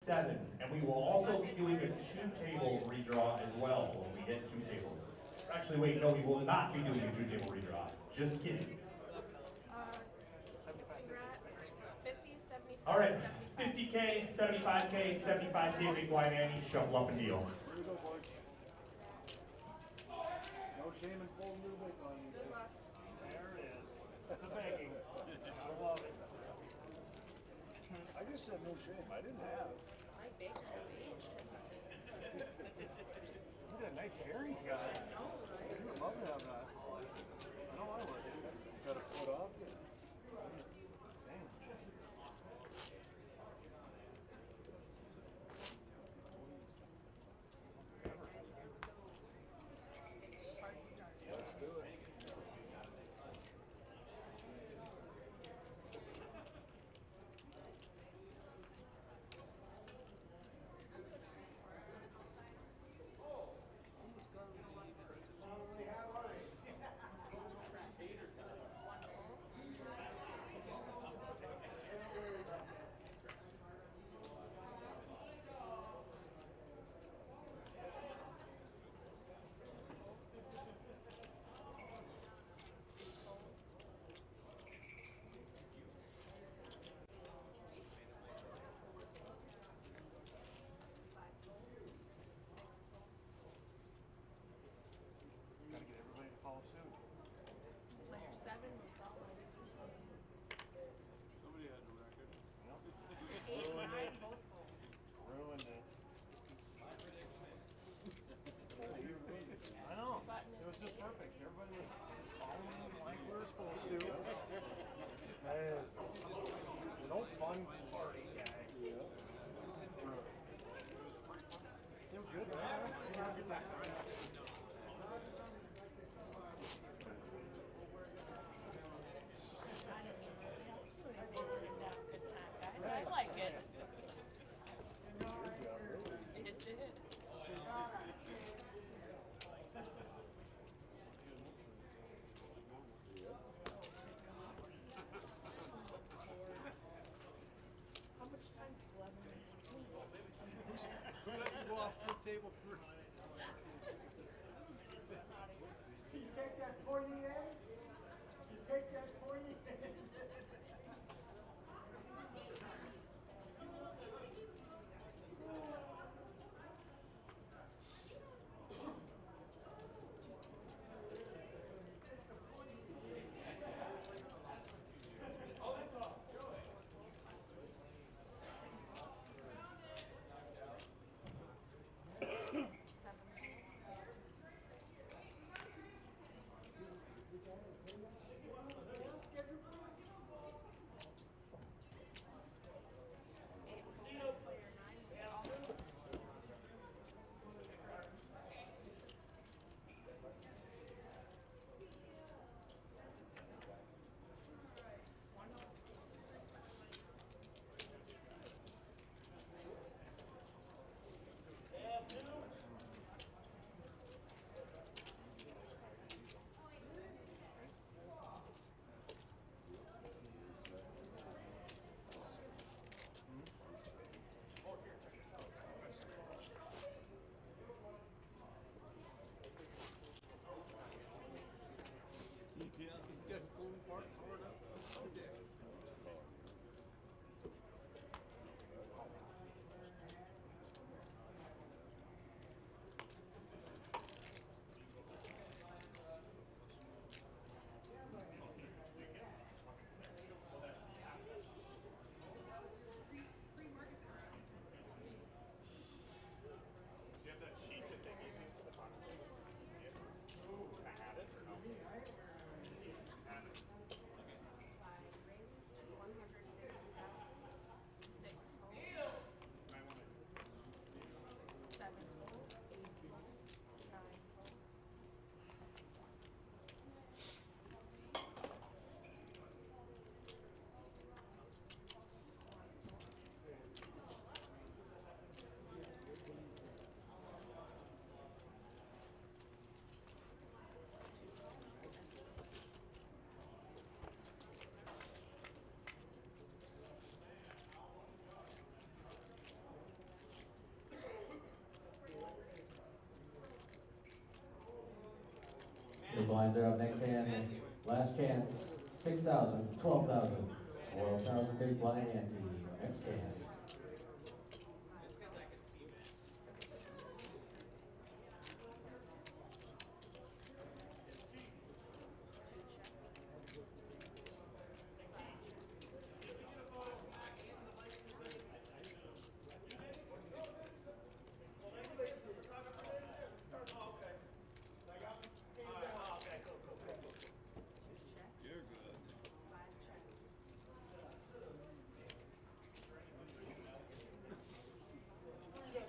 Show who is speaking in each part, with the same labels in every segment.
Speaker 1: 7. And we will also be doing a 2-table redraw as well when we hit 2 tables. Actually, wait, no, we will not be doing a 2-table redraw. Just kidding.
Speaker 2: We're at 50, 75,
Speaker 1: All right,
Speaker 2: 75.
Speaker 1: 50K, 75K, 75K, big wide Annie, shuffle up and deal.
Speaker 3: Here we go, boys. No shame in folding new big on you.
Speaker 2: Good luck.
Speaker 4: There it is. The begging. I love it.
Speaker 3: I just said no shame. I didn't ask.
Speaker 2: My bacon has aged or something.
Speaker 3: Look at that nice hair he's got.
Speaker 2: I know, right?
Speaker 3: You would love to have that. I know I would. Got a foot off you. Damn.
Speaker 2: Party started.
Speaker 3: Let's do it. Gotta get everybody to follow suit.
Speaker 2: Player 7 was all
Speaker 4: Somebody had a record.
Speaker 3: Yep.
Speaker 2: 8, 9, both full.
Speaker 3: Ruined it. I know. It was just perfect. Everybody was following like we were supposed to. No fun party guy. Yeah. It was good, man. You get that.
Speaker 2: I didn't even really have to do anything to have a good time, guys. I like it. It did. How much time? 11 minutes.
Speaker 4: Who has to go off the table first?
Speaker 5: Can you take that pointy end? You take that pointy end?
Speaker 6: blinds are up next hand. Last chance, 6,000, 12,000, 12,000 big blind ante. Next hand.
Speaker 3: You're good.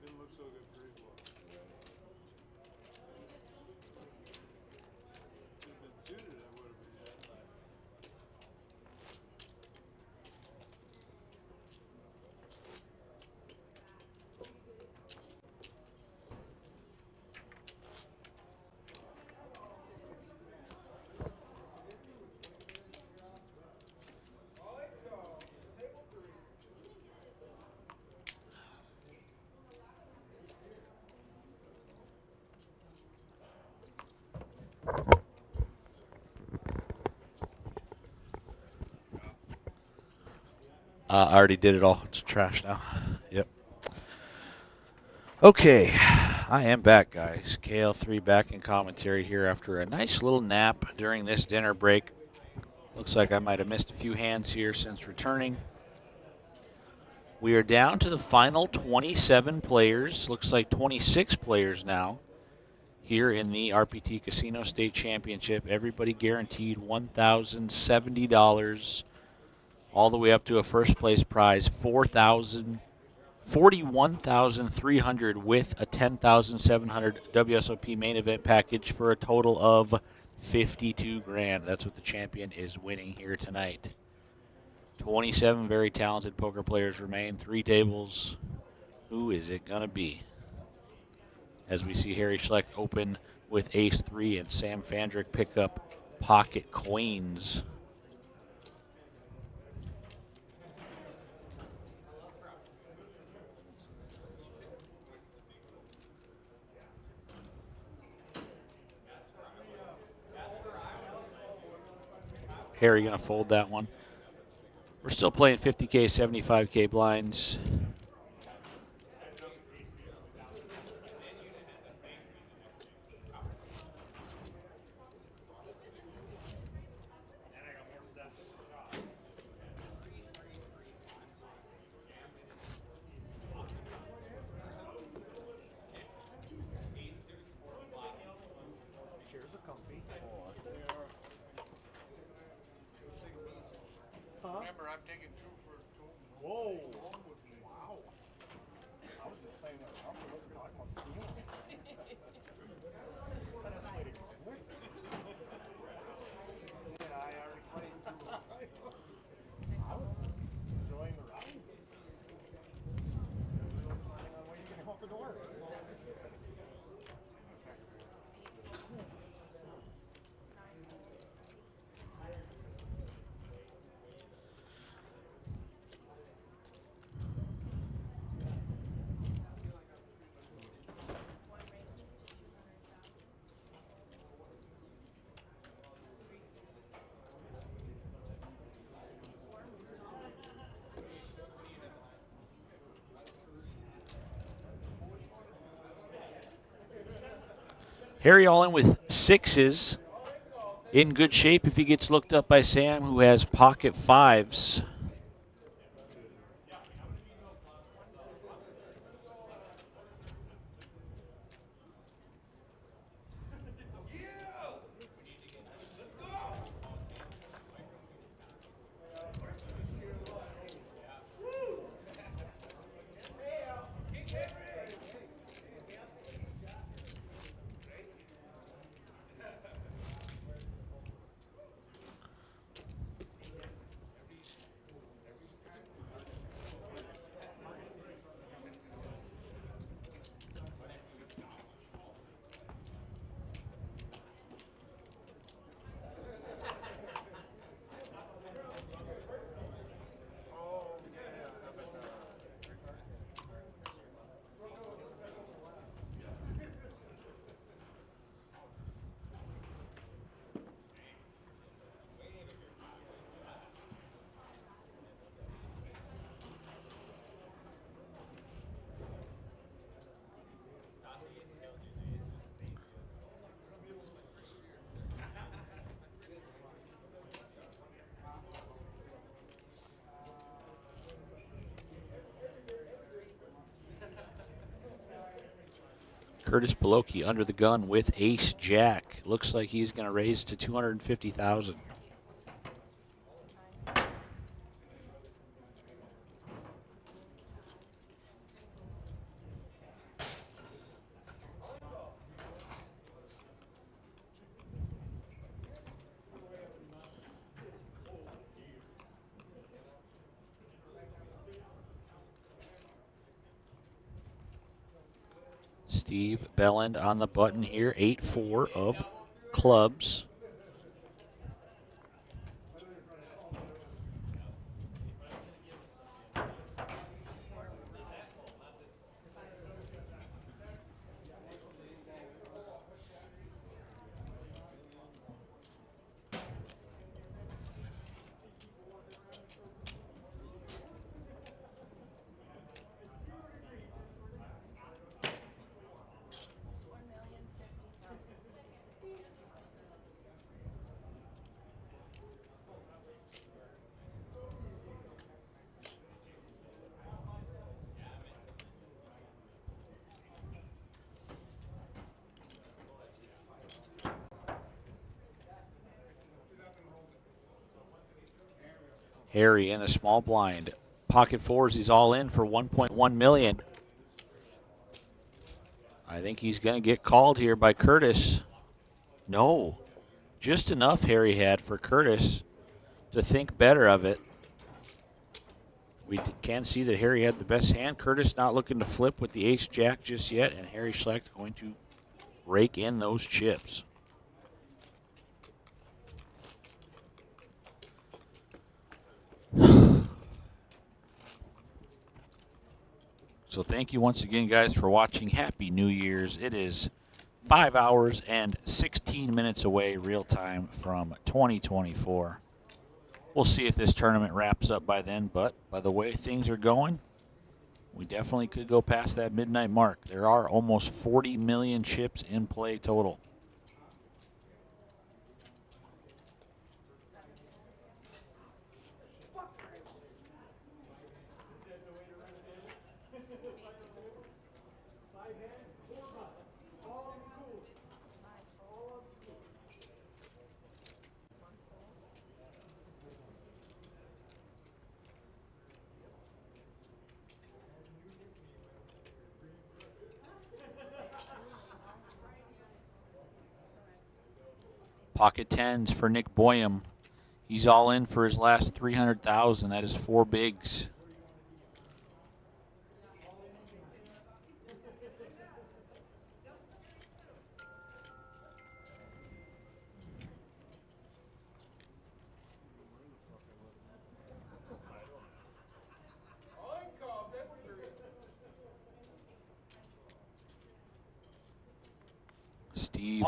Speaker 3: Didn't look so good pre-flop. If it'd been suited, I would have been dead.
Speaker 7: I already did it all. It's trash now. Yep. Okay, I am back, guys. KL3 back in commentary here after a nice little nap during this dinner break. Looks like I might have missed a few hands here since returning. We are down to the final 27 players. Looks like 26 players now here in the RPT Casino State Championship. Everybody guaranteed $1,070. All the way up to a first place prize, $41,300 with a $10,700 WSOP main event package for a total of 52 grand. That's what the champion is winning here tonight. 27 very talented poker players remain, 3 tables. Who is it going to be? As we see Harry Schlecht open with ace-3 and Sam Fandrick pick up pocket queens. Harry going to fold that one. We're still playing 50K, 75K blinds.
Speaker 4: Remember, I'm taking 2 for 2. Whoa. Wow. I was just saying that. I'm talking about school. That escalated quick. Yeah, I already played 2. I was enjoying the ride. Planning on when you're getting off the door.
Speaker 7: Harry all in with 6s. In good shape if he gets looked up by Sam, who has pocket 5s. Curtis Beloki under the gun with ace jack. Looks like he's going to raise to 250,000. Steve Belland on the button here, 8-4 of clubs. Harry in the small blind. Pocket fours, he's all in for 1.1 million. I think he's going to get called here by Curtis. No, just enough Harry had for Curtis to think better of it. We can see that Harry had the best hand. Curtis not looking to flip with the ace-jack just yet, and Harry Schlecht going to rake in those chips. So thank you once again, guys, for watching. Happy New Year's. It is 5 hours and 16 minutes away real time from 2024. We'll see if this tournament wraps up by then, but by the way things are going, we definitely could go past that midnight mark. There are almost 40 million chips in play total. Pocket tens for Nick Boyum. He's all in for his last 300,000. That is 4 bigs. Steve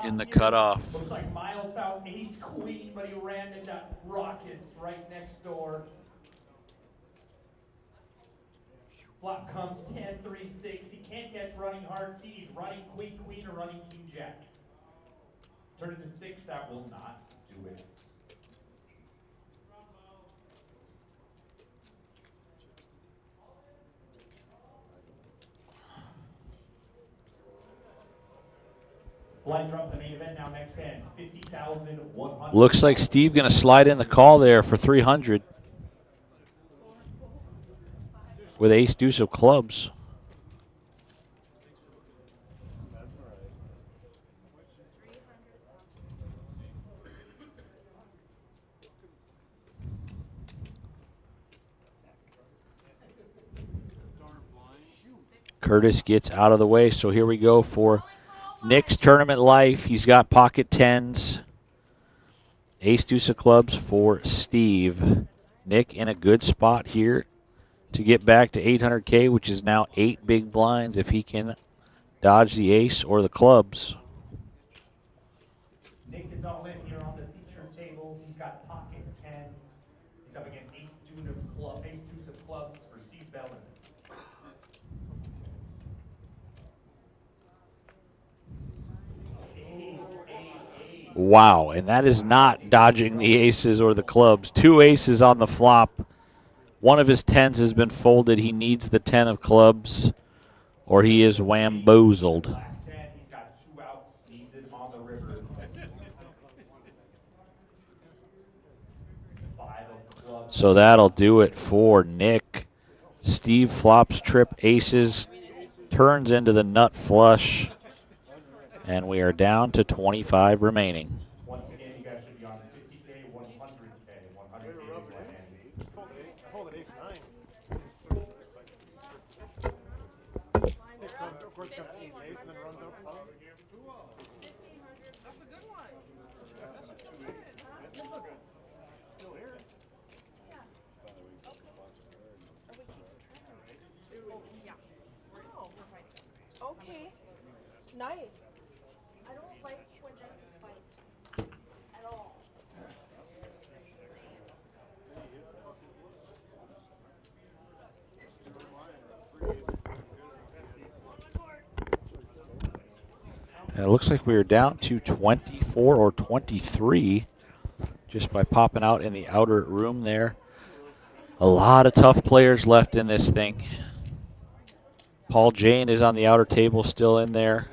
Speaker 7: in the cutoff.
Speaker 1: Looks like Miles found ace queen, but he ran into rockets right next door. Flop comes 10, 3, 6. He can't catch running hearts. He's running queen, queen, or running king, jack. Turns to 6. That will not do it. Blinds are up the main event now. Next hand, 50,100.
Speaker 7: Looks like Steve going to slide in the call there for 300 with ace deuce of clubs. Curtis gets out of the way, so here we go for Nick's tournament life. He's got pocket tens. Ace deuce of clubs for Steve. Nick in a good spot here to get back to 800K, which is now 8 big blinds if he can dodge the ace or the clubs.
Speaker 1: Nick is all in here on the feature table. He's got pocket tens. He's up against ace deuce of clubs for Steve Bellin.
Speaker 7: Wow, and that is not dodging the aces or the clubs. 2 aces on the flop. One of his tens has been folded. He needs the 10 of clubs or he is wamboozled. So that'll do it for Nick. Steve flops trip aces, turns into the nut flush, and we are down to 25 remaining.
Speaker 1: Once again, you guys should be on 50K, 100K, 100K big blind ante.
Speaker 3: I folded ace nine. Of course, comes ace ace and then runs up.
Speaker 2: That's a good one.
Speaker 3: Still here.
Speaker 2: Okay. Nice. I don't like when dice fight at all.
Speaker 7: And it looks like we are down to 24 or 23 just by popping out in the outer room there. A lot of tough players left in this thing. Paul Jane is on the outer table, still in there.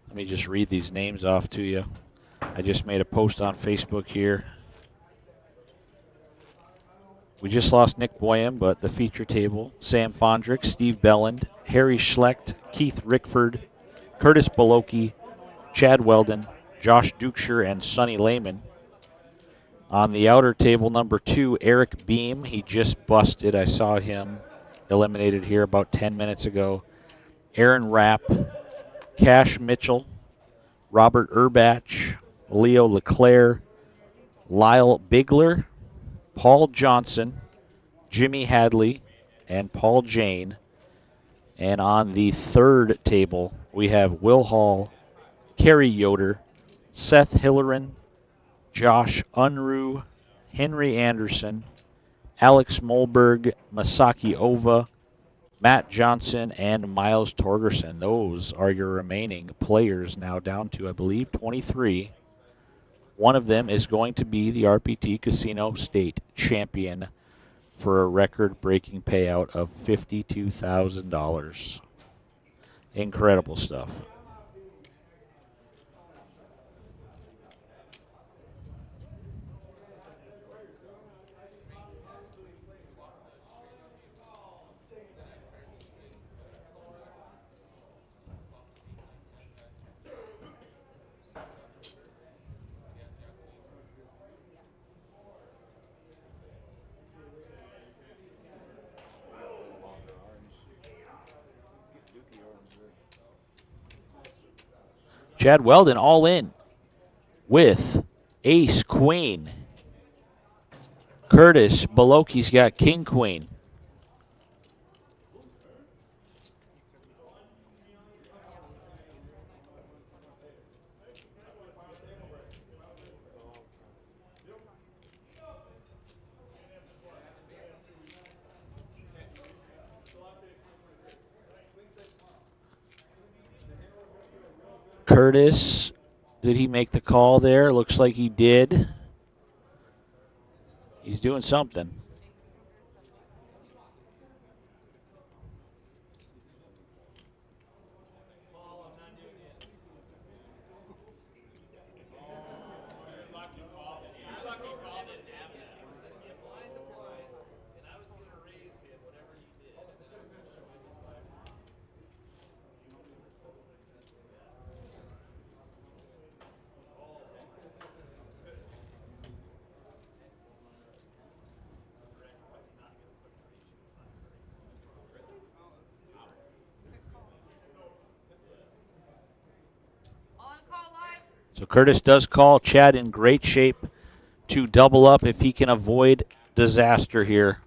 Speaker 7: Let me just read these names off to you. I just made a post on Facebook here. We just lost Nick Boyum, but the feature table, Sam Fondrick, Steve Belland, Harry Schlecht, Keith Rickford, Curtis Boloki, Chad Weldon, Josh Dukeshire, and Sonny Lehman. On the outer table, number 2, Eric Beam. He just busted. I saw him eliminated here about 10 minutes ago. Aaron Rapp, Cash Mitchell, Robert Urbach, Leo Leclerc, Lyle Bigler, Paul Johnson, Jimmy Hadley, and Paul Jane. And on the third table, we have Will Hall, Kerry Yoder, Seth Hillerin, Josh Unruh, Henry Anderson, Alex Molberg, Masaki Ova, Matt Johnson, and Miles Torgerson. Those are your remaining players, now down to, I believe, 23. One of them is going to be the RPT Casino State Champion for a record-breaking payout of $52,000. Incredible stuff. Chad Weldon all in with ace queen. Curtis Boloki's got king queen. Curtis, did he make the call there? Looks like he did. He's doing something. So Curtis does call. Chad in great shape to double up if he can avoid disaster here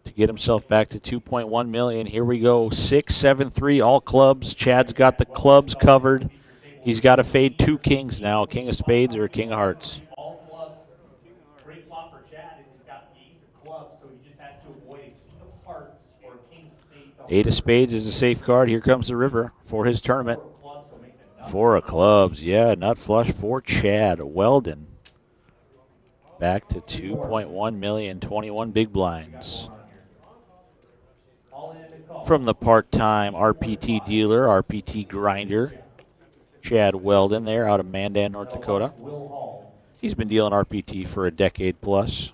Speaker 7: to get himself back to 2.1 million. Here we go. 6, 7, 3, all clubs. Chad's got the clubs covered. He's got to fade 2 kings now, a king of spades or a king of hearts.
Speaker 1: All clubs. Great flop for Chad is he's got the ace of clubs, so he just has to avoid a king of hearts or a king of spades.
Speaker 7: 8 of spades is a safeguard. Here comes the river for his tournament. 4 of clubs, yeah, nut flush for Chad Weldon. Back to 2.1 million, 21 big blinds. From the part-time RPT dealer, RPT grinder, Chad Weldon there out of Mandan, North Dakota.
Speaker 1: Will Hall.
Speaker 7: He's been dealing RPT for a decade plus.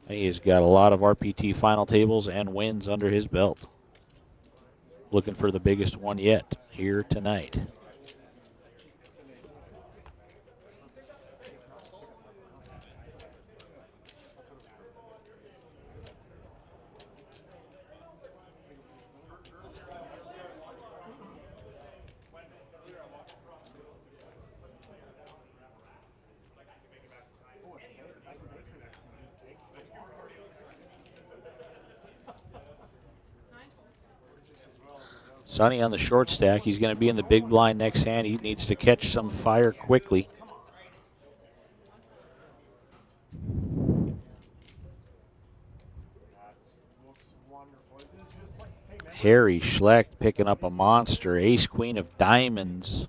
Speaker 7: And he has got a lot of RPT final tables and wins under his belt. Looking for the biggest one yet here tonight. Sonny on the short stack. He's going to be in the big blind next hand. He needs to catch some fire quickly. Harry Schlecht picking up a monster. Ace Queen of Diamonds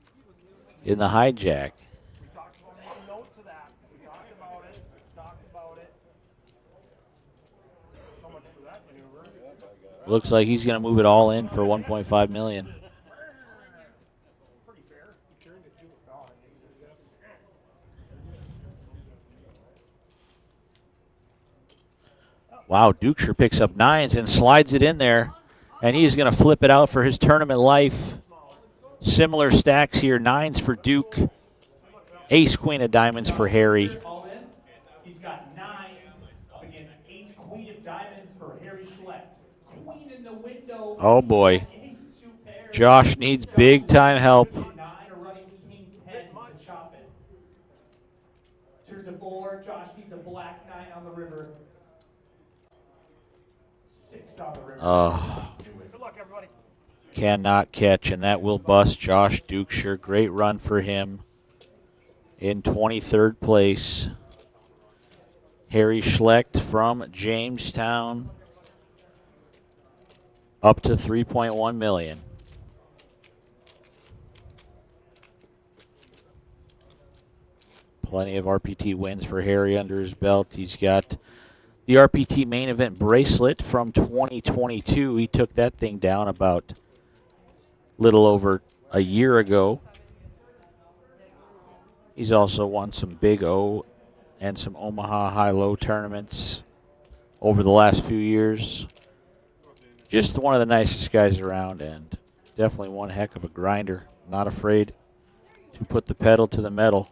Speaker 7: in the hijack.
Speaker 4: We talked about making notes of that. We talked about it. Talked about it. So much for that maneuver.
Speaker 7: Looks like he's going to move it all in for $1.5 million.
Speaker 4: Pretty fair. He turned it to a gone.
Speaker 7: Wow, Dukeshire picks up nines and slides it in there. And he's going to flip it out for his tournament life. Similar stacks here. Nines for Duke. Ace Queen of Diamonds for Harry.
Speaker 1: All in. He's got nines up against Ace Queen of Diamonds for Harry Schlecht. Queen in the window.
Speaker 7: Oh boy.
Speaker 1: Ace two pairs.
Speaker 7: Josh needs big time help.
Speaker 1: Nine or running king 10 to chop it. Turns to 4. Josh needs a black 9 on the river. 6 on the river.
Speaker 4: Good luck, everybody.
Speaker 7: Cannot catch, and that will bust Josh Dukeshire. Great run for him in 23rd place. Harry Schlecht from Jamestown up to $3.1 million. Plenty of RPT wins for Harry under his belt. He's got the RPT main event bracelet from 2022. He took that thing down about little over a year ago. He's also won some Big O and some Omaha high-low tournaments over the last few years. Just one of the nicest guys around, and definitely one heck of a grinder. Not afraid to put the pedal to the metal.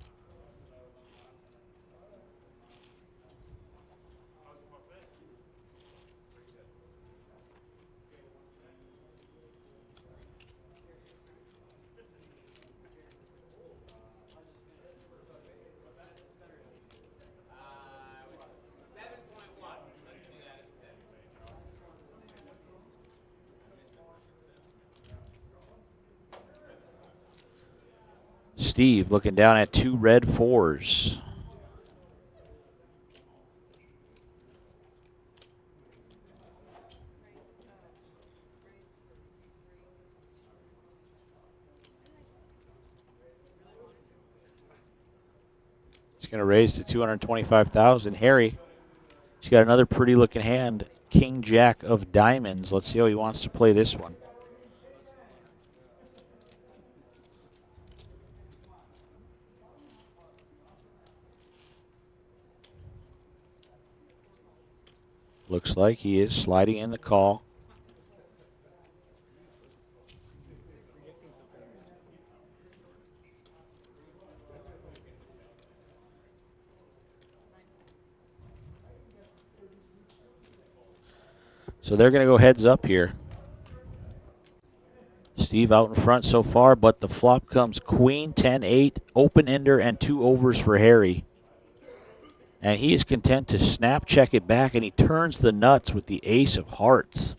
Speaker 7: Steve looking down at 2 red 4s. He's going to raise to 225,000. Harry, he's got another pretty looking hand. King Jack of Diamonds. Let's see how he wants to play this one. Looks like he is sliding in the call. So they're going to go heads up here. Steve out in front so far, but the flop comes Queen, 10-8, open ender, and 2 overs for Harry. And he is content to snap check it back, and he turns the nuts with the ace of hearts.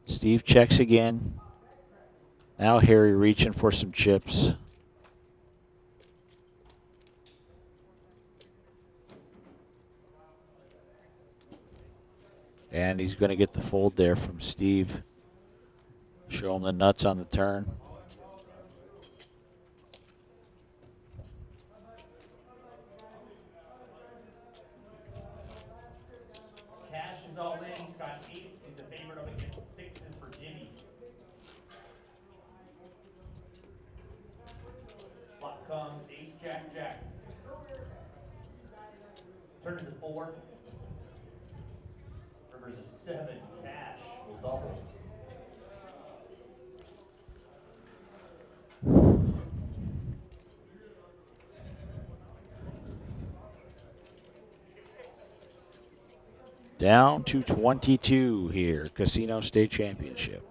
Speaker 7: Steve checks again. Now Harry reaching for some chips. And he's going to get the fold there from Steve. Show him the nuts on the turn.
Speaker 1: Cash is all in. He's got 8s. He's a favorite up against 6s for Jimmy. comes ace, jack, jack. Turn is a 4. River's a 7. Cash will double.
Speaker 7: Down to 22 here, Casino State Championship.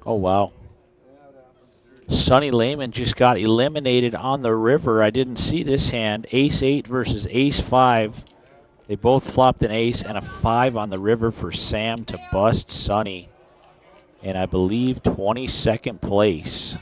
Speaker 7: Oh, wow. Sonny Lehman just got eliminated on the river. I didn't see this hand. Ace-8 versus Ace-5. They both flopped an ace and a 5 on the river for Sam to bust Sonny. And I believe 22nd place.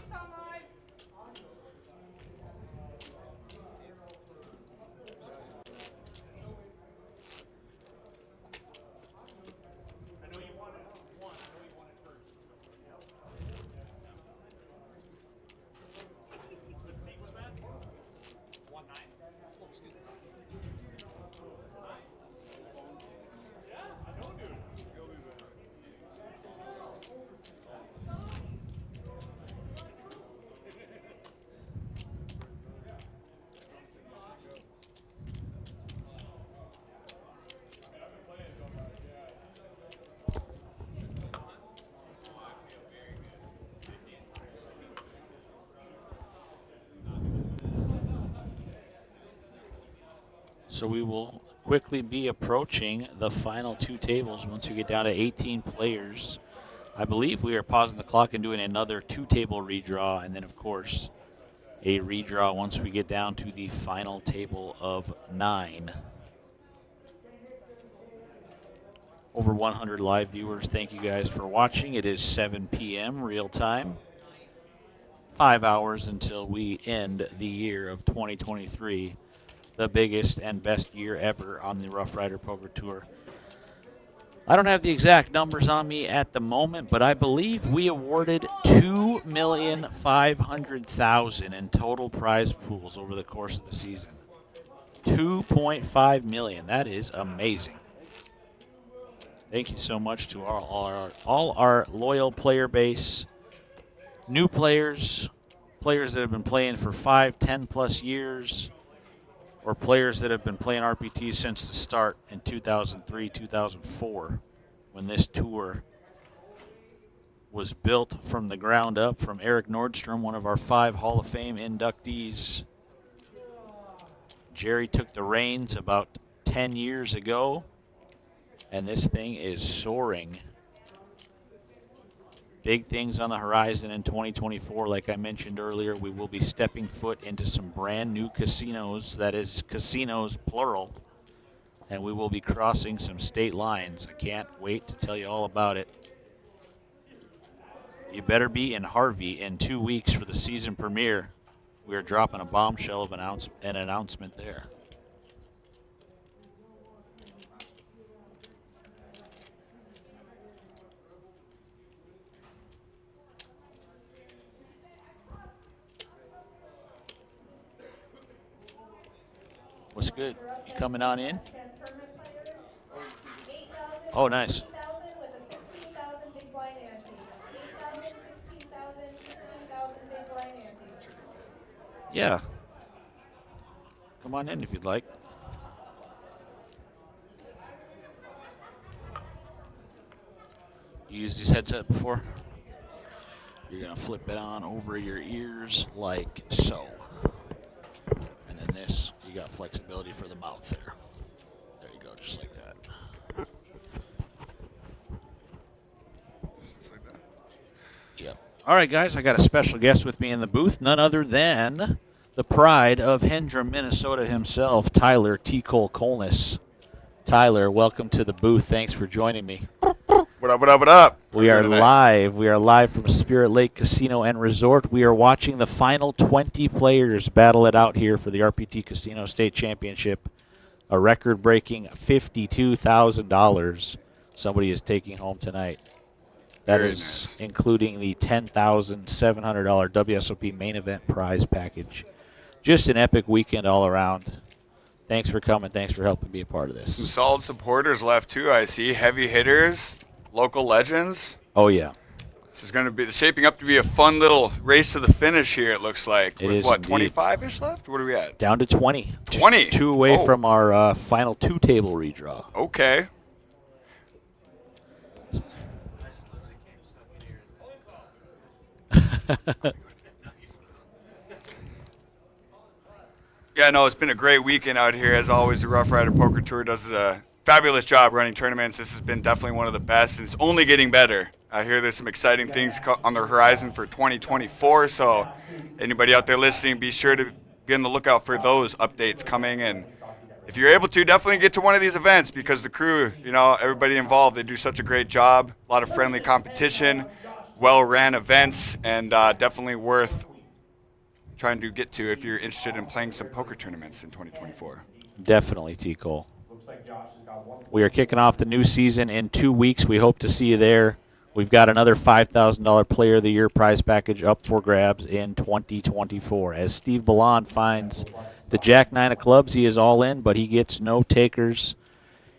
Speaker 7: So we will quickly be approaching the final 2 tables once we get down to 18 players. I believe we are pausing the clock and doing another 2-table redraw, and then, of course, a redraw once we get down to the final table of 9. Over 100 live viewers. Thank you guys for watching. It is 7 p.m. real time. 5 hours until we end the year of 2023. The biggest and best year ever on the Rough Rider Poker Tour. I don't have the exact numbers on me at the moment, but I believe we awarded $2,500,000 in total prize pools over the course of the season. $2.5 million. That is amazing. Thank you so much to all our loyal player base, new players, players that have been playing for 5, 10 plus years, or players that have been playing RPT since the start in 2003, 2004, when this tour was built from the ground up from Eric Nordstrom, one of our 5 Hall of Fame inductees. Jerry took the reins about 10 years ago, and this thing is soaring. Big things on the horizon in 2024. Like I mentioned earlier, we will be stepping foot into some brand new casinos, that is casinos plural, and we will be crossing some state lines. I can't wait to tell you all about it. You better be in Harvey in 2 weeks for the season premiere. We are dropping a bombshell of an announcement there. What's good? You coming on in? Oh, nice. Yeah. Come on in if you'd like. You used this headset before? You're going to flip it on over your ears like so. And then this, you got flexibility for the mouth there. There you go, just like that.
Speaker 3: Just like that.
Speaker 7: Yep. All right, guys, I got a special guest with me in the booth, none other than the pride of Hendra, Minnesota himself, Tyler T. Cole Colness. Tyler, welcome to the booth. Thanks for joining me.
Speaker 3: What up, what up, what up?
Speaker 7: We are live. We are live from Spirit Lake Casino and Resort. We are watching the final 20 players battle it out here for the RPT Casino State Championship. A record-breaking $52,000 somebody is taking home tonight. That
Speaker 3: Very
Speaker 7: is
Speaker 3: nice.
Speaker 7: including the $10,700 WSOP main event prize package. Just an epic weekend all around. Thanks for coming. Thanks for helping be a part of
Speaker 3: Some
Speaker 7: this.
Speaker 3: solid supporters left too. I see heavy hitters, local legends.
Speaker 7: Oh, yeah.
Speaker 3: This is going to be shaping up to be a fun little race to the finish here. It looks like.
Speaker 7: It
Speaker 3: With
Speaker 7: is
Speaker 3: what,
Speaker 7: indeed.
Speaker 3: 25-ish left? What are we at?
Speaker 7: Down to 20.
Speaker 3: 20?
Speaker 7: Two away
Speaker 3: Oh.
Speaker 7: from our final two-table redraw.
Speaker 3: Okay. Yeah, no, it's been a great weekend out here. As always, the Rough Rider Poker Tour does a fabulous job running tournaments. This has been definitely one of the best, and it's only getting better. I hear there's some exciting things on the horizon for 2024, so anybody out there listening, be sure to be on the lookout for those updates coming. And if you're able to, definitely get to one of these events because the crew, everybody involved, they do such a great job. A lot of friendly competition, well-ran events, and definitely worth trying to get to if you're interested in playing some poker tournaments in 2024.
Speaker 7: Definitely, T. Cole. We are kicking off the new season in 2 weeks. We hope to see you there. We've got another $5,000 Player of the Year prize package up for grabs in 2024. As Steve Ballon finds the Jack 9 of clubs, he is all in, but he gets no takers.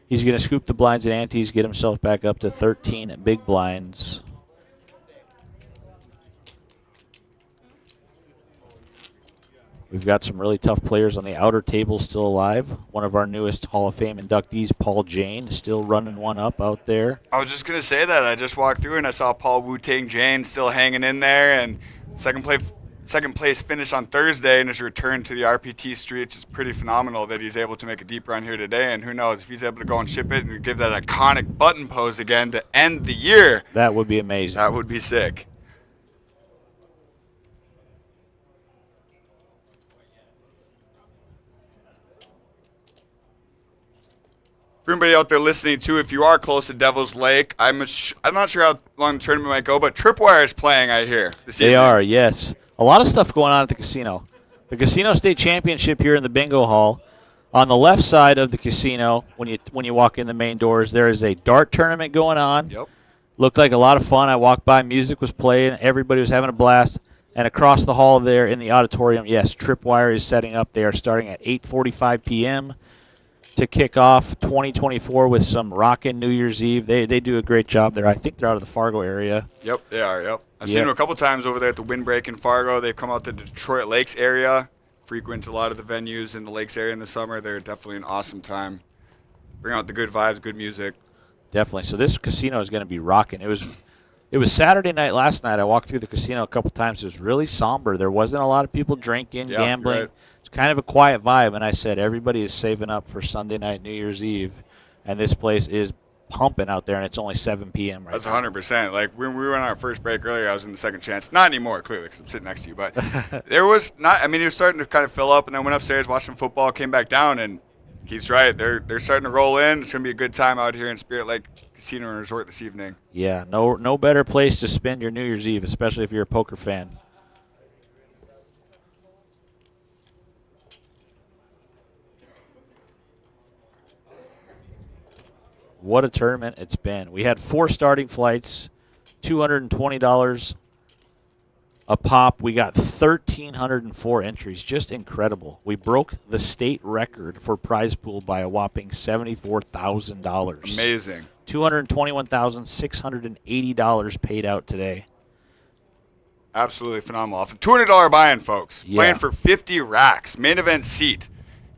Speaker 7: He's going to scoop the blinds and antes, get himself back up to 13 big blinds. We've got some really tough players on the outer table still alive. One of our newest Hall of Fame inductees, Paul Jane, still running one up out there.
Speaker 3: I was just going to say that. I just walked through and I saw Paul Wu-Tang Jane still hanging in there, and second place finish on Thursday, and his return to the RPT streets is pretty phenomenal that he's able to make a deep run here today, and who knows if he's able to go and ship it and give that iconic button pose again to end the year.
Speaker 7: That would be amazing.
Speaker 3: That would be sick. For anybody out there listening too, if you are close to Devil's Lake, I'm not sure how long the tournament might go, but Tripwire is playing, I hear, this evening.
Speaker 7: They are, yes. A lot of stuff going on at the casino. The Casino State Championship here in the bingo hall. On the left side of the casino, when you walk in the main doors, there is a dart tournament going on.
Speaker 3: Yep.
Speaker 7: Looked like a lot of fun. I walked by, music was playing, everybody was having a blast. And across the hall there in the auditorium, yes, Tripwire is setting up. They are starting at 8:45 p.m. to kick off 2024 with some rockin' New Year's Eve. They do a great job there. I think they're out of the Fargo area.
Speaker 3: Yep, they are, yep. I've seen them a couple times over there at the Windbreak in Fargo. They've come out to the Detroit Lakes area, frequent a lot of the venues in the Lakes area in the summer. They're definitely an awesome time. Bring out the good vibes, good music.
Speaker 7: Definitely. So this casino is going to be rocking. It was Saturday night last night. I walked through the casino a couple times. It was really somber. There wasn't a lot of people drinking,
Speaker 3: Yeah,
Speaker 7: gambling.
Speaker 3: right.
Speaker 7: It's kind of a quiet vibe. And I said, everybody is saving up for Sunday night, New Year's Eve. And this place is pumping out there, and it's only 7 p.m. right
Speaker 3: That's
Speaker 7: now.
Speaker 3: 100%. Like, when we were on our first break earlier, I was in the second chance. Not anymore, clearly, because I'm sitting next to you. But there was not, I mean, it was starting to kind of fill up, and then went upstairs, watched some football, came back down, and he's right. They're starting to roll in. It's going to be a good time out here in Spirit Lake Casino and Resort this evening.
Speaker 7: Yeah, no better place to spend your New Year's Eve, especially if you're a poker fan. What a tournament it's been. We had 4 starting flights, $220 a pop. We got 1,304 entries. Just incredible. We broke the state record for prize pool by a whopping $74,000.
Speaker 3: Amazing.
Speaker 7: $221,680 paid out today.
Speaker 3: Absolutely phenomenal. Off a $200 buy-in, folks.
Speaker 7: Yeah.
Speaker 3: Playing for 50 racks. Main event seat.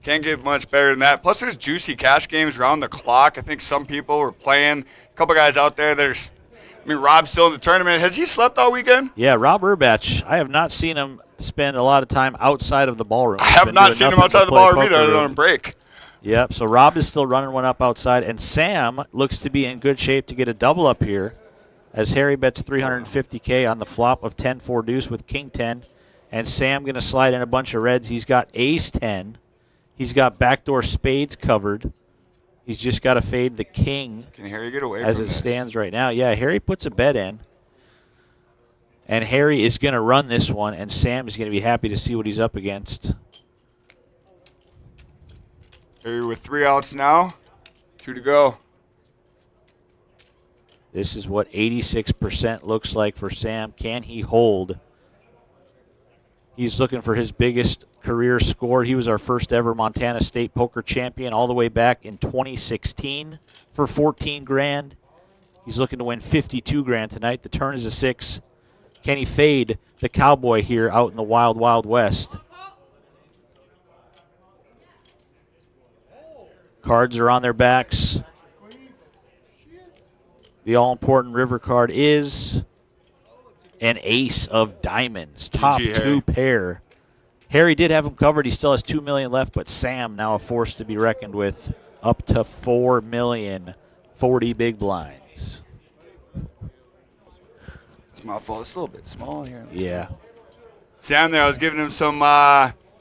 Speaker 3: Can't get much better than that. Plus, there's juicy cash games around the clock. I think some people were playing. A couple guys out there that are, I mean, Rob's still in the tournament. Has he slept all weekend?
Speaker 7: Yeah, Rob Urbach. I have not seen him spend a lot of time outside of the ballroom.
Speaker 3: I
Speaker 7: He's
Speaker 3: have
Speaker 7: been
Speaker 3: not
Speaker 7: doing
Speaker 3: seen him
Speaker 7: nothing
Speaker 3: outside
Speaker 7: but
Speaker 3: the
Speaker 7: play
Speaker 3: ballroom
Speaker 7: poker
Speaker 3: either. Other
Speaker 7: room.
Speaker 3: than break.
Speaker 7: Yep, so Rob is still running one up outside, and Sam looks to be in good shape to get a double up here as Harry bets 350K on the flop of 10-4 deuce with king 10. And Sam going to slide in a bunch of reds. He's got ace 10. He's got backdoor spades covered. He's just got to fade the king
Speaker 3: Can Harry get away
Speaker 7: as
Speaker 3: from
Speaker 7: it
Speaker 3: this?
Speaker 7: stands right now. Yeah, Harry puts a bet in. And Harry is going to run this one, and Sam is going to be happy to see what he's up against.
Speaker 3: Harry with 3 outs now. 2 to go.
Speaker 7: This is what 86% looks like for Sam. Can he hold? He's looking for his biggest career score. He was our first ever Montana State poker champion all the way back in 2016 for 14 grand. He's looking to win 52 grand tonight. The turn is a 6. Can he fade the cowboy here out in the wild, wild west? Cards are on their backs. The all-important river card is an ace of diamonds. Top
Speaker 3: GG,
Speaker 7: 2
Speaker 3: Harry.
Speaker 7: pair. Harry did have him covered. He still has $2 million left, but Sam now a force to be reckoned with. Up to $4 million, 40 big blinds.
Speaker 3: It's my fault. It's a little bit small here.
Speaker 7: Yeah.
Speaker 3: Sam there, I was giving him some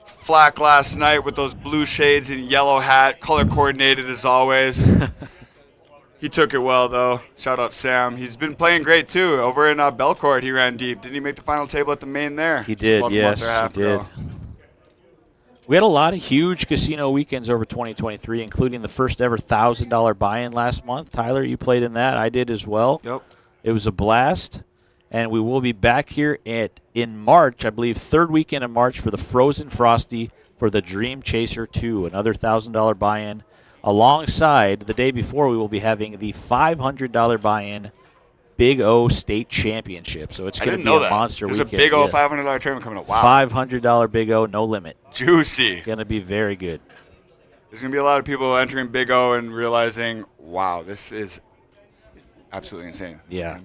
Speaker 3: flack last night with those blue shades and yellow hat, color coordinated as always. He took it well, though. Shout out Sam. He's been playing great, too. Over in Belcourt, he ran deep. Didn't he make the final table at the main there?
Speaker 7: He did,
Speaker 3: Just about a month
Speaker 7: yes,
Speaker 3: or a half
Speaker 7: he did.
Speaker 3: ago.
Speaker 7: We had a lot of huge casino weekends over 2023, including the first ever $1,000 buy-in last month. Tyler, you played in that. I did as well.
Speaker 3: Yep.
Speaker 7: It was a blast. And we will be back here in March, I believe, third weekend of March for the Frozen Frosty for the Dream Chaser 2, another $1,000 buy-in. Alongside, the day before, we will be having the $500 buy-in Big O State Championship. So it's
Speaker 3: I
Speaker 7: going to
Speaker 3: didn't
Speaker 7: be
Speaker 3: know
Speaker 7: a
Speaker 3: that.
Speaker 7: monster
Speaker 3: There's
Speaker 7: weekend.
Speaker 3: a big old
Speaker 7: Yeah.
Speaker 3: $500 tournament coming up. Wow.
Speaker 7: $500 Big O, no limit.
Speaker 3: Juicy.
Speaker 7: Going to be very good.
Speaker 3: There's going to be a lot of people entering Big O and realizing, wow, this is absolutely insane.
Speaker 7: Yeah.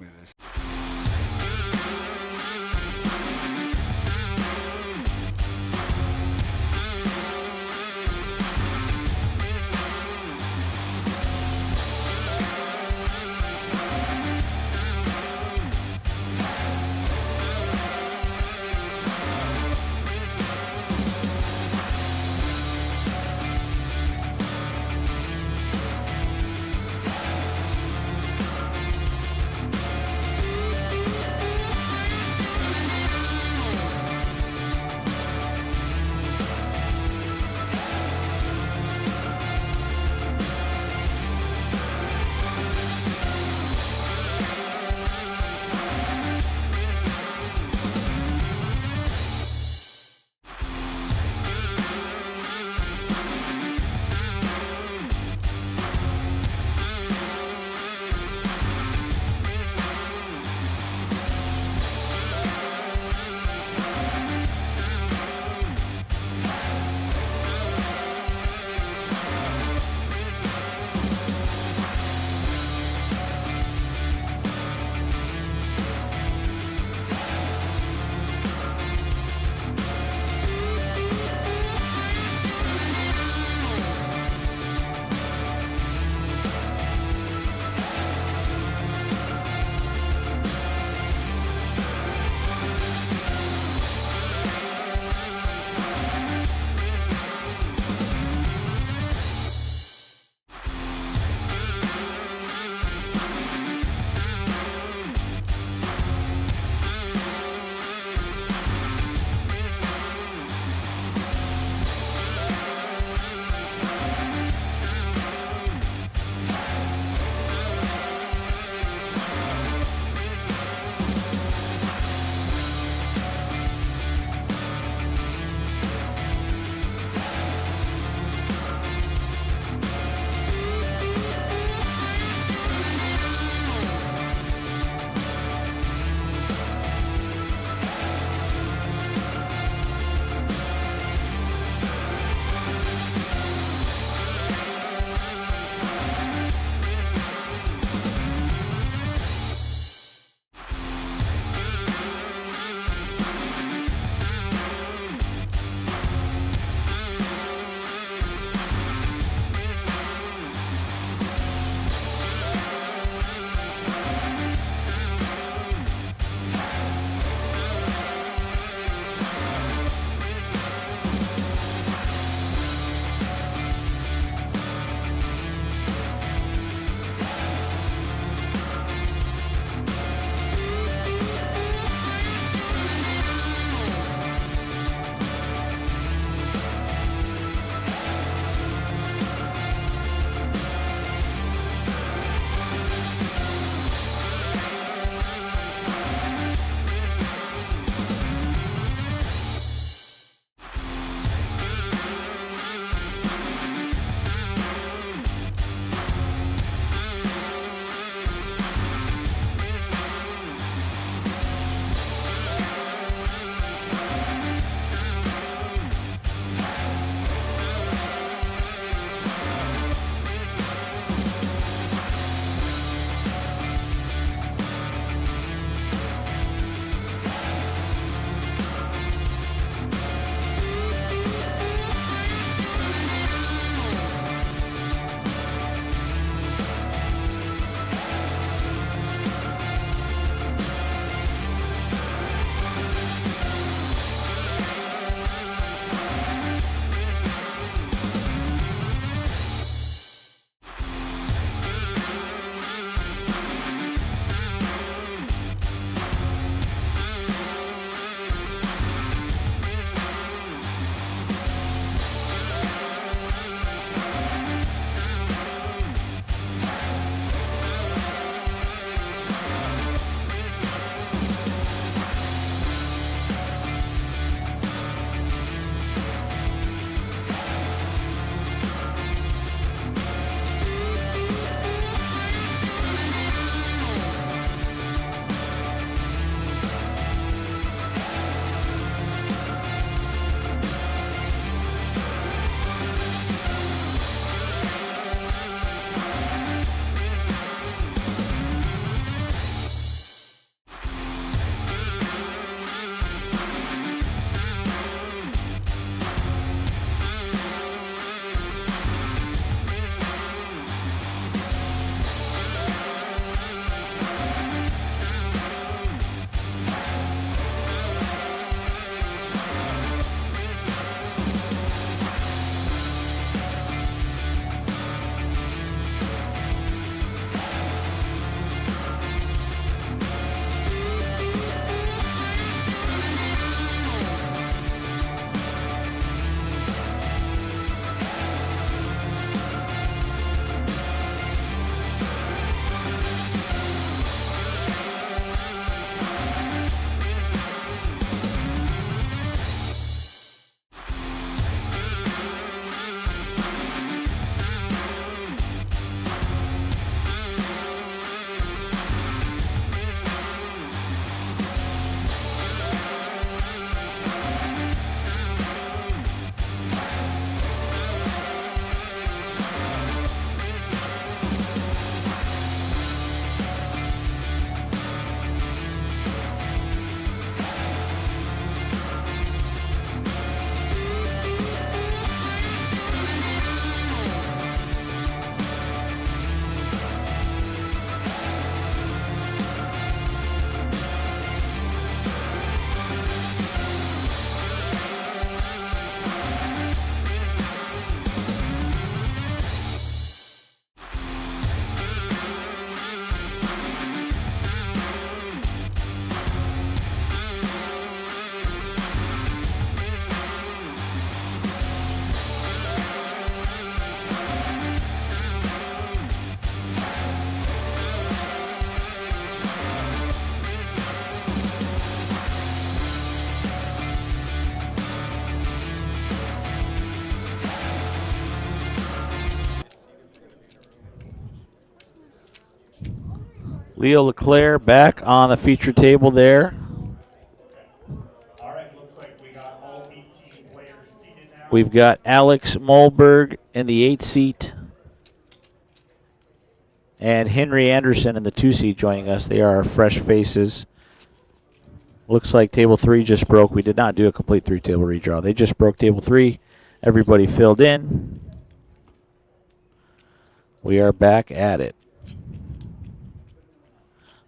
Speaker 7: Leo Leclerc back on the feature table there.
Speaker 1: All right, looks like we got all 18 players seated now.
Speaker 7: We've got Alex Molberg in the 8 seat and Henry Anderson in the 2 seat joining us. They are our fresh faces. Looks like table 3 just broke. We did not do a complete 3-table redraw. They just broke table 3. Everybody filled in. We are back at it.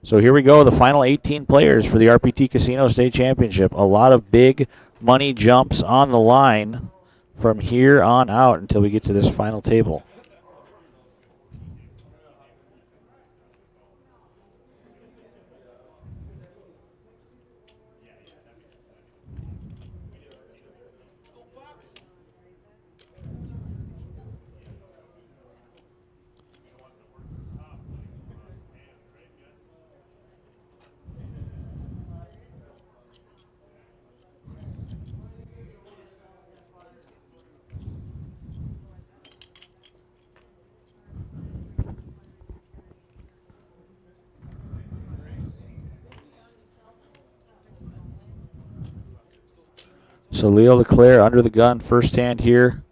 Speaker 7: So here we go, the final 18 players for the RPT Casino State Championship. A lot of big money jumps on the line from here on out until we get to this final table. So Leo Leclerc under the gun, first hand here.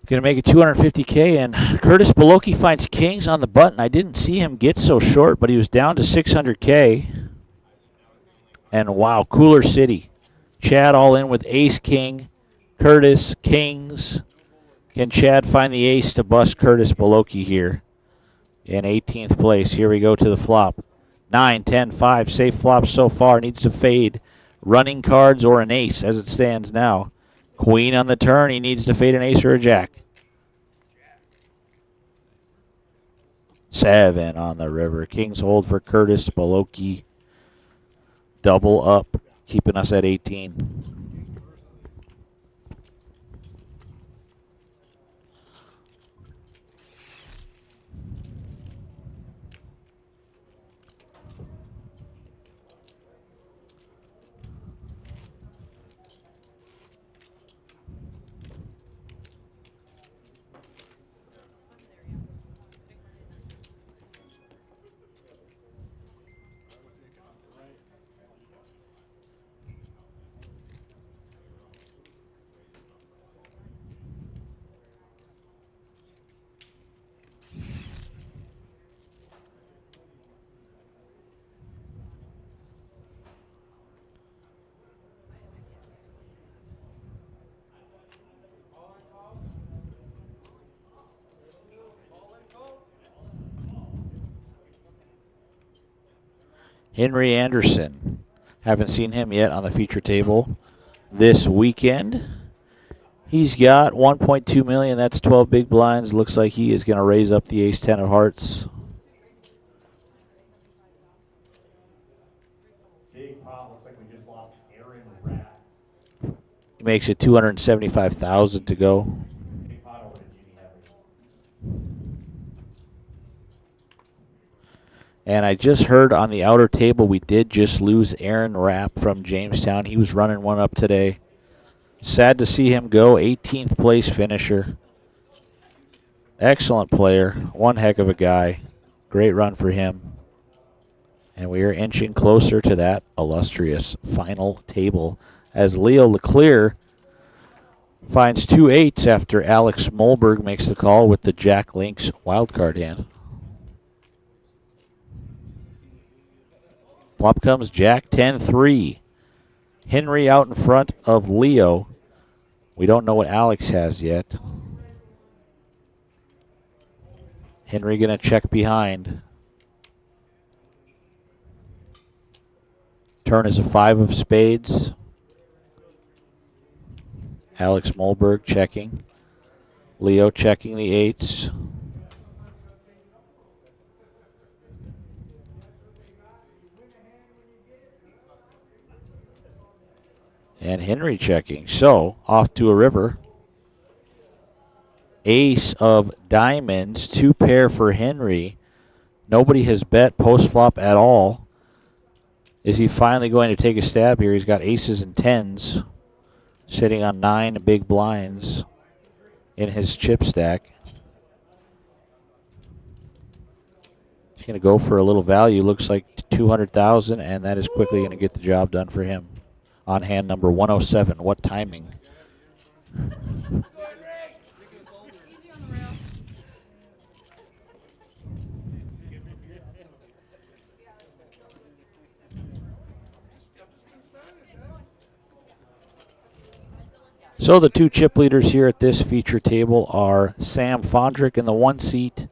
Speaker 7: Going to make it 250K, and Curtis Beloki finds kings on the button. I didn't see him get so short, but he was down to 600K. And wow, Cooler City. Chad all in with ace king, Curtis kings. Can Chad find the ace to bust Curtis Beloki here in 18th place? Here we go to the flop. 9, 10, 5, safe flop so far, needs to fade. Running cards or an ace as it stands now. Queen on the turn, he needs to fade an ace or a jack. 7 on the river. Kings hold for Curtis Beloki. Double up, keeping us at 18. Henry Anderson. Haven't seen him yet on the feature table this weekend. He's got 1.2 million. That's 12 big blinds. Looks like he is going to raise up the ace-10 of hearts.
Speaker 1: Big pot. Looks like we just lost Aaron Rapp.
Speaker 7: He makes it 275,000 to go.
Speaker 1: Big pot over to Jimmy Heavy.
Speaker 7: And I just heard on the outer table we did just lose Aaron Rapp from Jamestown. He was running one up today. Sad to see him go. 18th place finisher. Excellent player. One heck of a guy. Great run for him. And we are inching closer to that illustrious final table as Leo Leclerc finds 2 8s after Alex Molberg makes the call with the Jack Links wildcard hand. Flop comes Jack 10-3. Henry out in front of Leo. We don't know what Alex has yet. Henry going to check behind. Turn is a 5 of spades. Alex Molberg checking. Leo checking the 8s. And Henry checking. So, off to a river. Ace of diamonds, 2 pair for Henry. Nobody has bet post-flop at all. Is he finally going to take a stab here? He's got aces and 10s. Sitting on 9 big blinds in his chip stack. He's going to go for a little value. Looks like 200,000, and that is quickly going to get the job done for him. On hand number 107. What timing? So the two chip leaders here at this feature table are Sam Fondrick in the 1 seat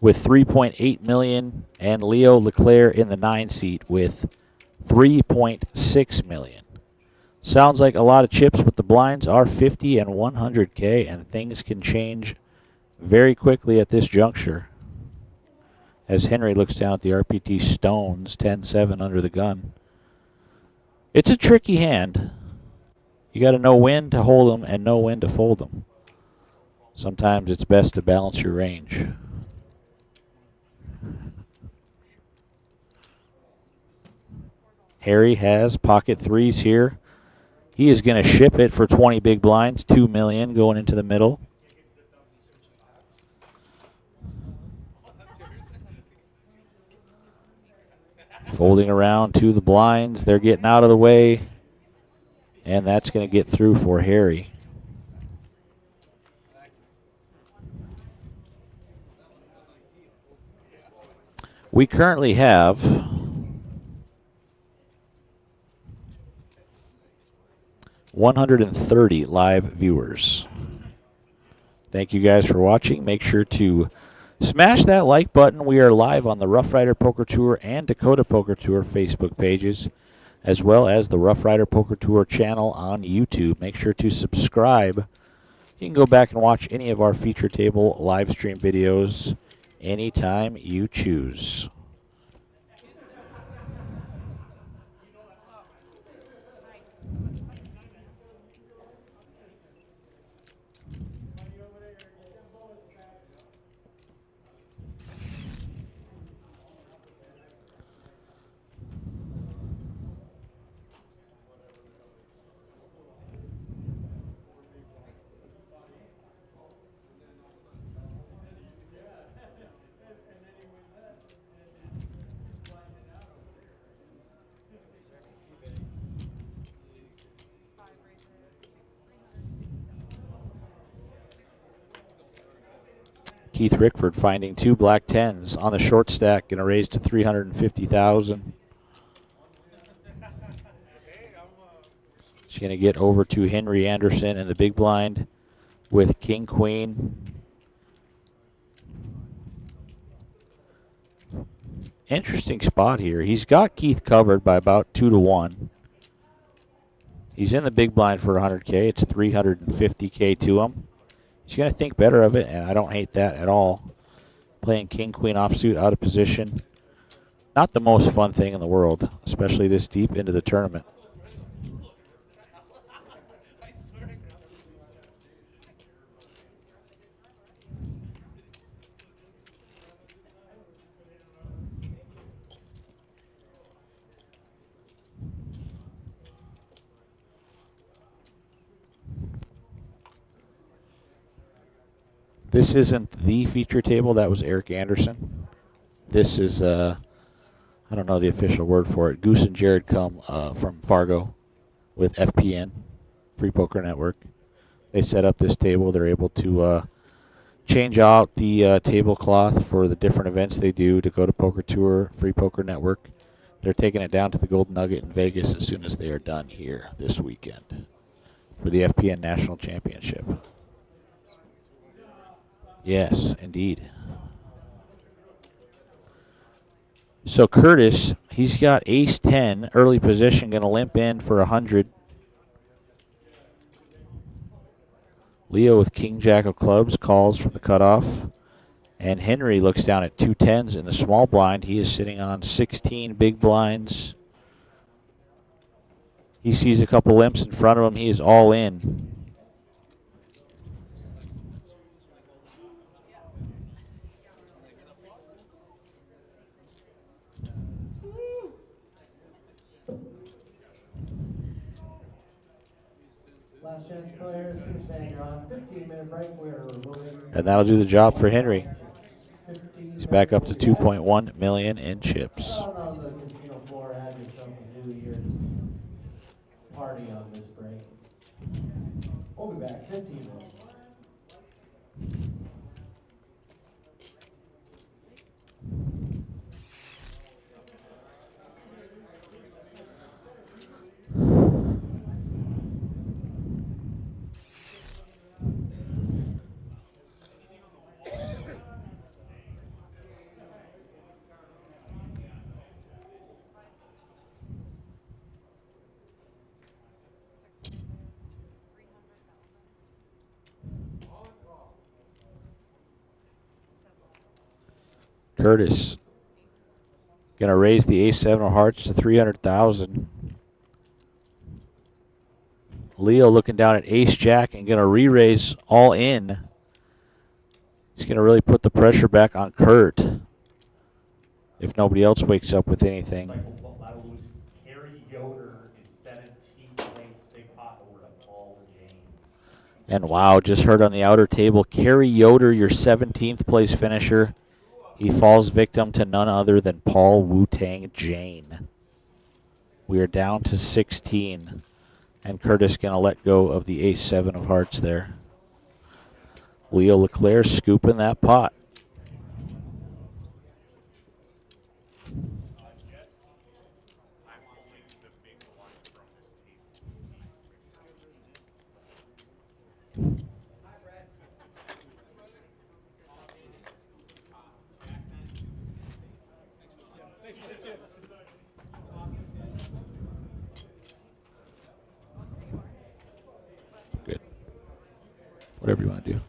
Speaker 7: with 3.8 million and Leo Leclerc in the 9 seat with 3.6 million. Sounds like a lot of chips, but the blinds are 50 and 100K, and things can change very quickly at this juncture. As Henry looks down at the RPT stones, 10-7 under the gun. It's a tricky hand. You got to know when to hold them and know when to fold them. Sometimes it's best to balance your range. Harry has pocket threes here. He is going to ship it for 20 big blinds, 2 million going into the middle. Folding around to the blinds. They're getting out of the way. And that's going to get through for Harry. We currently have 130 live viewers. Thank you guys for watching. Make sure to smash that like button. We are live on the Rough Rider Poker Tour and Dakota Poker Tour Facebook pages, as well as the Rough Rider Poker Tour channel on YouTube. Make sure to subscribe. You can go back and watch any of our feature table live stream videos anytime you choose. Keith Rickford finding 2 black 10s on the short stack, going to raise to 350,000. He's going to get over to Henry Anderson in the big blind with King Queen. Interesting spot here. He's got Keith covered by about 2-1. He's in the big blind for 100K. It's 350K to him. He's going to think better of it, and I don't hate that at all. Playing King Queen offsuit out of position. Not the most fun thing in the world, especially this deep into the tournament. This isn't the feature table. That was Eric Anderson. This is, I don't know the official word for it. Goose and Jared come from Fargo with FPN, Free Poker Network. They set up this table. They're able to change out the tablecloth for the different events they do. Dakota Poker Tour, Free Poker Network. They're taking it down to the Golden Nugget in Vegas as soon as they are done here this weekend for the FPN National Championship. Yes, indeed. So Curtis, he's got ace-10, early position, going to limp in for 100. Leo with king-jack of clubs calls from the cutoff. And Henry looks down at 2 10s in the small blind. He is sitting on 16 big blinds. He sees a couple limps in front of him. He is all in.
Speaker 6: Last chance players, you're on 15-minute break. We're moving.
Speaker 7: And that'll do the job for Henry. He's back up to 2.1 million in chips.
Speaker 6: Come on the casino floor, have yourself a New Year's party on this break. We'll be back 15 minutes.
Speaker 7: Curtis gonna raise the ace-7 of hearts to 300,000. Leo looking down at ace-jack and gonna re-raise all in. He's gonna really put the pressure back on Kurt if nobody else wakes up with anything.
Speaker 1: That'll lose Kerry Yoder in 17th place, big pot over to Paul James.
Speaker 7: And wow, just heard on the outer table, Kerry Yoder, your 17th place finisher. He falls victim to none other than Paul Wu-Tang Jane. We are down to 16, and Curtis going to let go of the ace-7 of hearts there. Leo Leclerc scooping that pot. Good. Whatever you want to do.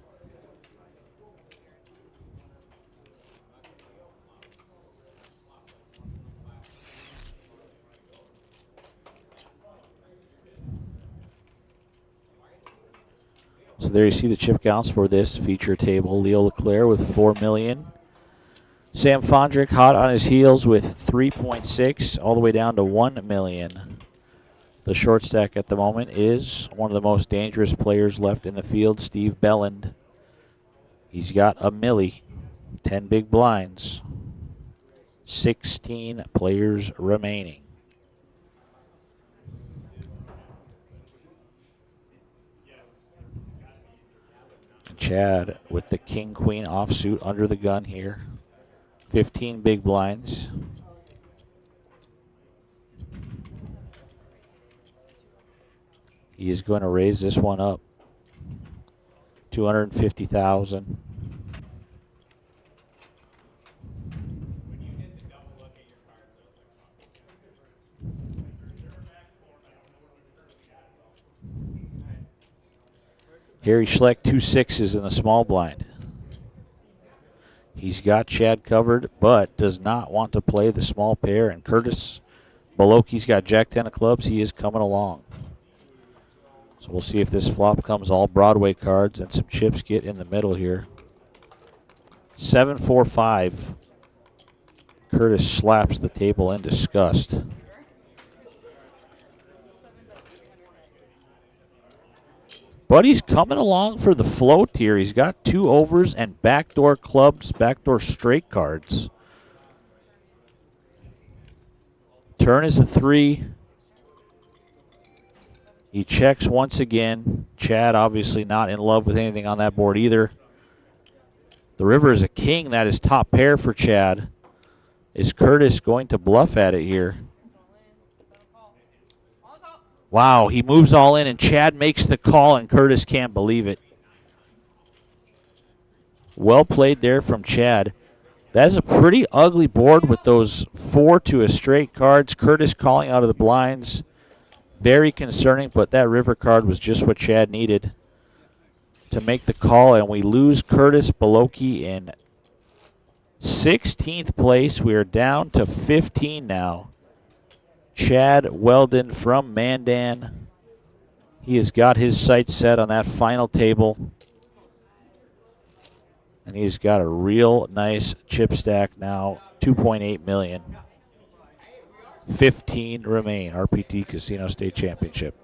Speaker 7: So there you see the chip counts for this feature table. Leo Leclerc with 4 million. Sam Fondrick hot on his heels with 3.6 all the way down to 1 million. The short stack at the moment is one of the most dangerous players left in the field, Steve Belland. He's got a milli, 10 big blinds, 16 players remaining. And Chad with the king-queen offsuit under the gun here. 15 big blinds. He is going to raise this one up. 250,000. Harry Schleck, 2 6s in the small blind. He's got Chad covered, but does not want to play the small pair. And Curtis Beloki's got Jack-10 of clubs. He is coming along. So we'll see if this flop comes all Broadway cards and some chips get in the middle here. 7-4-5. Curtis slaps the table in disgust. But he's coming along for the float here. He's got 2 overs and backdoor clubs, backdoor straight cards. Turn is a 3. He checks once again. Chad obviously not in love with anything on that board either. The river is a king. That is top pair for Chad. Is Curtis going to bluff at it here? Wow, he moves all in, and Chad makes the call, and Curtis can't believe it. Well played there from Chad. That is a pretty ugly board with those 4 to a straight cards. Curtis calling out of the blinds. Very concerning, but that river card was just what Chad needed to make the call, and we lose Curtis Beloki in 16th place. We are down to 15 now. Chad Weldon from Mandan. He has got his sights set on that final table, and he's got a real nice chip stack now, 2.8 million. 15 remain, RPT Casino State Championship.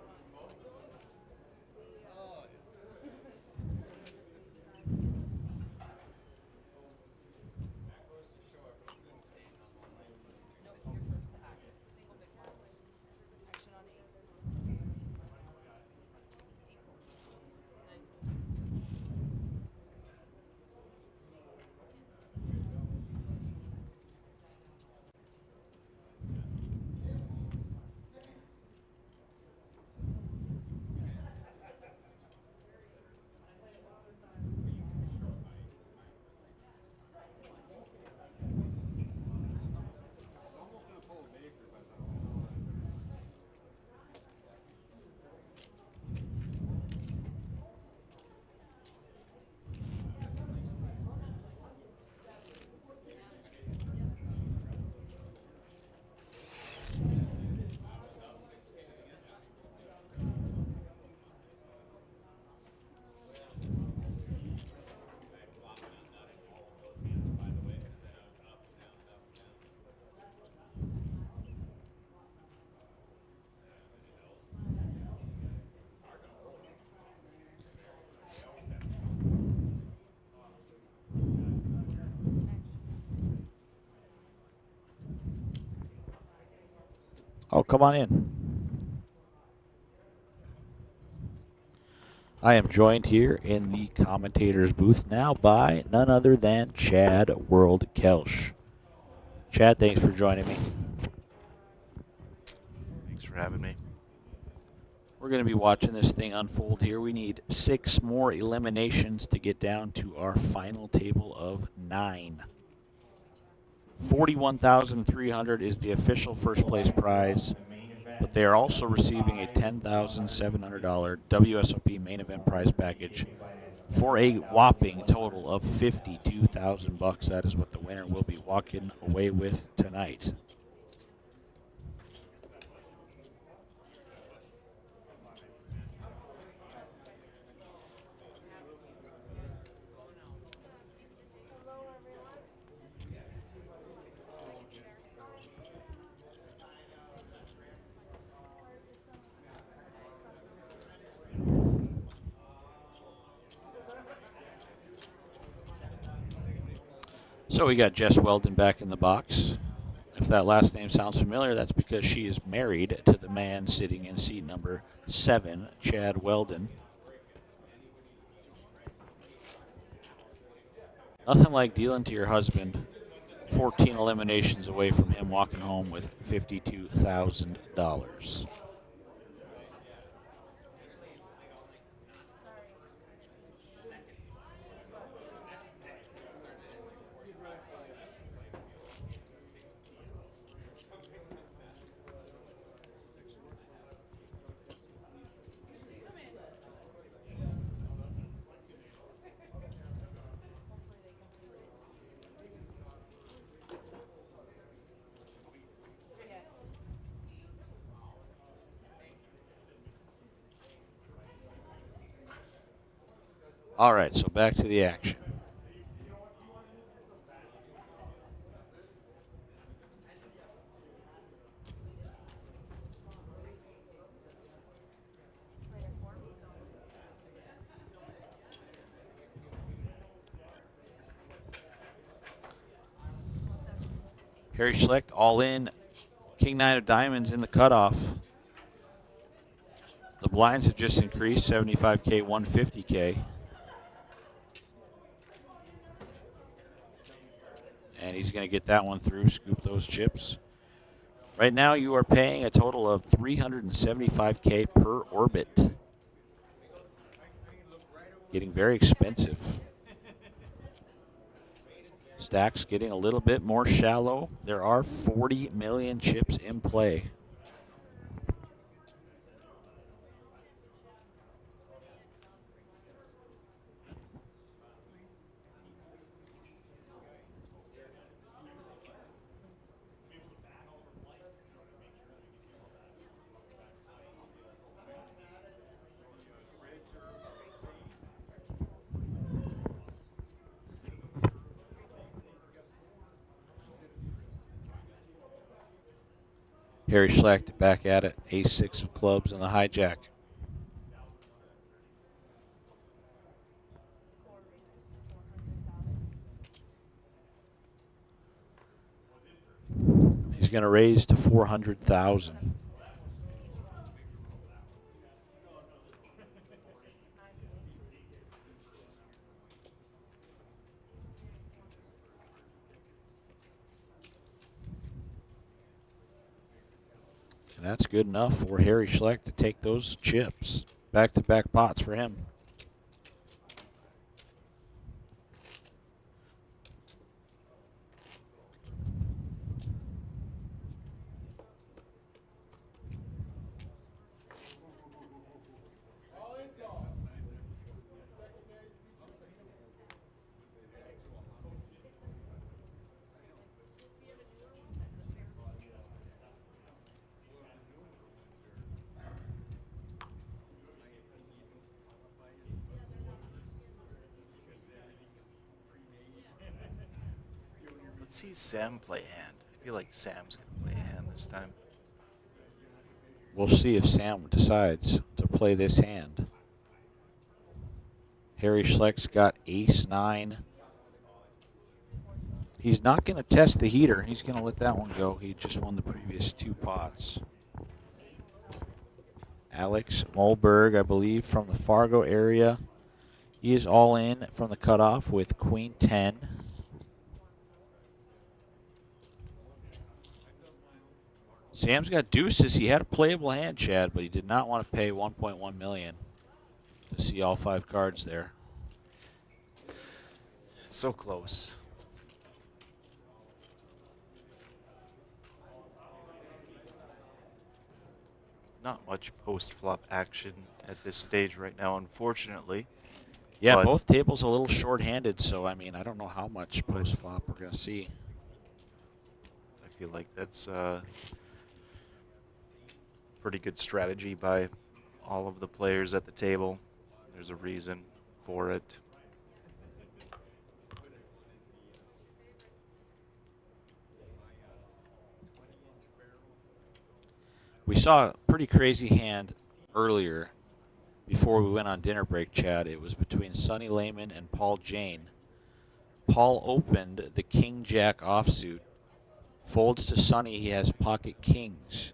Speaker 7: Oh, come on in. I am joined here in the commentator's booth now by none other than Chad World Kelsch. Chad, thanks for joining me.
Speaker 8: Thanks for having me.
Speaker 7: We're going to be watching this thing unfold here. We need 6 more eliminations to get down to our final table of 9. $41,300 is the official first place prize, but they are also receiving a $10,700 WSOP main event prize package for a whopping total of $52,000. That is what the winner will be walking away with tonight. So we got Jess Weldon back in the box. If that last name sounds familiar, that's because she is married to the man sitting in seat number 7, Chad Weldon. Nothing like dealing to your husband 14 eliminations away from him walking home with $52,000. All right, so back to the action. Harry Schlecht all in. King 9 of diamonds in the cutoff. The blinds have just increased, 75K, 150K. And he's going to get that one through, scoop those chips. Right now you are paying a total of $375K per orbit. Getting very expensive. Stacks getting a little bit more shallow. There are 40 million chips in play. Harry Schlecht back at it, ace-6 of clubs and the hijack. He's going to raise to 400,000. And that's good enough for Harry Schlecht to take those chips. Back-to-back pots for him.
Speaker 8: Let's see Sam play a hand. I feel like Sam's going to play a hand this time.
Speaker 7: We'll see if Sam decides to play this hand. Harry Schlecht's got ace-9. He's not going to test the heater. He's going to let that one go. He just won the previous 2 pots. Alex Molberg, I believe, from the Fargo area. He is all in from the cutoff with Queen 10. Sam's got deuces. He had a playable hand, Chad, but he did not want to pay $1.1 million to see all 5 cards there.
Speaker 8: So close. Not much post-flop action at this stage right now, unfortunately.
Speaker 7: Yeah,
Speaker 8: But
Speaker 7: both tables a little short-handed, so I mean, I don't know how much post-flop we're going to see.
Speaker 8: I feel like that's pretty good strategy by all of the players at the table. There's a reason for it.
Speaker 7: We saw a pretty crazy hand earlier before we went on dinner break, Chad. It was between Sonny Lehman and Paul Jane. Paul opened the King-Jack offsuit. Folds to Sonny. He has pocket kings.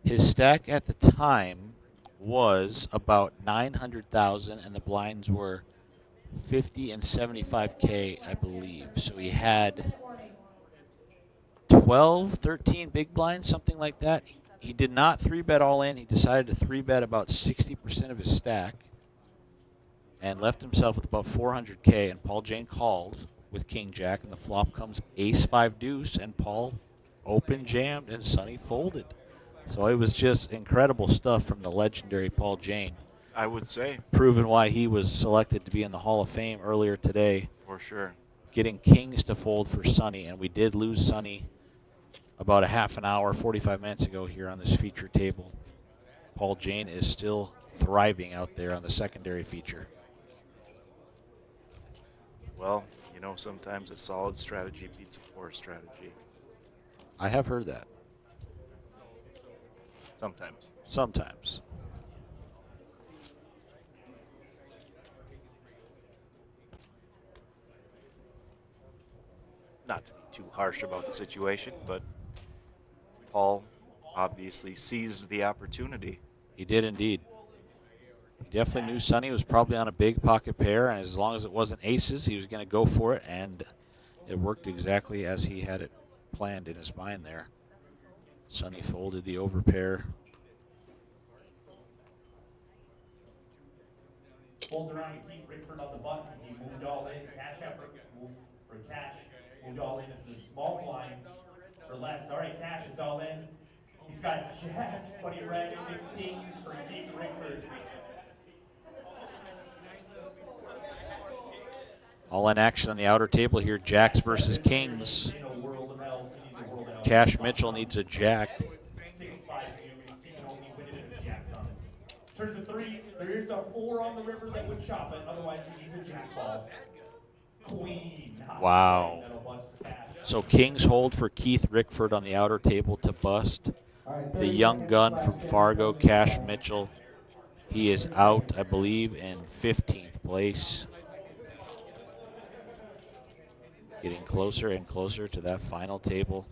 Speaker 7: His stack at the time was about 900,000, and the blinds were 50 and 75K, I believe. So he had 12, 13 big blinds, something like that. He did not 3-bet all in. He decided to 3-bet about 60% of his stack and left himself with about 400K, and Paul Jane called with King Jack, and the flop comes Ace 5 deuce, and Paul open jammed, and Sonny folded. So it was just incredible stuff from the legendary Paul Jane.
Speaker 8: I would say.
Speaker 7: Proving why he was selected to be in the Hall of Fame earlier today.
Speaker 8: For sure.
Speaker 7: Getting kings to fold for Sonny, and we did lose Sonny about a half an hour, 45 minutes ago here on this feature table. Paul Jane is still thriving out there on the secondary feature.
Speaker 8: Well, you know, sometimes a solid strategy beats a poor strategy.
Speaker 7: I have heard that.
Speaker 8: Sometimes.
Speaker 7: Sometimes.
Speaker 8: Not to be too harsh about the situation, but Paul obviously seized the opportunity.
Speaker 7: He did indeed. He definitely knew Sonny was probably on a big pocket pair, and as long as it wasn't aces, he was going to go for it, and it worked exactly as he had it planned in his mind there. Sonny folded the overpair.
Speaker 1: Folds around to keep Rickford on the button. He moved all in. Cash out for cash. Moved all in into the small blind for less. All right, Cash is all in. He's got jacks, but he ran into kings for Keith Rickford.
Speaker 7: All in action on the outer table here. Jacks versus kings. Cash Mitchell needs a jack.
Speaker 1: 6-5 deuce. He can only win it if a jack comes. Turns to 3. There is a 4 on the river that would chop it. Otherwise, he needs a jack ball. Queen.
Speaker 7: Wow. So kings hold for Keith Rickford on the outer table to bust. The young gun from Fargo, Cash Mitchell. He is out, I believe, in 15th place. Getting closer and closer to that final table.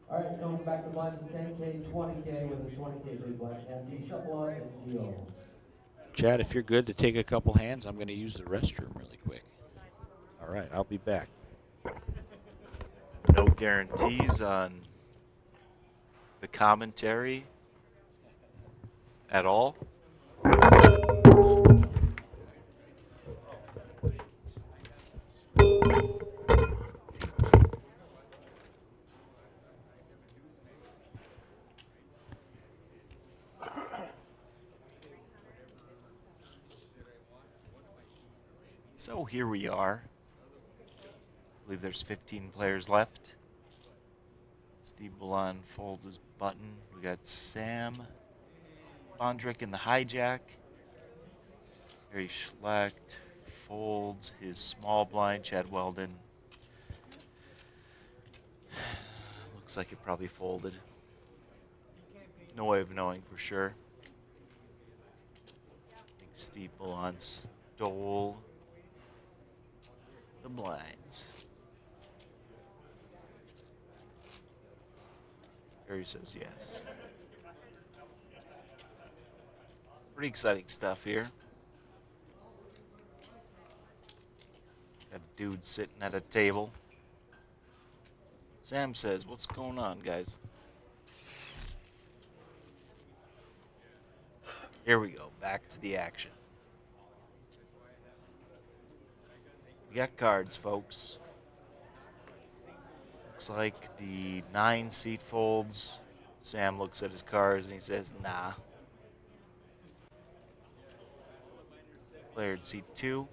Speaker 6: All right, going back to blinds of 10K, 20K with a 20K big blind. Empty, shuffle up, and deal.
Speaker 7: Chad, if you're good to take a couple hands, I'm going to use the restroom really quick. All right, I'll be back.
Speaker 8: No guarantees on the commentary at all. So here we are. I believe there's 15 players left. Steve Ballon folds his button. We got Sam Bondrick in the hijack. Harry Schlecht folds his small blind. Chad Weldon. Looks like it probably folded. No way of knowing for sure. Steve Ballon stole the blinds. Harry says yes. Pretty exciting stuff here. Got a dude sitting at a table. Sam says, "What's going on, guys?" Here we go. Back to the action. We got cards, folks. Looks like the 9 seat folds. Sam looks at his cards and he says, nah. Player in seat 2.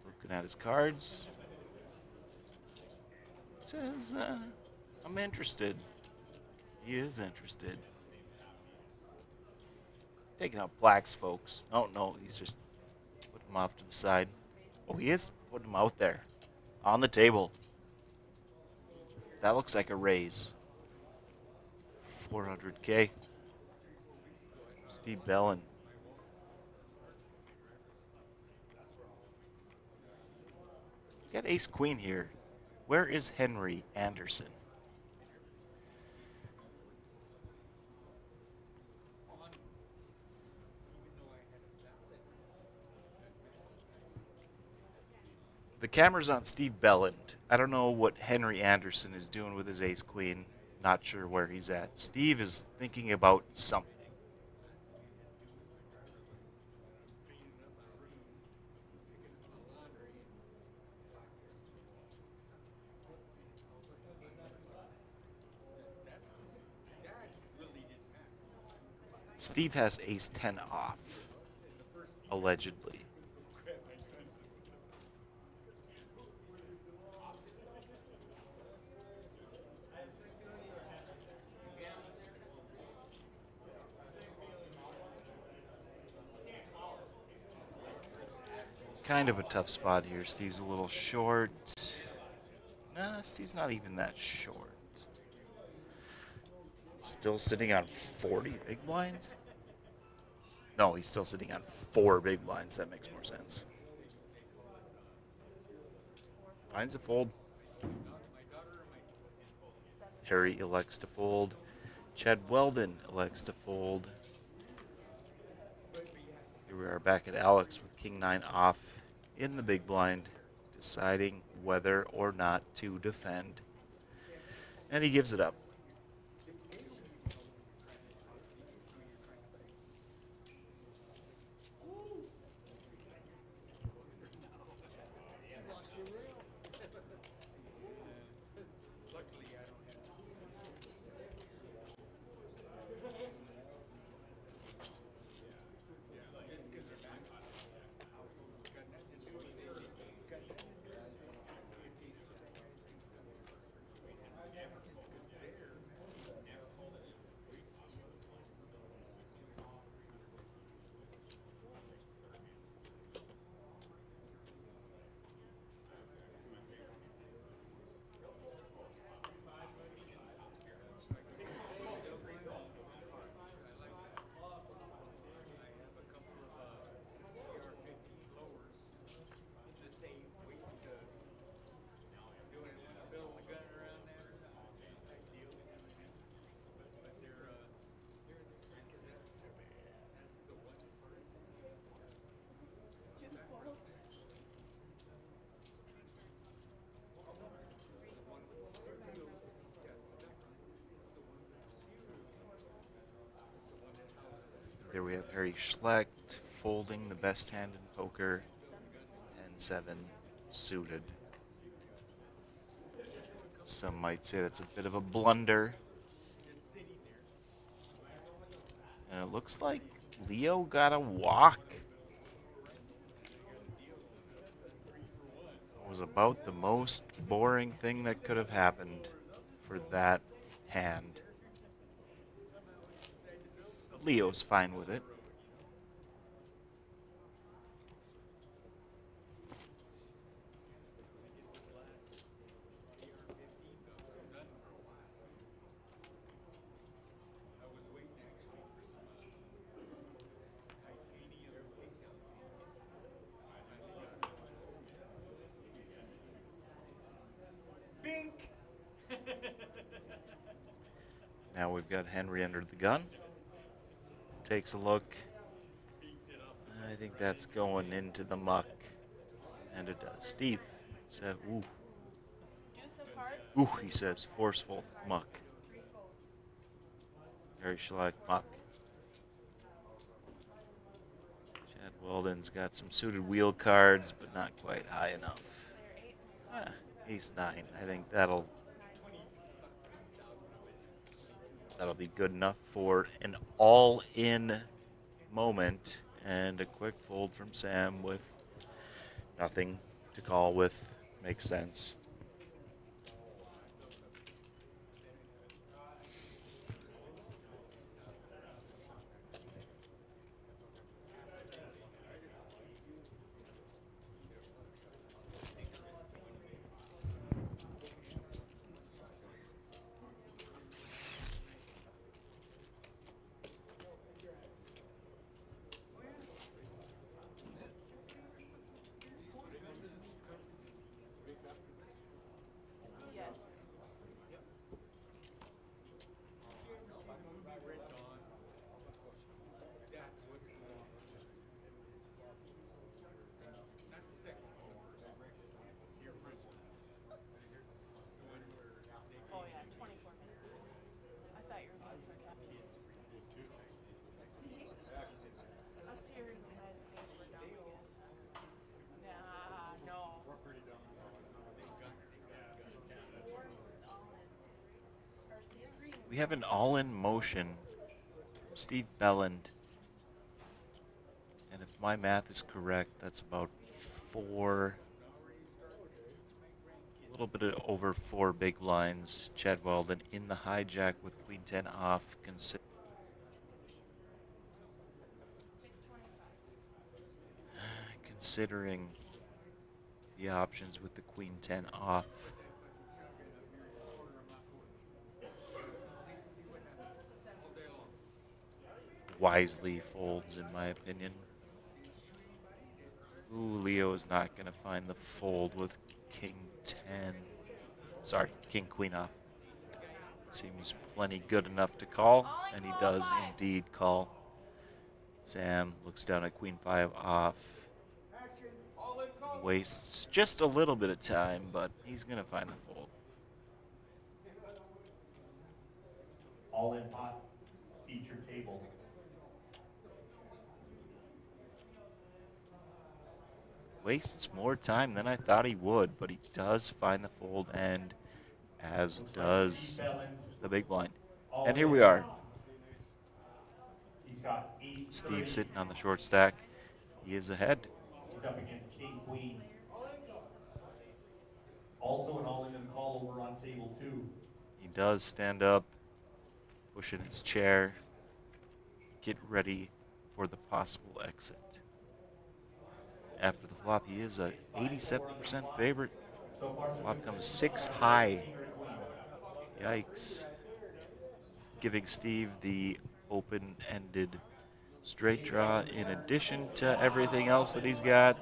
Speaker 8: Looking at his cards. Says, I'm interested. He is interested. Taking out blacks, folks. Oh, no, he's just putting them off to the side. Oh, he is putting them out there. On the table. That looks like a raise. 400K. Steve Bellin. Got ace queen here. Where is Henry Anderson? The camera's on Steve Belland. I don't know what Henry Anderson is doing with his ace queen. Not sure where he's at. Steve is thinking about something. Steve has ace 10 off, allegedly. Kind of a tough spot here. Steve's a little short. Nah, Steve's not even that short. Still sitting on 40 big blinds? No, he's still sitting on 4 big blinds. That makes more sense. Finds a fold. Harry elects to fold. Chad Weldon elects to fold. Here we are back at Alex with King 9 off in the big blind, deciding whether or not to defend. And he gives it up. There we have Harry Schlecht folding the best hand in poker, 10-7 suited. Some might say that's a bit of a blunder. And it looks like Leo got a walk. It was about the most boring thing that could have happened for that hand. Leo's fine with it. Now we've got Henry under the gun. Takes a look. I think that's going into the muck. And it does. Steve said, ooh. Ooh, he says, forceful muck. Very Schleck muck. Chad Weldon's got some suited wheel cards, but not quite high enough. Ace 9. I think that'll be good enough for an all-in moment and a quick fold from Sam with nothing to call with. Makes sense.
Speaker 2: Yes. Oh yeah, 24 minutes. I thought you were being sarcastic. Us here in the United States, we're dumb, I guess. Nah, no. We're pretty dumb.
Speaker 8: We have an all-in motion from Steve Belland. And if my math is correct, that's about four, a little bit over 4 big blinds. Chad Weldon in the hijack with Queen 10 off. Considering the options with the Queen 10 off. Wisely folds, in my opinion. Ooh, Leo is not going to find the fold with King 10. Sorry, King Queen off. Seems plenty good enough to call, and he does indeed call. Sam looks down at Queen 5 off. Wastes just a little bit of time, but he's going to find the fold.
Speaker 1: All in pot, feature table.
Speaker 8: Wastes more time than I thought he would, but he does find the fold, and as
Speaker 1: Looks like
Speaker 8: does
Speaker 1: Steve Belland,
Speaker 8: the big blind.
Speaker 1: all
Speaker 8: And here
Speaker 1: in.
Speaker 8: we are.
Speaker 1: He's got ace
Speaker 8: Steve
Speaker 1: 3.
Speaker 8: sitting on the short stack. He is ahead.
Speaker 1: He's up against King Queen. Also an all-in and a call over on table 2.
Speaker 8: He does stand up, pushing his chair, get ready for the possible exit. After the flop, he is a 87% favorite.
Speaker 1: So far,
Speaker 8: Flop comes 6 high. Yikes. Giving Steve the open-ended straight draw in addition to everything else that he's got.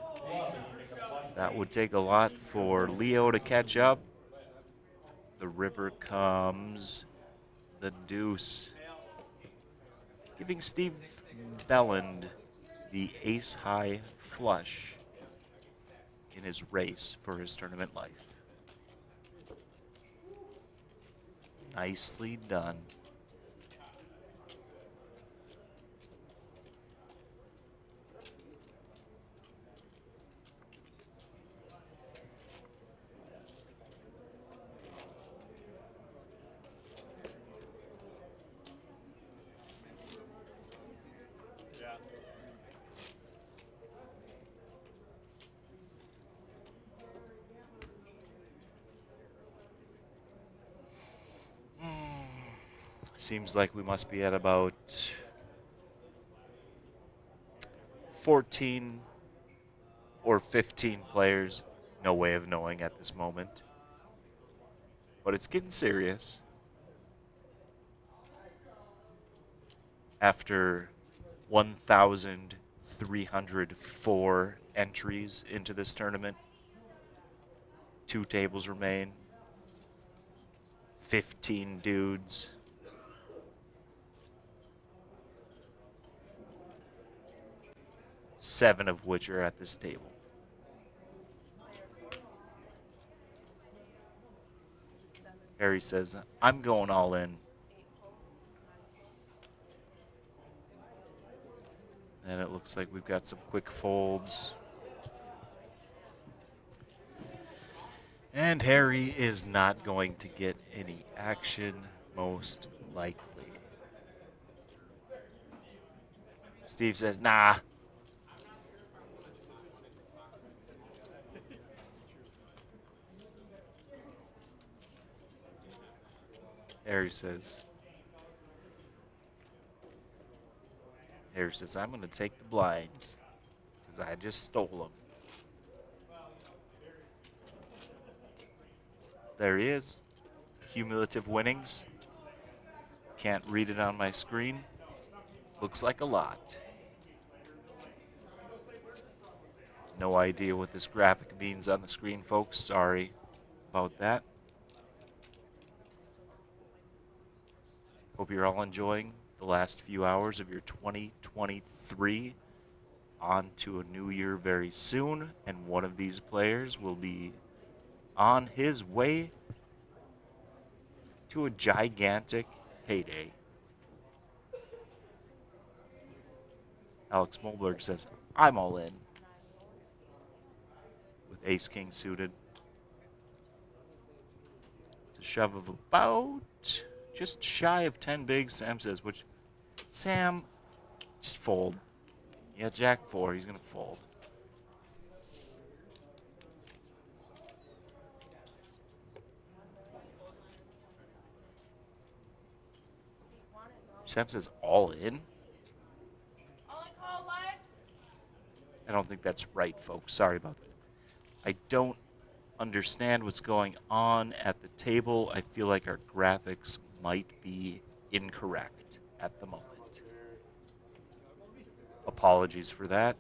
Speaker 8: That would take a lot for Leo to catch up. The river comes, the deuce. Giving Steve Belland the ace-high flush in his race for his tournament life. Nicely done. Seems like we must be at about 14 or 15 players. No way of knowing at this moment. But it's getting serious. After 1,304 entries into this tournament, 2 tables remain, 15 dudes. 7 of which are at this table. Harry says, I'm going all in. And it looks like we've got some quick folds. And Harry is not going to get any action, most likely. Steve says, nah. Harry says, I'm going to take the blinds because I just stole them. There he is. Cumulative winnings. Can't read it on my screen. Looks like a lot. No idea what this graphic means on the screen, folks. Sorry about that. Hope you're all enjoying the last few hours of your 2023. On to a new year very soon, and one of these players will be on his way to a gigantic payday. Alex Molberg says, I'm all in. With ace-king suited. It's a shove of about just shy of 10 bigs, Sam says, which, Sam, just fold. Yeah, Jack 4, he's going to fold. Sam says all in? I don't think that's right, folks. Sorry about that. I don't understand what's going on at the table. I feel like our graphics might be incorrect at the moment. Apologies for that.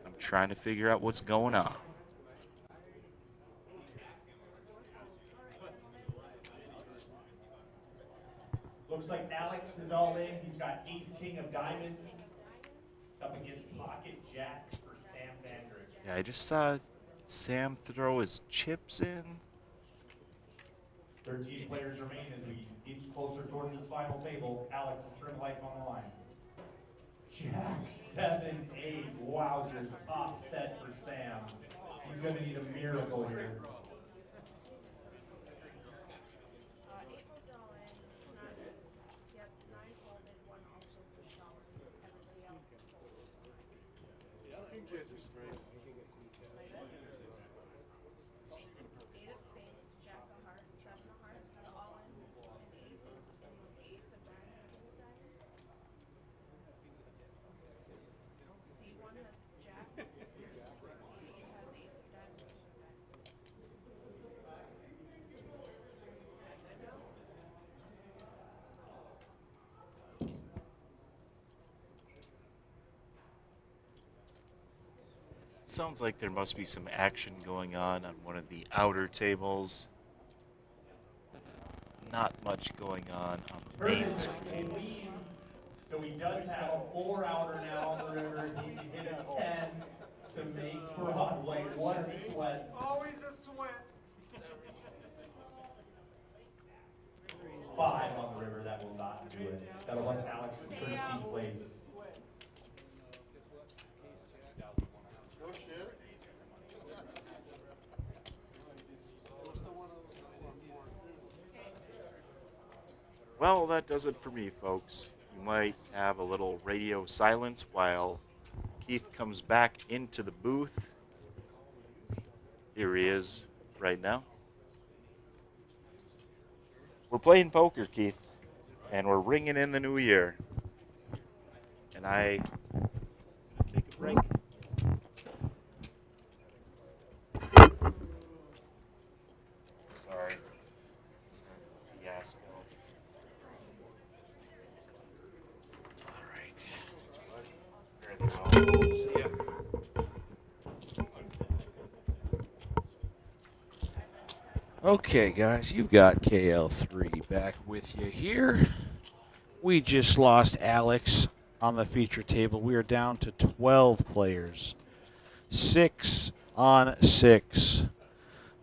Speaker 8: I'm trying to figure out what's going on.
Speaker 1: Looks like Alex is all in. He's got ace-king of diamonds. Up against pocket jacks for Sam Vandrick.
Speaker 8: Yeah, I just saw Sam throw his chips in.
Speaker 1: 13 players remain as we inch closer towards this final table. Alex is trim life on the line. Jack 7, 8. Wow, just top set for Sam. He's going to need a miracle here.
Speaker 8: Sounds like there must be some action going on one of the outer tables. Not much going on the main screen.
Speaker 1: So he does have a 4 outer now on the river. He can hit a 10 to make Broadway. What a sweat.
Speaker 5: Always a sweat.
Speaker 1: 5 on the river, that will not do it. That'll let Alex in 13th place.
Speaker 4: No shit.
Speaker 8: Well, that does it for me, folks. You might have a little radio silence while Keith comes back into the booth. Here he is right now. We're playing poker, Keith, and we're ringing in the new year. And I take a break. Sorry. Fiasco. All right. See ya.
Speaker 7: Okay, guys, you've got KL3 back with you here. We just lost Alex on the feature table. We are down to 12 players. 6 on 6.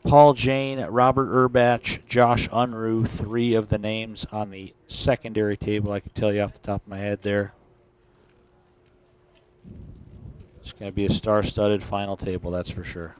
Speaker 7: Paul Jane, Robert Urbach, Josh Unruh, 3 of the names on the secondary table. I can tell you off the top of my head there. It's going to be a star-studded final table, that's for sure.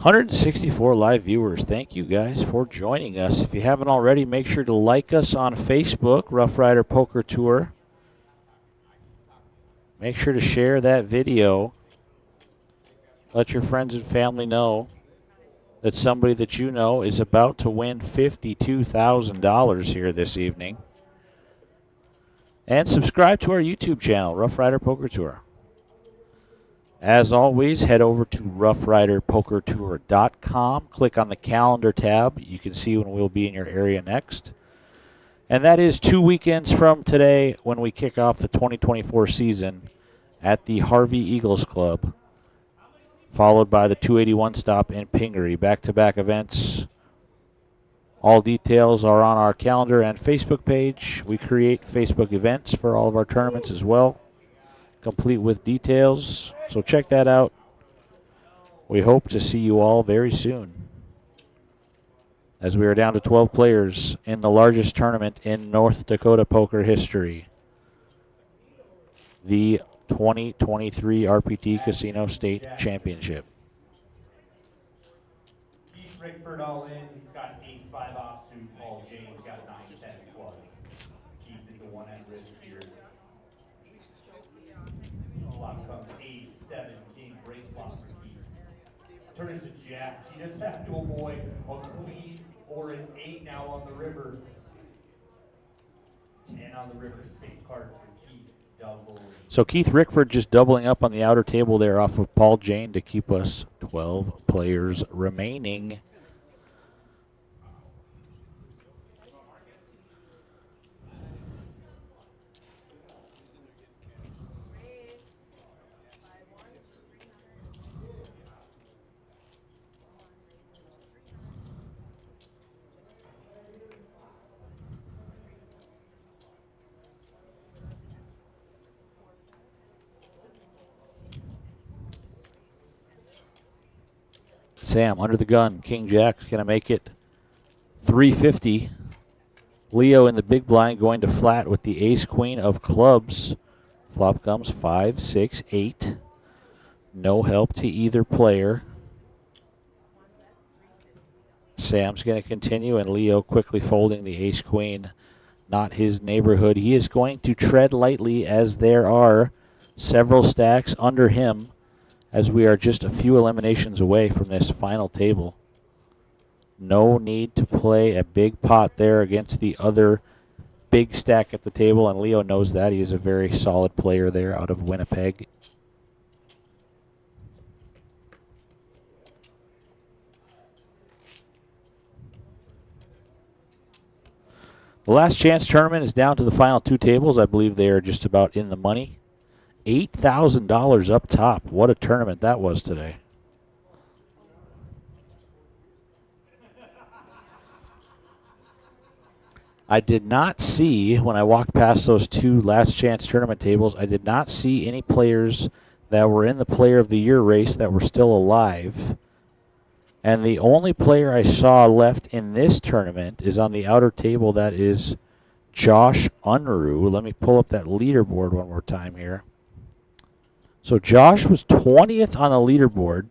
Speaker 7: $164 live viewers. Thank you guys for joining us. If you haven't already, make sure to like us on Facebook, Rough Rider Poker Tour. Make sure to share that video. Let your friends and family know that somebody that you know is about to win $52,000 here this evening. And subscribe to our YouTube channel, Rough Rider Poker Tour. As always, head over to roughriderpokertour.com. Click on the calendar tab. You can see when we'll be in your area next. And that is 2 weekends from today when we kick off the 2024 season at the Harvey Eagles Club, followed by the 281 stop in Pingree. Back-to-back events. All details are on our calendar and Facebook page. We create Facebook events for all of our tournaments as well, complete with details. So check that out. We hope to see you all very soon, as we are down to 12 players in the largest tournament in North Dakota poker history, the 2023 RPT Casino State Championship.
Speaker 1: Keith Rickford all in. He's got ace-5 offsuit. Paul James got 9-10 clubs. Keith is the one at risk here. Flop comes ace-7 king. Break flop for Keith. Turns to jack. He just have to avoid a queen or an 8 now on the river. 10 on the river. 6 cards for Keith. Double.
Speaker 7: So Keith Rickford just doubling up on the outer table there off of Paul Jane to keep us 12 players remaining. Sam under the gun. King Jack's going to make it 350. Leo in the big blind going to flat with the ace queen of clubs. Flop comes 5, 6, 8. No help to either player. Sam's going to continue, and Leo quickly folding the ace queen. Not his neighborhood. He is going to tread lightly, as there are several stacks under him, as we are just a few eliminations away from this final table. No need to play a big pot there against the other big stack at the table, and Leo knows that. He is a very solid player there out of Winnipeg. The last chance tournament is down to the final 2 tables. I believe they are just about in the money. $8,000 up top. What a tournament that was today. I did not see, when I walked past those 2 last chance tournament tables, I did not see any players that were in the Player of the Year race that were still alive. And the only player I saw left in this tournament is on the outer table. That is Josh Unruh. Let me pull up that leaderboard one more time here. So Josh was 20th on the leaderboard.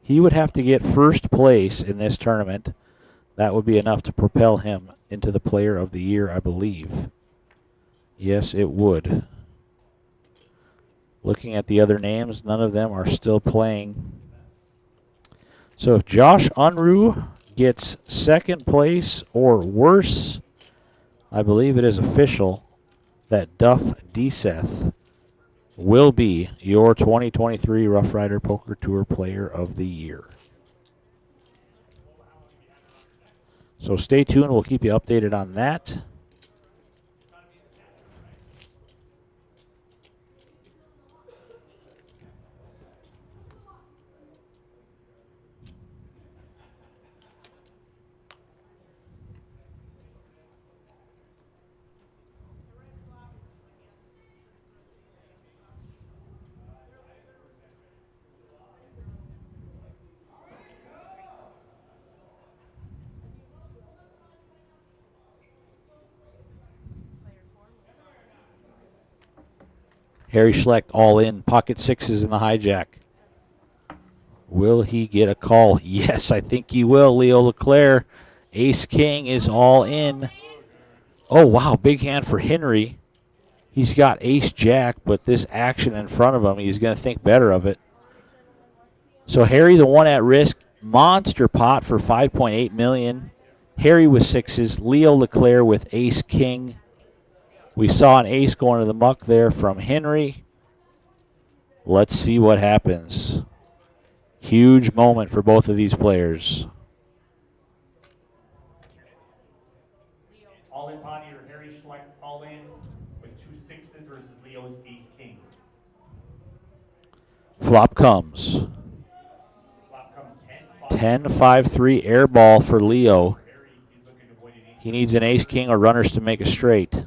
Speaker 7: He would have to get first place in this tournament. That would be enough to propel him into the Player of the Year, I believe. Yes, it would. Looking at the other names, none of them are still playing. So if Josh Unruh gets second place or worse I believe it is official that Duff DeSeth will be your 2023 Rough Rider Poker Tour Player of the Year. So stay tuned. We'll keep you updated on that. Harry Schlecht all in, pocket sixes in the hijack. Will he get a call? Yes, I think he will, Leo LeClaire. Ace King is all in. Oh, wow, big hand for Henry. He's got Ace Jack, but this action in front of him, he's going to think better of it. So Harry, the one at risk, monster pot for $5.8 million. Harry with sixes, Leo LeClaire with Ace King. We saw an ace going to the muck there from Henry. Let's see what happens. Huge moment for both of these players.
Speaker 1: All in pot here, Harry Schlecht all in with 2 6s versus Leo's Ace King.
Speaker 7: Flop comes.
Speaker 1: Flop comes
Speaker 7: 10-5-3 air ball for Leo.
Speaker 1: Harry, he's looking to avoid an ace.
Speaker 7: He needs an Ace King or runners to make a straight.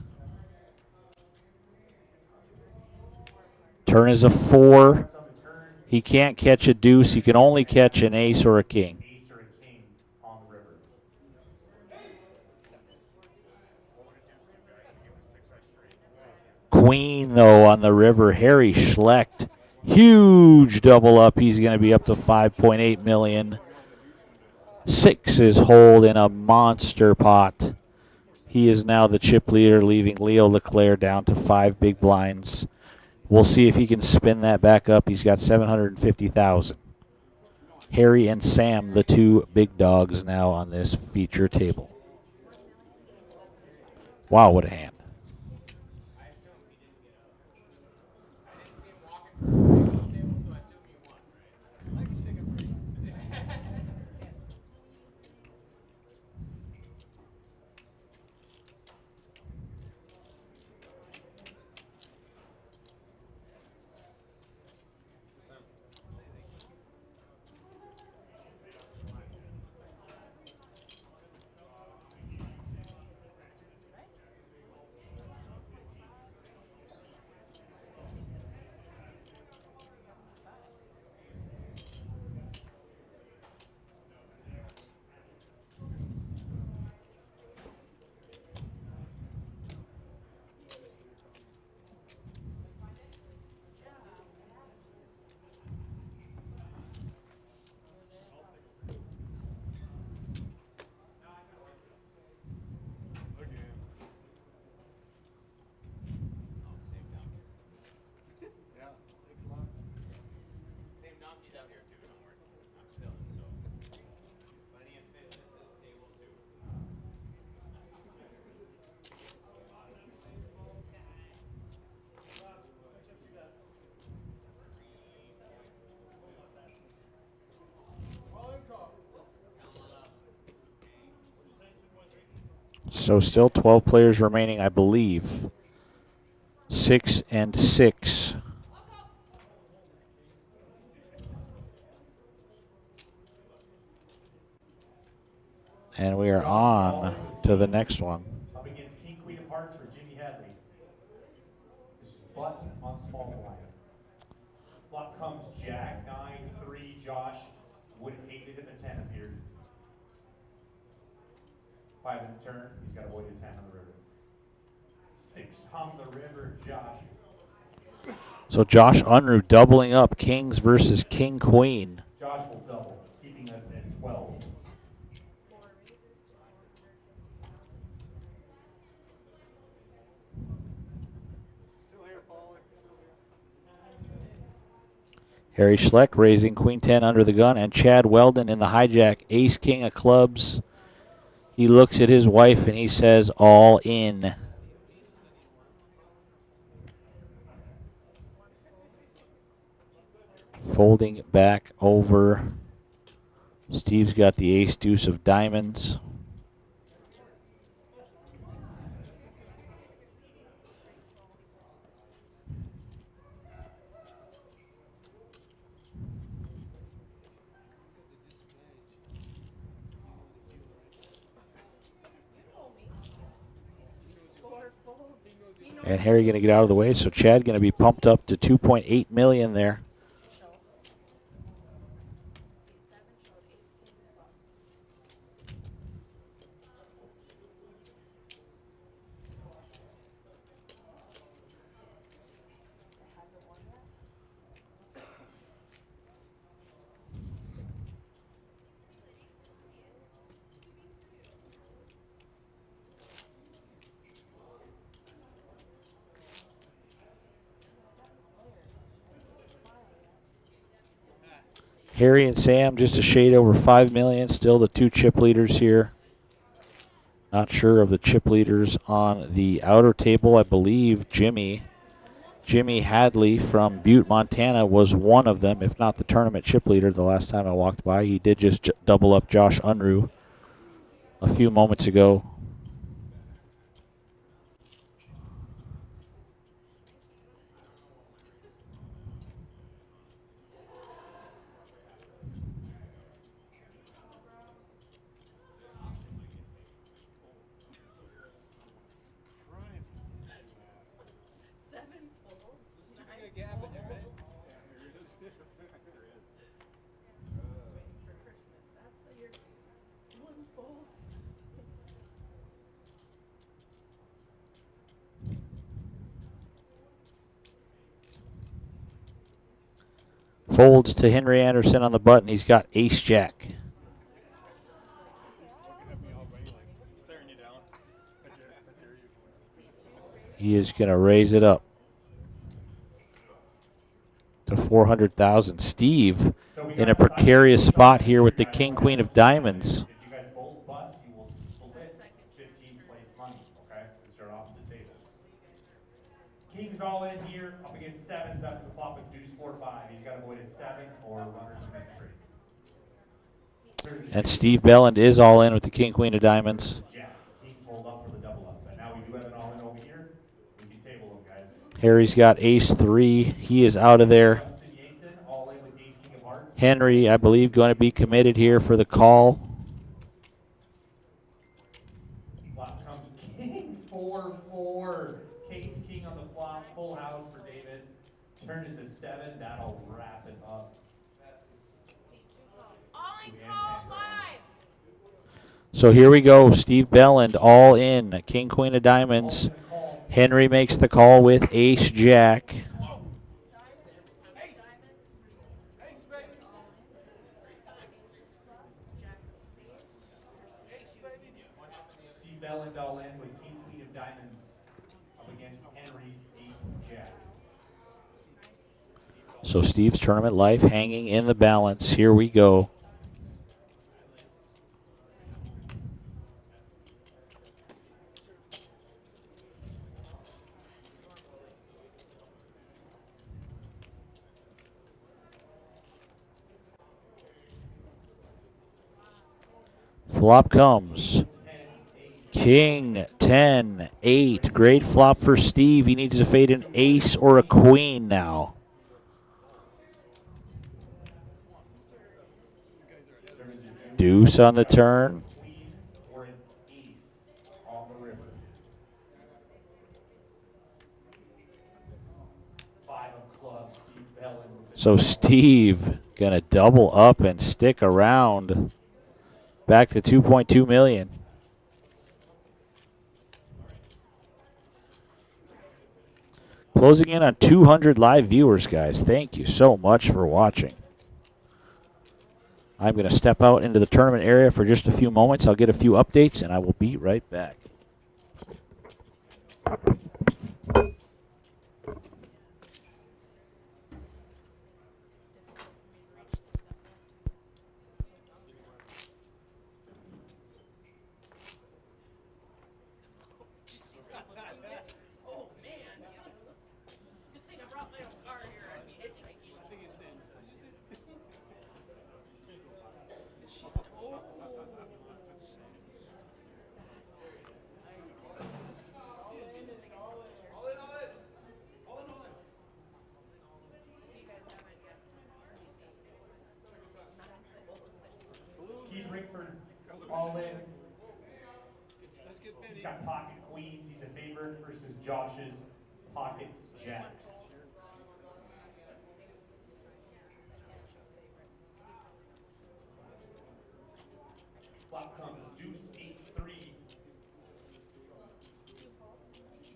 Speaker 7: Turn is a 4.
Speaker 1: On the turn,
Speaker 7: He can't catch a deuce. He can only catch an ace or a king.
Speaker 1: ace or a king on the river.
Speaker 7: Queen, though, on the river. Harry Schlecht. Huge double up. He's going to be up to $5.8 million. 6 is hold in a monster pot. He is now the chip leader, leaving Leo LeClaire down to 5 big blinds. We'll see if he can spin that back up. He's got $750,000. Harry and Sam, the 2 big dogs now on this feature table. Wow, what a hand. So still 12 players remaining, I believe. 6 and 6. And we are on to the next one.
Speaker 1: Up against King, Queen of Hearts for Jimmy Hadley. This is button on small blind. Flop comes Jack, 9-3, Josh. Would have hated if a 10 appeared. 5 in the turn, he's got to avoid a 10 on the river. 6 on the river, Josh.
Speaker 7: So Josh Unruh doubling up Kings versus King Queen.
Speaker 1: Josh will double, keeping us at 12.
Speaker 7: Harry Schlecht raising Queen 10 under the gun, and Chad Weldon in the hijack, Ace King of clubs. He looks at his wife and he says, all in. Folding back over. Steve's got the ace deuce of diamonds. And Harry going to get out of the way, so Chad going to be pumped up to 2.8 million there. Harry and Sam just a shade over 5 million, still the two chip leaders here. Not sure of the chip leaders on the outer table. I believe Jimmy Hadley from Butte, Montana was one of them, if not the tournament chip leader the last time I walked by. He did just double up Josh Unruh a few moments ago. Folds to Henry Anderson on the button. He's got ace jack. He is going to raise it up to 400,000. Steve in a precarious spot here with the king, queen of diamonds.
Speaker 1: If you guys both bust, you will split 15th place money, okay? Because you're opposite tables. King's all in here, up against sevens after the flop with deuce 4-5. He's got to avoid a 7 or runners in entry.
Speaker 7: And Steve Belland is all in with the king, queen of diamonds.
Speaker 1: Jack. Kings fold up for the double up. But now we do have an all in over here. We can table them, guys.
Speaker 7: Harry's got ace 3. He is out of there.
Speaker 1: Justin Yankton, all in with ace king of hearts.
Speaker 7: Henry, I believe, going to be committed here for the call.
Speaker 1: Flop comes king 4-4. Case king on the flop. Full house for David. Turn is a 7. That'll wrap it up.
Speaker 7: So here we go. Steve Belland all in. King, queen of diamonds. Henry makes the call with ace jack.
Speaker 1: Steve Belland all in with king, queen of diamonds up against Henry's ace jack.
Speaker 7: So Steve's tournament life hanging in the balance. Here we go. Flop comes. King, 10, 8. Great flop for Steve. He needs to fade an ace or a queen now. Deuce on the turn.
Speaker 1: Queen or an ace on the river. 5 of clubs, Steve Belland.
Speaker 7: So Steve gonna double up and stick around. Back to 2.2 million. Closing in on 200 live viewers, guys. Thank you so much for watching. I'm going to step out into the tournament area for just a few moments. I'll get a few updates, and I will be right back.
Speaker 1: in. He's got pocket queens. He's a favorite versus Josh's pocket jacks. Flop comes deuce 8-3.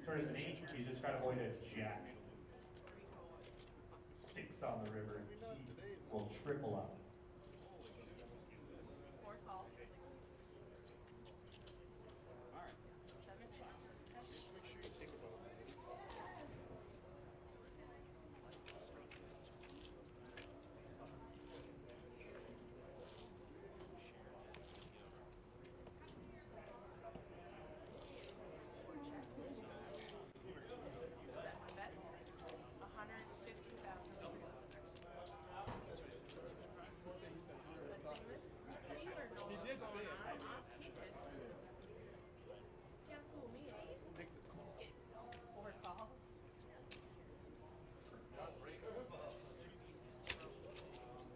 Speaker 1: Turns an 8. He's just got to avoid a jack. 6 on the river. He will triple up.
Speaker 2: Four calls. 7 checks.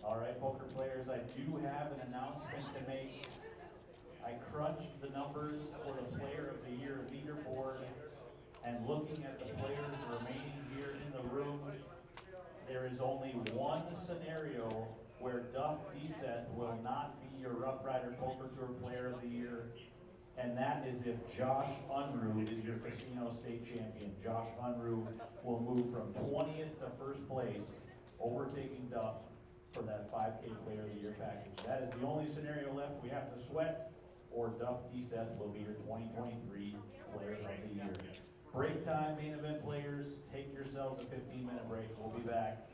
Speaker 1: All right, poker players, I do have an announcement to make. I crunched the numbers for the Player of the Year leaderboard, and looking at the players remaining here in the room, there is only one scenario where Duff Deseth will not be your Rough Rider Poker Tour Player of the Year, and that is if Josh Unruh is your casino state champion. Josh Unruh will move from 20th to first place, overtaking Duff for that 5K Player of the Year package. That is the only scenario left we have to sweat, or Duff Deseth will be your 2023 Player of the Year. Break time, main event players, take yourselves a 15-minute break. We'll be back.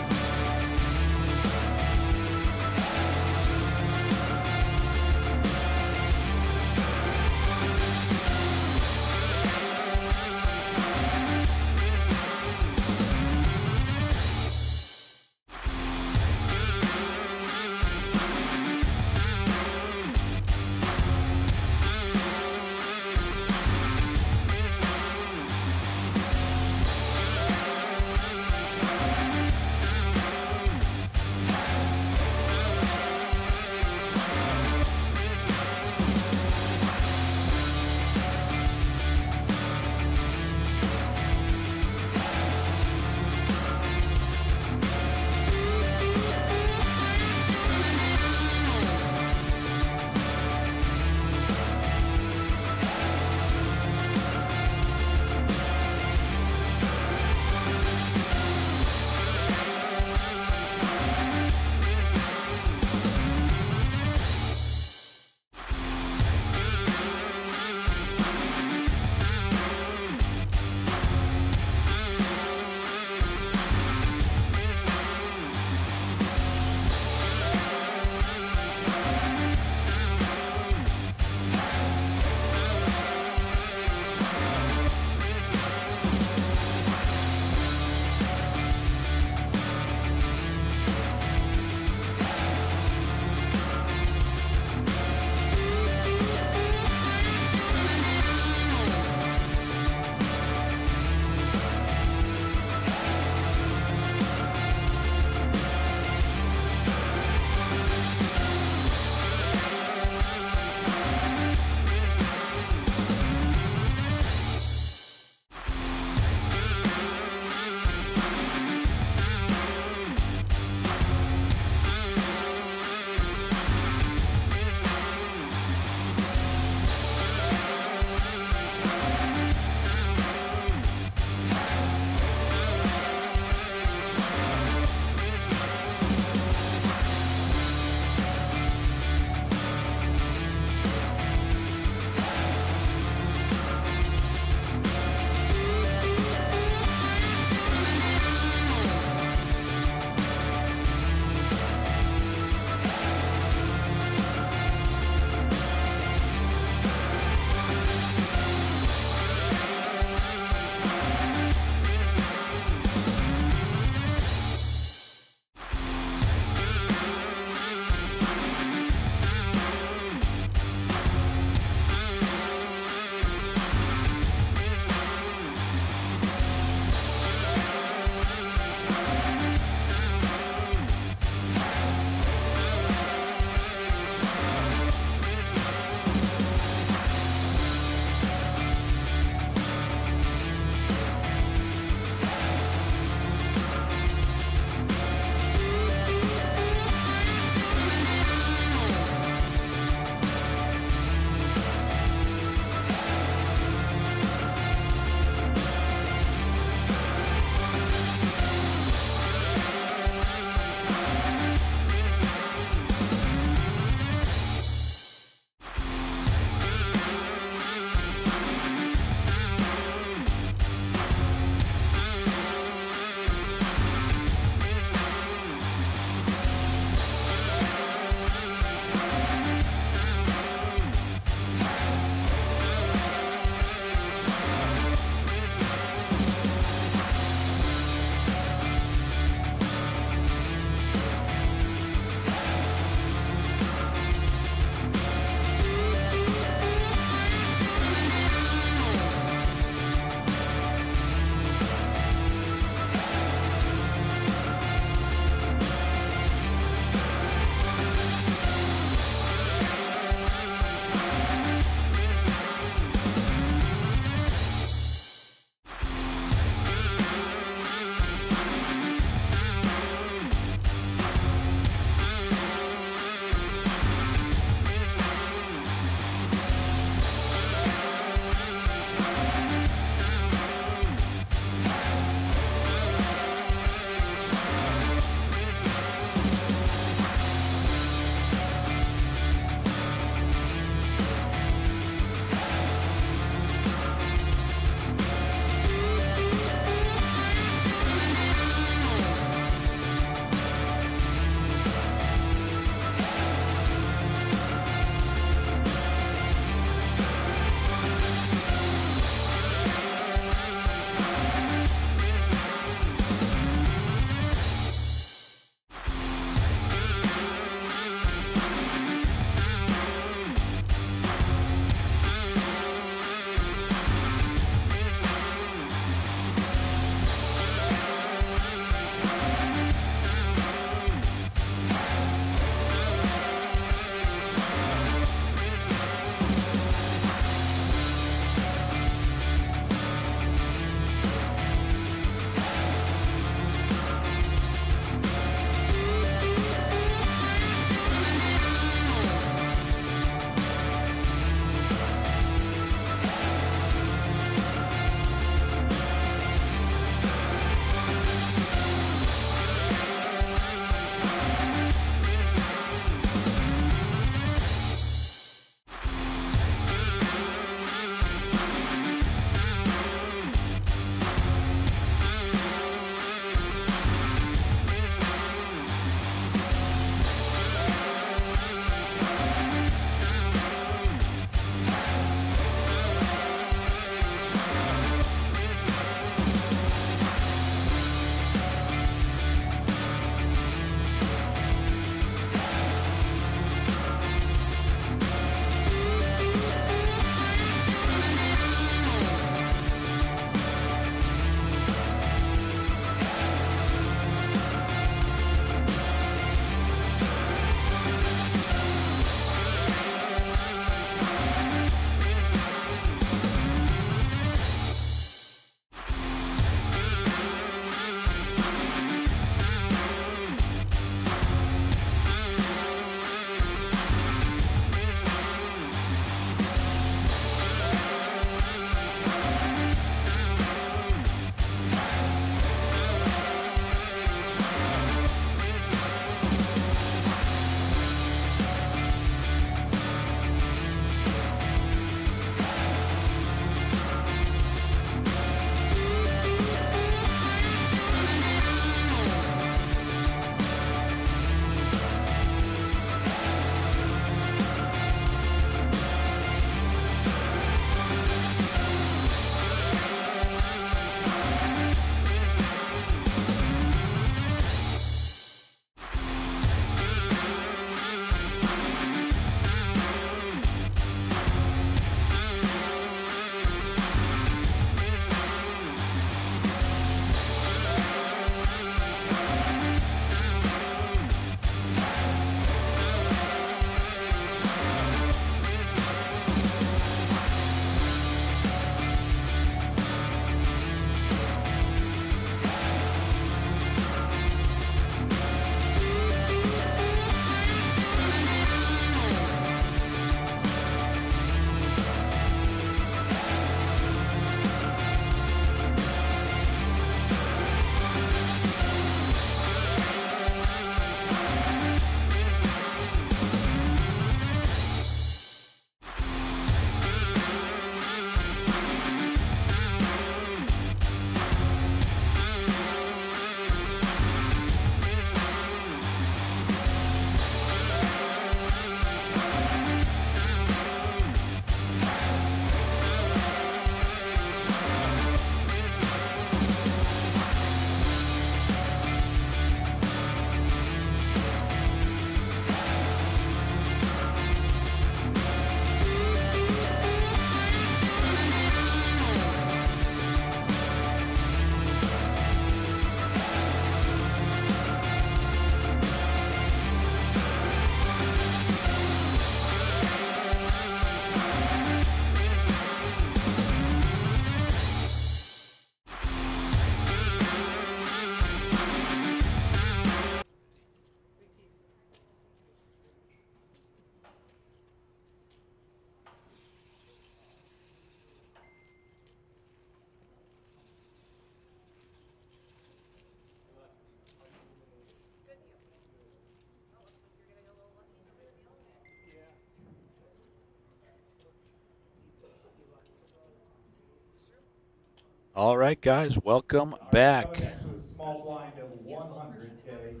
Speaker 7: All right, guys, welcome
Speaker 1: All right,
Speaker 7: back.
Speaker 1: coming back to a small blind of 100K,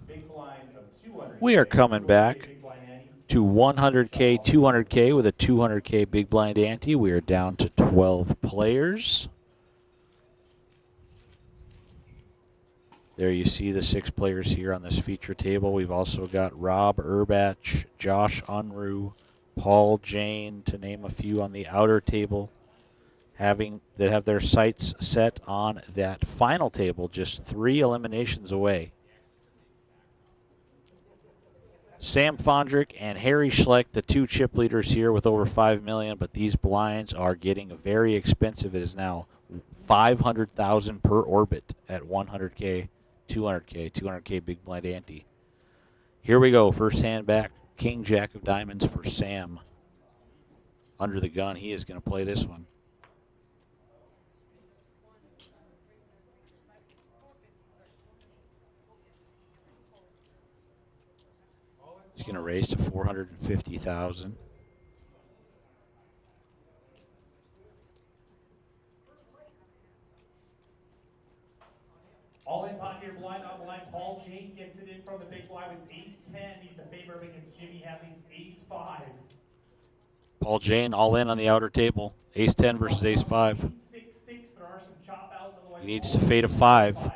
Speaker 1: big blind of 200K.
Speaker 7: We are coming
Speaker 1: 200K
Speaker 7: back
Speaker 1: big blind ante.
Speaker 7: to 100K, 200K with a 200K big blind ante. We are down to 12 players. There you see the 6 players here on this feature table. We've also got Rob Urbach, Josh Unruh, Paul Jane, to name a few on the outer table, that have their sights set on that final table, just 3 eliminations away. Sam Fondrick and Harry Schleck, the 2 chip leaders here with over $5 million, but these blinds are getting very expensive. It is now $500,000 per orbit at 100K, 200K, 200K big blind ante. Here we go. First hand back, King Jack of Diamonds for Sam. Under the gun, he is going to play this one. He's going to raise to 450,000.
Speaker 1: All in pocket here, blind on blind. Paul Jane gets it in from the big blind with ace-10. He's a favorite against Jimmy Hadley's ace-5.
Speaker 7: Paul Jane all in on the outer table. Ace-10 versus ace-5.
Speaker 1: 6-6. There are some chop outs. Otherwise,
Speaker 7: He needs to fade a 5.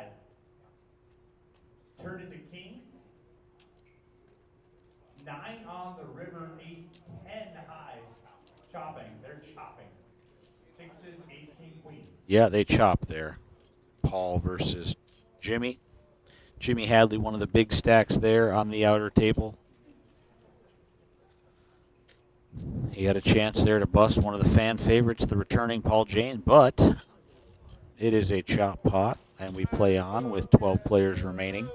Speaker 1: Turn is a king. 9 on the river. Ace-10 high. Chopping. They're chopping. 6s, ace, king, queen.
Speaker 7: Yeah, they chop there. Paul versus Jimmy. Jimmy Hadley, one of the big stacks there on the outer table. He had a chance there to bust one of the fan favorites, the returning Paul Jane, but it is a chop pot, and we play on with 12 players remaining.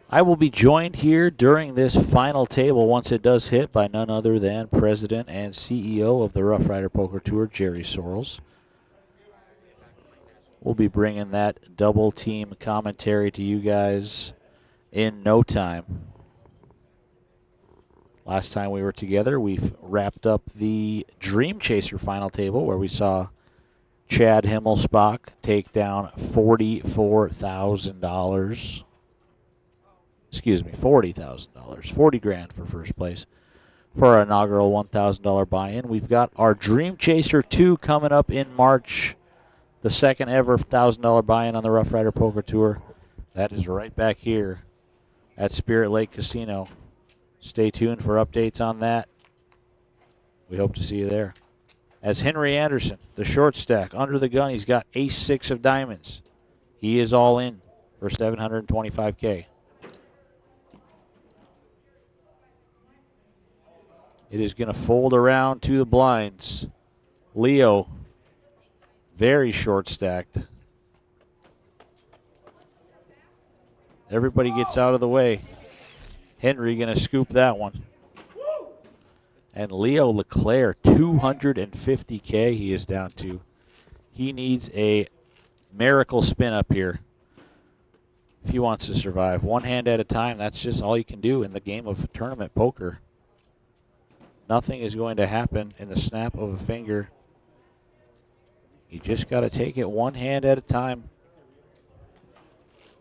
Speaker 7: I will be joined here during this final table, once it does hit, by none other than President and CEO of the Rough Rider Poker Tour, Jerry Sorrells. We'll be bringing that double team commentary to you guys in no time. Last time we were together, we've wrapped up the Dream Chaser final table where we saw Chad Himmelsbach take down $44,000. Excuse me, $40,000. 40 grand for first place for our inaugural $1,000 buy-in. We've got our Dream Chaser 2 coming up in March, the second ever $1,000 buy-in on the Rough Rider Poker Tour. That is right back here at Spirit Lake Casino. Stay tuned for updates on that. We hope to see you there. As Henry Anderson, the short stack, under the gun, he's got ace-6 of diamonds. He is all in for $725K. It is going to fold around to the blinds. Leo, very short stacked. Everybody gets out of the way. Henry going to scoop that one. And Leo Leclerc, 250K he is down to. He needs a miracle spin up here if he wants to survive. One hand at a time, that's just all you can do in the game of tournament poker. Nothing is going to happen in the snap of a finger. You just got to take it one hand at a time.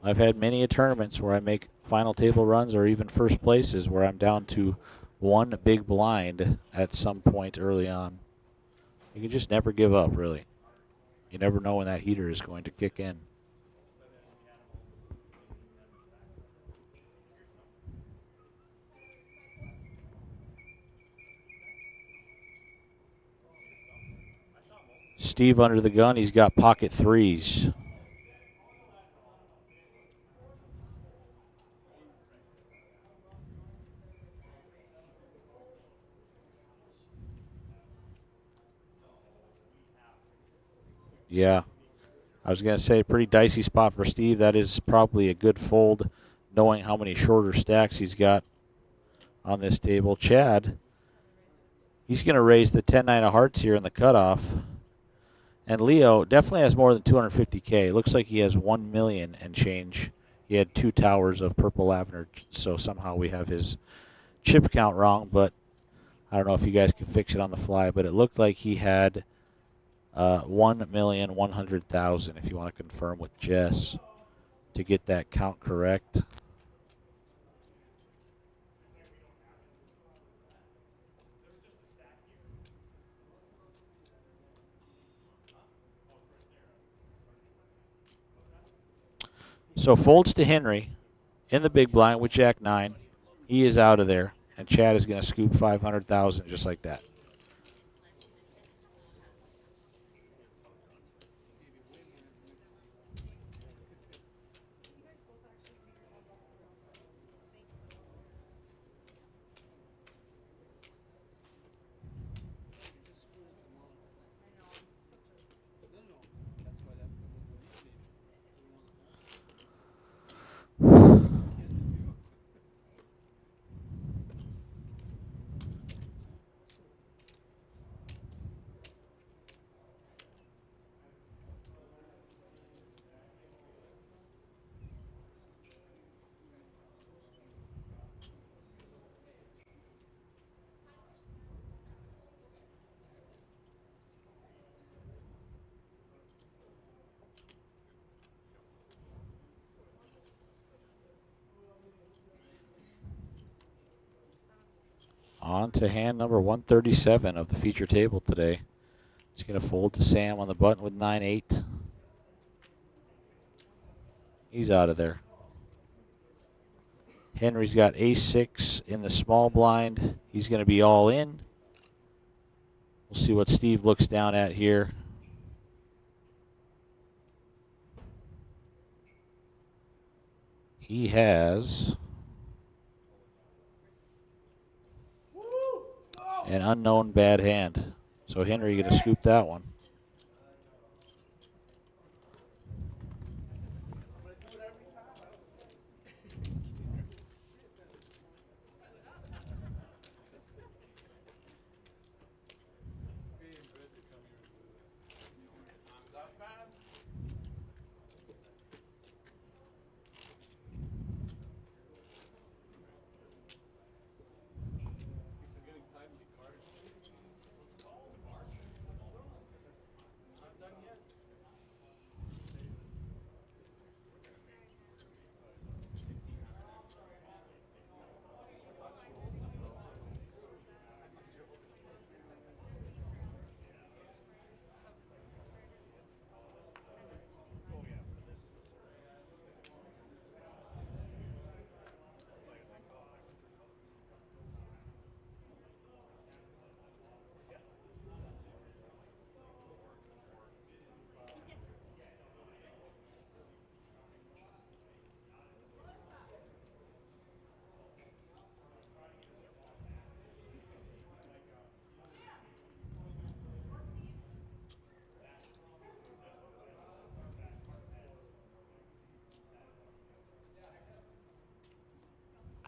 Speaker 7: I've had many tournaments where I make final table runs or even first places where I'm down to one big blind at some point early on. You can just never give up, really. You never know when that heater is going to kick in. Steve under the gun, he's got pocket 3s. Yeah, I was going to say pretty dicey spot for Steve. That is probably a good fold, knowing how many shorter stacks he's got on this table. Chad, he's going to raise the 10-9 of hearts here in the cutoff. And Leo definitely has more than 250K. Looks like he has 1 million and change. He had 2 towers of purple lavender, so somehow we have his chip count wrong. But I don't know if you guys can fix it on the fly, but it looked like he had 1,100,000. If you want to confirm with Jess to get that count correct. So folds to Henry in the big blind with Jack 9. He is out of there, and Chad is going to scoop 500,000 just like that. On to hand number 137 of the feature table today. He's going to fold to Sam on the button with 9-8. He's out of there. Henry's got ace-6 in the small blind. He's going to be all in. We'll see what Steve looks down at here. He has an unknown bad hand. So Henry going to scoop that one.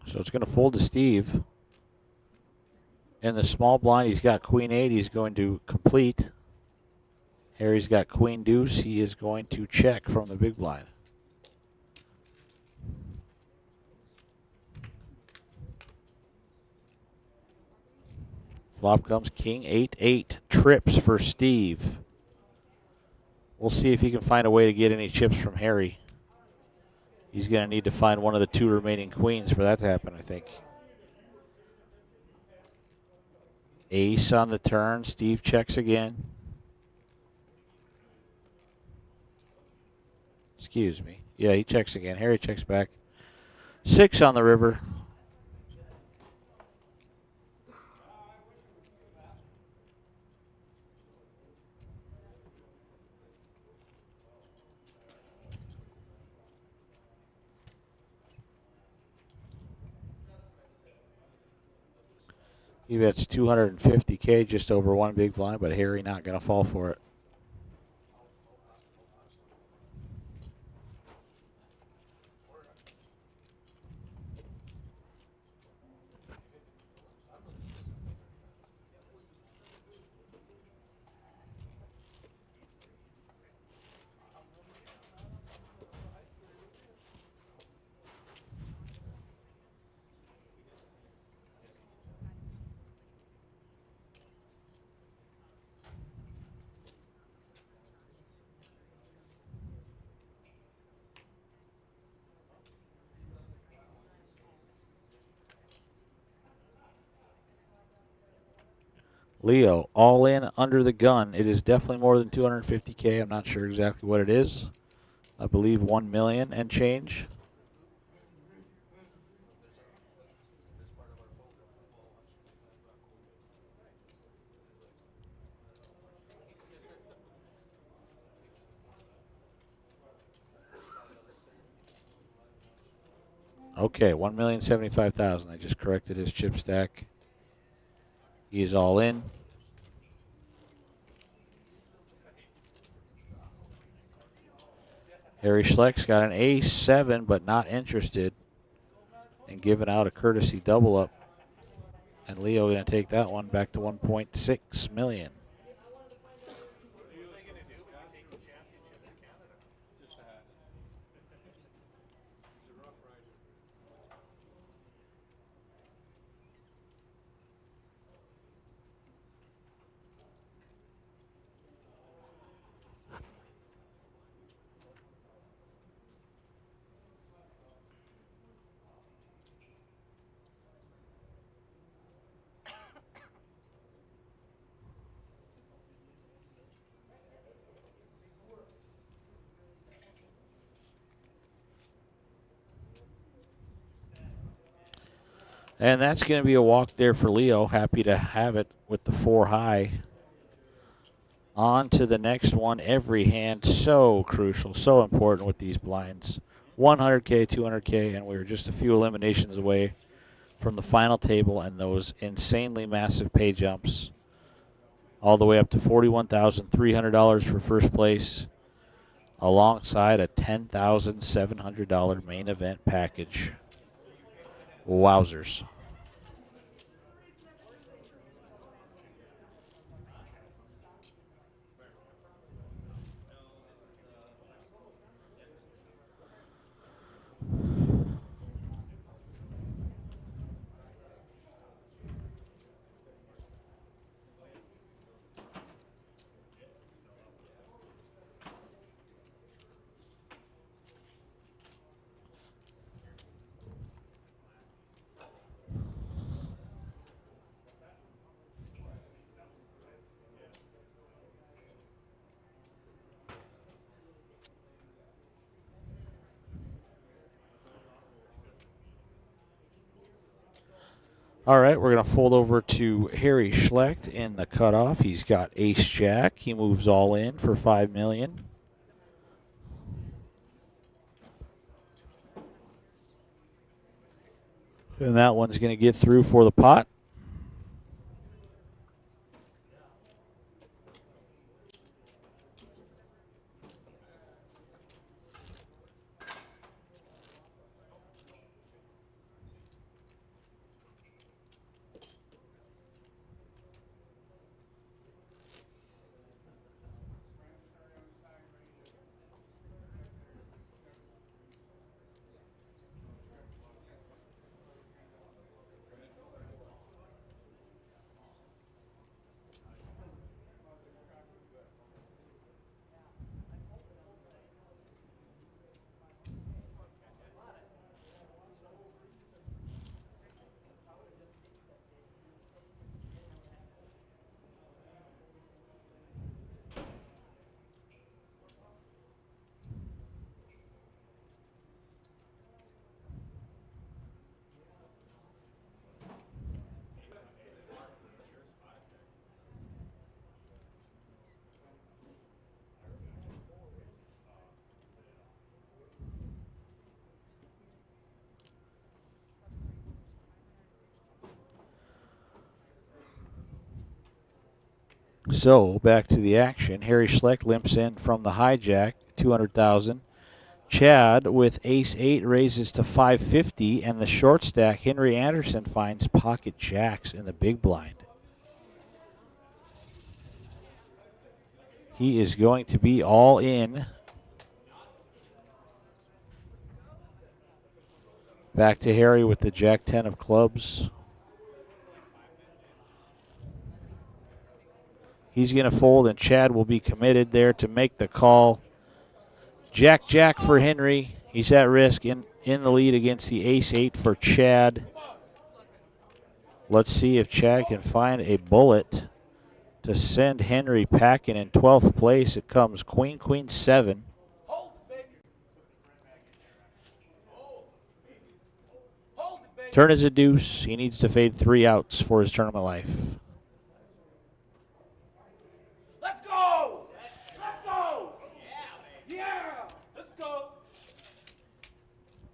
Speaker 7: So it's going to fold to Steve. In the small blind, he's got queen 8. He's going to complete. Harry's got queen deuce. He is going to check from the big blind. Flop comes king 8-8. Trips for Steve. We'll see if he can find a way to get any chips from Harry. He's going to need to find one of the 2 remaining queens for that to happen, I think. Ace on the turn. Steve checks again. Excuse me. Yeah, he checks again. Harry checks back. 6 on the river. He bets 250K, just over 1 big blind, but Harry not going to fall for it. Leo, all in under the gun. It is definitely more than 250K. I'm not sure exactly what it is. I believe 1 million and change. Okay, 1,075,000. I just corrected his chip stack. He's all in. Harry Schleck's got an A7, but not interested in giving out a courtesy double up. And Leo going to take that one back to 1.6 million. And that's going to be a walk there for Leo. Happy to have it with the 4 high. On to the next one. Every hand so crucial, so important with these blinds. 100K, 200K, and we were just a few eliminations away from the final table and those insanely massive pay jumps. All the way up to $41,300 for first place, alongside a $10,700 main event package. Wowzers. All right, we're going to fold over to Harry Schlecht in the cutoff. He's got ace jack. He moves all in for $5 million. And that one's going to get through for the pot. So back to the action. Harry Schlecht limps in from the hijack, 200,000. Chad with ace-8 raises to 550, and the short stack, Henry Anderson, finds pocket jacks in the big blind. He is going to be all in. Back to Harry with the jack-10 of clubs. He's going to fold, and Chad will be committed there to make the call. Jack for Henry. He's at risk in the lead against the ace-8 for Chad. Let's see if Chad can find a bullet to send Henry packing in 12th place. It comes Queen, Queen 7. Turn is a deuce. He needs to fade 3 outs for his tournament life.
Speaker 5: Let's go! Let's go! Yeah! Let's go!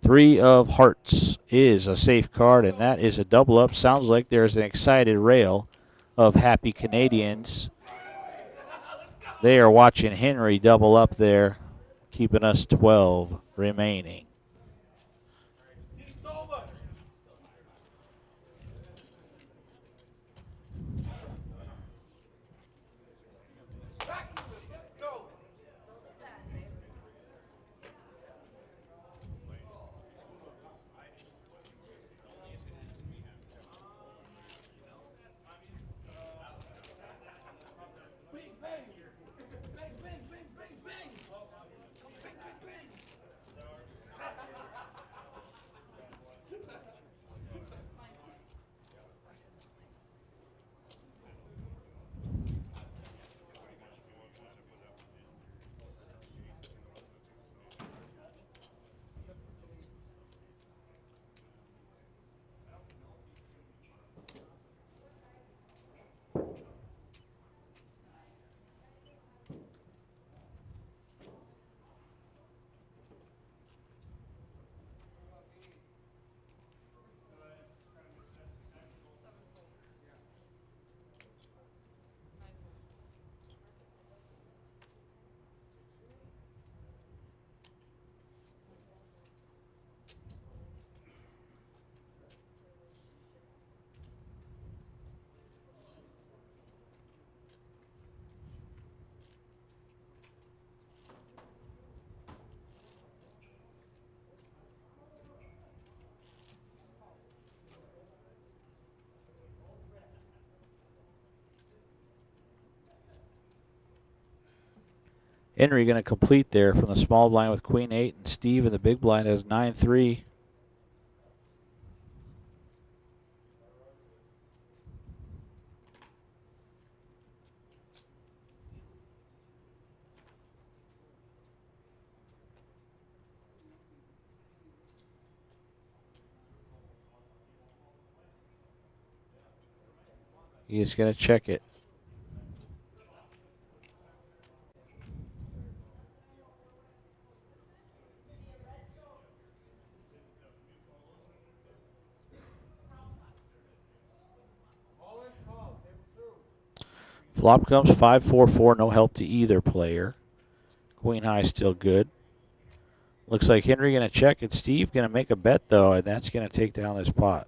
Speaker 7: 3 of hearts is a safe card, and that is a double up. Sounds like there's an excited rail of happy Canadians. They are watching Henry double up there, keeping us 12 remaining.
Speaker 5: It's over! Back to this, let's go! Bang, bang! Bang, bang, bang, bang, bang! Bang, bang, bang!
Speaker 7: Henry going to complete there from the small blind with Queen 8, and Steve in the big blind has 9-3. He is going to check it. Flop comes 5-4-4, no help to either player. Queen high still good. Looks like Henry going to check it. Steve going to make a bet, though, and that's going to take down this pot.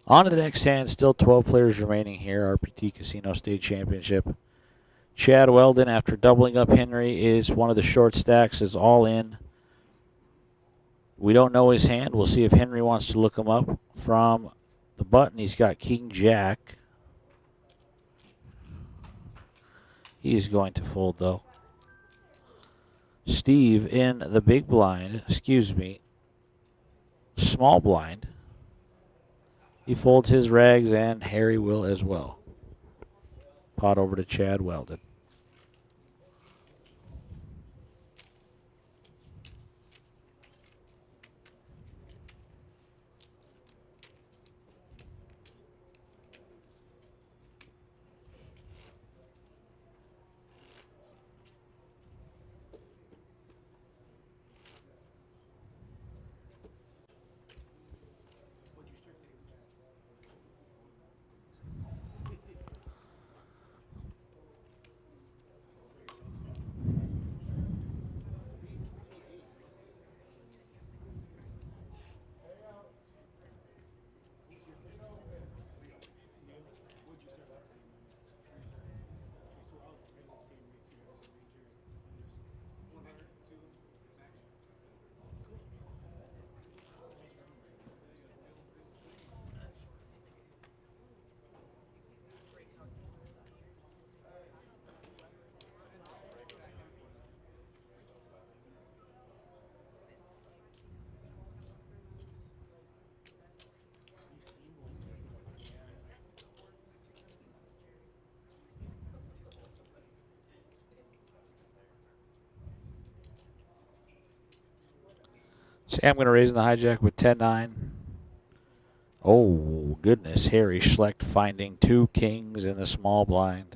Speaker 7: On to the next hand, still 12 players remaining here, RPT Casino State Championship. Chad Weldon, after doubling up Henry, is one of the short stacks, is all in. We don't know his hand. We'll see if Henry wants to look him up. From the button, he's got King Jack. He's going to fold, though. Steve in the big blind, small blind. He folds his rags, and Harry will as well. Pot over to Chad Weldon. Sam going to raise in the hijack with 10-9. Oh, goodness. Harry Schlecht finding 2 kings in the small blind.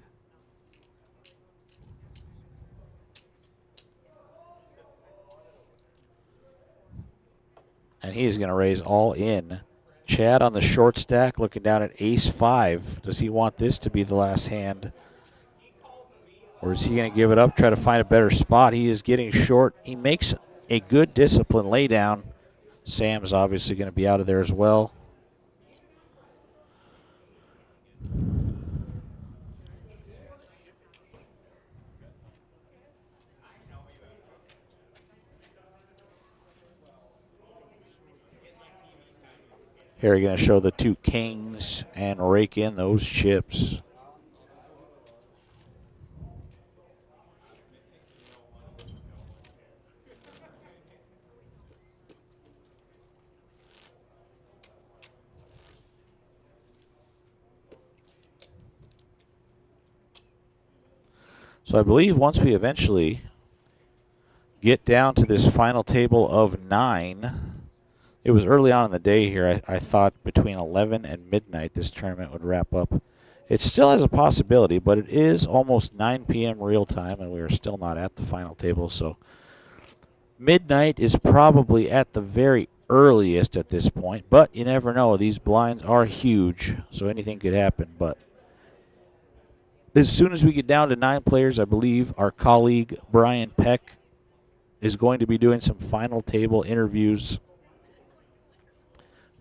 Speaker 7: And he's going to raise all in. Chad on the short stack looking down at ace-5. Does he want this to be the last hand? Or is he going to give it up, try to find a better spot? He is getting short. He makes a good discipline laydown. Sam's obviously going to be out of there as well. Harry going to show the 2 kings and rake in those chips. So I believe once we eventually get down to this final table of 9, it was early on in the day here. I thought between 11 and midnight this tournament would wrap up. It still has a possibility, but it is almost 9 p.m. real time, and we are still not at the final table. So midnight is probably at the very earliest at this point, but you never know. These blinds are huge, so anything could happen. But as soon as we get down to 9 players, I believe our colleague Brian Peck is going to be doing some final table interviews,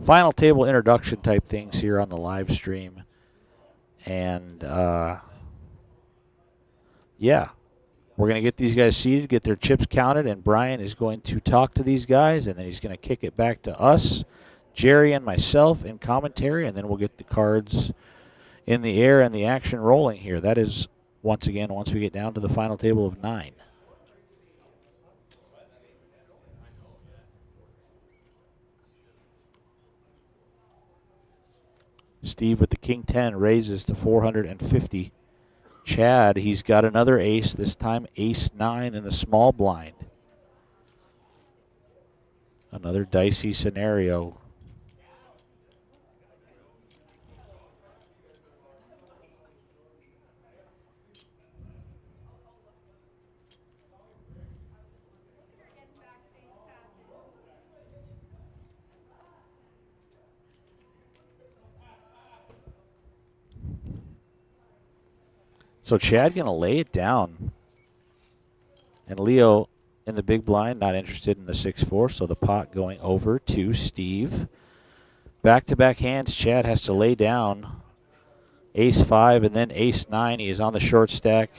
Speaker 7: final table introduction type things here on the live stream. And, yeah, we're going to get these guys seated, get their chips counted, and Brian is going to talk to these guys, and then he's going to kick it back to us, Jerry and myself in commentary, and then we'll get the cards in the air and the action rolling here. That is, once again, once we get down to the final table of 9. Steve with the king 10 raises to 450. Chad, he's got another ace, this time ace 9 in the small blind. Another dicey scenario. So Chad going to lay it down. And Leo in the big blind, not interested in the 6-4, so the pot going over to Steve. Back-to-back hands, Chad has to lay down ace-5 and then ace-9. He is on the short stack.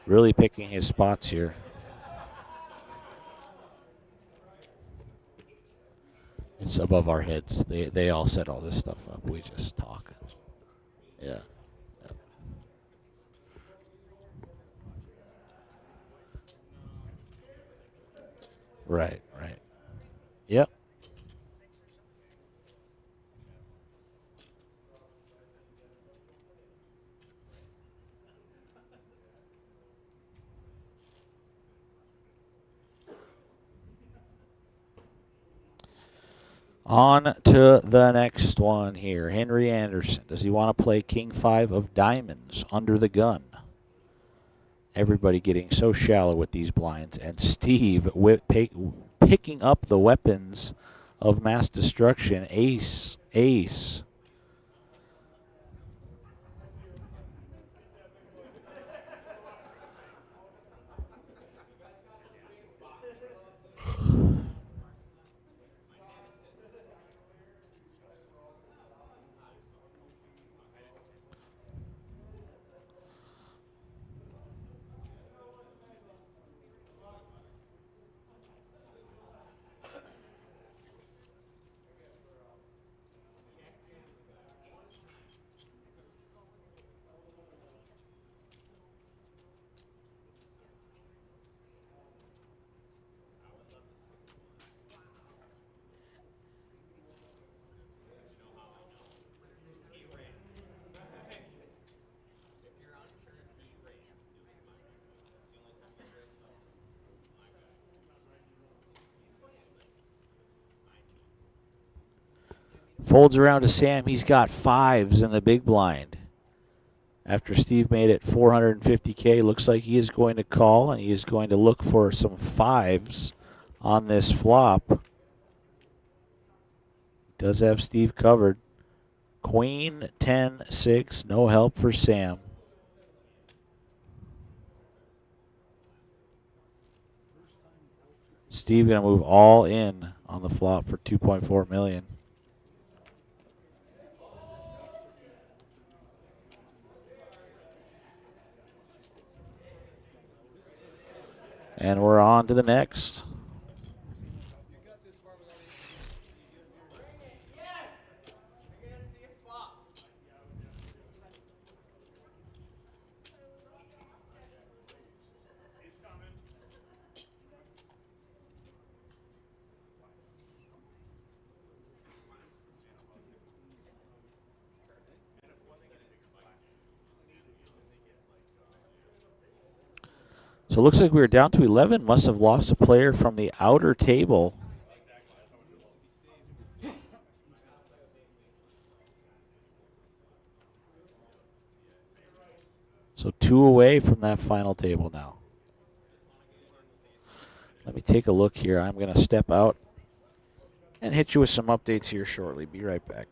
Speaker 7: Really picking his spots here. It's above our heads. They all set all this stuff up. We just talk. Yeah. Yep. Right. Yep. On to the next one here. Henry Anderson. Does he want to play King 5 of diamonds under the gun? Everybody getting so shallow with these blinds. And Steve picking up the weapons of mass destruction. Ace. Folds around to Sam. He's got 5s in the big blind. After Steve made it 450K, looks like he is going to call, and he is going to look for some 5s on this flop. He does have Steve covered. Queen, 10, 6, no help for Sam. Steve going to move all in on the flop for 2.4 million. And we're on to the next. So it looks like we were down to 11. Must have lost a player from the outer table. So 2 away from that final table now. Let me take a look here. I'm going to step out and hit you with some updates here shortly. Be right back.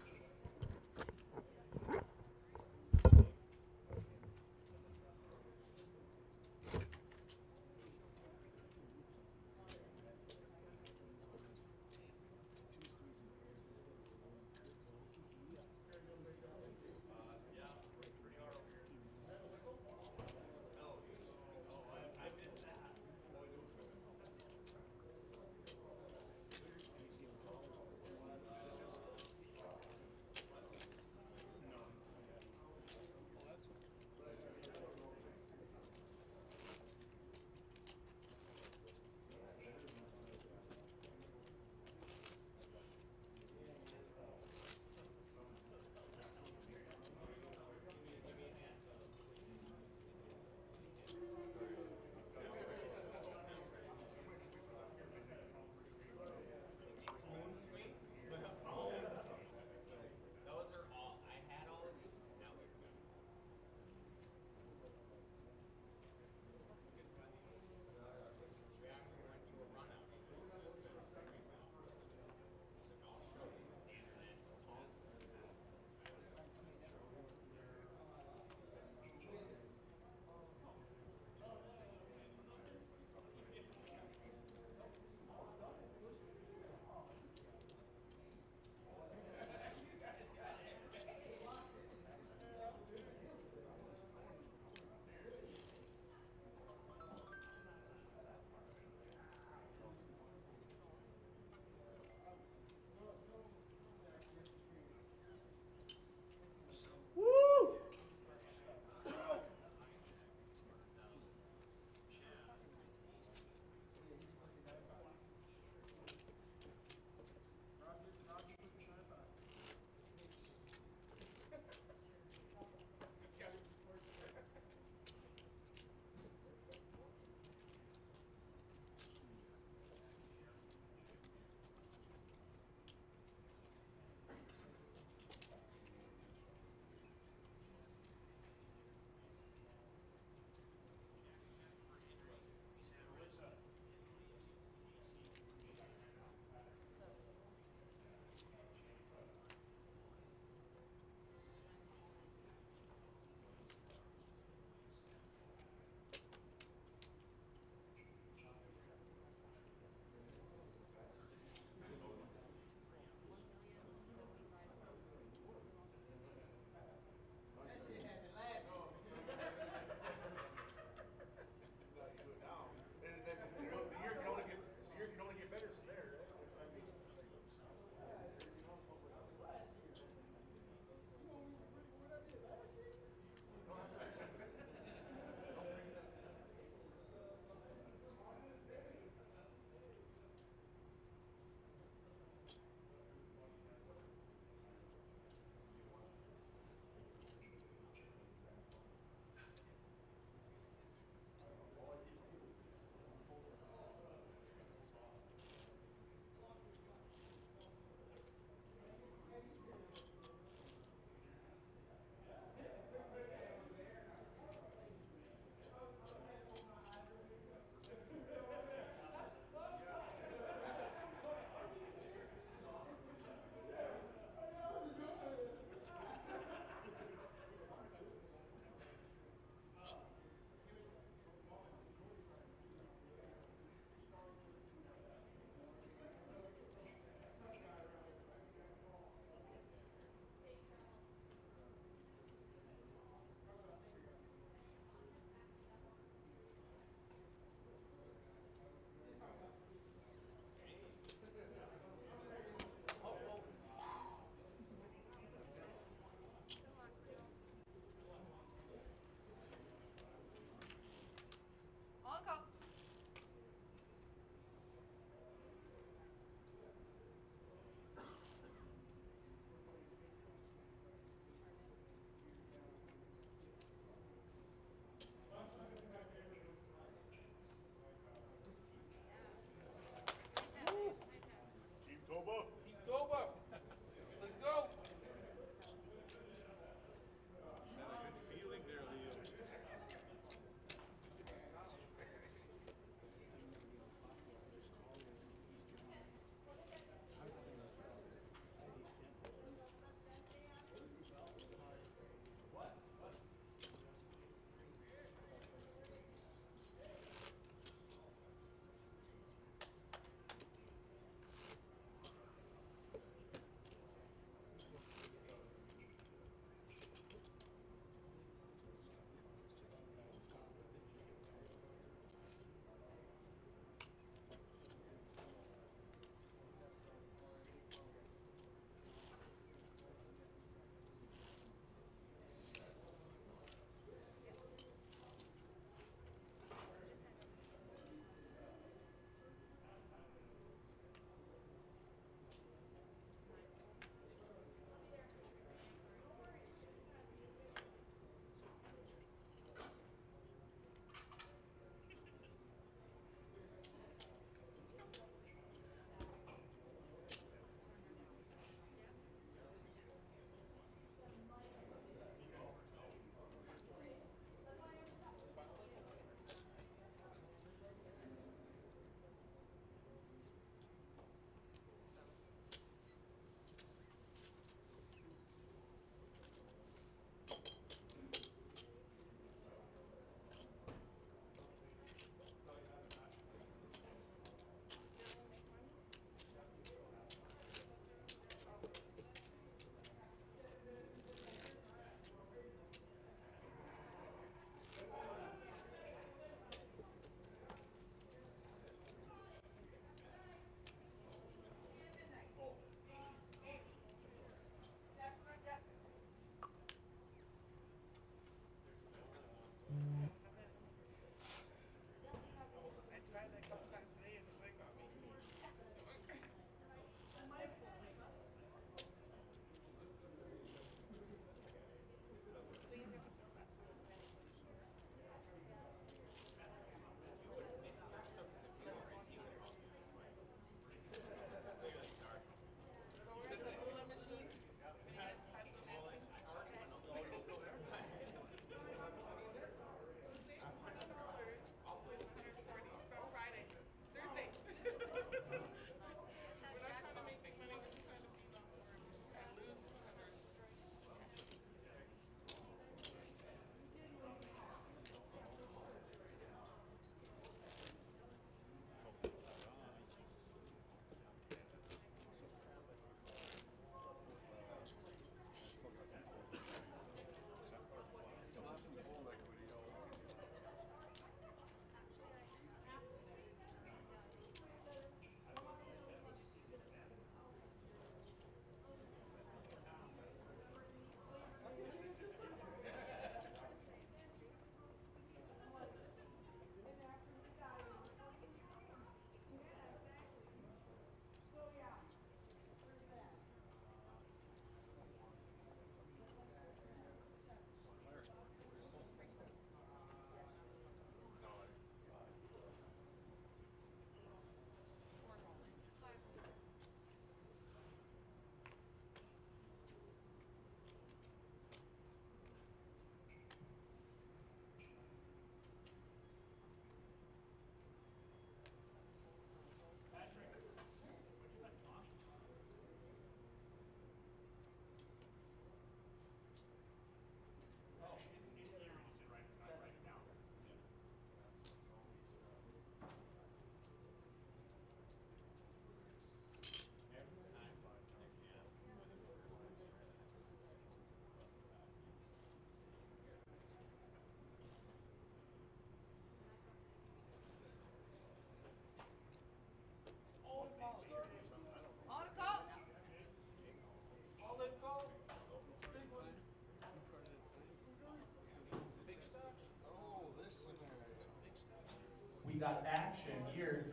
Speaker 1: we got action here.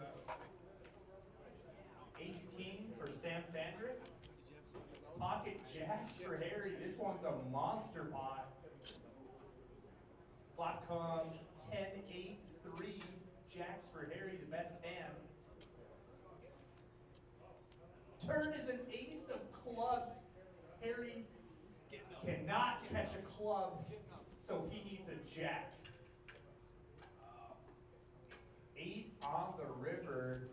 Speaker 1: Ace King for Sam Fandrick. Pocket Jacks for Harry. This one's a monster pot. Flop comes 10-8-3. Jacks for Harry, the best hand. Turn is an ace of clubs. Harry cannot catch a club, so he needs a jack. 8 on the river.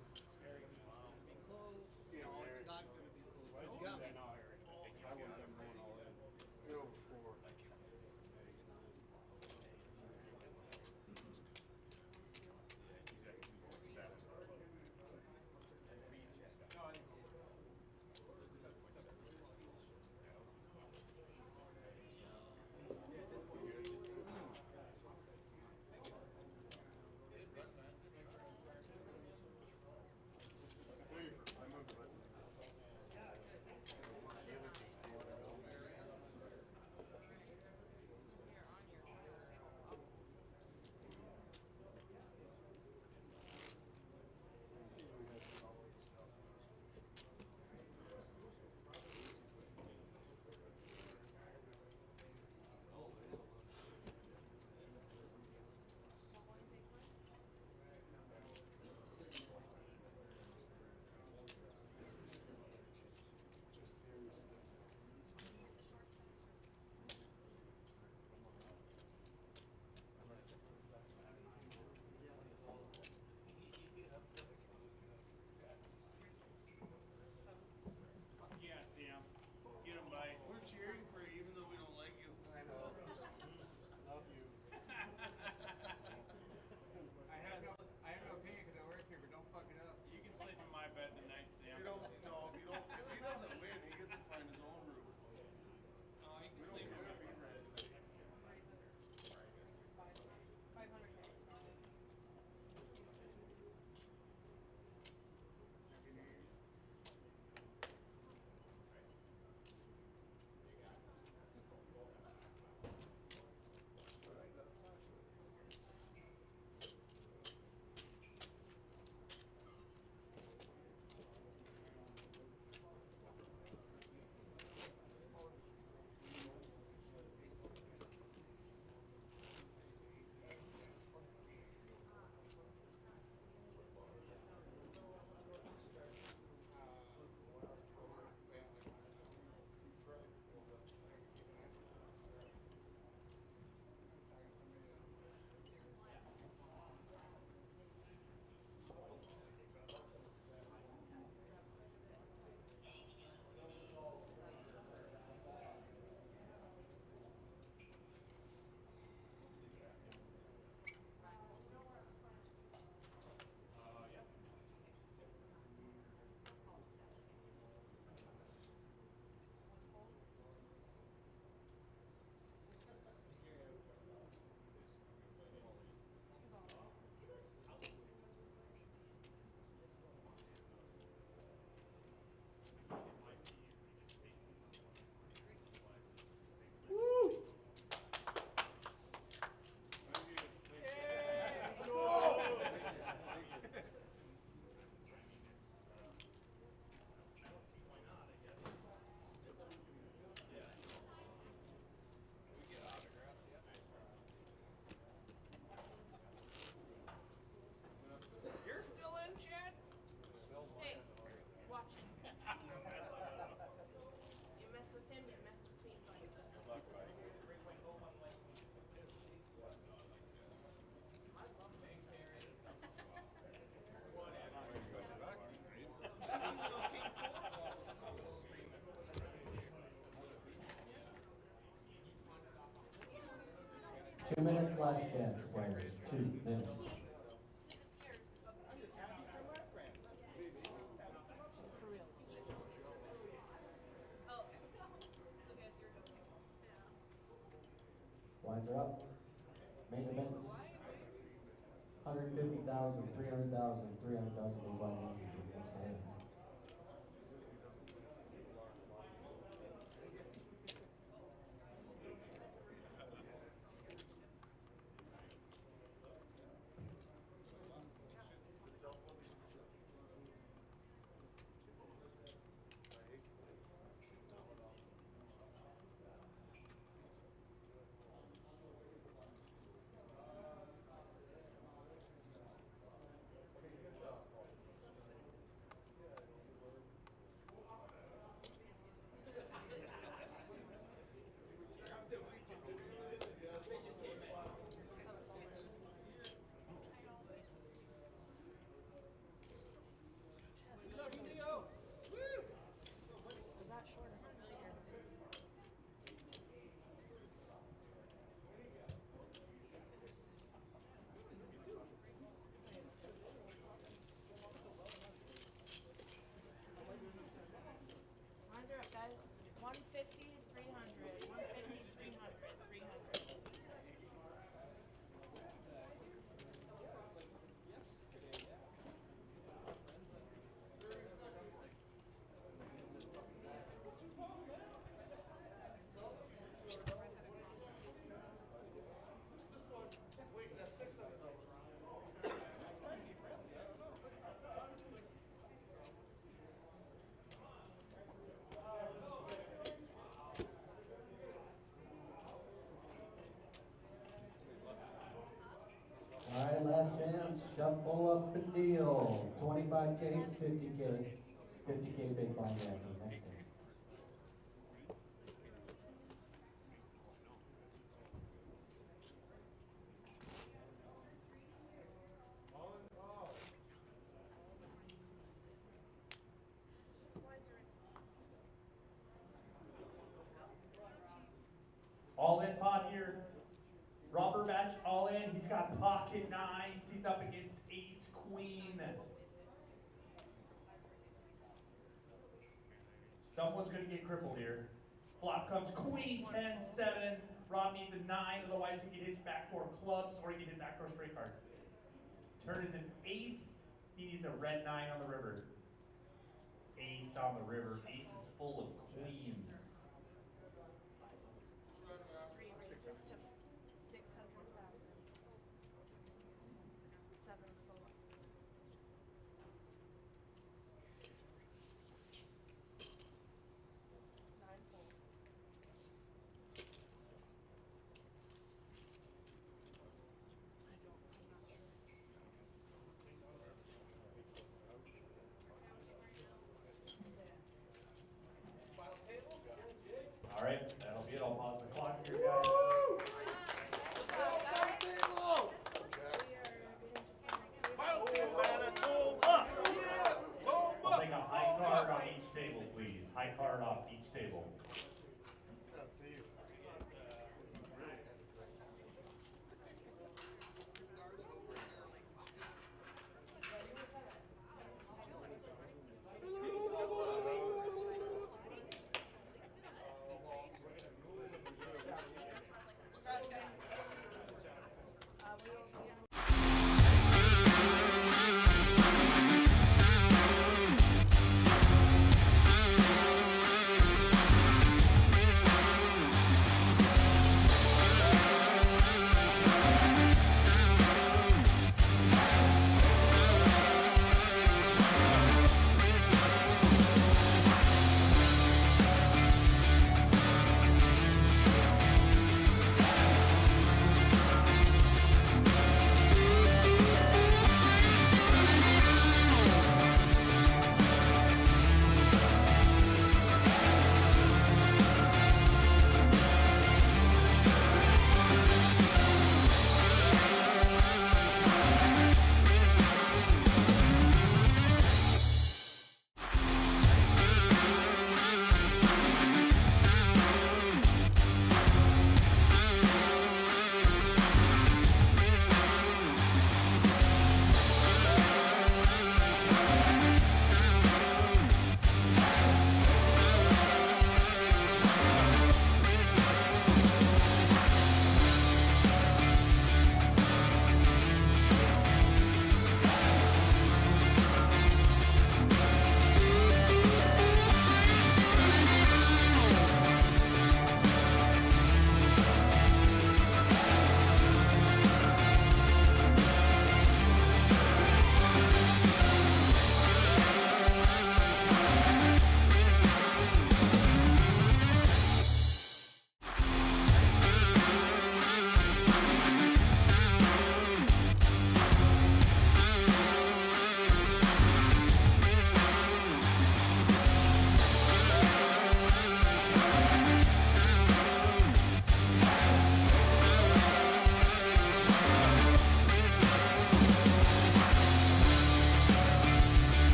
Speaker 4: We're cheering for you even though we don't like you. I know. Love you.
Speaker 9: I have no opinion because I work here, but don't fuck it up. You can sleep in my bed tonight, Sam.
Speaker 4: You don't, no, you don't, if he doesn't win, he gets to find his own room.
Speaker 9: No, you
Speaker 4: We
Speaker 9: can
Speaker 4: don't
Speaker 9: sleep in
Speaker 4: get
Speaker 9: my
Speaker 4: to be ready.
Speaker 2: You're still in, Chad? Hey, watch it. You mess with him, you mess with me, buddy. Good luck, buddy.
Speaker 6: Two minutes last chance, players. 2 minutes. Lines are up. Main event. 150,000, 300,000, 300,000 go by one. That's the hand. One full up and deal. 25K, 50K. 50K big blind ante. Next game.
Speaker 1: All in pot here. Robert Batch all in. He's got pocket nines. He's up against ace queen. Someone's going to get crippled here. Flop comes queen 10-7. Rob needs a 9, otherwise he can hit backdoor clubs or he can hit backdoor straight cards. Turn is an ace. He needs a red 9 on the river. Ace on the river. Ace is full of queens.
Speaker 2: Three raises to 600,000. 7 full. 9 full.
Speaker 9: Final table?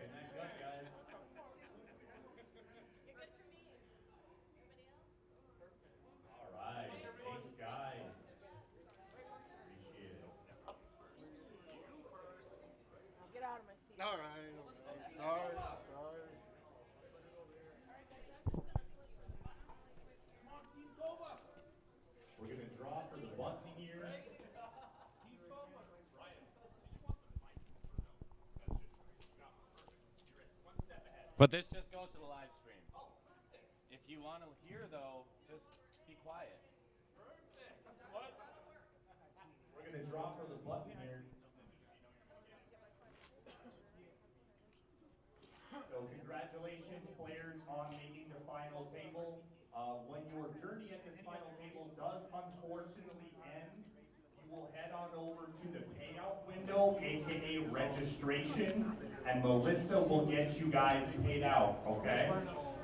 Speaker 1: Working that gut, guys. All right. Thanks, guys. Appreciate it.
Speaker 2: Get out of my seat.
Speaker 4: All right. Sorry.
Speaker 1: We're going to draw for the button here.
Speaker 10: But this just goes to the live stream. If you want to hear, though, just be quiet.
Speaker 1: We're going to draw for the button here. So congratulations, players, on making the final table. When your journey at this final table does unfortunately end, you will head on over to the payout window, aka registration, and Melissa will get you guys paid out, okay?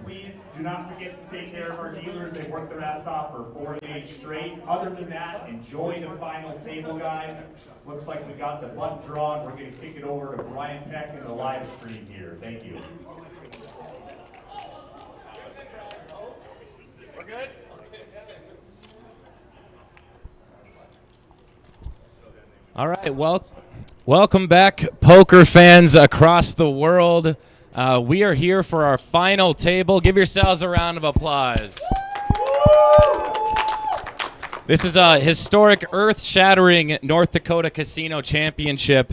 Speaker 1: Please do not forget to take care of our dealers. They worked their ass off for 4 days straight. Other than that, enjoy the final table, guys. Looks like we got the button drawn. We're going to kick it over to Brian Peck in the live stream here. Thank you.
Speaker 10: We're good?
Speaker 11: All right, welcome back, poker fans across the world. We are here for our final table. Give yourselves a round of applause. This is a historic, earth-shattering North Dakota Casino Championship,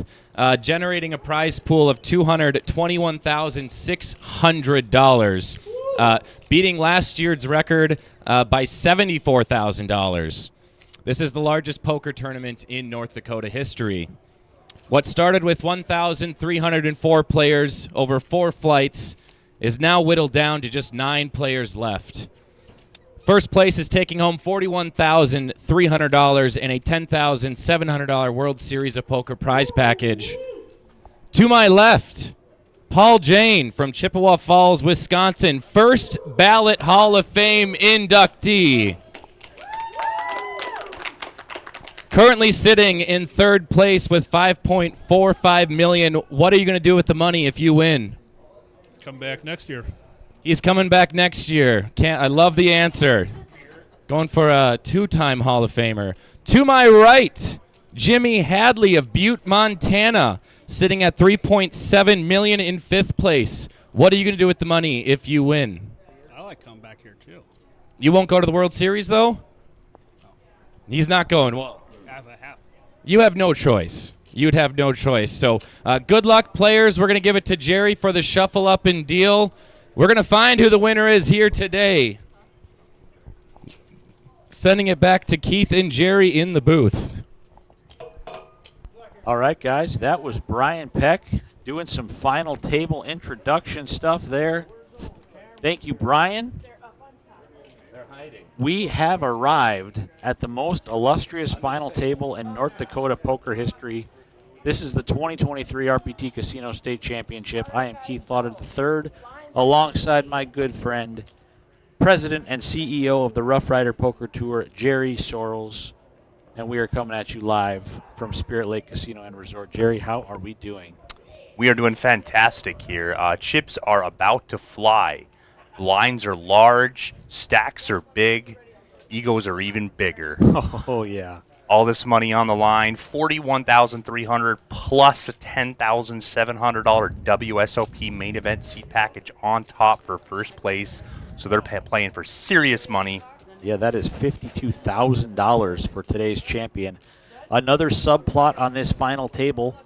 Speaker 11: generating a prize pool of $221,600, beating last year's record by $74,000. This is the largest poker tournament in North Dakota history. What started with 1,304 players over 4 flights is now whittled down to just 9 players left. First place is taking home $41,300 and a $10,700 World Series of Poker prize package. To my left, Paul Jane from Chippewa Falls, Wisconsin, first ballot Hall of Fame inductee. Currently sitting in third place with $5.45 million. What are you going to do with the money if you win?
Speaker 12: Come back next year.
Speaker 11: He's coming back next year. I love the answer. Going for a 2-time Hall of Famer. To my right, Jimmy Hadley of Butte, Montana, sitting at $3.7 million in 5th place. What are you going to do with the money if you win?
Speaker 12: I like coming back here too.
Speaker 11: You won't go to the World Series, though?
Speaker 12: No.
Speaker 11: He's not going. Well,
Speaker 12: Half.
Speaker 11: you have no choice. You'd have no choice. So good luck, players. We're going to give it to Jerry for the shuffle up and deal. We're going to find who the winner is here today. Sending it back to Keith and Jerry in the booth.
Speaker 7: All right, guys, that was Brian Peck doing some final table introduction stuff there. Thank you, Brian.
Speaker 11: They're hiding.
Speaker 7: We have arrived at the most illustrious final table in North Dakota poker history. This is the 2023 RPT Casino State Championship. I am Keith Lauder III, alongside my good friend, President and CEO of the Rough Rider Poker Tour, Jerry Sorrells, and we are coming at you live from Spirit Lake Casino and Resort. Jerry, how are we doing?
Speaker 13: We are doing fantastic here. Chips are about to fly. Blinds are large, stacks are big, egos are even bigger.
Speaker 7: Oh, yeah.
Speaker 13: All this money on the line, $41,300 plus a $10,700 WSOP main event seat package on top for first place. So they're playing for serious money.
Speaker 7: Yeah, that is $52,000 for today's champion. Another subplot on this final table,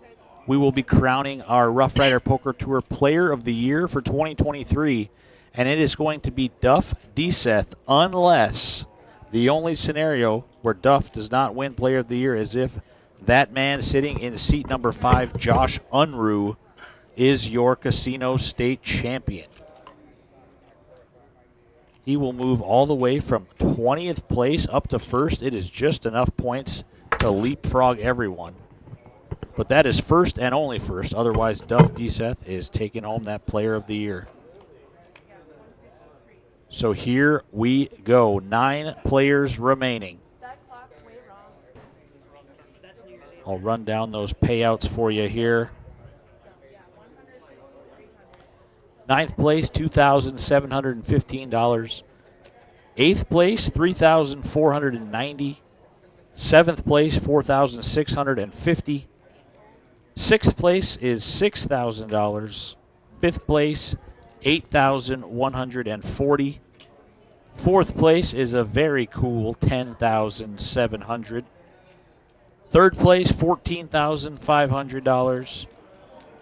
Speaker 7: we will be crowning our Rough Rider Poker Tour Player of the Year for 2023, and it is going to be Duff Deseth, unless the only scenario where Duff does not win Player of the Year is if that man sitting in seat number 5, Josh Unruh, is your Casino State Champion. He will move all the way from 20th place up to first. It is just enough points to leapfrog everyone. But that is first and only first. Otherwise, Duff Deseth is taking home that Player of the Year. So here we go. 9 players remaining. I'll run down those payouts for you here. Ninth place, $2,715. Eighth place, $3,490. Seventh place, $4,650. Sixth place is $6,000. Fifth place, $8,140. Fourth place is a very cool $10,700. Third place, $14,500.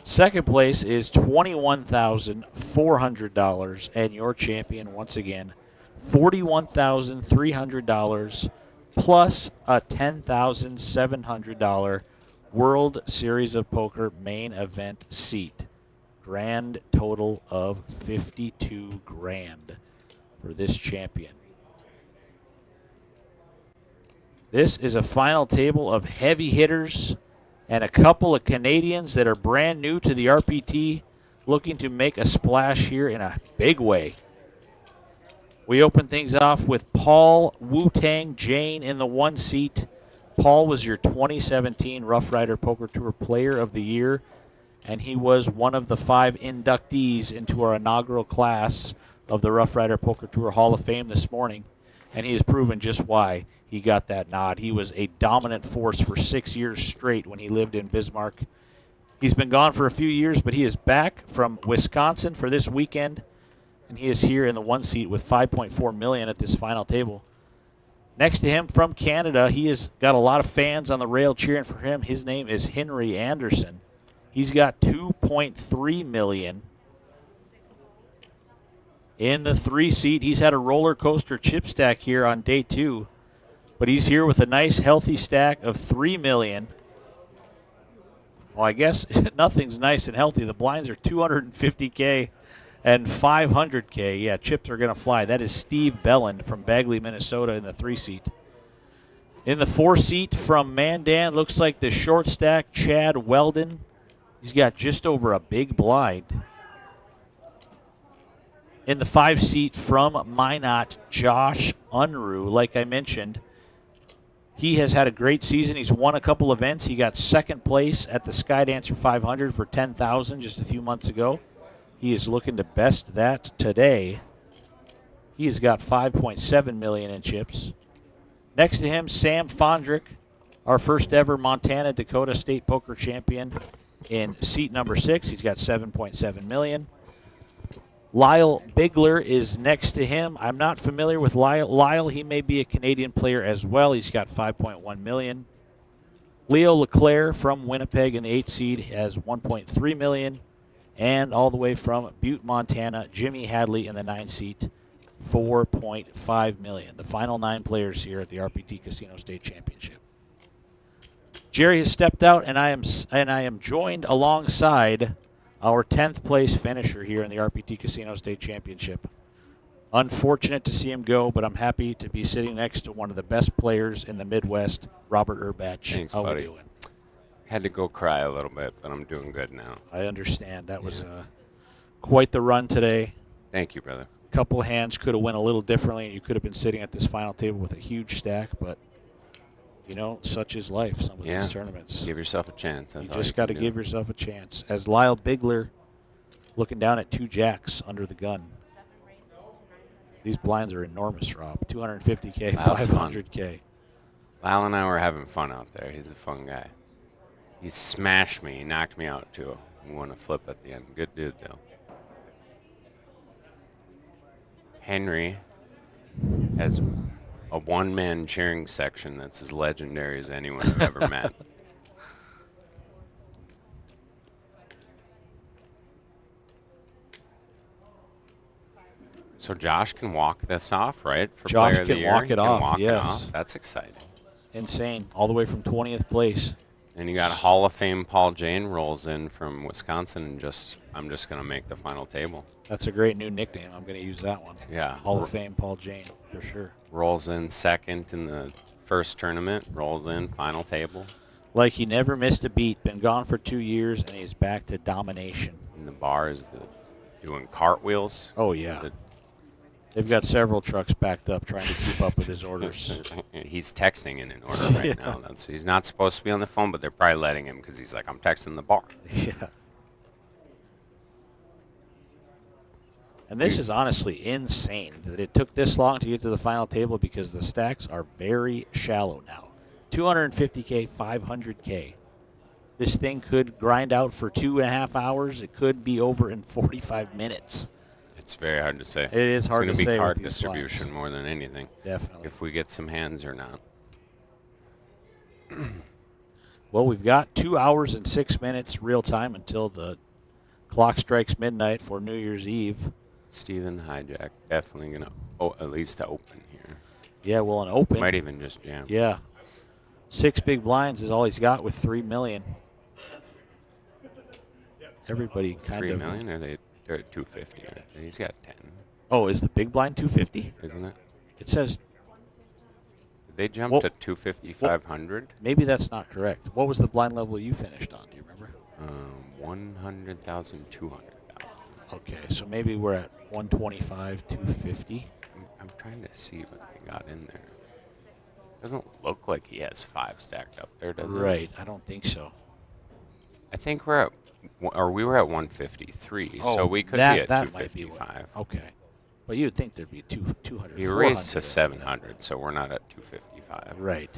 Speaker 7: Second place is $21,400. And your champion, once again, $41,300 plus a $10,700 World Series of Poker main event seat. Grand total of $52,000 for this champion. This is a final table of heavy hitters and a couple of Canadians that are brand new to the RPT, looking to make a splash here in a big way. We open things off with Paul Wu-Tang Jane in the 1 seat. Paul was your 2017 Rough Rider Poker Tour Player of the Year, and he was one of the 5 inductees into our inaugural class of the Rough Rider Poker Tour Hall of Fame this morning, and he has proven just why he got that nod. He was a dominant force for 6 years straight when he lived in Bismarck. He's been gone for a few years, but he is back from Wisconsin for this weekend, and he is here in the 1 seat with $5.4 million at this final table. Next to him from Canada, he has got a lot of fans on the rail cheering for him. His name is Henry Anderson. He's got $2.3 million. In the 3 seat, he's had a roller coaster chip stack here on day 2, but he's here with a nice healthy stack of $3 million. Well, I guess nothing's nice and healthy. The blinds are $250K and $500K. Yeah, chips are going to fly. That is Steve Belland from Bagley, Minnesota in the 3 seat. In the 4 seat from Mandan, looks like the short stack, Chad Weldon. He's got just over a big blind. In the 5 seat from Minot, Josh Unruh. Like I mentioned, he has had a great season. He's won a couple events. He got second place at the Skydancer 500 for $10,000 just a few months ago. He is looking to best that today. He has got $5.7 million in chips. Next to him, Sam Fondrick, our first ever Montana Dakota State Poker Champion in seat number 6. He's got $7.7 million. Lyle Bigler is next to him. I'm not familiar with Lyle. Lyle, he may be a Canadian player as well. He's got $5.1 million. Leo LeClaire from Winnipeg in the 8 seed has $1.3 million. And all the way from Butte, Montana, Jimmy Hadley in the 9 seat, $4.5 million. The final 9 players here at the RPT Casino State Championship. Jerry has stepped out, and I am joined alongside our 10th place finisher here in the RPT Casino State Championship. Unfortunate to see him go, but I'm happy to be sitting next to one of the best players in the Midwest, Robert Urbach.
Speaker 14: Thanks,
Speaker 7: How
Speaker 14: buddy.
Speaker 7: we doing?
Speaker 14: Had to go cry a little bit, but I'm doing good now.
Speaker 7: I understand. That was quite the run today.
Speaker 14: Thank you, brother.
Speaker 7: A couple of hands could have went a little differently, and you could have been sitting at this final table with a huge stack, but, you know, such is life, some of these tournaments.
Speaker 14: Give yourself a chance. That's
Speaker 7: You
Speaker 14: all
Speaker 7: just got to
Speaker 14: can do.
Speaker 7: give yourself a chance. As Lyle Bigler looking down at 2 jacks under the gun. These blinds are enormous, Rob. $250K,
Speaker 14: Lyle's fun.
Speaker 7: $500K.
Speaker 14: Lyle and I were having fun out there. He's a fun guy. He smashed me. He knocked me out, too. He won a flip at the end. Good dude, though. Henry has a one-man cheering section that's as legendary as anyone I've ever met. So Josh can walk this off, right? For
Speaker 7: Josh
Speaker 14: player of the
Speaker 7: can
Speaker 14: year?
Speaker 7: walk
Speaker 14: He
Speaker 7: it
Speaker 14: can
Speaker 7: off,
Speaker 14: walk it
Speaker 7: yes.
Speaker 14: off. That's exciting.
Speaker 7: Insane. All the way from 20th place.
Speaker 14: And you got Hall of Fame Paul Jane rolls in from Wisconsin, and I'm just going to make the final table.
Speaker 7: That's a great new nickname. I'm going to use that one.
Speaker 14: Yeah.
Speaker 7: Hall of Fame Paul Jane, for sure.
Speaker 14: Rolls in second in the first tournament, rolls in final table.
Speaker 7: Like he never missed a beat. Been gone for 2 years, and he's back to domination.
Speaker 14: And the bar is doing cartwheels.
Speaker 7: Oh, yeah. They've got several trucks backed up trying to keep up with his orders.
Speaker 14: He's texting in an order right now. He's not supposed to be on the phone, but they're probably letting him because he's like, I'm texting the bar.
Speaker 7: Yeah. And this is honestly insane that it took this long to get to the final table because the stacks are very shallow now. 250K, 500K. This thing could grind out for 2.5 hours. It could be over in 45 minutes.
Speaker 14: It's very hard to say.
Speaker 7: It is hard to
Speaker 14: It's
Speaker 7: say
Speaker 14: going to be
Speaker 7: with
Speaker 14: card
Speaker 7: these
Speaker 14: distribution
Speaker 7: slides.
Speaker 14: more than anything.
Speaker 7: Definitely.
Speaker 14: If we get some hands or not.
Speaker 7: Well, we've got 2 hours and 6 minutes real time until the clock strikes midnight for New Year's Eve.
Speaker 14: Steven Hijack definitely going to, at least to open here.
Speaker 7: Yeah, well, an open.
Speaker 14: Might even just jam.
Speaker 7: Yeah. 6 big blinds is all he's got with 3 million. Everybody kind
Speaker 14: 3
Speaker 7: of.
Speaker 14: million, or they're at 250. Aren't they? He's got 10,
Speaker 7: Oh, is the big blind 250?
Speaker 14: isn't it?
Speaker 7: It says.
Speaker 14: Did they jump
Speaker 7: Well,
Speaker 14: to 250, 500?
Speaker 7: Maybe that's not correct. What was the blind level you finished on? Do you remember?
Speaker 14: 100,000, 200,000.
Speaker 7: Okay, so maybe we're at 125, 250.
Speaker 14: I'm trying to see what they got in there. Doesn't look like he has 5 stacked up there, does it?
Speaker 7: Right, I don't think so.
Speaker 14: I think we were at 153,
Speaker 7: Oh,
Speaker 14: so we could
Speaker 7: that,
Speaker 14: be at
Speaker 7: that might be
Speaker 14: 255.
Speaker 7: okay. But you'd think there'd be 200.
Speaker 14: He raised to
Speaker 7: 400.
Speaker 14: 700, so we're not at 255.
Speaker 7: Right.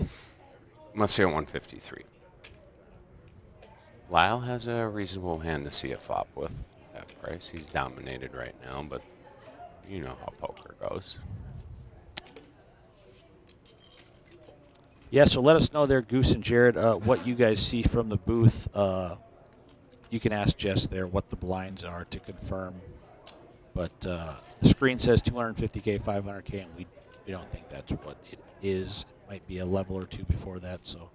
Speaker 14: Must be at 153. Lyle has a reasonable hand to see a flop with that price. He's dominated right now, but you know how poker goes.
Speaker 7: Yeah, so let us know there, Goose and Jared, what you guys see from the booth. You can ask Jess there what the blinds are to confirm. But the screen says 250K, 500K, and we don't think that's what it is. It might be a level or two before that. So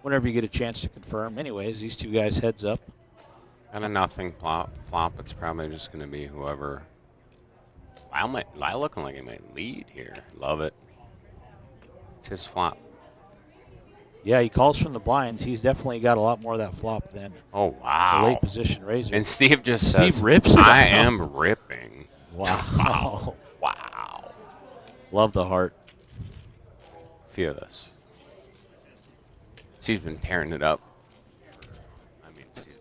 Speaker 7: whenever you get a chance to confirm. Anyways, these two guys heads up.
Speaker 14: Got a nothing flop. It's probably just going to be whoever. Lyle looking like he might lead here. Love it. It's his flop.
Speaker 7: Yeah, he calls from the blinds. He's definitely got a lot more of that flop than
Speaker 14: Oh, wow.
Speaker 7: the late position raiser.
Speaker 14: And Steve just
Speaker 7: Steve
Speaker 14: says,
Speaker 7: rips it
Speaker 14: I
Speaker 7: out.
Speaker 14: am ripping.
Speaker 7: Wow.
Speaker 14: Wow.
Speaker 7: Love the heart.
Speaker 14: Fearless. Steve's been tearing it up. I mean, Steve's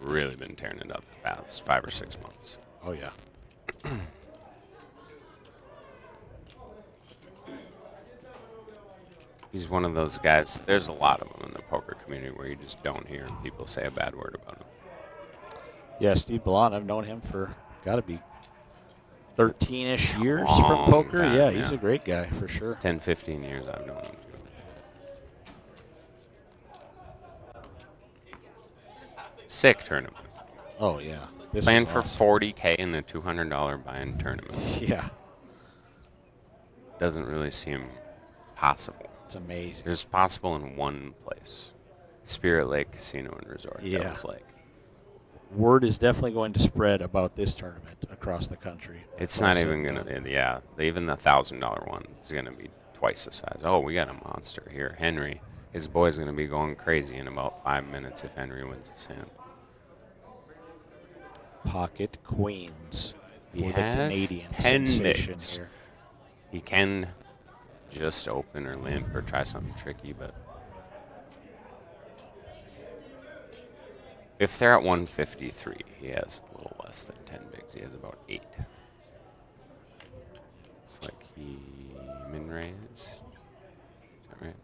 Speaker 14: really been tearing it up the past 5 or 6 months.
Speaker 7: Oh, yeah.
Speaker 14: He's one of those guys. There's a lot of them in the poker community where you just don't hear people say a bad word about him.
Speaker 7: Yeah, Steve Ballon, I've known him for, got to be 13-ish years
Speaker 14: Long
Speaker 7: from poker.
Speaker 14: time,
Speaker 7: Yeah, he's a great guy for sure.
Speaker 14: 10, 15 years I've known him too. Sick tournament.
Speaker 7: Oh, yeah. This
Speaker 14: Playing
Speaker 7: was
Speaker 14: for
Speaker 7: awesome.
Speaker 14: $40K in a $200 buy-in tournament.
Speaker 7: Yeah.
Speaker 14: Doesn't really seem possible.
Speaker 7: It's amazing.
Speaker 14: It's possible in one place. Spirit Lake Casino and Resort.
Speaker 7: Yeah.
Speaker 14: Devil's Lake.
Speaker 7: Word is definitely going to spread about this tournament across the country.
Speaker 14: It's
Speaker 7: All
Speaker 14: not
Speaker 7: said
Speaker 14: even
Speaker 7: and
Speaker 14: going to,
Speaker 7: done.
Speaker 14: yeah. Even the $1,000 one is going to be twice the size. Oh, we got a monster here. Henry. His boy's going to be going crazy in about 5 minutes if Henry wins this hand.
Speaker 7: Pocket Queens for
Speaker 14: He
Speaker 7: the
Speaker 14: has
Speaker 7: Canadian
Speaker 14: 10
Speaker 7: sensation
Speaker 14: bigs.
Speaker 7: here.
Speaker 14: He can just open or limp or try something tricky, but if they're at 153, he has a little less than 10 bigs. He has about 8. It's like he min-raise. Is that right?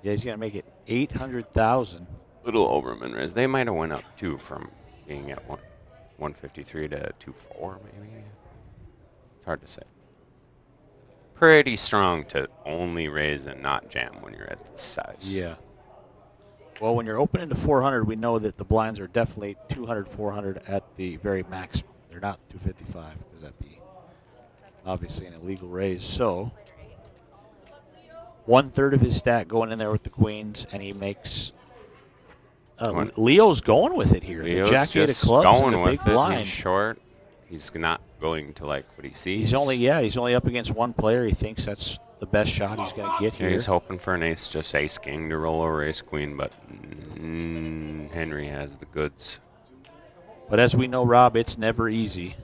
Speaker 7: Yeah, he's going to make it 800,000.
Speaker 14: Little over min-raise. They might have went up, too, from being at 153 to 24, maybe. It's hard to say. Pretty strong to only raise and not jam when you're at this size.
Speaker 7: Yeah. Well, when you're opening to 400, we know that the blinds are definitely 200, 400 at the very maximum. They're not 255 because that'd be obviously an illegal raise. So 1/3 of his stack going in there with the queens, and he makes. Leo's going with it here.
Speaker 14: Leo's
Speaker 7: the Jack 8 of
Speaker 14: just
Speaker 7: clubs
Speaker 14: going
Speaker 7: and the
Speaker 14: with
Speaker 7: big
Speaker 14: it.
Speaker 7: blind.
Speaker 14: He's short. He's not going to like what he sees.
Speaker 7: He's only up against one player. He thinks that's the best shot he's going to get here.
Speaker 14: He's hoping for an ace, just ace king to roll over ace queen, but Henry has the goods.
Speaker 7: But as we know, Rob, it's never easy.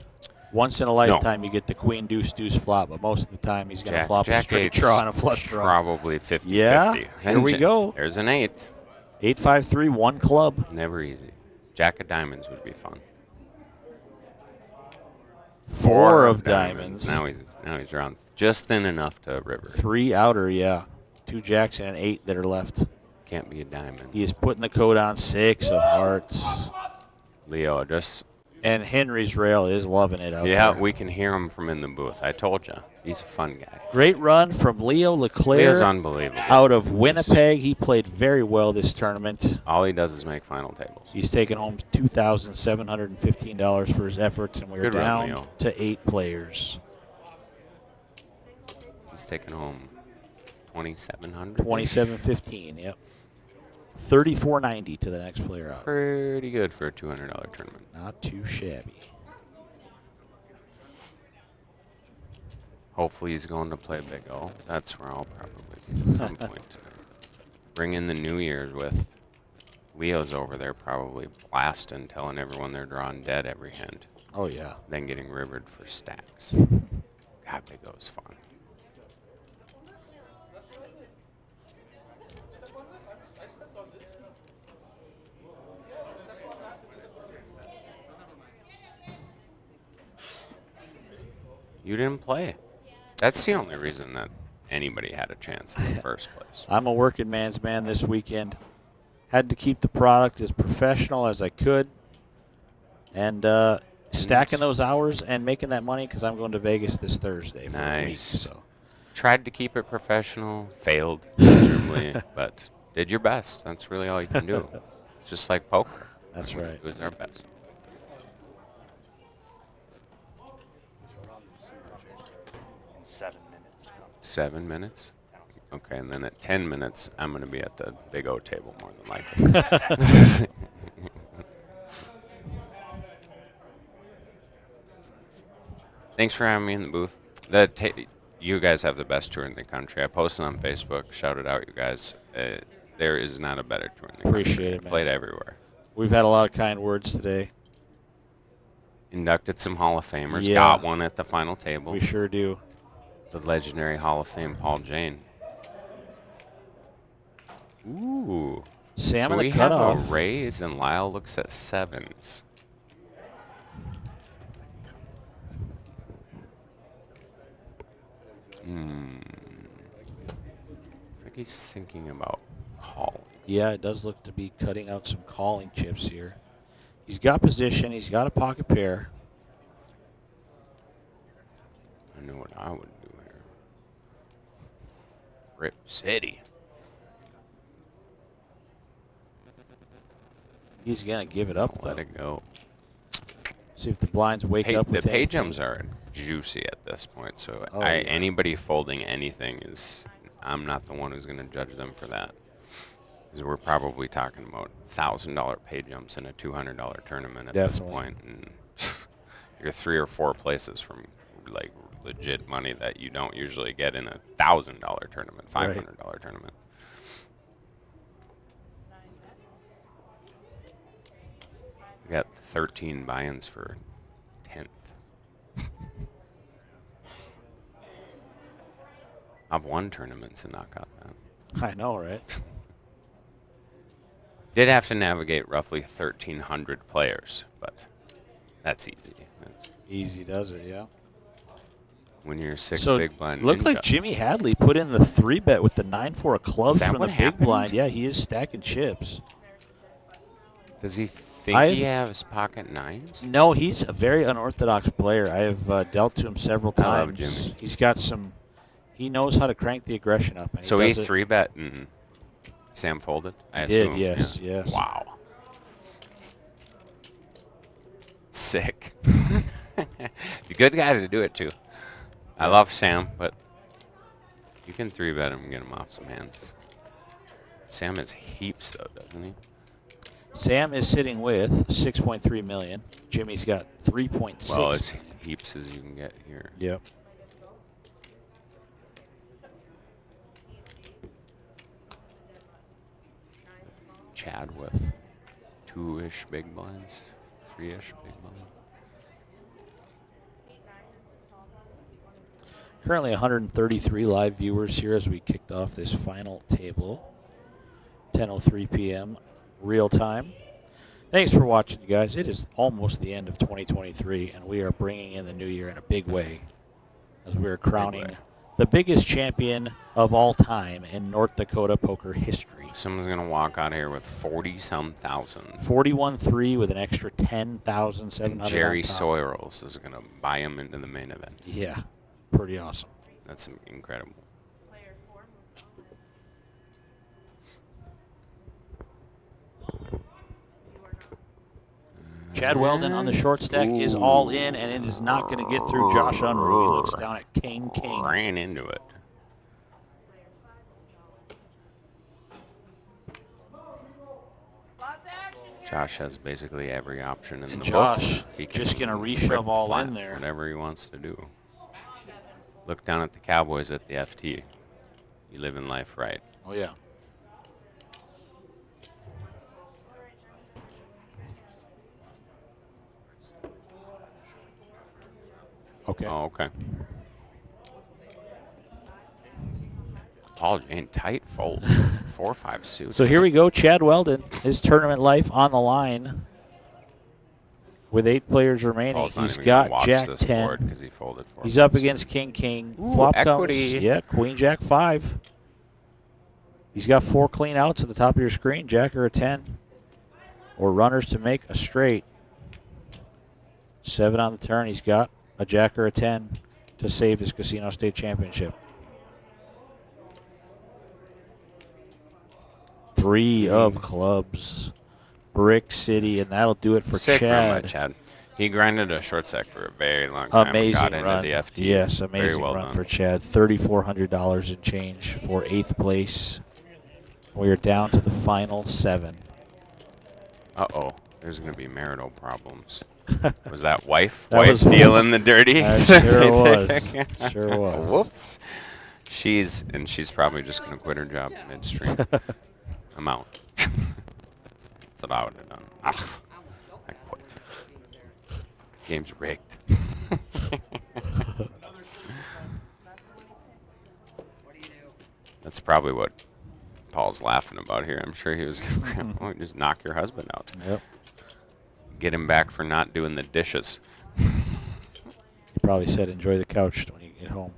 Speaker 7: Once in a lifetime, you get the queen deuce deuce flop, but most of the time he's going to flop a straight draw and a flush draw.
Speaker 14: Probably 50-50.
Speaker 7: Yeah, here we go.
Speaker 14: There's an 8.
Speaker 7: 8-5-3, one club.
Speaker 14: Never easy. Jack of diamonds would be fun.
Speaker 7: 4 of diamonds.
Speaker 14: Now he's around just thin enough to river.
Speaker 7: 3 outer, yeah. 2 jacks and 8 that are left.
Speaker 14: Can't be a diamond.
Speaker 7: He is putting the code on 6 of hearts.
Speaker 14: Leo just.
Speaker 7: And Henry's rail is loving it out there.
Speaker 14: Yeah, we can hear him from in the booth. I told you, he's a fun guy.
Speaker 7: Great run from Leo Leclerc.
Speaker 14: Leo's unbelievable.
Speaker 7: Out of Winnipeg. He played very well this tournament.
Speaker 14: All he does is make final tables.
Speaker 7: He's taken home $2,715 for his efforts, and we're
Speaker 14: Good run,
Speaker 7: down
Speaker 14: Leo.
Speaker 7: to 8 players.
Speaker 14: He's taken home 2,700.
Speaker 7: 27.15, yep. 34.90 to the next player out.
Speaker 14: Pretty good for a $200 tournament.
Speaker 7: Not too shabby.
Speaker 14: Hopefully he's going to play Big O. That's where I'll probably be at some point. Bring in the New Year's with Leo's over there probably blasting, telling everyone they're drawing dead every hand.
Speaker 7: Oh, yeah.
Speaker 14: Then getting rivered for stacks. God, Big O's fun. You didn't play. That's the only reason that anybody had a chance in the first place.
Speaker 7: I'm a working man's man this weekend. Had to keep the product as professional as I could. And stacking those hours and making that money because I'm going to Vegas this Thursday for a week. So.
Speaker 14: Tried to keep it professional, failed miserably, but did your best. That's really all you can do. Just like poker.
Speaker 7: That's right.
Speaker 14: It was our best.
Speaker 8: In 7 minutes.
Speaker 14: 7 minutes? Okay, and then at 10 minutes, I'm going to be at the Big O table more than likely. Thanks for having me in the booth. You guys have the best tour in the country. I posted on Facebook, shouted out you guys. There is not a better tour in the country.
Speaker 7: Appreciate it, man.
Speaker 14: Played everywhere.
Speaker 7: We've had a lot of kind words today.
Speaker 14: Inducted some Hall of Famers.
Speaker 7: Yeah.
Speaker 14: Got one at the final table.
Speaker 7: We sure do.
Speaker 14: The legendary Hall of Fame Paul Jane. Ooh.
Speaker 7: Sam
Speaker 14: so
Speaker 7: in the
Speaker 14: we have
Speaker 7: cutoff.
Speaker 14: a raise and Lyle looks at sevens. It's like he's thinking about calling.
Speaker 7: Yeah, it does look to be cutting out some calling chips here. He's got position. He's got a pocket pair.
Speaker 14: I know what I would do here. Rip City.
Speaker 7: He's going to give it up,
Speaker 14: Let
Speaker 7: though.
Speaker 14: it go.
Speaker 7: See if the blinds wake
Speaker 14: Hey,
Speaker 7: up
Speaker 14: the
Speaker 7: with
Speaker 14: pay
Speaker 7: anything.
Speaker 14: jumps are juicy at this point, so
Speaker 7: Oh, yeah.
Speaker 14: anybody folding anything is, I'm not the one who's going to judge them for that. Because we're probably talking about $1,000 pay jumps in a $200 tournament at this
Speaker 7: Definitely.
Speaker 14: point, and you're 3 or 4 places from like legit money that you don't usually get in a $1,000 tournament, $500 tournament. We got 13 buy-ins for 10th. I've won tournaments and not got that.
Speaker 7: I know, right?
Speaker 14: Did have to navigate roughly 1,300 players, but that's easy. That's
Speaker 7: Easy does it, yeah.
Speaker 14: when you're 6
Speaker 7: So
Speaker 14: big blind.
Speaker 7: looked like
Speaker 14: ninja.
Speaker 7: Jimmy Hadley put in the 3-bet with the 9-4 of clubs
Speaker 14: Is that
Speaker 7: from the
Speaker 14: what
Speaker 7: big
Speaker 14: happened?
Speaker 7: blind. Yeah, he is stacking chips.
Speaker 14: Does he think he has pocket nines?
Speaker 7: No, he's a very unorthodox player. I have dealt to him several
Speaker 14: I love
Speaker 7: times.
Speaker 14: Jimmy.
Speaker 7: He's got some. He knows how to crank the aggression up. And
Speaker 14: So
Speaker 7: he
Speaker 14: he
Speaker 7: does it.
Speaker 14: 3-bet and Sam folded? I
Speaker 7: Did,
Speaker 14: assume.
Speaker 7: yes,
Speaker 14: Yeah.
Speaker 7: yes.
Speaker 14: Wow. Sick. Good guy to do it too. I love Sam, but you can 3-bet him and get him off some hands. Sam has heaps though, doesn't he?
Speaker 7: Sam is sitting with 6.3 million. Jimmy's got 3.6.
Speaker 14: Well, as heaps as you can get here.
Speaker 7: Yep.
Speaker 14: Chad with 2-ish big blinds, 3-ish big blinds.
Speaker 7: Currently 133 live viewers here as we kicked off this final table. 10:03 p.m. real time. Thanks for watching, you guys. It is almost the end of 2023, and we are bringing in the new year in a big way as we are crowning the biggest champion of all time in North Dakota poker history.
Speaker 14: Someone's going to walk out here with 40-some thousand.
Speaker 7: 41-3 with an extra 10,700.
Speaker 14: And Jerry Soiles is going to buy him into the main event.
Speaker 7: Yeah, pretty awesome.
Speaker 14: That's incredible.
Speaker 7: Chad Weldon on the short stack is all in, and it is not going to get through Josh Unruh. He looks down at King.
Speaker 14: Ran into it. Josh has basically every option in the
Speaker 7: Josh
Speaker 14: book. He
Speaker 7: just
Speaker 14: can
Speaker 7: gonna
Speaker 14: rip
Speaker 7: reshove all
Speaker 14: flat
Speaker 7: in there.
Speaker 14: Whatever he wants to do. Look down at the Cowboys at the FT. You live in life right.
Speaker 7: Oh, yeah. Okay.
Speaker 14: Oh, okay. Paul Jane tight fold. 4-5 suit.
Speaker 7: So here we go. Chad Weldon, his tournament life on the line with 8 players remaining.
Speaker 14: Paul's not
Speaker 7: He's
Speaker 14: even gonna
Speaker 7: got
Speaker 14: watch
Speaker 7: Jack
Speaker 14: this
Speaker 7: 10.
Speaker 14: board 'cause he folded 4-5
Speaker 7: He's up
Speaker 14: suit.
Speaker 7: against King.
Speaker 14: Ooh,
Speaker 7: Flop
Speaker 14: equity.
Speaker 7: comes. Yeah, Queen Jack 5. He's got 4 clean outs at the top of your screen. Jack or a 10. Or runners to make a straight. 7 on the turn. He's got a Jack or a 10 to save his Casino State Championship. 3 of clubs. Brick City, and that'll do it for
Speaker 14: Sick run by
Speaker 7: Chad.
Speaker 14: Chad. He grinded a short stack for a very long time.
Speaker 7: Amazing
Speaker 14: got into
Speaker 7: run.
Speaker 14: the FT.
Speaker 7: Yes,
Speaker 14: Very
Speaker 7: amazing
Speaker 14: well
Speaker 7: run
Speaker 14: done.
Speaker 7: for Chad. $3,400 in change for 8th place. We are down to the final 7.
Speaker 14: Uh-oh. There's going to be marital problems. Was that wife?
Speaker 7: That
Speaker 14: wife
Speaker 7: was
Speaker 14: feeling the dirty?
Speaker 7: That sure was. Sure was.
Speaker 14: Whoops. She's probably just going to quit her job midstream. I'm out. That's what I would have done. Ah, I quit. Game's rigged. That's probably what Paul's laughing about here. I'm sure he was going to just knock your husband out.
Speaker 7: Yep.
Speaker 14: Get him back for not doing the dishes.
Speaker 7: He probably said, enjoy the couch when you get home.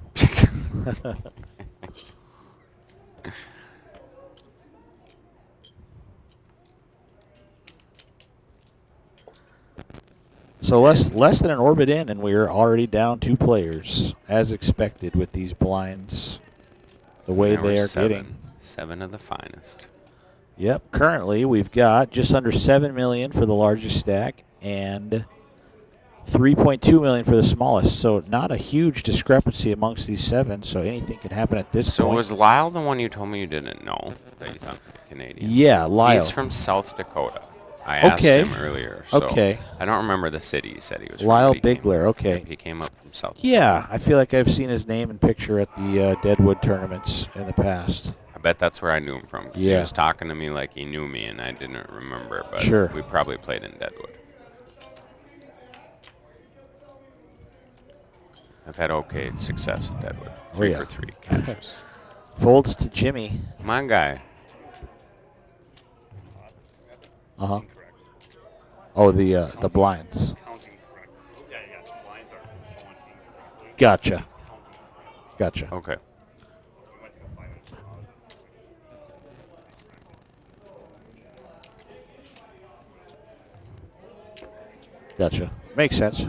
Speaker 7: So less than an orbit in, and we're already down 2 players, as expected with these blinds, the way
Speaker 14: Now
Speaker 7: they
Speaker 14: we're
Speaker 7: are
Speaker 14: 7.
Speaker 7: getting.
Speaker 14: 7 of the finest.
Speaker 7: Yep. Currently, we've got just under $7 million for the largest stack and $3.2 million for the smallest. So not a huge discrepancy amongst these 7. So anything can happen at this
Speaker 14: So
Speaker 7: point.
Speaker 14: was Lyle the one you told me you didn't know that you thought was Canadian?
Speaker 7: Yeah, Lyle.
Speaker 14: He's from South Dakota. I asked him earlier. So
Speaker 7: Okay.
Speaker 14: I don't remember the city he said he was
Speaker 7: Lyle
Speaker 14: from. but he came-
Speaker 7: Bigler. Okay.
Speaker 14: Yep, he came up from South.
Speaker 7: Yeah, I feel like I've seen his name and picture at the Deadwood tournaments in the past.
Speaker 14: I bet that's where I knew him from. 'Cause
Speaker 7: Yeah.
Speaker 14: He was talking to me like he knew me, and I didn't remember. But
Speaker 7: Sure.
Speaker 14: we probably played in Deadwood. I've had okay success in Deadwood. 3
Speaker 7: yeah.
Speaker 14: for 3 cashes.
Speaker 7: Folds to Jimmy.
Speaker 14: My guy.
Speaker 7: Uh-huh. Oh, the blinds. Gotcha.
Speaker 14: Okay.
Speaker 7: Gotcha. Makes sense.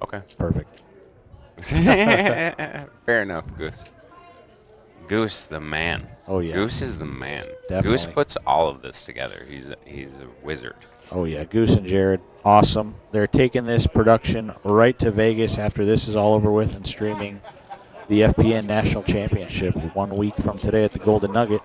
Speaker 14: Okay.
Speaker 7: Perfect.
Speaker 14: Fair enough, Goose. Goose, the man.
Speaker 7: Oh, yeah.
Speaker 14: Goose is the man.
Speaker 7: Definitely.
Speaker 14: Goose puts all of this together. He's a wizard.
Speaker 7: Oh, yeah. Goose and Jared, awesome. They're taking this production right to Vegas after this is all over with and streaming the FPN National Championship 1 week from today at the Golden Nugget.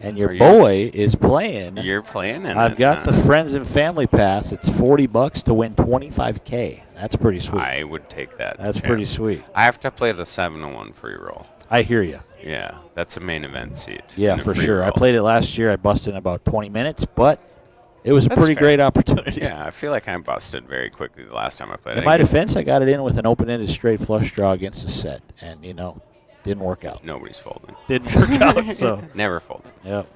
Speaker 7: And your boy is playing.
Speaker 14: You're playing in
Speaker 7: I've
Speaker 14: it,
Speaker 7: got the
Speaker 14: huh?
Speaker 7: Friends and Family Pass. It's $40 to win $25K. That's pretty sweet.
Speaker 14: I would take that.
Speaker 7: That's
Speaker 14: too.
Speaker 7: pretty sweet.
Speaker 14: I have to play the 701 free roll.
Speaker 7: I hear you.
Speaker 14: Yeah, that's a main event seat.
Speaker 7: Yeah,
Speaker 14: in a
Speaker 7: for
Speaker 14: free
Speaker 7: sure. I
Speaker 14: roll.
Speaker 7: played it last year. I busted in about 20 minutes, but it was a
Speaker 14: That's
Speaker 7: pretty
Speaker 14: fair.
Speaker 7: great opportunity.
Speaker 14: Yeah, I feel like I busted very quickly the last time I played.
Speaker 7: In
Speaker 14: I
Speaker 7: my
Speaker 14: think
Speaker 7: defense, I got it in with an open-ended straight flush draw against the set, and Didn't work out.
Speaker 14: Nobody's folding.
Speaker 7: Didn't work out, so.
Speaker 14: Never folded.
Speaker 7: Yep.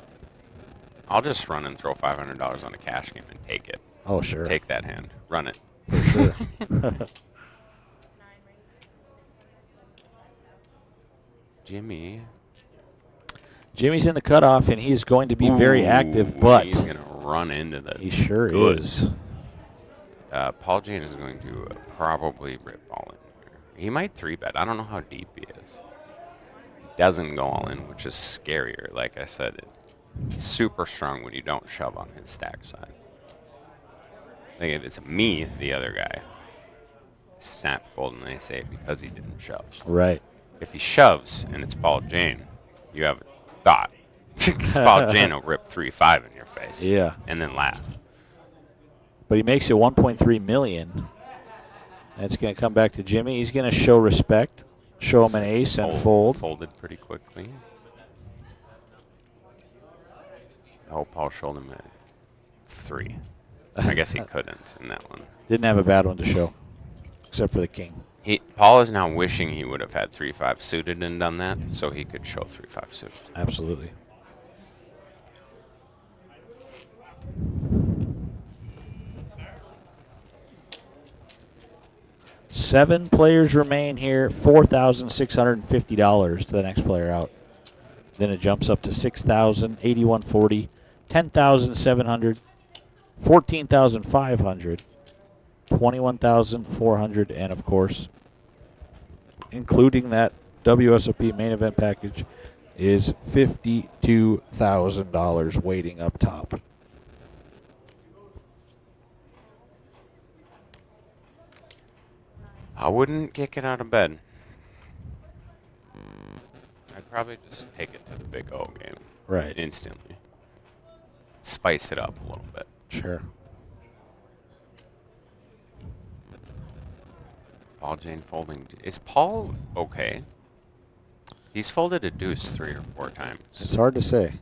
Speaker 14: I'll just run and throw $500 on a cash game and take it.
Speaker 7: Oh, sure.
Speaker 14: Take that hand. Run it.
Speaker 7: For sure.
Speaker 14: Jimmy.
Speaker 7: Jimmy's in the cutoff, and he's going to be very active, but
Speaker 14: he's going to run into the
Speaker 7: he sure
Speaker 14: goods.
Speaker 7: is.
Speaker 14: Paul Jane is going to probably rip all in here. He might 3-bet. I don't know how deep he is. He doesn't go all in, which is scarier. Like I said, it's super strong when you don't shove on his stack side. Like if it's me, the other guy, snap fold, and they say it because he didn't shove.
Speaker 7: Right.
Speaker 14: If he shoves and it's Paul Jane, you have a thought. Because Paul Jane will rip 3-5 in your face.
Speaker 7: Yeah.
Speaker 14: And then laugh.
Speaker 7: But he makes it $1.3 million. And it's going to come back to Jimmy. He's going to show respect, show him an ace, and fold.
Speaker 14: Folded pretty quickly. Oh, Paul showed him at 3. I guess he couldn't in that one.
Speaker 7: Didn't have a bad one to show, except for the king.
Speaker 14: Paul is now wishing he would have had 3-5 suited and done that, so he could show 3-5 suited.
Speaker 7: Absolutely. Seven players remain here. $4,650 to the next player out. Then it jumps up to $6,000, $8,140, $10,700, $14,500, $21,400, and of course, including that WSOP main event package, is $52,000 waiting up top.
Speaker 14: I wouldn't kick it out of bed. I'd probably just take it to the big O game.
Speaker 7: Right.
Speaker 14: Instantly. Spice it up a little bit.
Speaker 7: Sure.
Speaker 14: Paul Jane folding. Is Paul okay? He's folded a deuce 3 or 4 times.
Speaker 7: It's hard to say.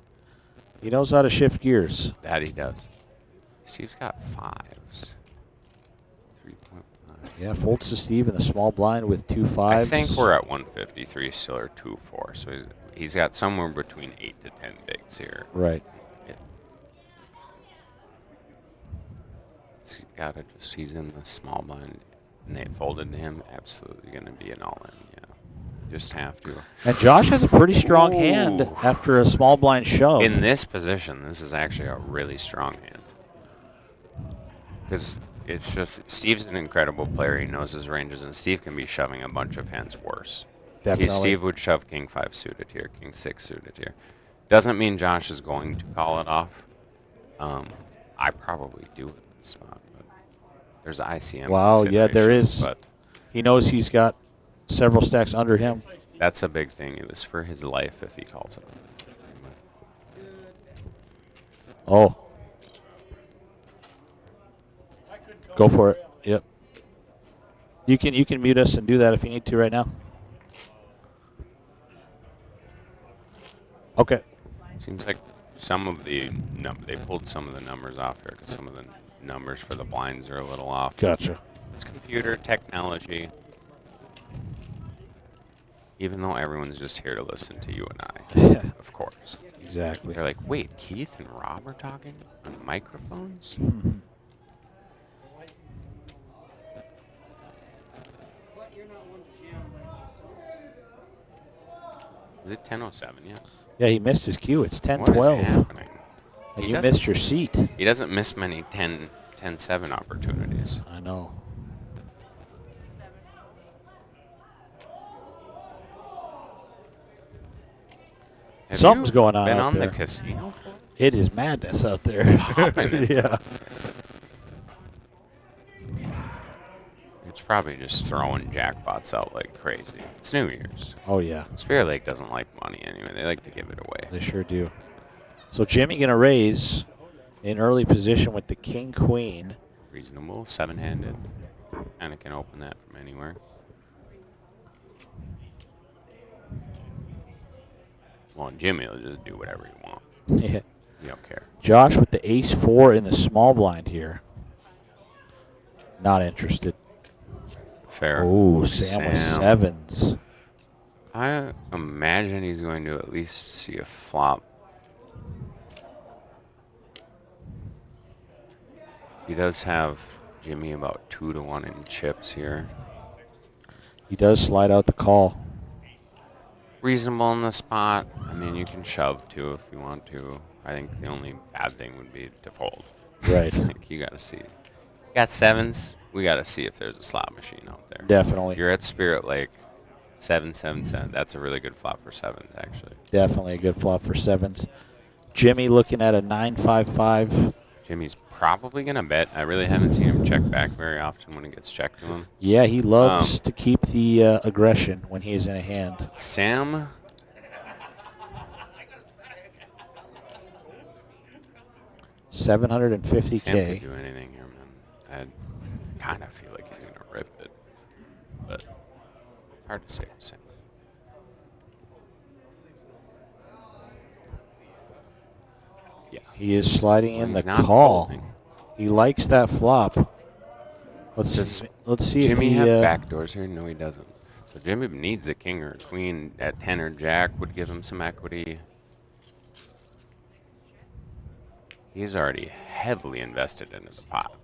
Speaker 7: He knows how to shift gears.
Speaker 14: That he does. Steve's got 5s. 3.5.
Speaker 7: Yeah, folds to Steve in the small blind with 2 5s.
Speaker 14: I think we're at 153 still, or 2-4. So he's got somewhere between 8 to 10 bigs here.
Speaker 7: Right.
Speaker 14: He's in the small blind, and they folded to him. Absolutely going to be an all-in. Yeah, just have to.
Speaker 7: And Josh has a pretty strong hand after a small blind shove.
Speaker 14: In this position, this is actually a really strong hand. Because it's just, Steve's an incredible player. He knows his ranges, and Steve can be shoving a bunch of hands worse.
Speaker 7: Definitely.
Speaker 14: Steve would shove King 5 suited here, King 6 suited here. Doesn't mean Josh is going to call it off. I probably do at this spot, but there's ICM.
Speaker 7: Wow, yeah, there is.
Speaker 14: But
Speaker 7: he knows he's got several stacks under him.
Speaker 14: that's a big thing. It was for his life if he calls it off.
Speaker 7: Oh. Go for it. Yep. You can mute us and do that if you need to right now. Okay.
Speaker 14: Seems like some of the they pulled some of the numbers off here because some of the numbers for the blinds are a little off.
Speaker 7: Gotcha.
Speaker 14: It's computer technology. Even though everyone's just here to listen to you and I, of course.
Speaker 7: Exactly.
Speaker 14: They're like, wait, Keith and Rob are talking on microphones? Is it 10:07 yet?
Speaker 7: Yeah, he missed his cue. It's
Speaker 14: What is
Speaker 7: 10-12.
Speaker 14: happening?
Speaker 7: And
Speaker 14: He
Speaker 7: you
Speaker 14: doesn't-
Speaker 7: missed your seat.
Speaker 14: He doesn't miss many 10-7 opportunities.
Speaker 7: I know.
Speaker 14: Have
Speaker 7: Something's
Speaker 14: you
Speaker 7: going on
Speaker 14: been
Speaker 7: out
Speaker 14: on
Speaker 7: there.
Speaker 14: the casino floor?
Speaker 7: It is madness out there.
Speaker 14: Popping it.
Speaker 7: Yeah.
Speaker 14: It's probably just throwing jackpots out like crazy. It's New Year's.
Speaker 7: Oh, yeah.
Speaker 14: Spirit Lake doesn't like money anyway. They like to give it away.
Speaker 7: They sure do. So Jimmy going to raise in early position with the king-queen.
Speaker 14: Reasonable, 7-handed. Kind of can open that from anywhere. Well, Jimmy will just do whatever he wants.
Speaker 7: Yeah.
Speaker 14: You don't care.
Speaker 7: Josh with the ace-4 in the small blind here. Not interested.
Speaker 14: Fair.
Speaker 7: Oh, Sam with sevens.
Speaker 14: I imagine he's going to at least see a flop. He does have Jimmy about 2-1 in chips here.
Speaker 7: He does slide out the call.
Speaker 14: Reasonable in the spot. I mean, you can shove too if you want to. I think the only bad thing would be to fold.
Speaker 7: Right.
Speaker 14: Like you got to see. Got sevens. We got to see if there's a slot machine out there.
Speaker 7: Definitely.
Speaker 14: You're at Spirit Lake. 7-7-7. That's a really good flop for sevens, actually.
Speaker 7: Definitely a good flop for sevens. Jimmy looking at a 9-5-5.
Speaker 14: Jimmy's probably going to bet. I really haven't seen him check back very often when it gets checked to him.
Speaker 7: Yeah, he loves to keep the aggression when he is in a hand.
Speaker 14: Sam.
Speaker 7: $750K.
Speaker 14: Sam could do anything here, man. I kind of feel like he's going to rip it. But it's hard to say with Sam. Yeah.
Speaker 7: He is sliding in
Speaker 14: He's
Speaker 7: the
Speaker 14: not
Speaker 7: call.
Speaker 14: folding.
Speaker 7: He likes that flop. Let's
Speaker 14: Does
Speaker 7: see
Speaker 14: Jimmy
Speaker 7: if he
Speaker 14: have backdoors here? No, he doesn't. So Jimmy needs a king or a queen at 10 or jack would give him some equity. He's already heavily invested into the pot.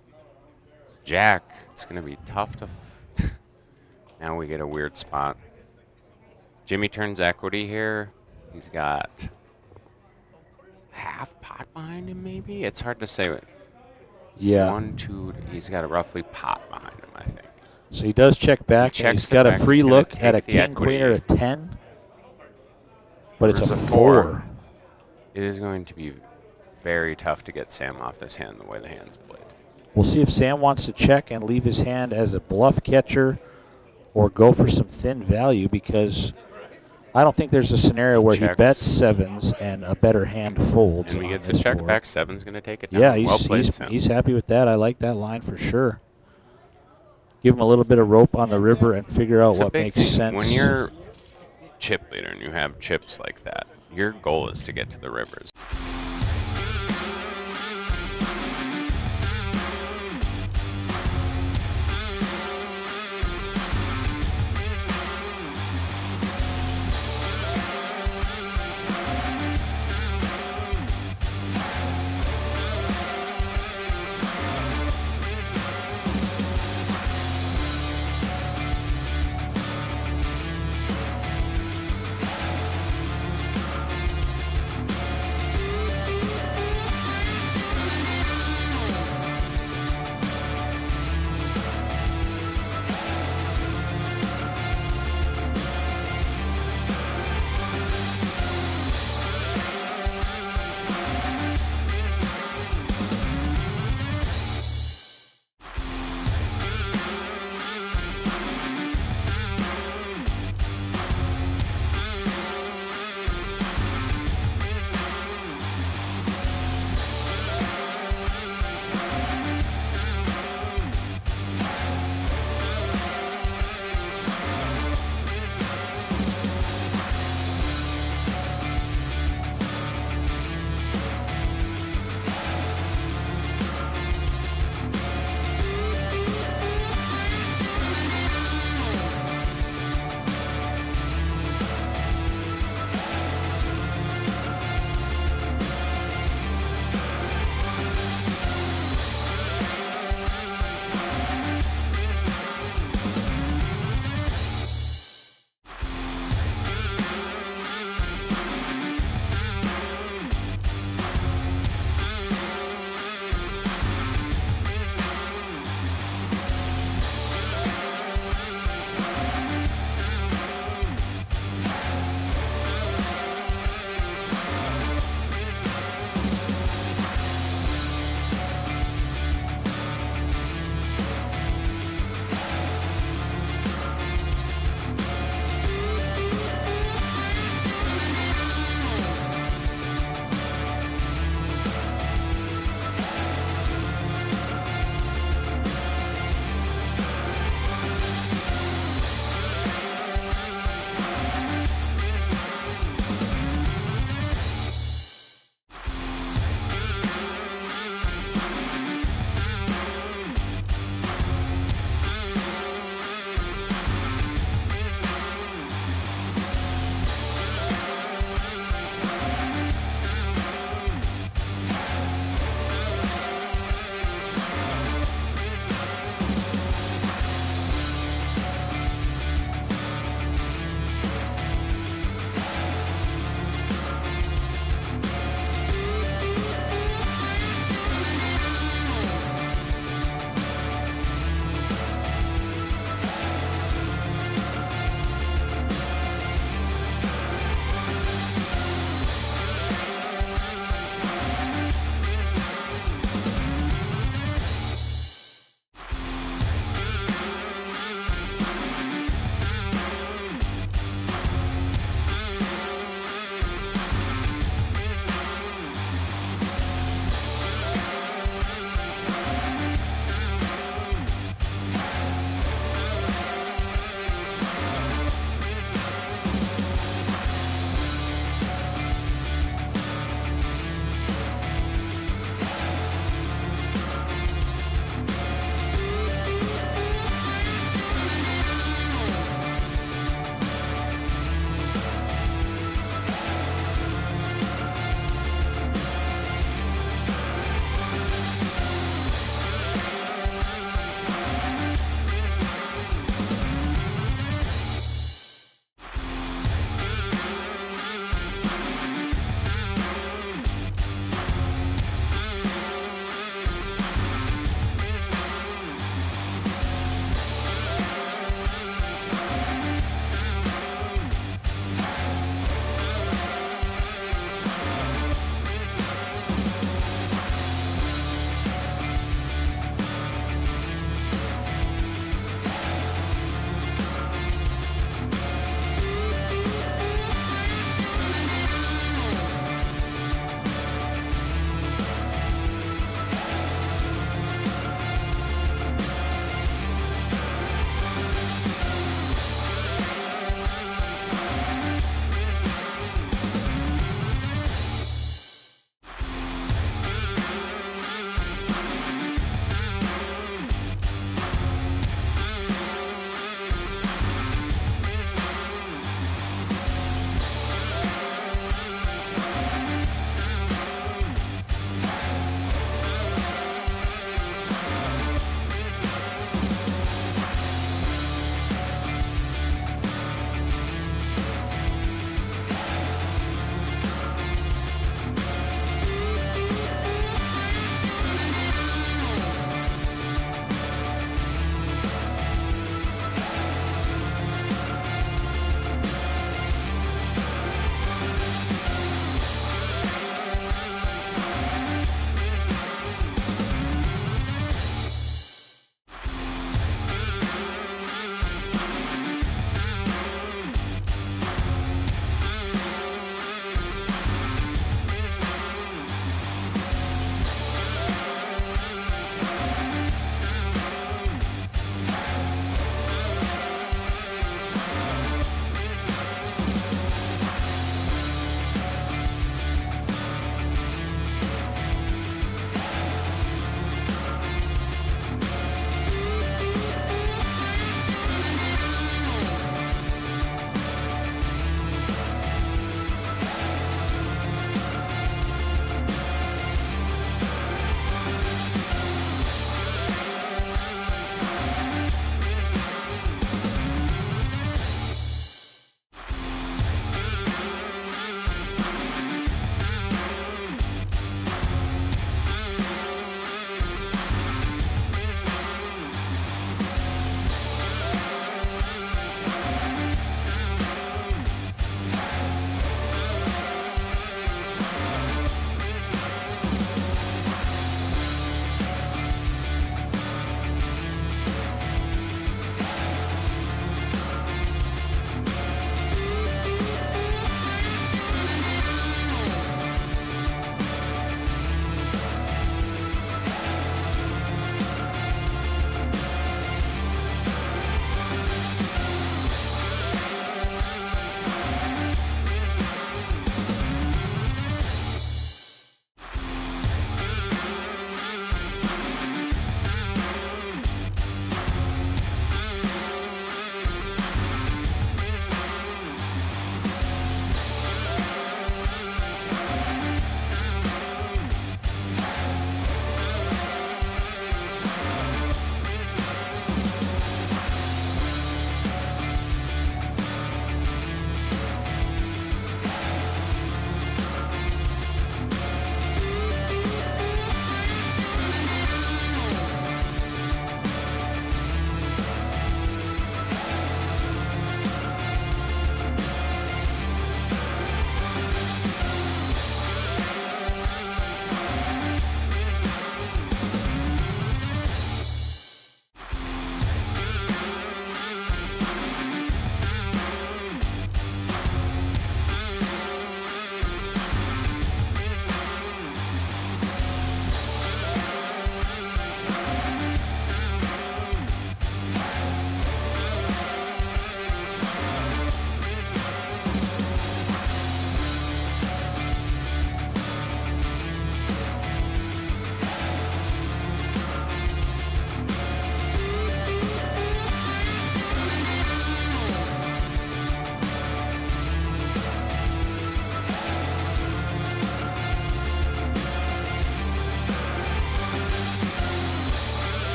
Speaker 14: Jack, it's going to be tough to... Now we get a weird spot. Jimmy turns equity here. He's got half pot behind him, maybe? It's hard to say.
Speaker 7: Yeah.
Speaker 14: 1, 2, he's got a roughly pot behind him, I think.
Speaker 7: So he does check back, and he's got a free look at a king, queen, or a 10. But it's a 4.
Speaker 14: It is going to be very tough to get Sam off this hand the way the hand's played.
Speaker 7: We'll see if Sam wants to check and leave his hand as a bluff catcher or go for some thin value, because I don't think there's a scenario where he bets sevens and a better hand folds.
Speaker 14: And he
Speaker 7: on
Speaker 14: gets a
Speaker 7: this
Speaker 14: check
Speaker 7: board.
Speaker 14: back. Seven's going to take it down.
Speaker 7: Yeah,
Speaker 14: Well played, Sam.
Speaker 7: he's happy with that. I like that line for sure. Give him a little bit of rope on the river and figure out
Speaker 14: It's a
Speaker 7: what
Speaker 14: big
Speaker 7: makes
Speaker 14: thing.
Speaker 7: sense.
Speaker 14: When you're chip leader and you have chips like that, your goal is to get to the rivers.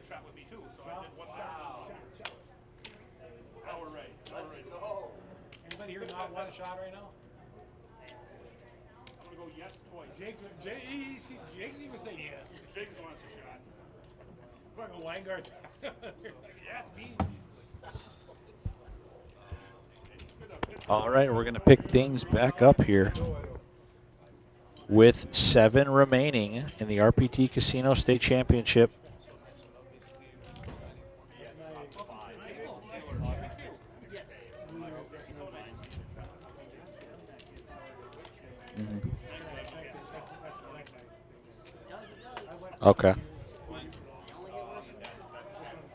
Speaker 12: a shot with me too, so I did 130. Now we're ready. Let's go.
Speaker 9: Anybody here not want a shot right now?
Speaker 12: I'm gonna go yes twice.
Speaker 9: Jake even say yes.
Speaker 12: Jake wants a shot.
Speaker 9: Fucking Weingart's. Yes, me.
Speaker 7: All right, we're going to pick things back up here with 7 remaining in the RPT Casino State Championship. Mhm. Okay.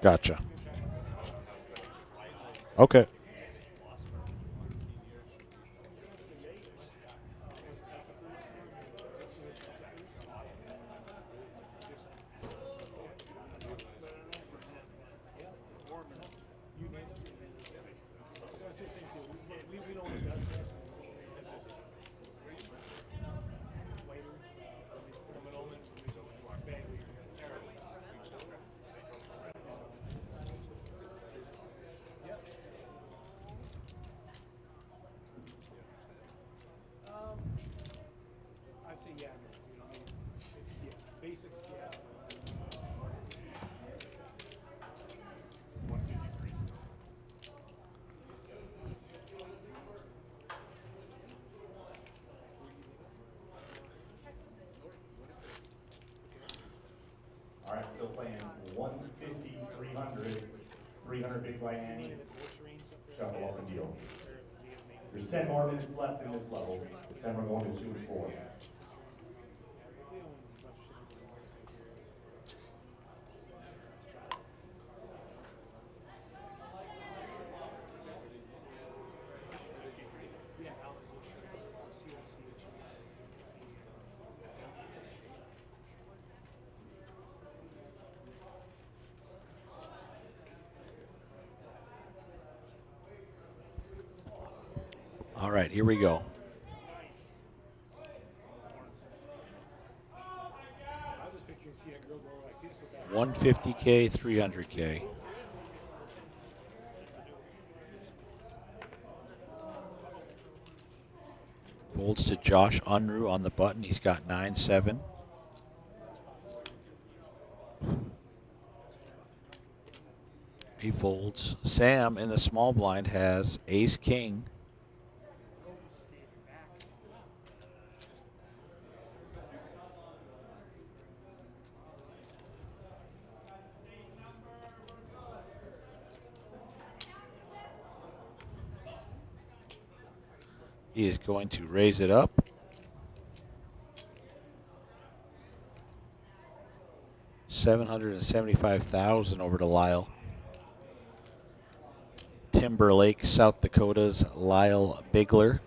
Speaker 7: Gotcha. Okay.
Speaker 9: I'd say yeah. You know, I mean, yeah, basics, yeah.
Speaker 1: All right, still playing 150, 300, 300 big blind ante, shuffle up and deal. There's 10 more minutes left in this level, then we're going to 2 and 4.
Speaker 7: All right, here we go. 150K, 300K. Folds to Josh Unruh on the button. He's got 9-7. He folds. Sam in the small blind has ace king. He is going to raise it up. $775,000 over to Lyle. Timberlake, South Dakota's Lyle Bigler.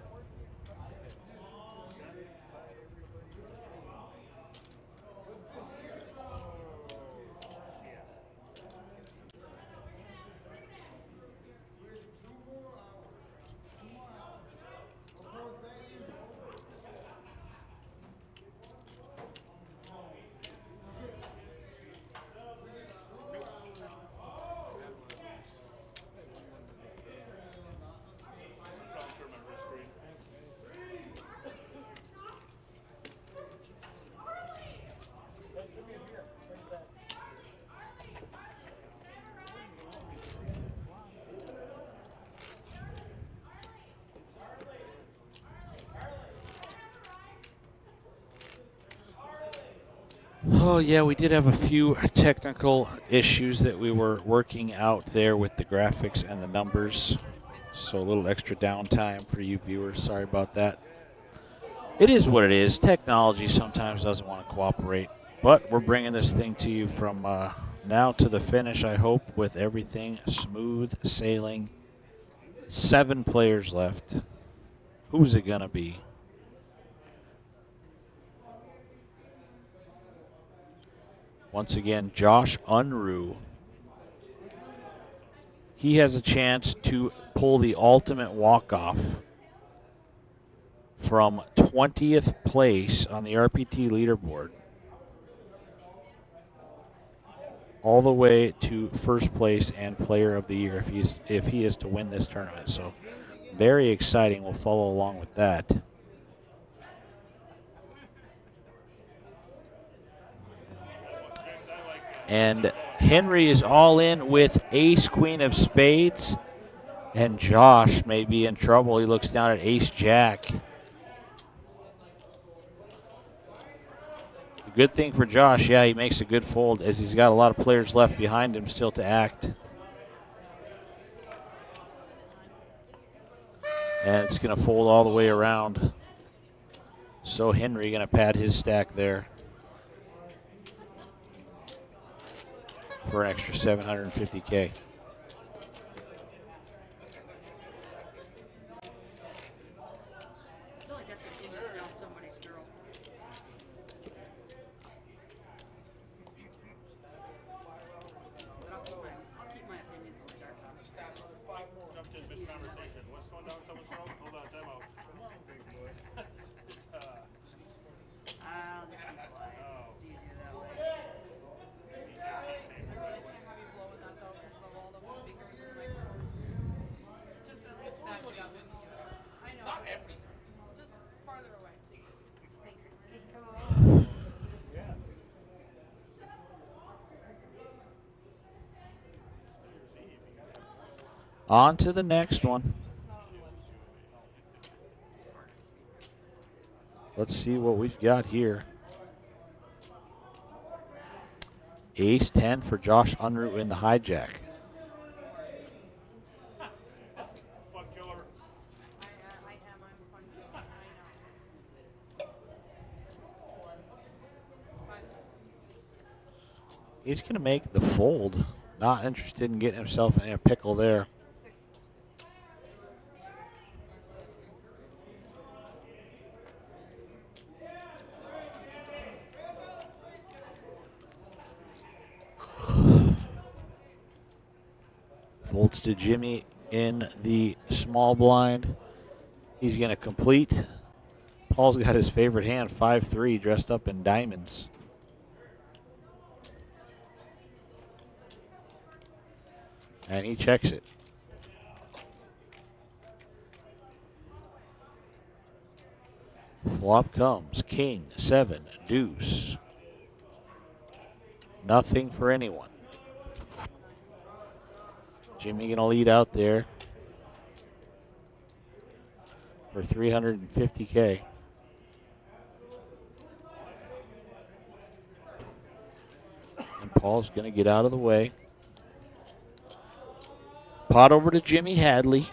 Speaker 7: Oh, yeah, we did have a few technical issues that we were working out there with the graphics and the numbers. So a little extra downtime for you viewers. Sorry about that. It is what it is. Technology sometimes doesn't want to cooperate. But we're bringing this thing to you from now to the finish, I hope, with everything smooth sailing. 7 players left. Who's it going to be? Once again, Josh Unruh. He has a chance to pull the ultimate walk-off from 20th place on the RPT leaderboard. all the way to first place and player of the year if he is to win this tournament. So very exciting. We'll follow along with that. And Henry is all in with ace queen of spades. And Josh may be in trouble. He looks down at ace jack. The good thing for Josh, yeah, he makes a good fold as he's got a lot of players left behind him still to act. And it's going to fold all the way around. So Henry going to pad his stack there for an extra $750K.
Speaker 12: Jumped in mid-conversation. What's going down someone's throat? Hold on, time out. Big boy.
Speaker 7: On to the next one. Let's see what we've got here. Ace 10 for Josh Unruh in the hijack.
Speaker 12: Fun killer.
Speaker 7: He's going to make the fold. Not interested in getting himself in a pickle there. Folds to Jimmy in the small blind. He's going to complete. Paul's got his favorite hand, 5-3, dressed up in diamonds. And he checks it. Flop comes king, 7, deuce. Nothing for anyone. Jimmy gonna lead out there for $350K. And Paul's gonna get out of the way. Pot over to Jimmy Hadley.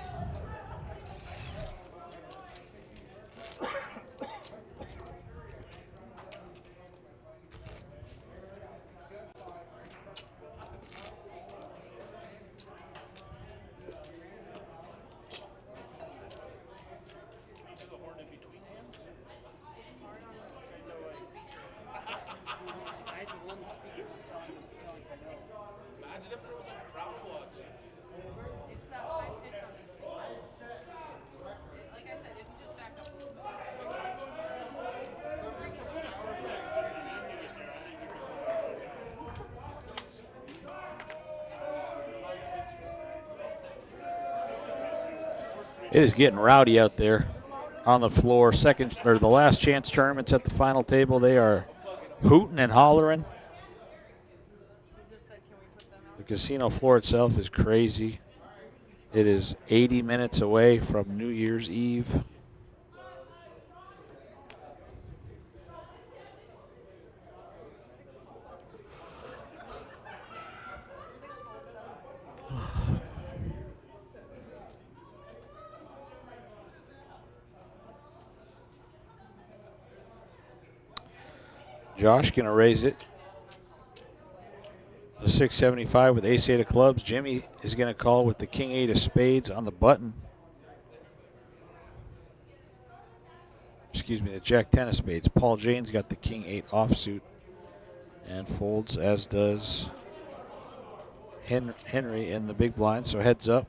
Speaker 7: It is getting rowdy out there on the floor. The last chance tournaments at the final table. They are hooting and hollering. The casino floor itself is crazy. It is 80 minutes away from New Year's Eve. Josh gonna raise it to 675 with ace-8 of clubs. Jimmy is gonna call with the king-8 of spades on the button. Excuse me, the jack-10 of spades. Paul Jane's got the king-8 offsuit and folds, as does Henry in the big blind, so heads up.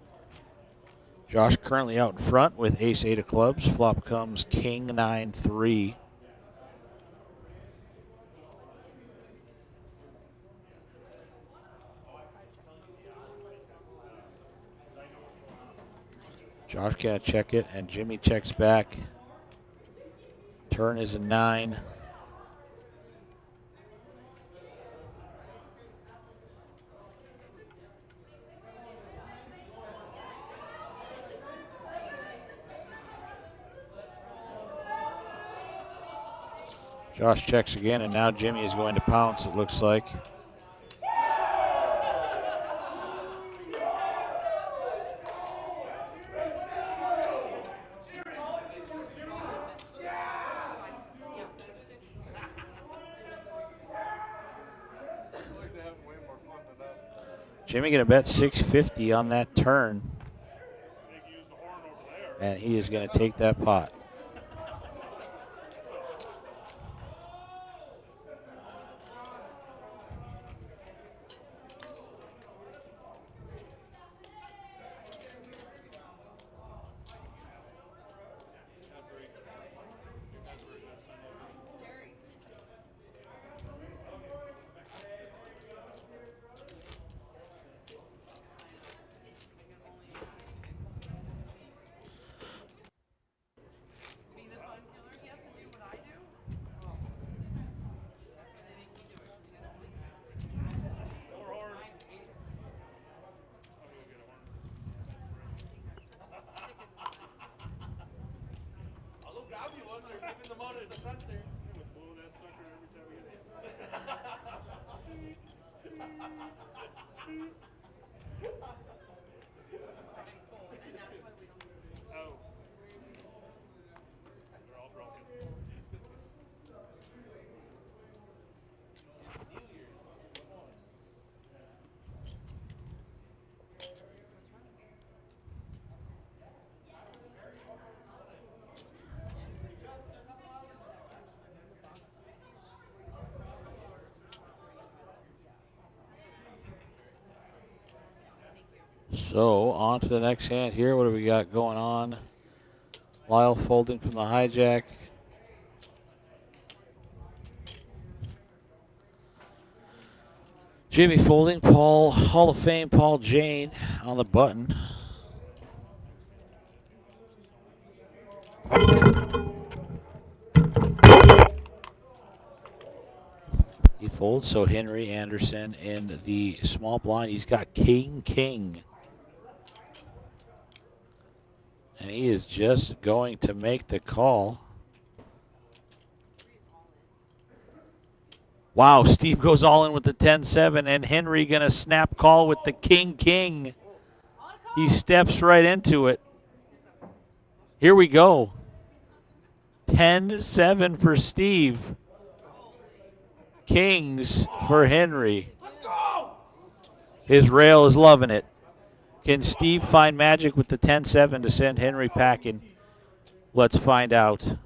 Speaker 7: Josh currently out in front with ace-8 of clubs. Flop comes king-9-3. Josh can't check it, and Jimmy checks back. Turn is a 9. Josh checks again, and now Jimmy is going to pounce, it looks like. Jimmy gonna bet 650 on that turn. And he is gonna take that pot. So on to the next hand here. What do we got going on? Lyle folding from the hijack. Jimmy folding. Paul, Hall of Fame Paul Jane on the button. He folds, so Henry Anderson in the small blind. He's got king. And he is just going to make the call. Wow, Steve goes all in with the 10-7, and Henry going to snap call with the king. He steps right into it. Here we go. 10-7 for Steve. Kings for Henry. His rail is loving it. Can Steve find magic with the 10-7 to send Henry packing? Let's find out.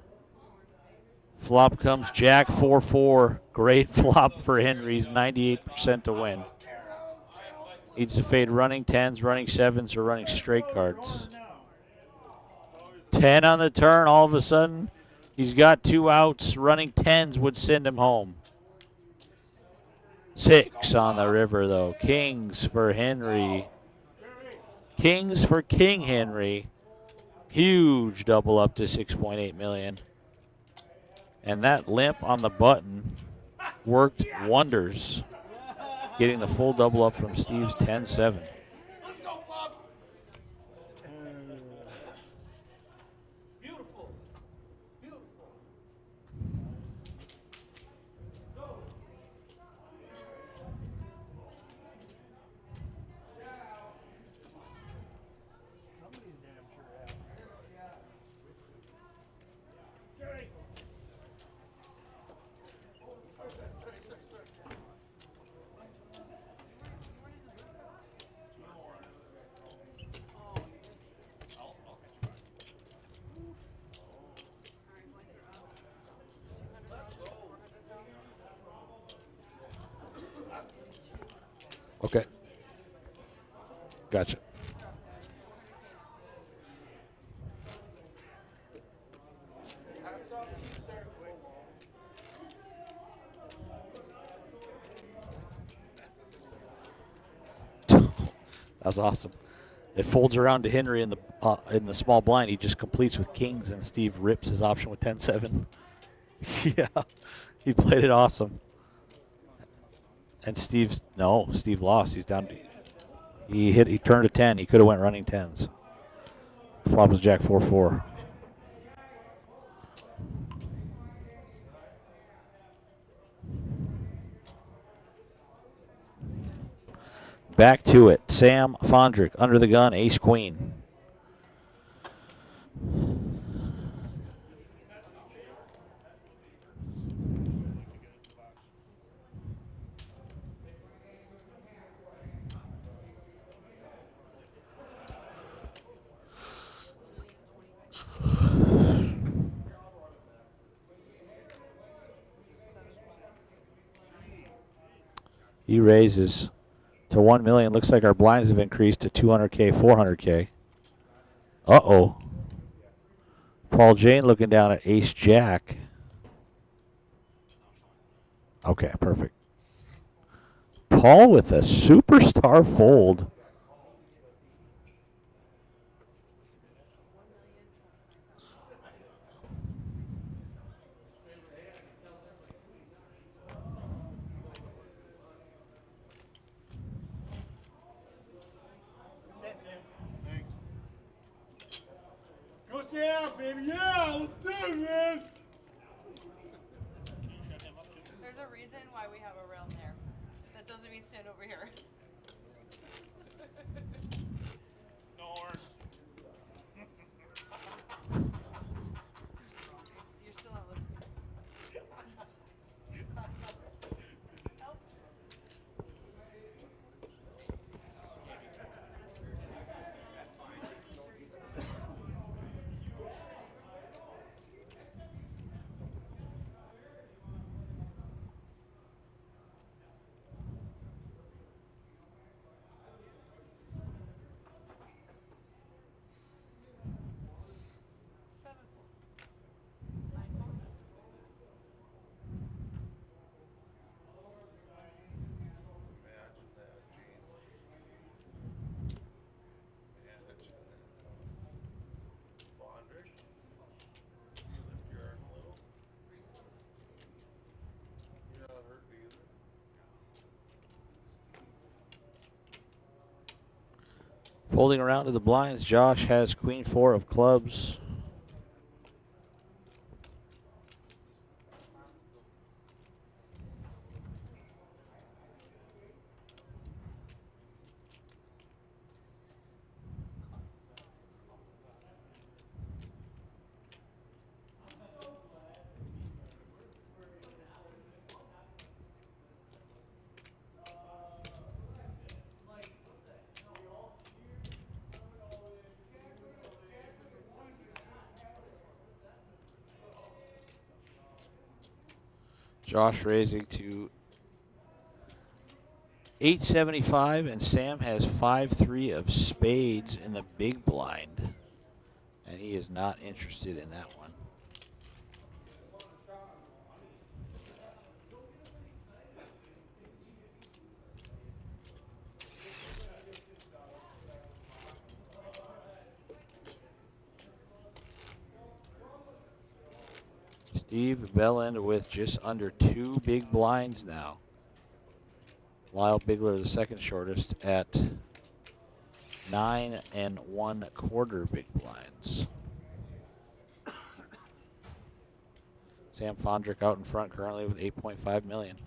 Speaker 7: Flop comes Jack 4-4. Great flop for Henry's 98% to win. Needs to fade running 10s, running 7s, or running straight cards. 10 on the turn. All of a sudden, he's got 2 outs. Running 10s would send him home. 6 on the river, though. Kings for Henry. Kings for King Henry. Huge double up to $6.8 million. And that limp on the button worked wonders, getting the full double up from Steve's 10-7. Okay. Gotcha. That was awesome. It folds around to Henry in the small blind. He just completes with kings, and Steve rips his option with 10-7. Yeah, he played it awesome. And Steve lost. He's down. He turned a 10. He could have went running 10s. Flop was Jack 4-4. Back to it. Sam Fondrick under the gun, ace queen. He raises to 1 million. Looks like our blinds have increased to 200K, 400K. Uh-oh. Paul Jane looking down at ace jack. Okay, perfect. Paul with a superstar fold.
Speaker 4: Go Sam, baby. Yeah, let's do it, man.
Speaker 2: There's a reason why we have a rail there. That doesn't mean stand over here.
Speaker 12: No horns.
Speaker 2: You're still not listening. Help.
Speaker 7: Folding around to the blinds, Josh has queen 4 of clubs. Josh raising to 875, and Sam has 5-3 of spades in the big blind, and he is not interested in that one. Steve Bellend with just under 2 big blinds now. Lyle Bigler, the second shortest, at 9 1/4 big blinds. Sam Fondrick out in front currently with 8.5 million.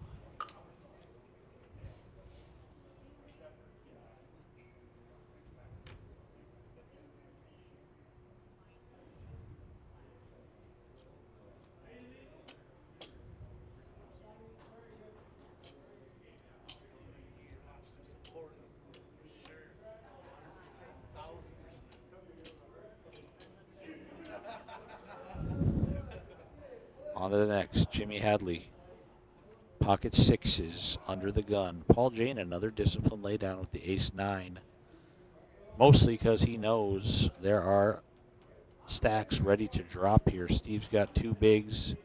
Speaker 7: On to the next, Jimmy Hadley. Pocket sixes under the gun. Paul Jane, another discipline laydown with the ace-9. Mostly because he knows there are stacks ready to drop here. Steve's got 2 bigs.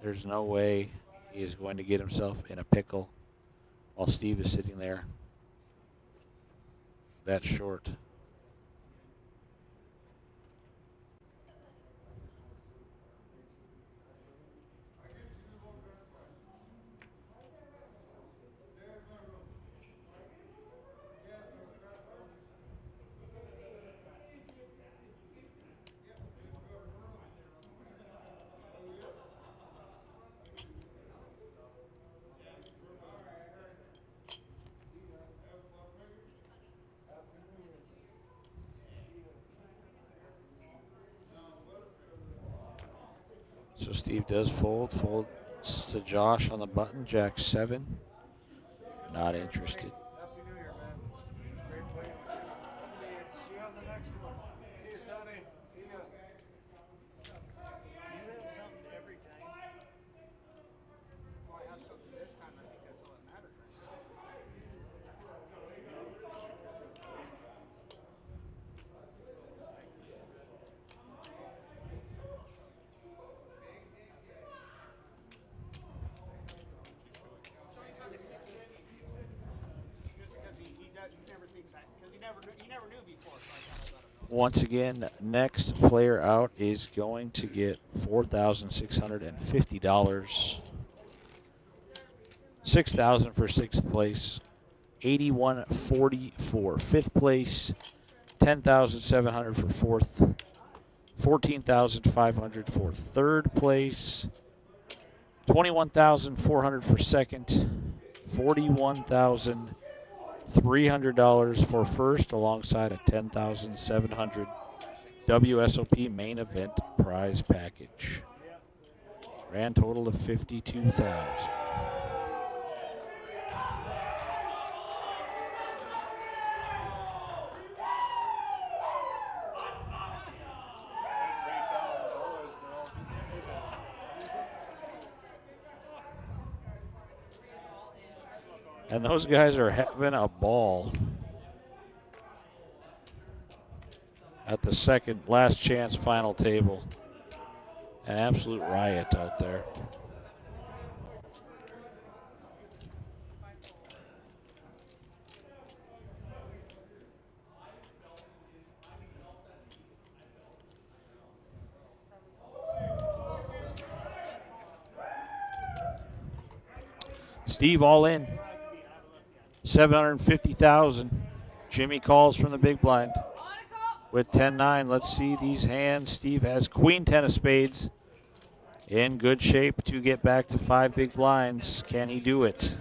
Speaker 7: There's no way he is going to get himself in a pickle while Steve is sitting there that short. So Steve does fold. Folds to Josh on the button. Jack 7. Not interested.
Speaker 4: Happy New Year, man. Great place. See you on the next one. See you, Sonny. See ya. You have something every time.
Speaker 9: Well, I have something this time. I think that's all that matters right now. Just because he never thinks that, because he never knew before. So I thought I'd let him know.
Speaker 7: Once again, next player out is going to get $4,650. $6,000 for 6th place. $81.40 for 5th place. $10,700 for 4th. $14,500 for 3rd place. $21,400 for 2nd. $41,300 for 1st, alongside a $10,700 WSOP main event prize package. Grand total of $52,000. And those guys are having a ball at the second last chance final table. An absolute riot out there. Steve all in. 750,000. Jimmy calls from the big blind with 10-9. Let's see these hands. Steve has queen 10 of spades. In good shape to get back to 5 big blinds. Can he do it?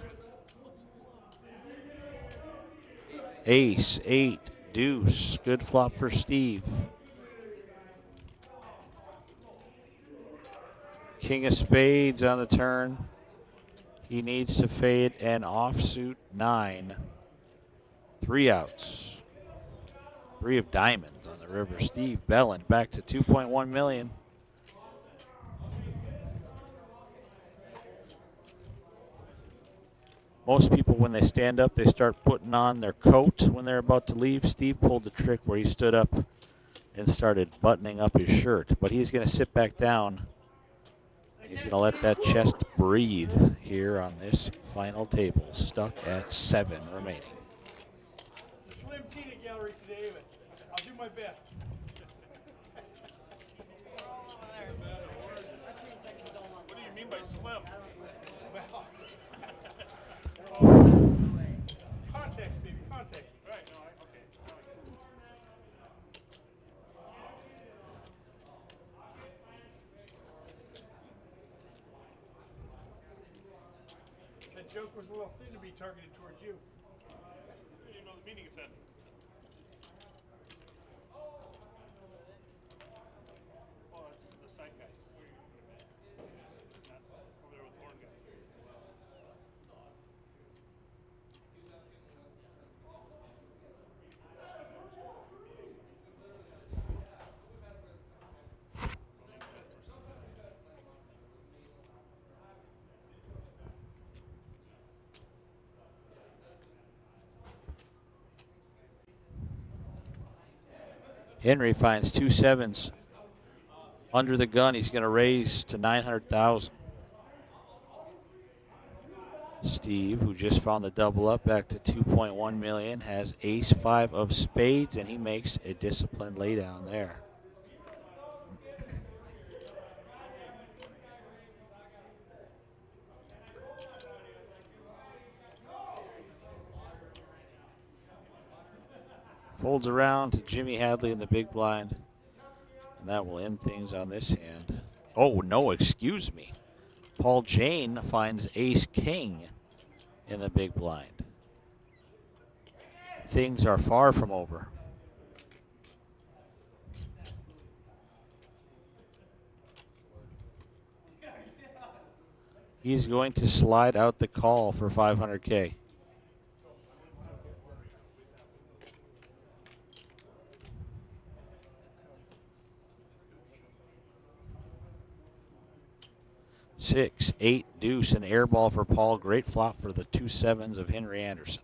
Speaker 7: Ace, 8, deuce. Good flop for Steve. King of spades on the turn. He needs to fade an offsuit 9. 3 outs. 3 of diamonds on the river. Steve Bellin back to 2.1 million. Most people, when they stand up, they start putting on their coat when they're about to leave. Steve pulled the trick where he stood up and started buttoning up his shirt. But he's going to sit back down. He's going to let that chest breathe here on this final table, stuck at 7 remaining.
Speaker 4: It's a slim peanut gallery today, but I'll do my best.
Speaker 12: What do you mean by slim?
Speaker 4: Context, baby, context.
Speaker 12: Right, no, okay.
Speaker 4: That joke was a little thin to be targeted towards you.
Speaker 12: You didn't know the meaning of that. Oh, that's the side guy. Where are you gonna put him at? Not over there with the horn guy.
Speaker 7: Henry finds 2 7s under the gun. He's going to raise to 900,000. Steve, who just found the double up, back to 2.1 million, has ace 5 of spades, and he makes a disciplined laydown there. Folds around to Jimmy Hadley in the big blind. And that will end things on this hand. Oh, no, excuse me. Paul Jane finds ace-king in the big blind. Things are far from over. He's going to slide out the call for 500K. Six, eight, deuce, an air ball for Paul. Great flop for the 2 sevens of Henry Anderson.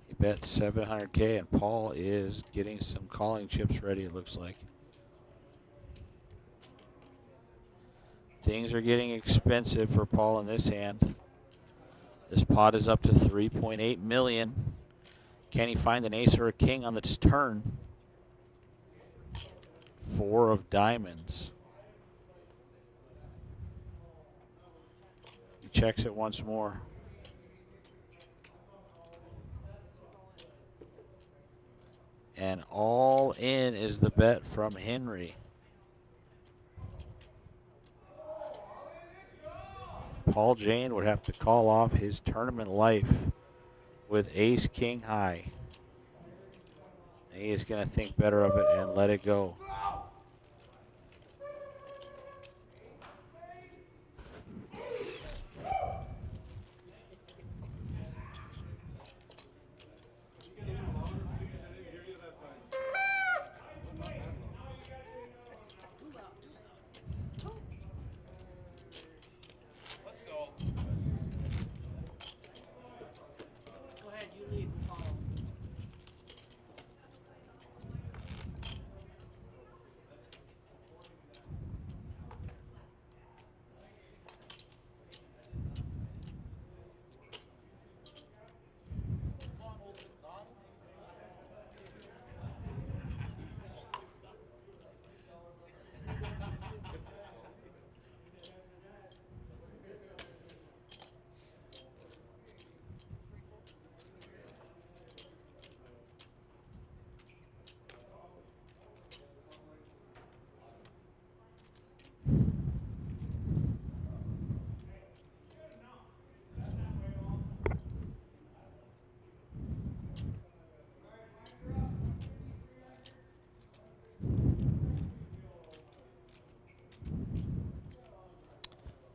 Speaker 7: He bet 700K, and Paul is getting some calling chips ready, it looks like. Things are getting expensive for Paul in this hand. This pot is up to 3.8 million. Can he find an ace or a king on this turn? 4 of diamonds. He checks it once more. And all in is the bet from Henry. Paul Jane would have to call off his tournament life with ace king high. He is going to think better of it and let it go.
Speaker 9: Let's go. Go ahead, you lead. We'll follow.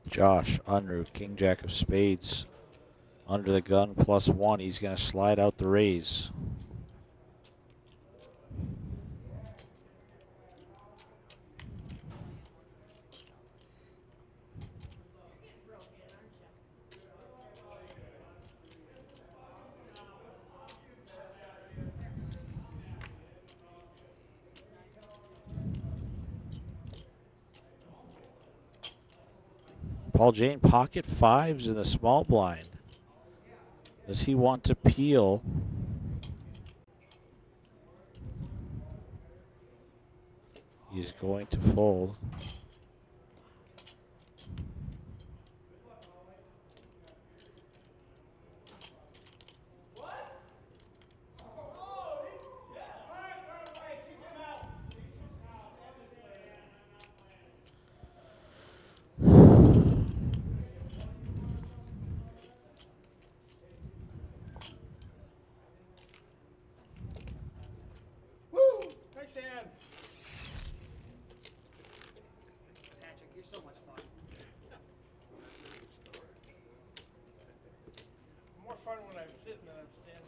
Speaker 7: Josh, Unruh, king jack of spades. Under the gun, +1. He's going to slide out the raise. Paul Jane, pocket 5s in the small blind. Does he want to peel? He's going to fold.
Speaker 9: Woo! Nice hand. Patrick, you're so much fun. More fun when I'm sitting than I'm standing.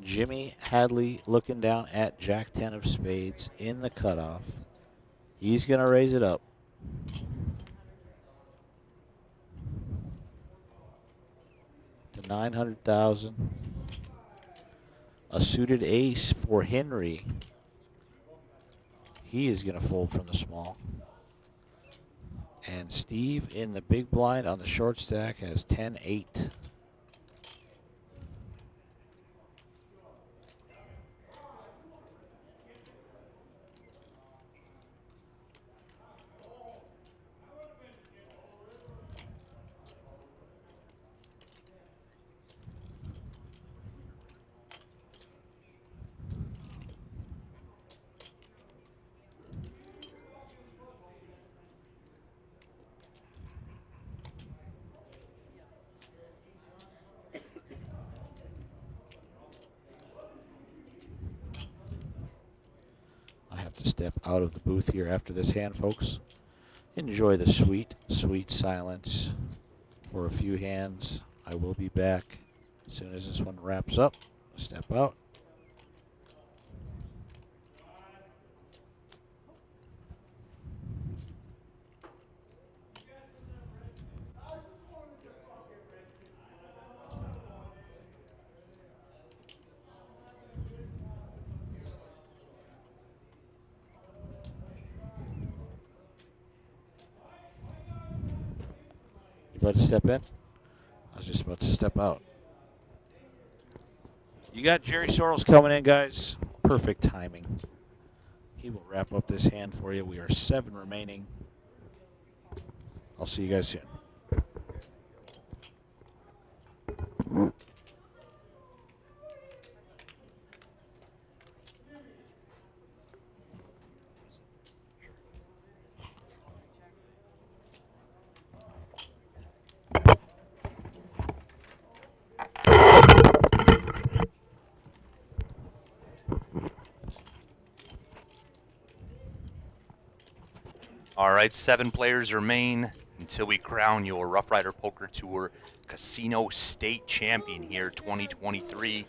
Speaker 7: Jimmy Hadley looking down at Jack 10 of spades in the cutoff. He's going to raise it up. $900,000. A suited ace for Henry. He is going to fold from the small. And Steve in the big blind on the short stack has 10-8. I have to step out of the booth here after this hand, folks. Enjoy the sweet, sweet silence for a few hands. I will be back as soon as this one wraps up. Step out. You about to step in? I was just about to step out. You got Jerry Sorrells coming in, guys. Perfect timing. He will wrap up this hand for you. We are 7 remaining. I'll see you guys soon.
Speaker 13: All right, 7 players remain until we crown your Rough Rider Poker Tour Casino State Champion here 2023.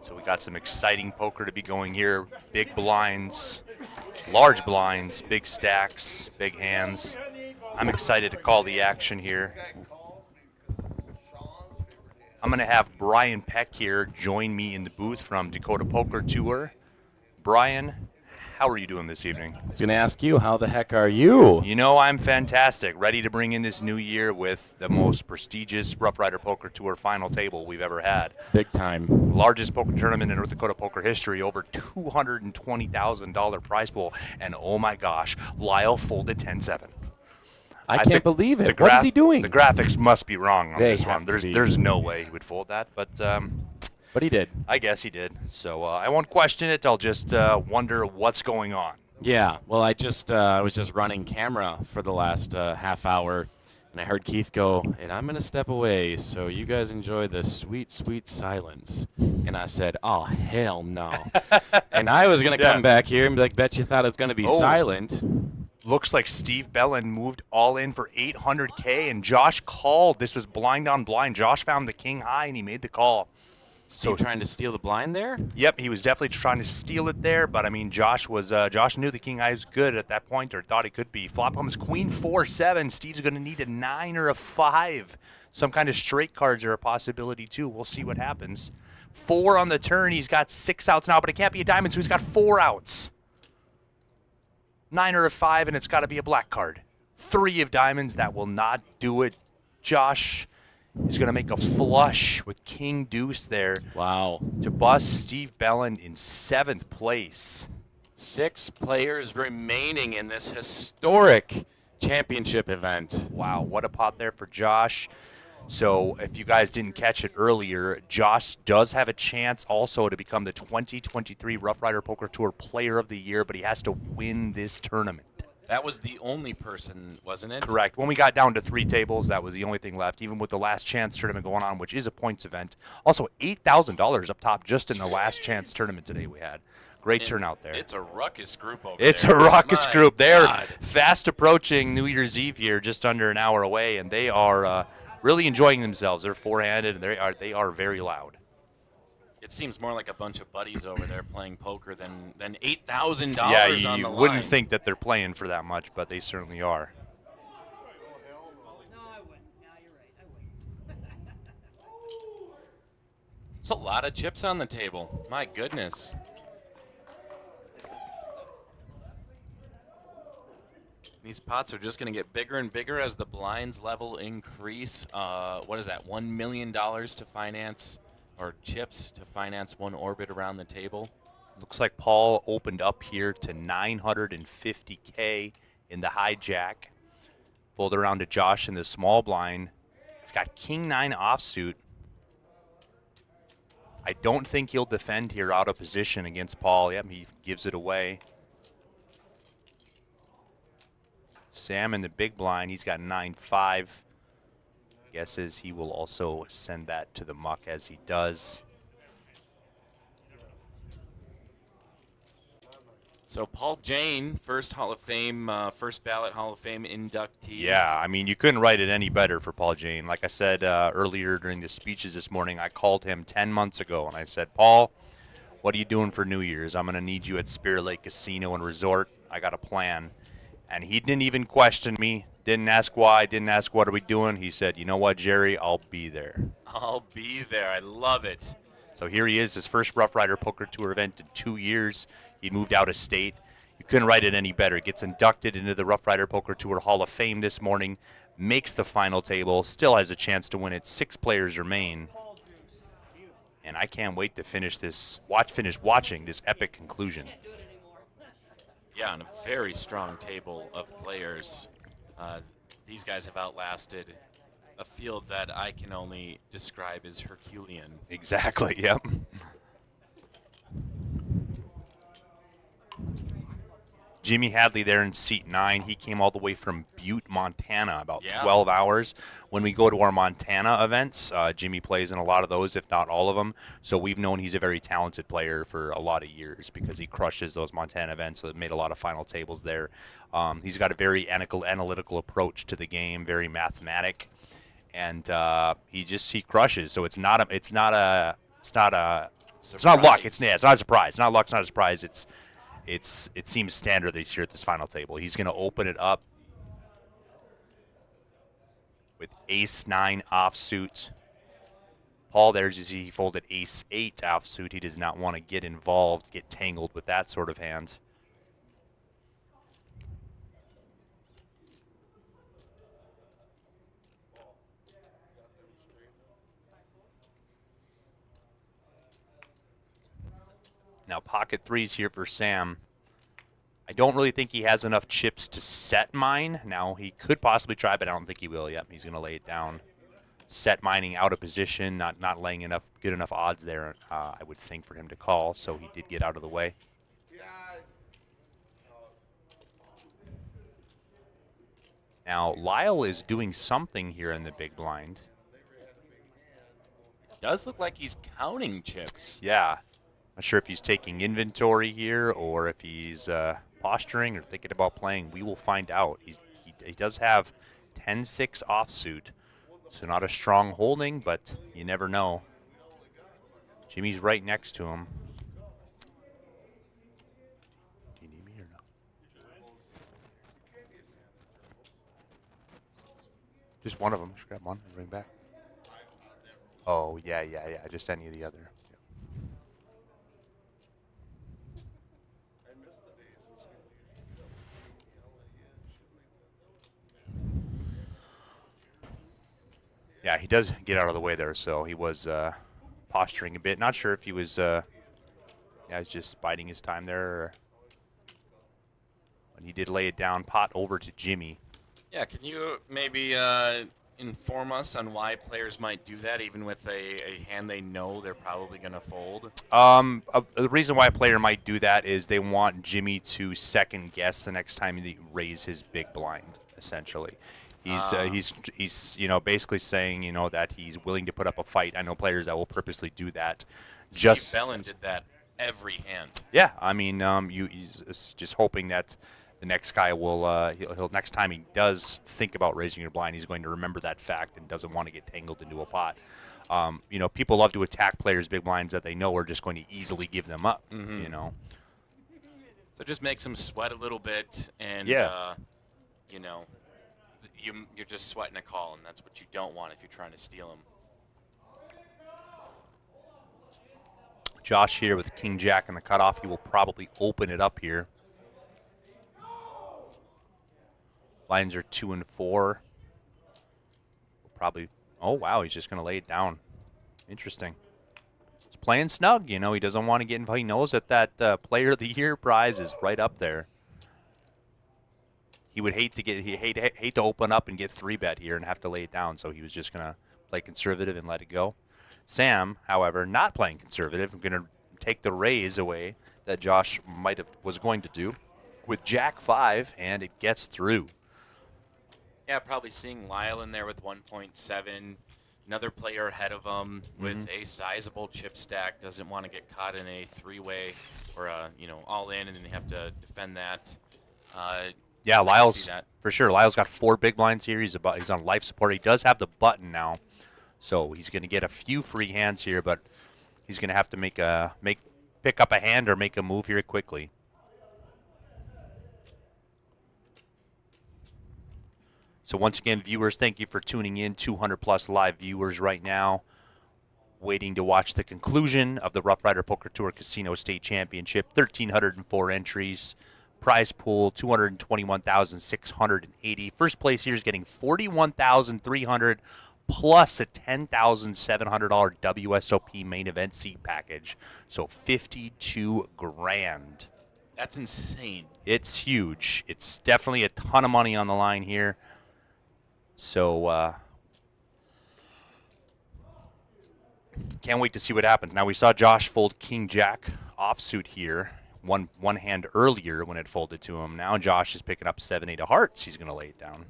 Speaker 13: So we got some exciting poker to be going here. Big blinds, large blinds, big stacks, big hands. I'm excited to call the action here. I'm going to have Brian Peck here join me in the booth from Dakota Poker Tour. Brian, how are you doing this evening?
Speaker 10: I was going to ask you, how the heck are you?
Speaker 13: You know, I'm fantastic. Ready to bring in this new year with the most prestigious Rough Rider Poker Tour final table we've ever had.
Speaker 10: Big time.
Speaker 13: Largest poker tournament in North Dakota poker history, over $220,000 prize pool. And oh my gosh, Lyle folded 10-7.
Speaker 10: I can't believe it. What is he doing?
Speaker 13: The graphics must be wrong on
Speaker 10: They
Speaker 13: this one.
Speaker 10: have to be.
Speaker 13: There's no way he would fold that, but
Speaker 10: he did.
Speaker 13: I guess he did. So I won't question it. I'll just wonder what's going on.
Speaker 10: Yeah, well, I was just running camera for the last half hour, and I heard Keith go, and I'm going to step away, so you guys enjoy the sweet, sweet silence. And I said, oh, hell no. And I was going to come back here and be like, bet you thought it was going to be silent.
Speaker 13: Looks like Steve Bellin moved all in for $800K, and Josh called. This was blind on blind. Josh found the king high, and he made the call.
Speaker 10: So trying to steal the blind there?
Speaker 13: Yep, he was definitely trying to steal it there, but I mean, Josh knew the king high was good at that point, or thought he could be. Flop comes queen 4-7. Steve's going to need a 9 or a 5. Some kind of straight cards are a possibility too. We'll see what happens. 4 on the turn. He's got 6 outs now, but it can't be a diamond, so he's got 4 outs. 9 or a 5, and it's got to be a black card. 3 of diamonds. That will not do it. Josh is going to make a flush with king deuce there.
Speaker 10: Wow.
Speaker 13: To bust Steve Bellin in 7th place.
Speaker 10: 6 players remaining in this historic championship event.
Speaker 13: Wow, what a pot there for Josh. So if you guys didn't catch it earlier, Josh does have a chance also to become the 2023 Rough Rider Poker Tour Player of the Year, but he has to win this tournament.
Speaker 10: That was the only person, wasn't it?
Speaker 13: Correct. When we got down to 3 tables, that was the only thing left, even with the last chance tournament going on, which is a points event. Also, $8,000 up top just in the last chance tournament today we had. Great turnout there.
Speaker 10: It's a ruckus group over
Speaker 13: It's
Speaker 10: there.
Speaker 13: a ruckus
Speaker 10: My
Speaker 13: group. They're
Speaker 10: God.
Speaker 13: fast approaching New Year's Eve here, just under an hour away, and they are really enjoying themselves. They're four-handed, and they are very loud.
Speaker 10: It seems more like a bunch of buddies over there playing poker than $8,000
Speaker 13: Yeah,
Speaker 10: on
Speaker 13: you
Speaker 10: the
Speaker 13: wouldn't
Speaker 10: line.
Speaker 13: think that they're playing for that much, but they certainly are.
Speaker 10: There's a lot of chips on the table. My goodness. These pots are just going to get bigger and bigger as the blinds level increase. What is that? $1 million to finance, or chips to finance one orbit around the table.
Speaker 13: Looks like Paul opened up here to 950K in the hijack. Fold around to Josh in the small blind. He's got King 9 offsuit. I don't think he'll defend here out of position against Paul. Yep, he gives it away. Sam in the big blind, he's got 9-5. Guesses he will also send that to the muck as he does.
Speaker 10: So Paul Jane, first Hall of Fame, first ballot Hall of Fame inductee.
Speaker 13: Yeah, I mean, you couldn't write it any better for Paul Jane. Like I said earlier during the speeches this morning, I called him 10 months ago, and I said, Paul, what are you doing for New Year's? I'm going to need you at Spirit Lake Casino and Resort. I got a plan. And he didn't even question me, didn't ask why, didn't ask what are we doing. He said, you know what, Jerry, I'll be there.
Speaker 10: I'll be there. I love it.
Speaker 13: So here he is, his first Rough Rider Poker Tour event in 2 years. He moved out of state. You couldn't write it any better. Gets inducted into the Rough Rider Poker Tour Hall of Fame this morning. Makes the final table. Still has a chance to win it. 6 players remain. And I can't wait to finish this. Finish watching this epic conclusion.
Speaker 10: Yeah, and a very strong table of players. These guys have outlasted a field that I can only describe as Herculean.
Speaker 13: Exactly, yep. Jimmy Hadley there in seat 9. He came all the way from Butte, Montana, about 12 hours. When we go to our Montana events, Jimmy plays in a lot of those, if not all of them. So we've known he's a very talented player for a lot of years because he crushes those Montana events. So made a lot of final tables there. He's got a very analytical approach to the game, very mathematic, and he crushes. So it's not luck. It's not a surprise. It's not luck. It's not a surprise. It seems standard this year at this final table. He's going to open it up with Ace-9 offsuit. Paul there's you see he folded Ace-8 offsuit. He does not want to get involved, get tangled with that sort of hand. Now pocket 3's here for Sam. I don't really think he has enough chips to set mine. Now he could possibly try, but I don't think he will. Yep, he's going to lay it down. Set mining out of position, not laying good enough odds there, I would think, for him to call. So he did get out of the way. Now Lyle is doing something here in the big blind.
Speaker 10: Does look like he's counting chips.
Speaker 13: Yeah. Not sure if he's taking inventory here or if he's posturing or thinking about playing. We will find out. He does have 10-6 offsuit, so not a strong holding, but you never know. Jimmy's right next to him. Do you need me or no? Just one of them. Just grab one and bring back. Oh, yeah. Just any of the other. Yeah, he does get out of the way there, so he was posturing a bit. Not sure if he was he's just biding his time there. Or when he did lay it down, pot over to Jimmy.
Speaker 10: Yeah, can you maybe inform us on why players might do that, even with a hand they know they're probably going to fold?
Speaker 13: The reason why a player might do that is they want Jimmy to second guess the next time they raise his big blind, essentially. He's basically saying, that he's willing to put up a fight. I know players that will purposely do that.
Speaker 10: Steve Bellin did that every hand.
Speaker 13: Yeah, I mean, he's just hoping that the next guy will, he'll next time he does think about raising your blind, he's going to remember that fact and doesn't want to get tangled into a pot. People love to attack players' big blinds that they know are just going to easily give them up.
Speaker 10: Mm-hmm. So it just makes them sweat a little bit, and you're just sweating a call, and that's what you don't want if you're trying to steal them.
Speaker 13: Josh here with King Jack in the cutoff. He will probably open it up here. Lines are 2 and 4. Probably. Oh wow, he's just gonna lay it down. Interesting. He's playing snug. You know, he doesn't want to get involved. He knows that Player of the Year prize is right up there. He would hate to hate to open up and get 3-bet here and have to lay it down. So he was just gonna play conservative and let it go. Sam, however, not playing conservative. I'm gonna take the raise away that Josh was going to do with Jack 5, and it gets through.
Speaker 10: Yeah, probably seeing Lyle in there with 1.7. Another player ahead of him with a sizable chip stack. Doesn't want to get caught in a 3-way or a all in, and then you have to defend that.
Speaker 13: Yeah, Lyle's for sure. Lyle's got 4 big blinds here. He's on life support. He does have the button now, so he's going to get a few free hands here, but he's going to have to pick up a hand or make a move here quickly. So once again, viewers, thank you for tuning in. 200+ live viewers right now, waiting to watch the conclusion of the Rough Rider Poker Tour Casino State Championship. 1,304 entries. Prize pool, $221,680. First place here is getting $41,300 plus a $10,700 WSOP main event seat package. So $52,000.
Speaker 10: That's insane.
Speaker 13: It's huge. It's definitely a ton of money on the line here. So can't wait to see what happens. Now we saw Josh fold King Jack offsuit here. One hand earlier when it folded to him. Now Josh is picking up 7-8 of hearts. He's going to lay it down.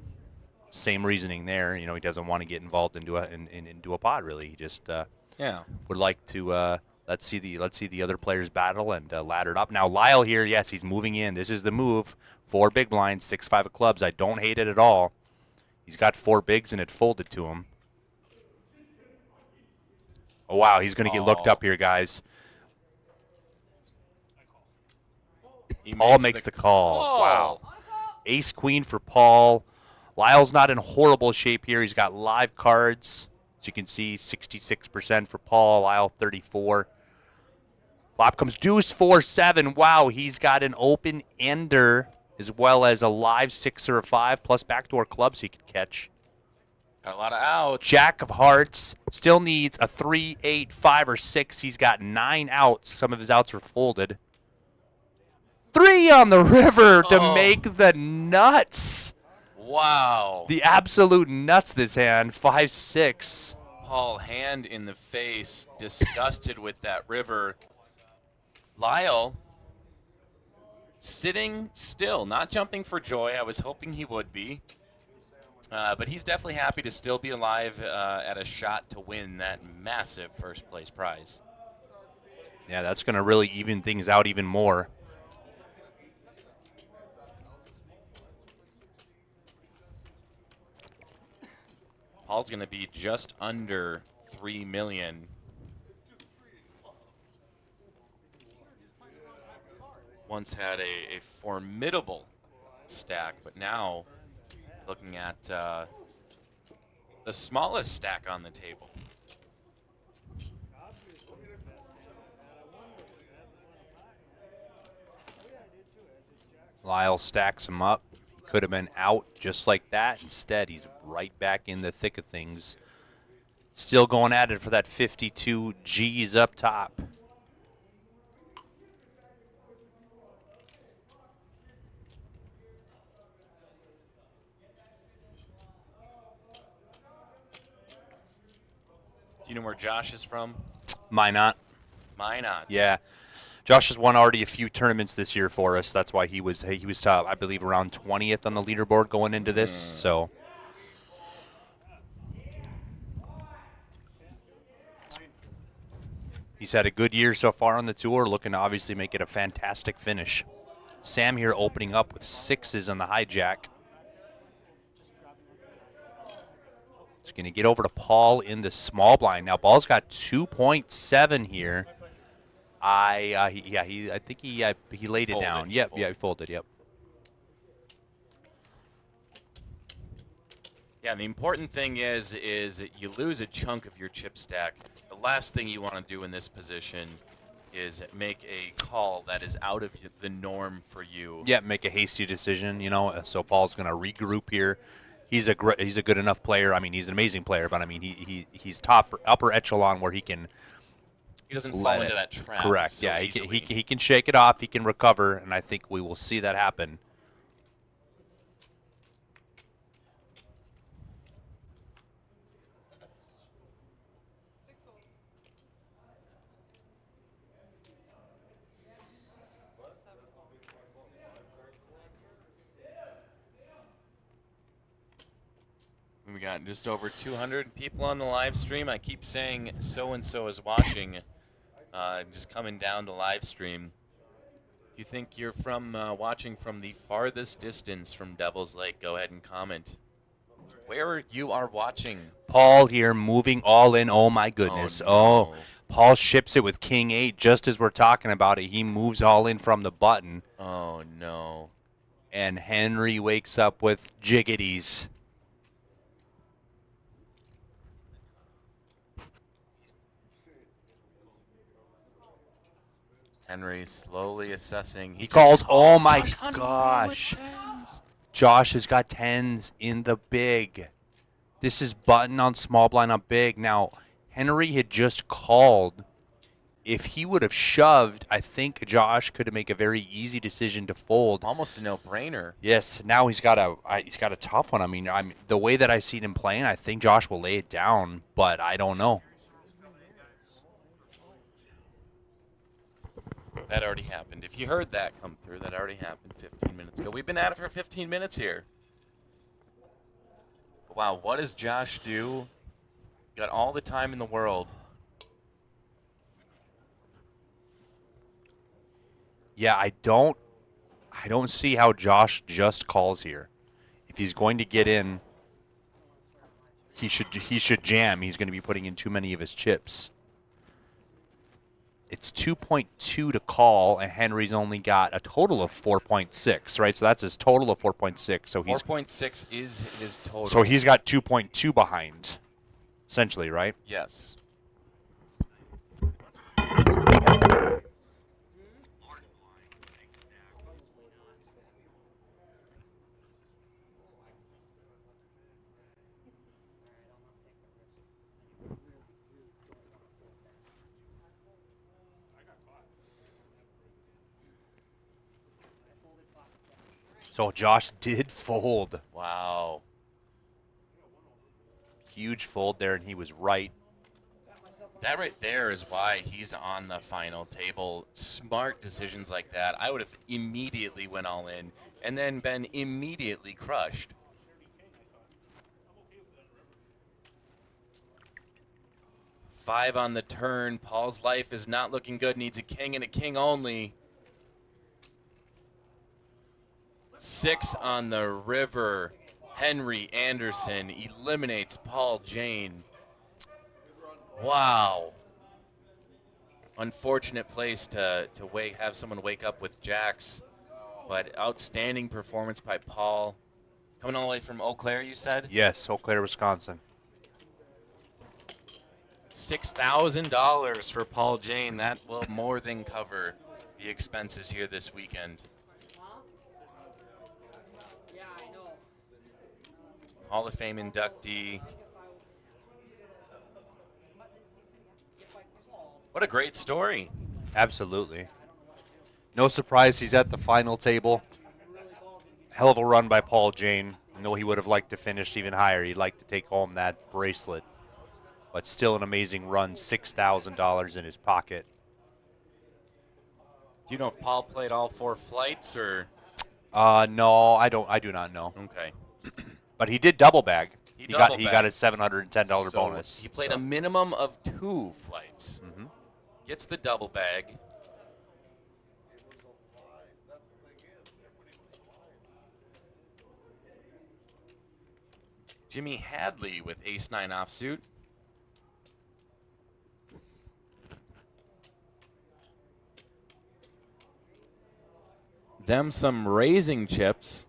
Speaker 13: Same reasoning there. You know, he doesn't want to get involved into a pot really. He just would like to let's see the other players battle and ladder it up. Now Lyle here, yes, he's moving in. This is the move. 4 big blinds, 6-5 of clubs. I don't hate it at all. He's got 4 bigs and it folded to him. Oh wow, he's going to get looked up here, guys. Paul makes the call. Wow. Ace queen for Paul. Lyle's not in horrible shape here. He's got live cards. As you can see, 66% for Paul. Lyle 34. Flop comes deuce 4-7. Wow, he's got an open ender as well as a live 6 or a 5 plus backdoor clubs he could catch.
Speaker 10: Got a lot of outs.
Speaker 13: Jack of hearts still needs a 3, 8, 5, or 6. He's got 9 outs. Some of his outs were folded. 3 on the river to make the nuts.
Speaker 10: Wow.
Speaker 13: The absolute nuts this hand. 5-6.
Speaker 10: Paul, hand in the face, disgusted with that river. Lyle sitting still, not jumping for joy. I was hoping he would be. But he's definitely happy to still be alive at a shot to win that massive first place prize.
Speaker 13: Yeah, that's going to really even things out even more.
Speaker 10: Paul's going to be just under $3 million. Once had a formidable stack, but now looking at the smallest stack on the table.
Speaker 13: Lyle stacks him up. Could have been out just like that. Instead, he's right back in the thick of things. Still going at it for that 52 G's up top.
Speaker 10: Do you know where Josh is from?
Speaker 13: Minot.
Speaker 10: Minot.
Speaker 13: Yeah. Josh has won already a few tournaments this year for us. That's why he was I believe around 20th on the leaderboard going into this. So he's had a good year so far on the tour, looking to obviously make it a fantastic finish. Sam here opening up with 6s on the hijack. It's going to get over to Paul in the small blind. Now Paul's got 2.7 here. I think he laid it down. Yep, yeah, he folded. Yep.
Speaker 10: Yeah, and the important thing is you lose a chunk of your chip stack. The last thing you want to do in this position is make a call that is out of the norm for you.
Speaker 13: Yeah, make a hasty decision, you know. So Paul's going to regroup here. He's a good enough player. I mean, he's an amazing player, but I mean, he's upper echelon where he can.
Speaker 10: He doesn't fall into that trap.
Speaker 13: Correct.
Speaker 10: So
Speaker 13: yeah,
Speaker 10: easily.
Speaker 13: he can shake it off. He can recover, and I think we will see that happen.
Speaker 10: We got just over 200 people on the live stream. I keep saying so-and-so is watching, just coming down to live stream. If you think you're from watching from the farthest distance from Devil's Lake, go ahead and comment where you are watching.
Speaker 13: Paul here moving all in. Oh, my goodness.
Speaker 10: Oh, no.
Speaker 13: Paul ships it with King 8 just as we're talking about it. He moves all in from the button.
Speaker 10: Oh, no.
Speaker 13: And Henry wakes up with jiggities.
Speaker 10: Henry slowly assessing.
Speaker 13: He calls. Oh, my gosh. Josh has got 10s in the big. This is button on small blind on big. Now, Henry had just called. If he would have shoved, I think Josh could make a very easy decision to fold.
Speaker 10: Almost a no-brainer.
Speaker 13: Yes. Now he's got a tough one. I mean, the way that I see him playing, I think Josh will lay it down, but I don't know.
Speaker 10: That already happened. If you heard that come through, that already happened 15 minutes ago. We've been at it for 15 minutes here. Wow, what does Josh do? Got all the time in the world.
Speaker 13: Yeah, I don't see how Josh just calls here. If he's going to get in, he should jam. He's going to be putting in too many of his chips. It's 2.2 to call, and Henry's only got a total of 4.6, right? So that's his total of 4.6. So he's
Speaker 10: 4.6 is his total.
Speaker 13: So he's got 2.2 behind, essentially, right?
Speaker 10: Yes.
Speaker 13: So Josh did fold.
Speaker 10: Wow.
Speaker 13: Huge fold there, and he was right.
Speaker 10: That right there is why he's on the final table. Smart decisions like that. I would have immediately went all in and then been immediately crushed. Five on the turn. Paul's life is not looking good. Needs a king and a king only. 6 on the river. Henry Anderson eliminates Paul Jane. Wow. Unfortunate place to have someone wake up with jacks, but outstanding performance by Paul. Coming all the way from Eau Claire, you said?
Speaker 13: Yes, Eau Claire, Wisconsin.
Speaker 10: $6,000 for Paul Jane. That will more than cover the expenses here this weekend. Hall of Fame inductee. What a great story.
Speaker 13: Absolutely. No surprise he's at the final table. Hell of a run by Paul Jane. I know he would have liked to finish even higher. He'd like to take home that bracelet. But still an amazing run, $6,000 in his pocket.
Speaker 10: Do you know if Paul played all 4 flights or?
Speaker 13: No, I do not know.
Speaker 10: Okay.
Speaker 13: But he did double bag. He got
Speaker 10: bagged.
Speaker 13: his $710
Speaker 10: So
Speaker 13: bonus.
Speaker 10: He played a minimum of 2 flights.
Speaker 13: Mm-hmm.
Speaker 10: Gets the double bag. Jimmy Hadley with ace-9 offsuit. Them some raising chips.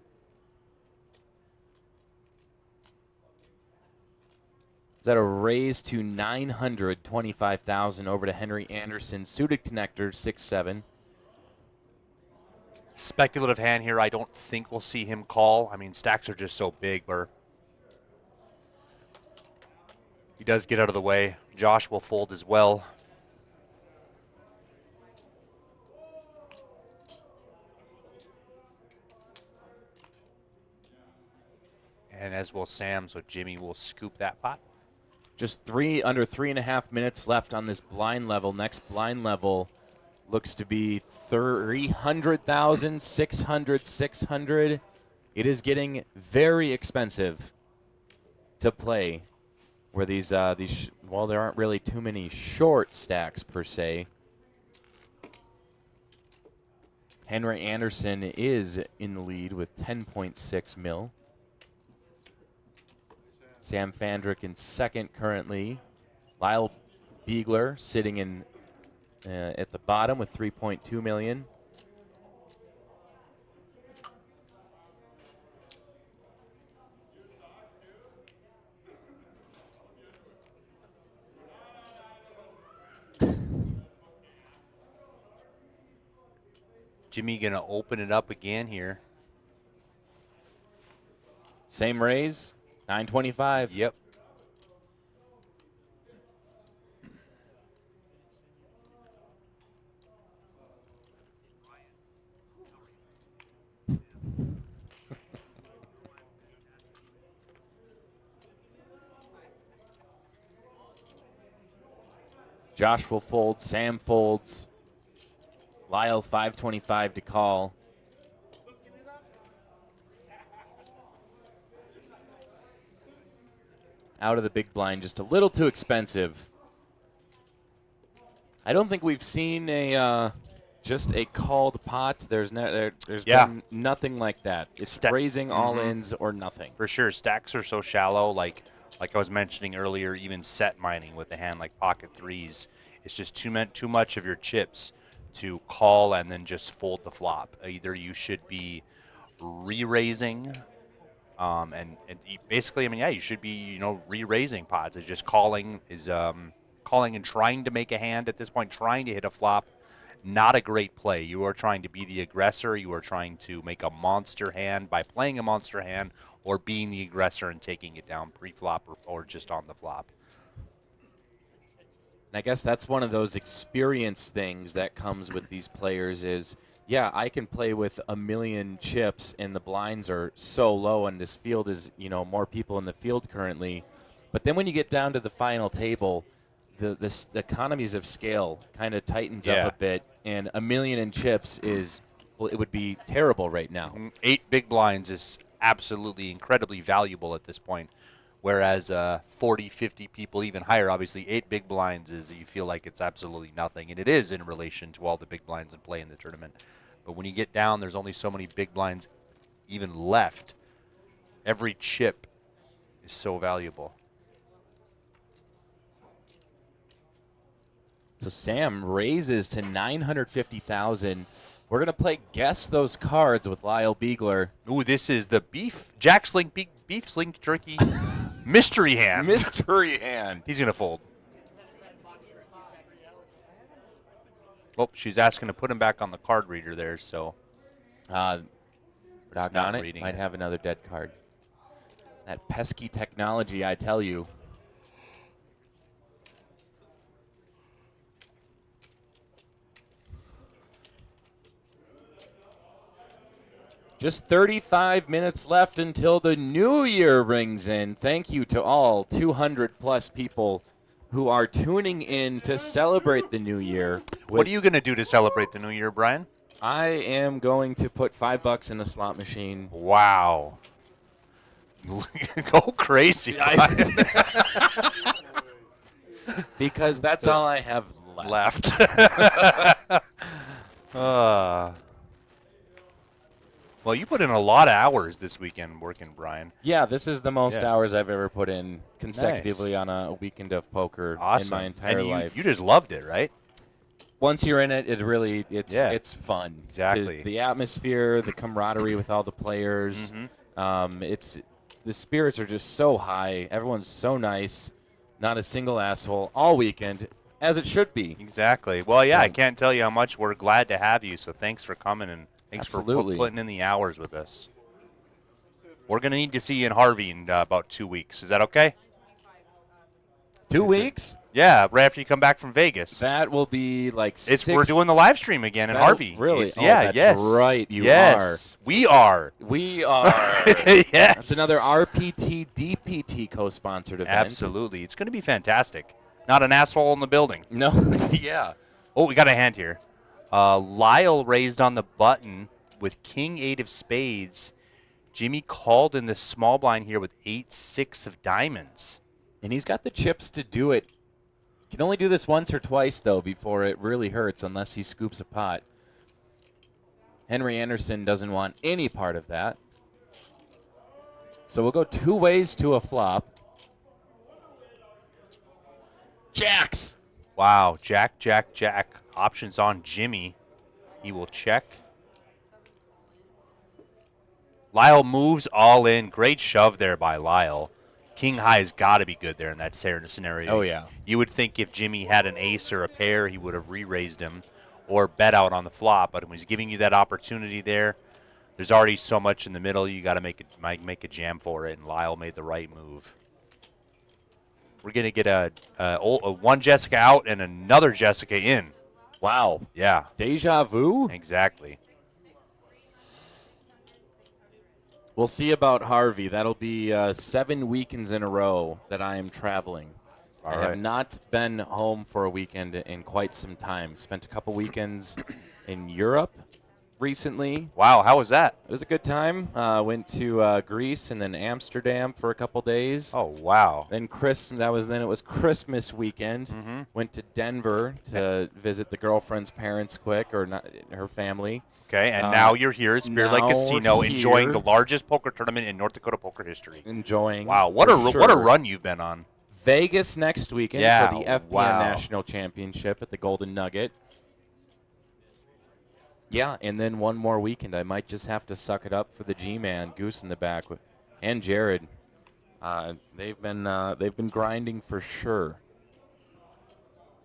Speaker 11: Is that a raise to 925,000 over to Henry Anderson, suited connector 6-7.
Speaker 13: Speculative hand here. I don't think we'll see him call. I mean, stacks are just so big, but he does get out of the way. Josh will fold as well. And as will Sam, so Jimmy will scoop that pot.
Speaker 11: Just under 3.5 minutes left on this blind level. Next blind level looks to be 300,000, 600, 600. It is getting very expensive to play. Where well, there aren't really too many short stacks per se. Henry Anderson is in the lead with 10.6 mil. Sam Fandrick in second currently. Lyle Beegler sitting in at the bottom with 3.2 million.
Speaker 13: Jimmy gonna open it up again here.
Speaker 11: Same raise, 925.
Speaker 13: Yep.
Speaker 11: Josh will fold, Sam folds. Lyle 525 to call. Out of the big blind, just a little too expensive. I don't think we've seen just a called pot. There's been nothing like that. It's raising all ins or nothing.
Speaker 13: For sure, stacks are so shallow. Like I was mentioning earlier, even set mining with a hand like pocket threes, it's just too much of your chips to call and then just fold the flop. Either you should be re-raising, and basically, I mean, yeah, you should be, re-raising pots. It's just calling and trying to make a hand at this point, trying to hit a flop. Not a great play. You are trying to be the aggressor. You are trying to make a monster hand by playing a monster hand or being the aggressor and taking it down pre-flop or just on the flop.
Speaker 11: And I guess that's one of those experience things that comes with these players is, yeah, I can play with a million chips and the blinds are so low and this field is, more people in the field currently. But then when you get down to the final table, the economies of scale kind of tightens up a bit, and a million in chips it would be terrible right now.
Speaker 13: 8 big blinds is absolutely incredibly valuable at this point. Whereas 40, 50 people, even higher, obviously 8 big blinds you feel like it's absolutely nothing. And it is in relation to all the big blinds in play in the tournament. But when you get down, there's only so many big blinds even left. Every chip is so valuable.
Speaker 11: So Sam raises to 950,000. We're going to play Guess Those Cards with Lyle Beegler.
Speaker 13: Ooh, this is the Jack Slink beef Slink Jerky mystery hand.
Speaker 11: Mystery hand.
Speaker 13: He's going to fold. Oh, she's asking to put him back on the card reader there, so.
Speaker 11: Doggone it, might have another dead card. That pesky technology, I tell you. Just 35 minutes left until the new year rings in. Thank you to all 200-plus people who are tuning in to celebrate the new year.
Speaker 13: What are you going to do to celebrate the new year, Brian?
Speaker 11: I am going to put $5 in a slot machine.
Speaker 13: Wow. Go crazy, Brian.
Speaker 11: Because that's all I have left.
Speaker 13: Well, you put in a lot of hours this weekend working, Brian.
Speaker 11: Yeah, this is the most hours I've ever put in consecutively
Speaker 13: Nice.
Speaker 11: on a weekend of poker
Speaker 13: Awesome.
Speaker 11: in my entire
Speaker 13: and
Speaker 11: life.
Speaker 13: You just loved it, right?
Speaker 11: Once you're in it, it's fun.
Speaker 13: Exactly.
Speaker 11: The atmosphere, the camaraderie with all the players. The spirits are just so high. Everyone's so nice.
Speaker 10: Not a single asshole all weekend, as it should be.
Speaker 13: Exactly. Well, yeah,
Speaker 10: So-
Speaker 13: I can't tell you how much we're glad to have you. So thanks for coming and thanks
Speaker 10: Absolutely.
Speaker 13: for putting in the hours with us. We're gonna need to see you in Harvey in about 2 weeks. Is that okay?
Speaker 10: 2 weeks?
Speaker 13: Yeah, right after you come back from Vegas.
Speaker 10: That will be like
Speaker 13: We're doing the live stream again in Harvey.
Speaker 10: Really?
Speaker 13: It's,
Speaker 10: Oh,
Speaker 13: yeah,
Speaker 10: that's
Speaker 13: yes.
Speaker 10: right. You
Speaker 13: yes, we are.
Speaker 10: We are.
Speaker 13: Yes.
Speaker 10: That's another RPT DPT co-sponsored event.
Speaker 13: Absolutely. It's going to be fantastic. Not an asshole in the building.
Speaker 10: No. Yeah.
Speaker 13: Oh, we got a hand here. Lyle raised on the button with King 8 of spades. Jimmy called in the small blind here with 8-6 of diamonds.
Speaker 10: And he's got the chips to do it. Can only do this once or twice, though, before it really hurts, unless he scoops a pot. Henry Anderson doesn't want any part of that. So we'll go 2 ways to a flop. Jacks!
Speaker 13: Wow, Jack, Jack, Jack. Options on Jimmy. He will check. Lyle moves all in. Great shove there by Lyle. King high has got to be good there in that scenario.
Speaker 10: Oh, yeah.
Speaker 13: You would think if Jimmy had an ace or a pair, he would have re-raised him or bet out on the flop. But when he's giving you that opportunity there, there's already so much in the middle. You got to make a jam for it, and Lyle made the right move. We're going to get a one Jessica out and another Jessica in.
Speaker 10: Wow.
Speaker 13: Yeah.
Speaker 10: Deja vu?
Speaker 13: Exactly.
Speaker 10: We'll see about Harvey. That'll be 7 weekends in a row that I am traveling. I have not been home for a weekend in quite some time. Spent a couple weekends in Europe recently.
Speaker 13: Wow, how was that?
Speaker 10: It was a good time. Went to Greece and then Amsterdam for a couple days.
Speaker 13: Oh, wow.
Speaker 10: Then it was Christmas weekend.
Speaker 13: Mm-hmm.
Speaker 10: Went to Denver to visit the girlfriend's parents quick, or not, her family.
Speaker 13: Okay, and now you're here at Spirit Lake
Speaker 10: now
Speaker 13: Casino
Speaker 10: we're
Speaker 13: enjoying
Speaker 10: here.
Speaker 13: the largest poker tournament in North Dakota poker history.
Speaker 10: Enjoying.
Speaker 13: Wow, what
Speaker 10: for
Speaker 13: a
Speaker 10: sure.
Speaker 13: run you've been on.
Speaker 10: Vegas next weekend
Speaker 13: Yeah,
Speaker 10: for the FPN
Speaker 13: wow.
Speaker 10: National Championship at the Golden Nugget. Yeah, and then one more weekend. I might just have to suck it up for the G-Man, Goose in the back, and Jared. They've been grinding for sure.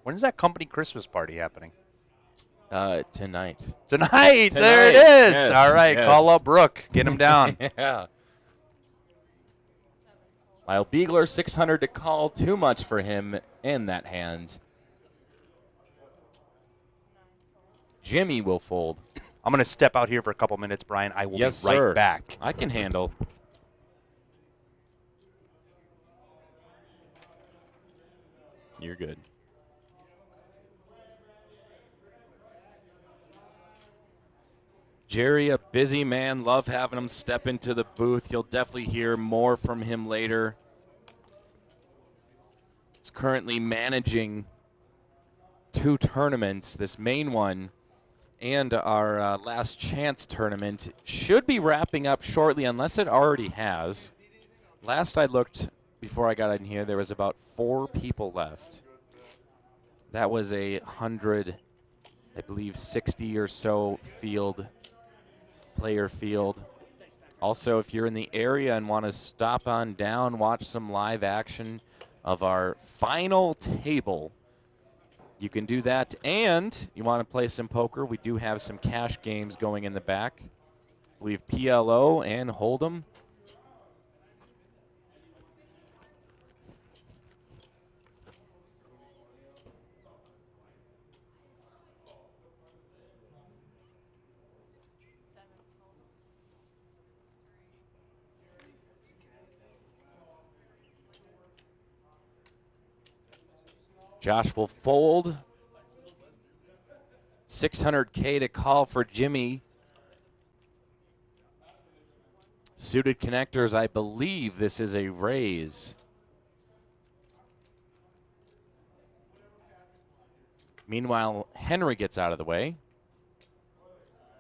Speaker 13: When is that company Christmas party happening?
Speaker 10: Tonight.
Speaker 13: Tonight, there it is.
Speaker 10: Yes,
Speaker 13: All right,
Speaker 10: yes.
Speaker 13: call up Brooke. Get him down.
Speaker 10: Yeah. Lyle Beagler, 600 to call. Too much for him in that hand. Jimmy will fold.
Speaker 13: I'm going to step out here for a couple minutes, Brian. I will
Speaker 10: Yes,
Speaker 13: be right
Speaker 10: sir.
Speaker 13: back.
Speaker 10: I can handle. You're good. Jerry, a busy man. Love having him step into the booth. You'll definitely hear more from him later. He's currently managing 2 tournaments. This main one and our last chance tournament should be wrapping up shortly, unless it already has. Last I looked before I got in here, there was about 4 people left. That was a 100, I believe, 60 or so player field. Also, if you're in the area and want to stop on down, watch some live action of our final table, you can do that. And you want to play some poker, we do have some cash games going in the back. I believe PLO and Hold'em. Josh will fold. 600K to call for Jimmy. Suited connectors, I believe this is a raise. Meanwhile, Henry gets out of the way.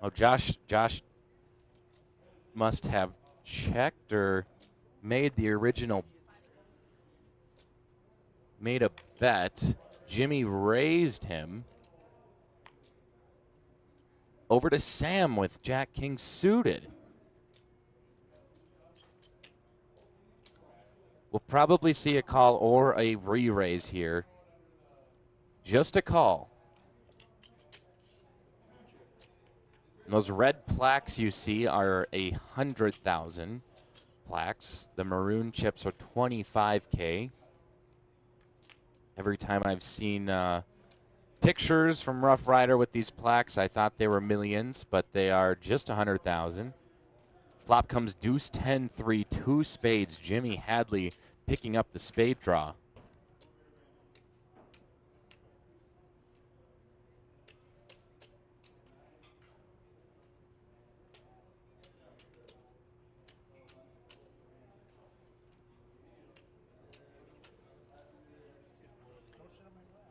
Speaker 10: Oh, Josh must have checked or made the original, made a bet. Jimmy raised him. Over to Sam with Jack King suited. We'll probably see a call or a re-raise here. Just a call. And those red plaques you see are 100,000 plaques. The maroon chips are 25K. Every time I've seen pictures from Rough Rider with these plaques, I thought they were millions, but they are just 100,000. Flop comes deuce 10-3, 2 spades. Jimmy Hadley picking up the spade draw.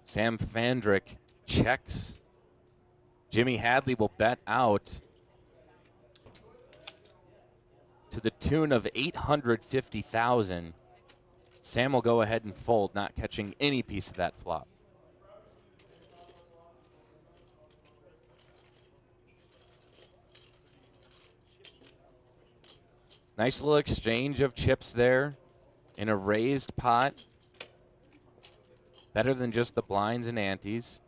Speaker 10: Sam Fandrick checks. Jimmy Hadley will bet out to the tune of 850,000. Sam will go ahead and fold, not catching any piece of that flop. Nice little exchange of chips there in a raised pot. Better than just the blinds and antes.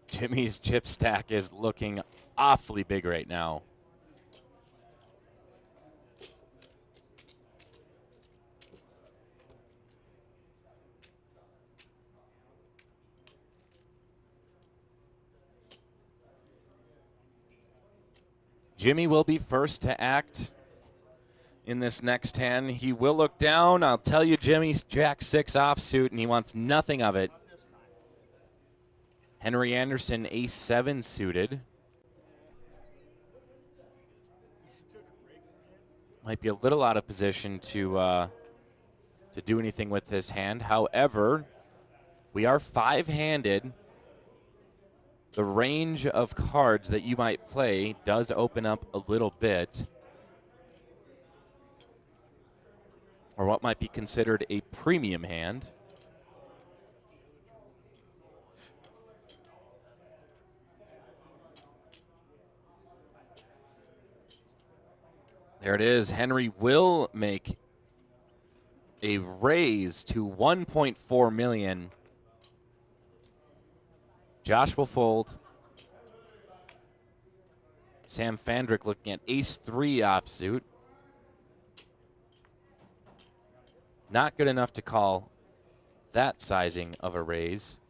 Speaker 10: Jimmy's chip stack is looking awfully big right now. Jimmy will be first to act in this next hand. He will look down. I'll tell you, Jimmy's Jack-6 offsuit, and he wants nothing of it. Henry Anderson, Ace-7 suited. Might be a little out of position to do anything with this hand. However, we are 5-handed. The range of cards that you might play does open up a little bit. Or what might be considered a premium hand. There it is. Henry will make a raise to 1.4 million. Josh will fold. Sam Fandrick looking at Ace-3 offsuit. Not good enough to call that sizing of a raise.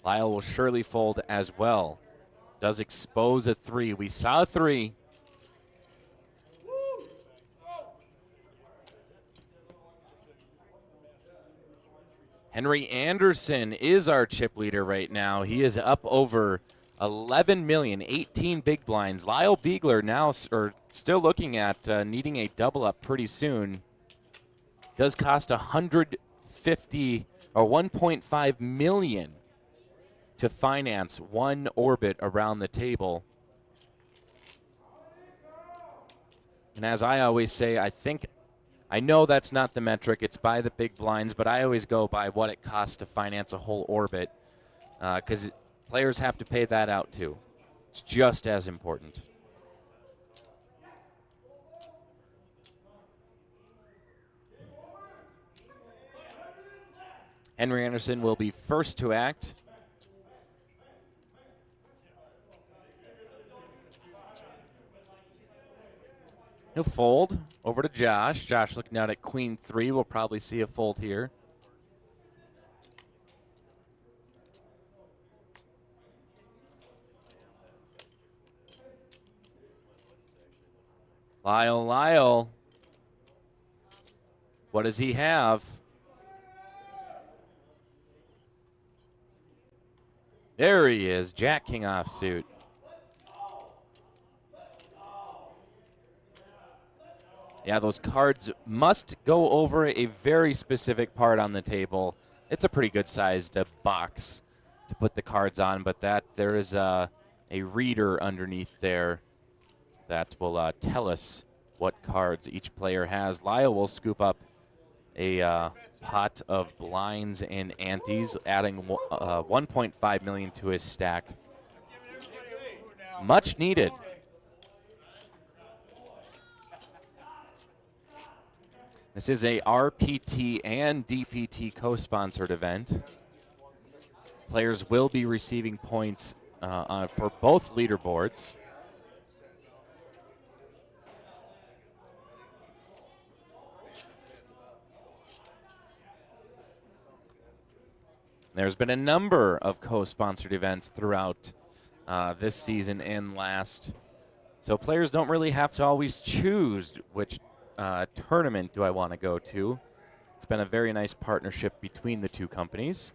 Speaker 10: Lyle will surely fold as well. Does expose a 3. We saw a 3. Henry Anderson is our chip leader right now. He is up over 11 million, 18 big blinds. Lyle Beegler now still looking at needing a double up pretty soon. Does cost 150 or 1.5 million to finance one orbit around the table. And as I always say, I know that's not the metric, it's by the big blinds, but I always go by what it costs to finance a whole orbit, because players have to pay that out too. It's just as important. Henry Anderson will be first to act. He'll fold over to Josh. Josh looking out at Queen-3. We'll probably see a fold here. Lyle. What does he have? There he is, Jack-King offsuit. Yeah, those cards must go over a very specific part on the table. It's a pretty good sized box to put the cards on, but there is a reader underneath there that will tell us what cards each player has. Lyle will scoop up a pot of blinds and antes, adding 1.5 million to his stack. Much needed. This is a RPT and DPT co-sponsored event. Players will be receiving points for both leaderboards. There's been a number of co-sponsored events throughout this season and last. So players don't really have to always choose which tournament do I want to go to. It's been a very nice partnership between the two companies.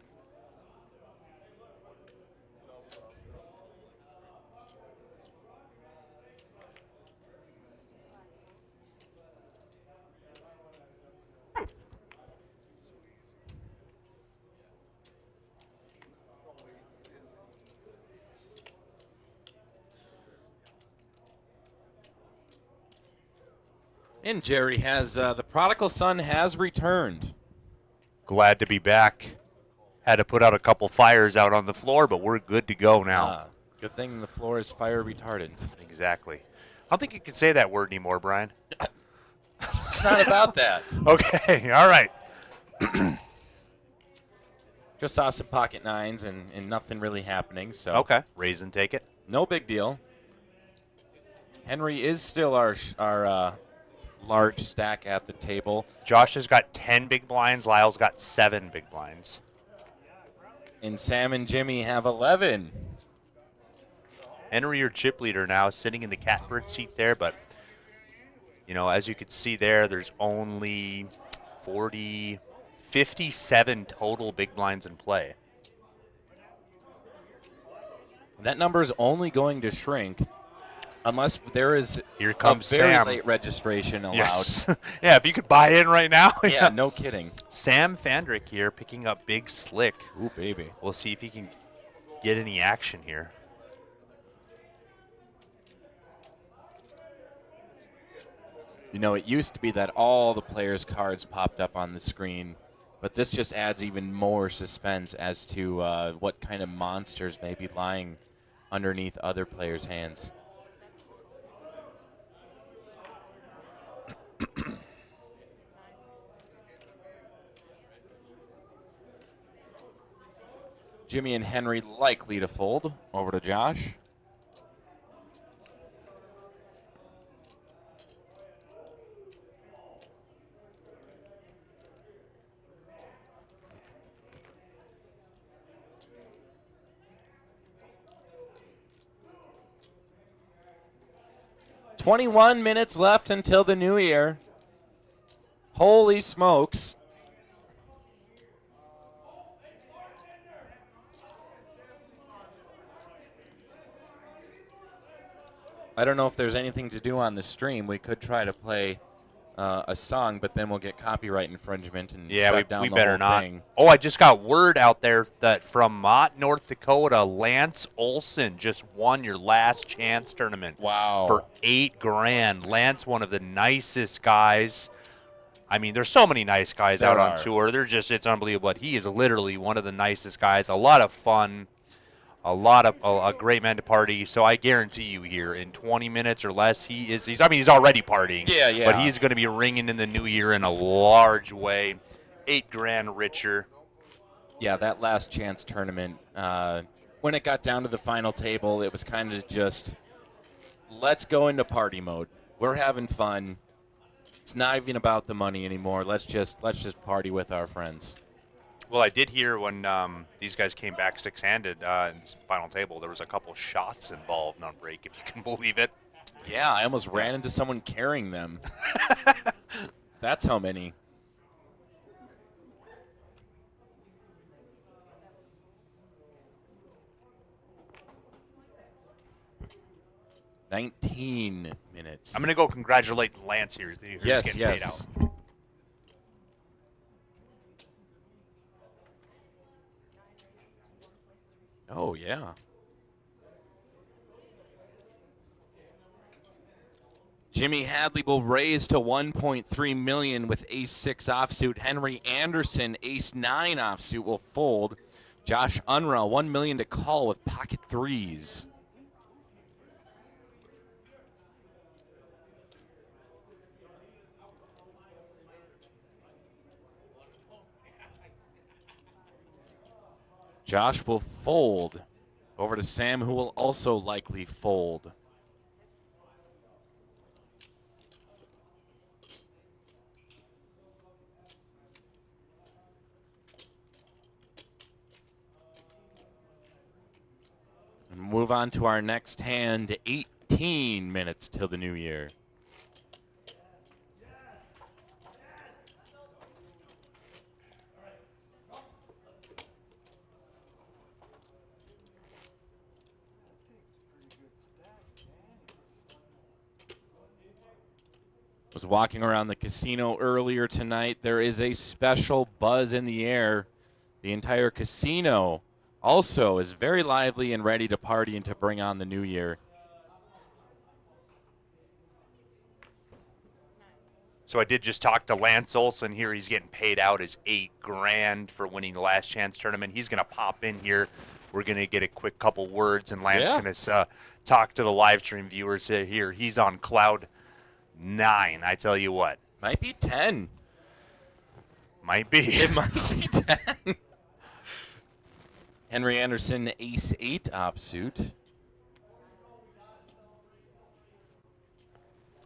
Speaker 10: And Jerry has, the prodigal son has returned.
Speaker 13: Glad to be back. Had to put out a couple fires out on the floor, but we're good to go now.
Speaker 10: Good thing the floor is fire retardant.
Speaker 13: Exactly. I don't think you can say that word anymore, Brian.
Speaker 10: It's not about that.
Speaker 13: Okay, all right.
Speaker 10: Just saw some pocket nines and nothing really happening. So
Speaker 13: Okay, raise and take it.
Speaker 10: No big deal. Henry is still our large stack at the table.
Speaker 13: Josh has got 10 big blinds. Lyle's got 7 big blinds.
Speaker 10: And Sam and Jimmy have 11.
Speaker 13: Henry, your chip leader now, sitting in the catbird seat there, but, you know, as you can see there, there's only 57 total big blinds in play.
Speaker 10: That number is only going to shrink unless there is
Speaker 13: Here comes
Speaker 10: a very
Speaker 13: Sam.
Speaker 10: late registration allowed.
Speaker 13: Yes. Yeah, if you could buy in right now.
Speaker 10: Yeah, no kidding.
Speaker 13: Sam Fandrick here picking up Big Slick.
Speaker 10: Ooh, baby.
Speaker 13: We'll see if he can get any action here.
Speaker 10: You know, it used to be that all the players' cards popped up on the screen, but this just adds even more suspense as to what kind of monsters may be lying underneath other players' hands. Jimmy and Henry likely to fold. Over to Josh. "21 minutes left until the new year. Holy smokes. I don't know if there's anything to do on the stream. We could try to play a song, but then we'll get copyright infringement and shut down
Speaker 13: we
Speaker 10: the
Speaker 13: better
Speaker 10: whole
Speaker 13: not.
Speaker 10: thing.
Speaker 13: Oh, I just got word out there that from Mott, North Dakota, Lance Olson just won your last chance tournament.
Speaker 10: Wow.
Speaker 13: For $8,000. Lance, one of the nicest guys. I mean, there's so many nice guys
Speaker 10: There
Speaker 13: out
Speaker 10: are.
Speaker 13: on tour. It's unbelievable. But he is literally one of the nicest guys. A lot of fun. A great man to party. So I guarantee you here, in 20 minutes or less, he's already partying.
Speaker 10: Yeah.
Speaker 13: But he's going to be ringing in the new year in a large way. $8,000 richer.
Speaker 10: Yeah, that last chance tournament, when it got down to the final table, it was kind of just, let's go into party mode. We're having fun. It's not even about the money anymore. Let's just party with our friends.
Speaker 13: Well, I did hear when these guys came back six-handed in this final table, there was a couple shots involved on break, if you can believe it.
Speaker 10: Yeah, I almost ran into someone carrying them. That's how many. "19 minutes.
Speaker 13: I'm going to go congratulate Lance here. He's
Speaker 10: Yes,
Speaker 13: getting
Speaker 10: yes.
Speaker 13: paid out.
Speaker 10: Oh, yeah.
Speaker 11: Jimmy Hadley will raise to 1.3 million with ace-6 offsuit. Henry Anderson, ace-9 offsuit, will fold. Josh Unruh, 1 million to call with pocket threes. Josh will fold. Over to Sam, who will also likely fold. And move on to our next hand, 18 minutes till the new year. Was walking around the casino earlier tonight. There is a special buzz in the air. The entire casino also is very lively and ready to party and to bring on the new year.
Speaker 13: So I did just talk to Lance Olson here. He's getting paid out as $8,000 for winning the Last Chance tournament. He's going to pop in here. We're going to get a quick couple words, and Lance going to talk to the live stream viewers here. He's on cloud 9, I tell you what.
Speaker 11: Might be 10.
Speaker 13: Might be.
Speaker 11: It might be 10. Henry Anderson, ace-8 offsuit.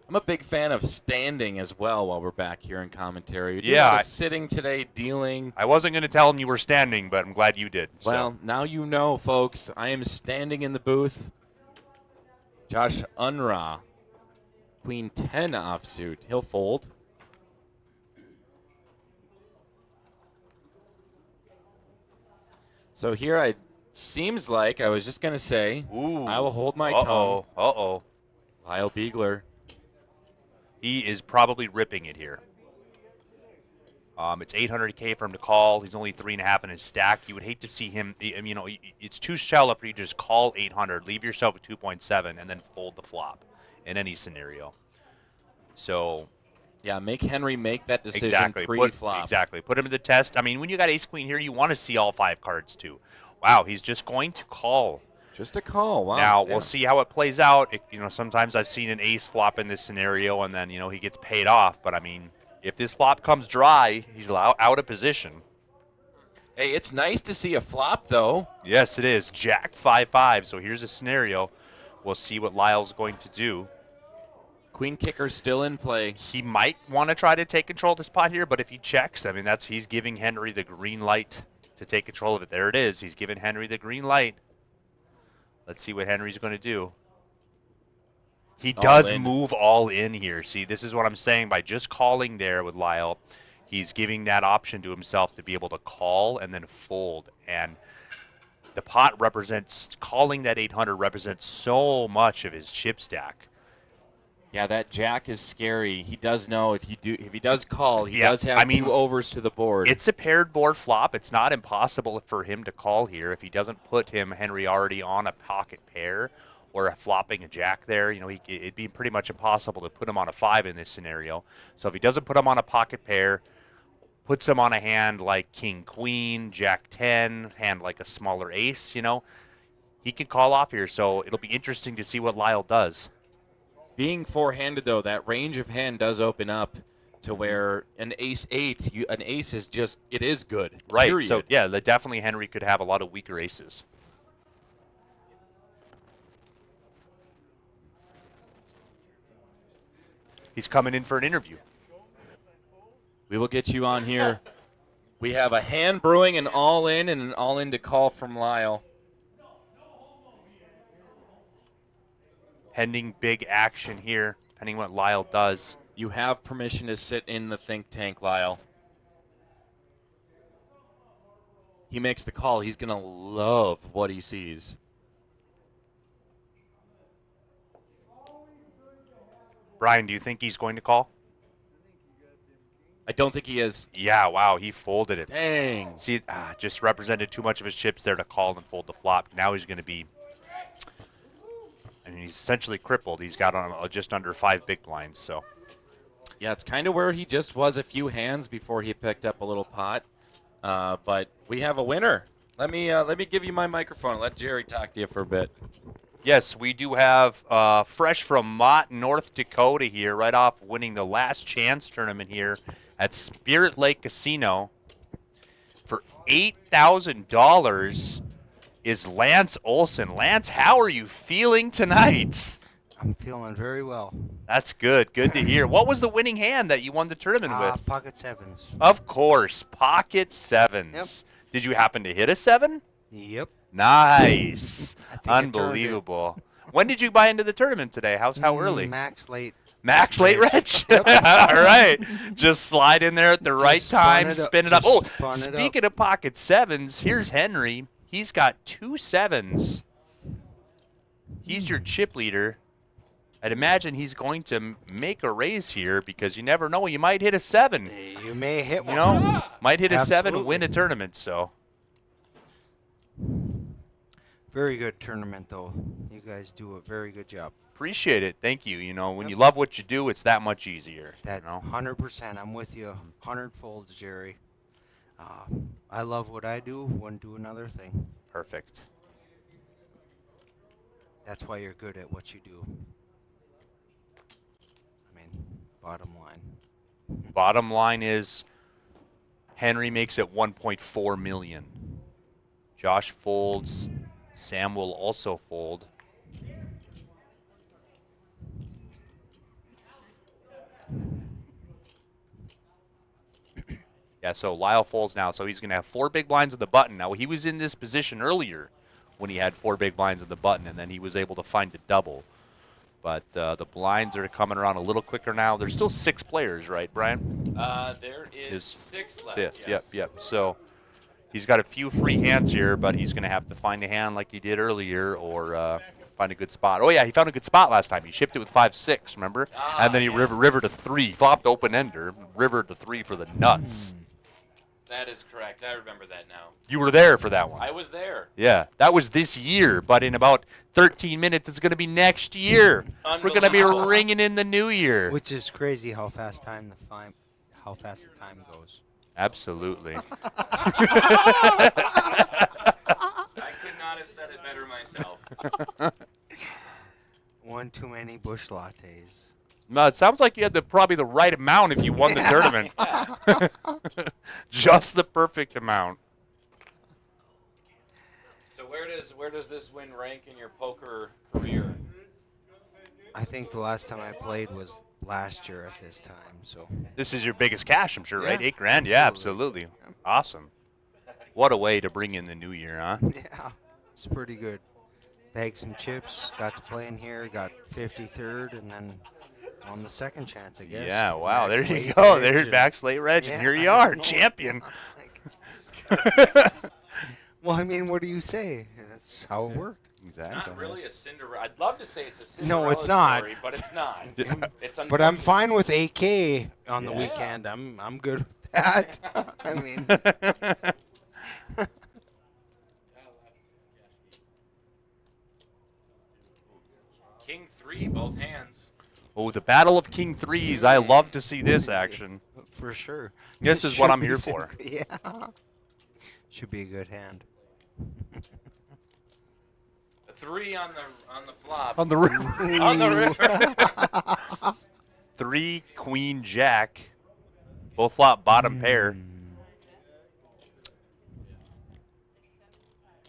Speaker 11: I'm a big fan of standing as well while we're back here in commentary.
Speaker 13: Yeah.
Speaker 11: Sitting today, dealing.
Speaker 13: I wasn't going to tell him you were standing, but I'm glad you did.
Speaker 11: Well, now you know, folks. I am standing in the booth. Josh Unruh, Queen 10 offsuit. He'll fold. So here I seems like I was just going to say, I will hold my tongue.
Speaker 13: Uh-oh.
Speaker 11: Lyle Beegler.
Speaker 13: He is probably ripping it here. It's $800K for him to call. He's only 3.5 in his stack. You would hate to see him. You know, it's too shallow for you to just call 800, leave yourself at 2.7, and then fold the flop in any scenario. So,
Speaker 11: yeah, make Henry make that decision pre-flop.
Speaker 13: Exactly. Put him to the test. I mean, when you got ace-queen here, you want to see all 5 cards too. Wow, he's just going to call.
Speaker 11: Just a call. Wow.
Speaker 13: Now, we'll see how it plays out. You know, sometimes I've seen an ace flop in this scenario, and then, you know, he gets paid off. But, I mean, if this flop comes dry, he's out of position.
Speaker 11: Hey, it's nice to see a flop, though.
Speaker 13: Yes, it is. Jack 5-5. So here's a scenario. We'll see what Lyle's going to do.
Speaker 11: Queen kicker still in play.
Speaker 13: He might want to try to take control of this pot here, but if he checks, I mean, he's giving Henry the green light to take control of it. There it is. He's giving Henry the green light. Let's see what Henry's going to do. He does move all in here. See, this is what I'm saying. By just calling there with Lyle, he's giving that option to himself to be able to call and then fold. And the pot represents, calling that 800 represents so much of his chip stack.
Speaker 11: Yeah, that jack is scary. He does know if he does call, he does have 2 overs to the board.
Speaker 13: It's a paired board flop. It's not impossible for him to call here if he doesn't put Henry already on a pocket pair or flopping a jack there. You know, it'd be pretty much impossible to put him on a 5 in this scenario. So if he doesn't put him on a pocket pair, puts him on a hand like king queen, jack 10, hand like a smaller ace, you know, he can call off here. So it'll be interesting to see what Lyle does.
Speaker 11: Being four-handed, though, that range of hand does open up to where an ace-8, an ace is just, it is good.
Speaker 13: Right,
Speaker 11: period.
Speaker 13: So, yeah, definitely Henry could have a lot of weaker aces. He's coming in for an interview.
Speaker 11: We will get you on here. We have a hand brewing, an all-in, and an all-in to call from Lyle.
Speaker 13: Pending big action here, depending what Lyle does.
Speaker 11: You have permission to sit in the think tank, Lyle. He makes the call. He's going to love what he sees.
Speaker 13: Brian, do you think he's going to call?
Speaker 11: I don't think he is.
Speaker 13: Yeah, wow, he folded it.
Speaker 11: Dang.
Speaker 13: See, just represented too much of his chips there to call and fold the flop. Now he's going to be and he's essentially crippled. He's got on just under 5 big blinds. So
Speaker 10: Yeah, it's kind of where he just was a few hands before he picked up a little pot. But we have a winner. Let me give you my microphone and let Jerry talk to you for a bit.
Speaker 13: yes, we do have fresh from Mott, North Dakota here, right off winning the last chance tournament here at Spirit Lake Casino for $8,000 is Lance Olson. Lance, how are you feeling tonight?
Speaker 15: I'm feeling very well.
Speaker 13: That's good. Good to hear. What was the winning hand that you won the tournament with?
Speaker 15: Pocket sevens.
Speaker 13: Of course, pocket sevens.
Speaker 15: Yep.
Speaker 13: Did you happen to hit a 7?
Speaker 15: Yep.
Speaker 13: Nice.
Speaker 15: I think I turned it.
Speaker 13: Unbelievable. When did you buy into the tournament today? How early?
Speaker 15: Max late.
Speaker 13: Max late Rich.
Speaker 15: Yep.
Speaker 13: All right. Just slide in there at the right
Speaker 15: spun
Speaker 13: time,
Speaker 15: it up.
Speaker 13: spin it up.
Speaker 15: Just
Speaker 13: Oh,
Speaker 15: spun it up.
Speaker 13: speaking of pocket sevens, here's Henry. He's got 2 sevens. He's your chip leader. I'd imagine he's going to make a raise here because you never know. You might hit a 7.
Speaker 15: You may hit one.
Speaker 13: You know, might hit a 7 and
Speaker 15: Absolutely.
Speaker 13: win a tournament. So
Speaker 15: Very good tournament, though. You guys do a very good job.
Speaker 13: appreciate it. Thank you. You know, when you love what you do, it's that much easier.
Speaker 15: That
Speaker 13: you know?
Speaker 15: 100%. I'm with you. 100 folds, Jerry. I love what I do. Wouldn't do another thing.
Speaker 13: Perfect.
Speaker 15: That's why you're good at what you do. I mean, bottom line.
Speaker 13: Bottom line is Henry makes it 1.4 million. Josh folds. Sam will also fold. Yeah, so Lyle folds now, so he's going to have 4 big blinds on the button. Now, he was in this position earlier when he had 4 big blinds on the button, and then he was able to find a double. But the blinds are coming around a little quicker now. There's still 6 players, right, Brian?
Speaker 10: There is 6 left.
Speaker 13: Yes, yep. So he's got a few free hands here, but he's going to have to find a hand like he did earlier or find a good spot. Oh, yeah, he found a good spot last time. He shipped it with 5-6, remember? And then he river to 3, flopped open-ender, river to 3 for the nuts.
Speaker 10: That is correct. I remember that now.
Speaker 13: You were there for that one.
Speaker 10: I was there.
Speaker 13: Yeah, that was this year, but in about 13 minutes, it's going to be next year. We're going to be ringing in the new year.
Speaker 15: Which is crazy how fast the time goes.
Speaker 13: Absolutely.
Speaker 10: I could not have said it better myself.
Speaker 15: One too many bush lattes.
Speaker 13: No, it sounds like you had probably the right amount if you won the tournament. Just the perfect amount.
Speaker 10: So where does this win rank in your poker career?
Speaker 15: I think the last time I played was last year at this time. So
Speaker 13: This is your biggest cash, I'm sure, right?
Speaker 15: Yeah,
Speaker 13: 8 grand? Yeah, absolutely. Awesome. What a way to bring in the new year, huh?
Speaker 15: yeah, it's pretty good. Bagged some chips, got to play in here, got 53rd, and then on the second chance, I guess.
Speaker 13: Yeah, wow, there
Speaker 15: Max
Speaker 13: you
Speaker 15: late
Speaker 13: go.
Speaker 15: Reg
Speaker 13: There's
Speaker 15: and-
Speaker 13: Max Late Reg, and
Speaker 15: Yeah,
Speaker 13: here you
Speaker 15: I
Speaker 13: are,
Speaker 15: know.
Speaker 13: champion.
Speaker 15: Well, I mean, what do you say? That's how it worked.
Speaker 10: It's not really a Cinderella. I'd love to say it's a Cinderella
Speaker 15: No, it's not.
Speaker 10: story, but it's not. It's
Speaker 15: But I'm
Speaker 10: unfortunate.
Speaker 15: fine with AK on the
Speaker 10: Yeah.
Speaker 15: weekend. I'm good with that. I mean,
Speaker 10: King 3, both hands.
Speaker 13: Oh, the Battle of King Threes. I love to see this action.
Speaker 15: for sure.
Speaker 13: This is
Speaker 15: Should
Speaker 13: what I'm
Speaker 15: be
Speaker 13: here
Speaker 15: some-
Speaker 13: for.
Speaker 15: Yeah. Should be a good hand.
Speaker 10: A 3 on the flop.
Speaker 13: On the river.
Speaker 10: On the river.
Speaker 13: 3 Queen Jack. Both flop bottom pair.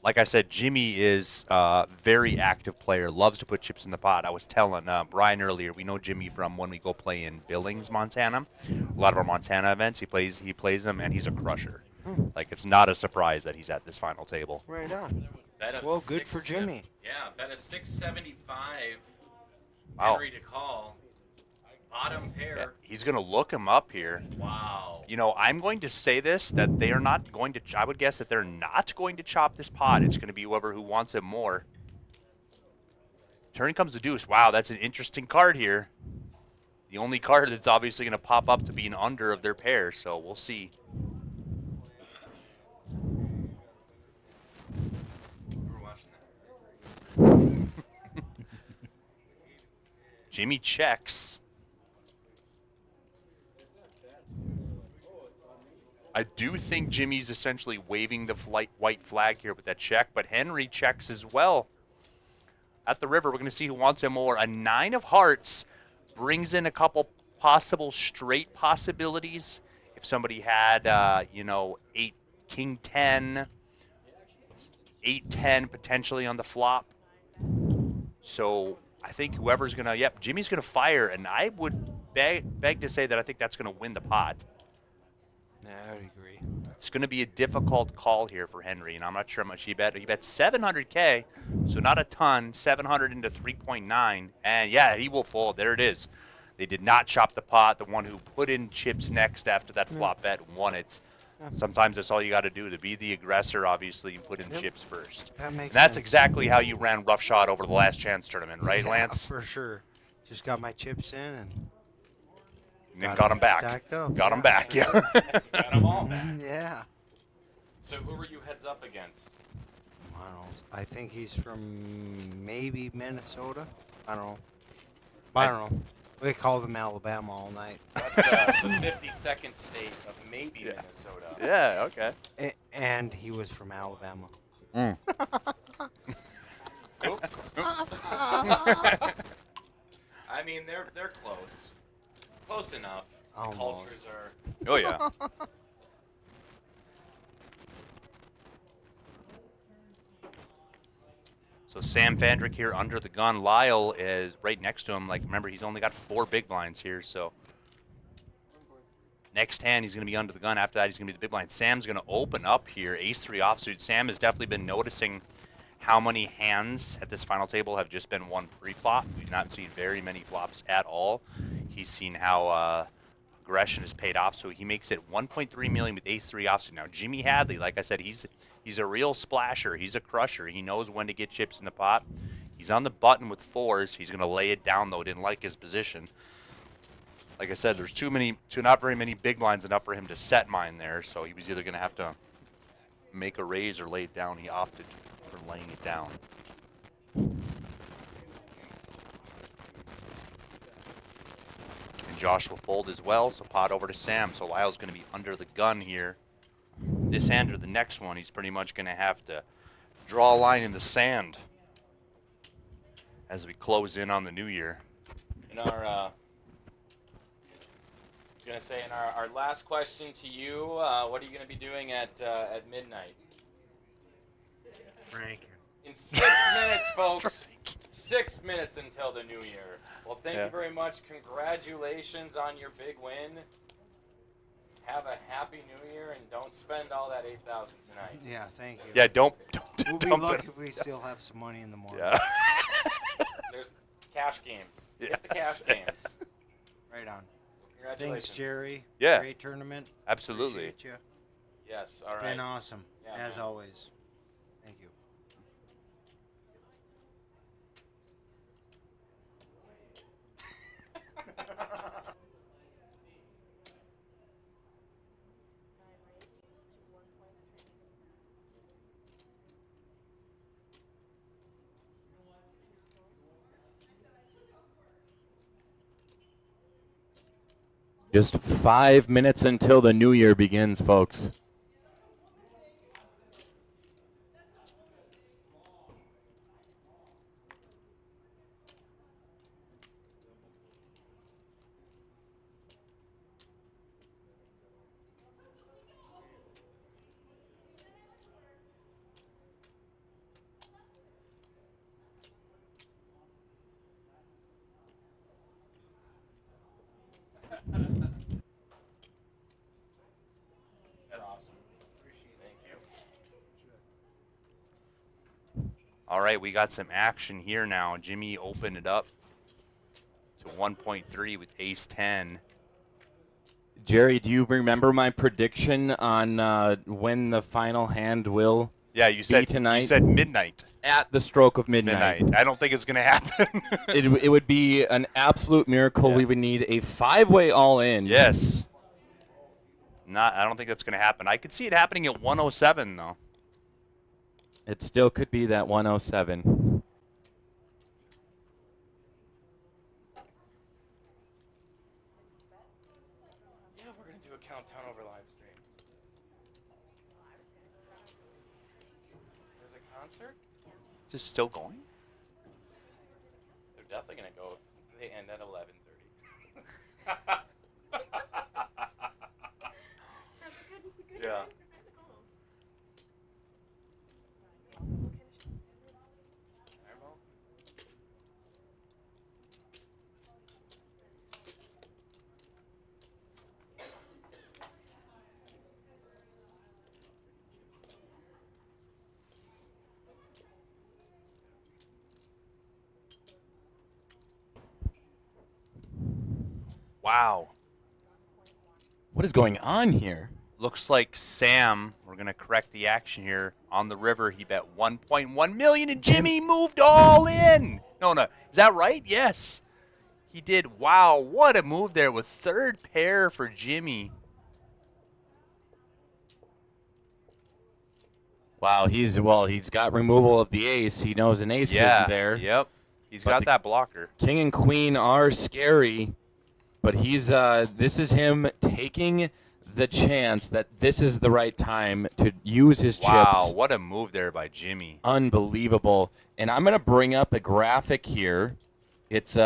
Speaker 13: Like I said, Jimmy is a very active player, loves to put chips in the pot. I was telling Brian earlier, we know Jimmy from when we go play in Billings, Montana. A lot of our Montana events, he plays them, and he's a crusher. Like, it's not a surprise that he's at this final table.
Speaker 15: Right on.
Speaker 10: Bet of
Speaker 15: Well, good for
Speaker 10: 6
Speaker 15: Jimmy.
Speaker 10: Yeah, bet a 675.
Speaker 13: Wow.
Speaker 10: Henry to call. Bottom pair.
Speaker 13: Yeah, he's going to look him up here.
Speaker 10: Wow.
Speaker 13: You know, I'm going to say this, that they are not going to, I would guess that they're not going to chop this pot. It's going to be whoever who wants it more. Turn comes the deuce. Wow, that's an interesting card here. The only card that's obviously going to pop up to be an under of their pair, so we'll see.
Speaker 10: We're watching that.
Speaker 13: Jimmy checks. I do think Jimmy's essentially waving the white flag here with that check, but Henry checks as well. At the river, we're going to see who wants him more. A 9 of hearts brings in a couple possible straight possibilities. If somebody had, you know, 8, King 10, 8-10 potentially on the flop. So I think whoever's going to, yep, Jimmy's going to fire, and I would beg to say that I think that's going to win the pot.
Speaker 15: Yeah, I would agree.
Speaker 13: It's going to be a difficult call here for Henry, and I'm not sure how much he bet. He bet 700K, so not a ton. 700 into 3.9, and yeah, he will fold. There it is. They did not chop the pot. The one who put in chips next after that flop bet won it. Sometimes that's all you got to do to be the aggressor. Obviously, you put in chips first.
Speaker 15: That makes
Speaker 13: and that's
Speaker 15: sense.
Speaker 13: exactly how you ran roughshod over the last chance tournament, right,
Speaker 15: Yeah,
Speaker 13: Lance?
Speaker 15: for sure. Just got my chips in and
Speaker 13: then got him back.
Speaker 15: Stacked up.
Speaker 13: Got him back. Yeah.
Speaker 10: Got them all back.
Speaker 15: Yeah.
Speaker 10: So who were you heads up against?
Speaker 15: I don't know. I think he's from maybe Minnesota. I don't know. I don't know. We called him Alabama all night.
Speaker 10: That's the 52nd state of maybe Minnesota.
Speaker 13: Yeah, okay.
Speaker 15: And he was from Alabama.
Speaker 13: Mm.
Speaker 10: Oops. I mean, they're close. Close enough. The
Speaker 15: Almost.
Speaker 10: cultures are.
Speaker 13: Oh, yeah. So Sam Fandrick here under the gun. Lyle is right next to him. Like, remember, he's only got 4 big blinds here, so next hand he's going to be under the gun. After that, he's going to be the big blind. Sam's going to open up here. Ace-3 offsuit. Sam has definitely been noticing how many hands at this final table have just been one pre-flop. We've not seen very many flops at all. He's seen how aggression has paid off, so he makes it 1.3 million with ace-3 offsuit. Now, Jimmy Hadley, like I said, he's a real splasher. He's a crusher. He knows when to get chips in the pot. He's on the button with 4s. He's going to lay it down, though. Didn't like his position. Like I said, there's not very many big blinds enough for him to set mine there, so he was either going to have to make a raise or lay it down. He opted for laying it down. And Josh will fold as well, so pot over to Sam. So Lyle's going to be under the gun here. This hand or the next one, he's pretty much going to have to draw a line in the sand as we close in on the new year.
Speaker 10: In our, I was going to say, in our last question to you, what are you going to be doing at midnight?
Speaker 15: Frank.
Speaker 10: In 6 minutes, folks. 6 minutes until the new year. Well, thank you very much. Congratulations on your big win. Have a happy new year, and don't spend all that $8,000 tonight.
Speaker 15: Yeah, thank you.
Speaker 13: Yeah, don't
Speaker 15: We'll be
Speaker 13: dump
Speaker 15: lucky
Speaker 13: it.
Speaker 15: if we still have some money in the morning.
Speaker 13: Yeah.
Speaker 10: There's cash games.
Speaker 13: Yeah.
Speaker 10: Get the cash games.
Speaker 15: Right on.
Speaker 10: Congratulations.
Speaker 15: Thanks, Jerry.
Speaker 13: Yeah.
Speaker 15: Great tournament.
Speaker 13: Absolutely.
Speaker 15: Appreciate you.
Speaker 10: Yes, all right.
Speaker 15: Been awesome,
Speaker 10: Yeah,
Speaker 15: as
Speaker 10: man.
Speaker 15: always. Thank you.
Speaker 10: Just 5 minutes until the new year begins, folks.
Speaker 13: All right, we got some action here now. Jimmy opened it up to 1.3 with ace-10.
Speaker 10: Jerry, do you remember my prediction on when the final hand will
Speaker 13: Yeah, you said
Speaker 10: tonight?
Speaker 13: You said midnight.
Speaker 10: At the stroke of midnight.
Speaker 13: I don't think it's going to happen.
Speaker 10: It would be an absolute miracle. We would need a 5-way all-in.
Speaker 13: Yes. I don't think that's going to happen. I could see it happening at 107, though.
Speaker 10: It still could be that 107.
Speaker 7: do a countdown over live stream. There's a concert?
Speaker 13: Is this still going?
Speaker 7: They're definitely gonna go. They end at 11:30. Yeah.
Speaker 13: Wow.
Speaker 11: What is going on here?
Speaker 13: Looks like Sam, we're going to correct the action here. On the river, he bet 1.1 million and Jimmy moved all in. No, is that right? Yes. He did. Wow, what a move there with third pair for Jimmy.
Speaker 11: Wow, he's got removal of the ace. He knows an ace isn't there.
Speaker 13: Yep. He's
Speaker 11: But
Speaker 13: got
Speaker 11: the
Speaker 13: that blocker.
Speaker 11: King and queen are scary, but he's this is him taking the chance that this is the right time to use his
Speaker 13: Wow,
Speaker 11: chips.
Speaker 13: what a move there by Jimmy.
Speaker 11: Unbelievable. And I'm going to bring up a graphic here. It's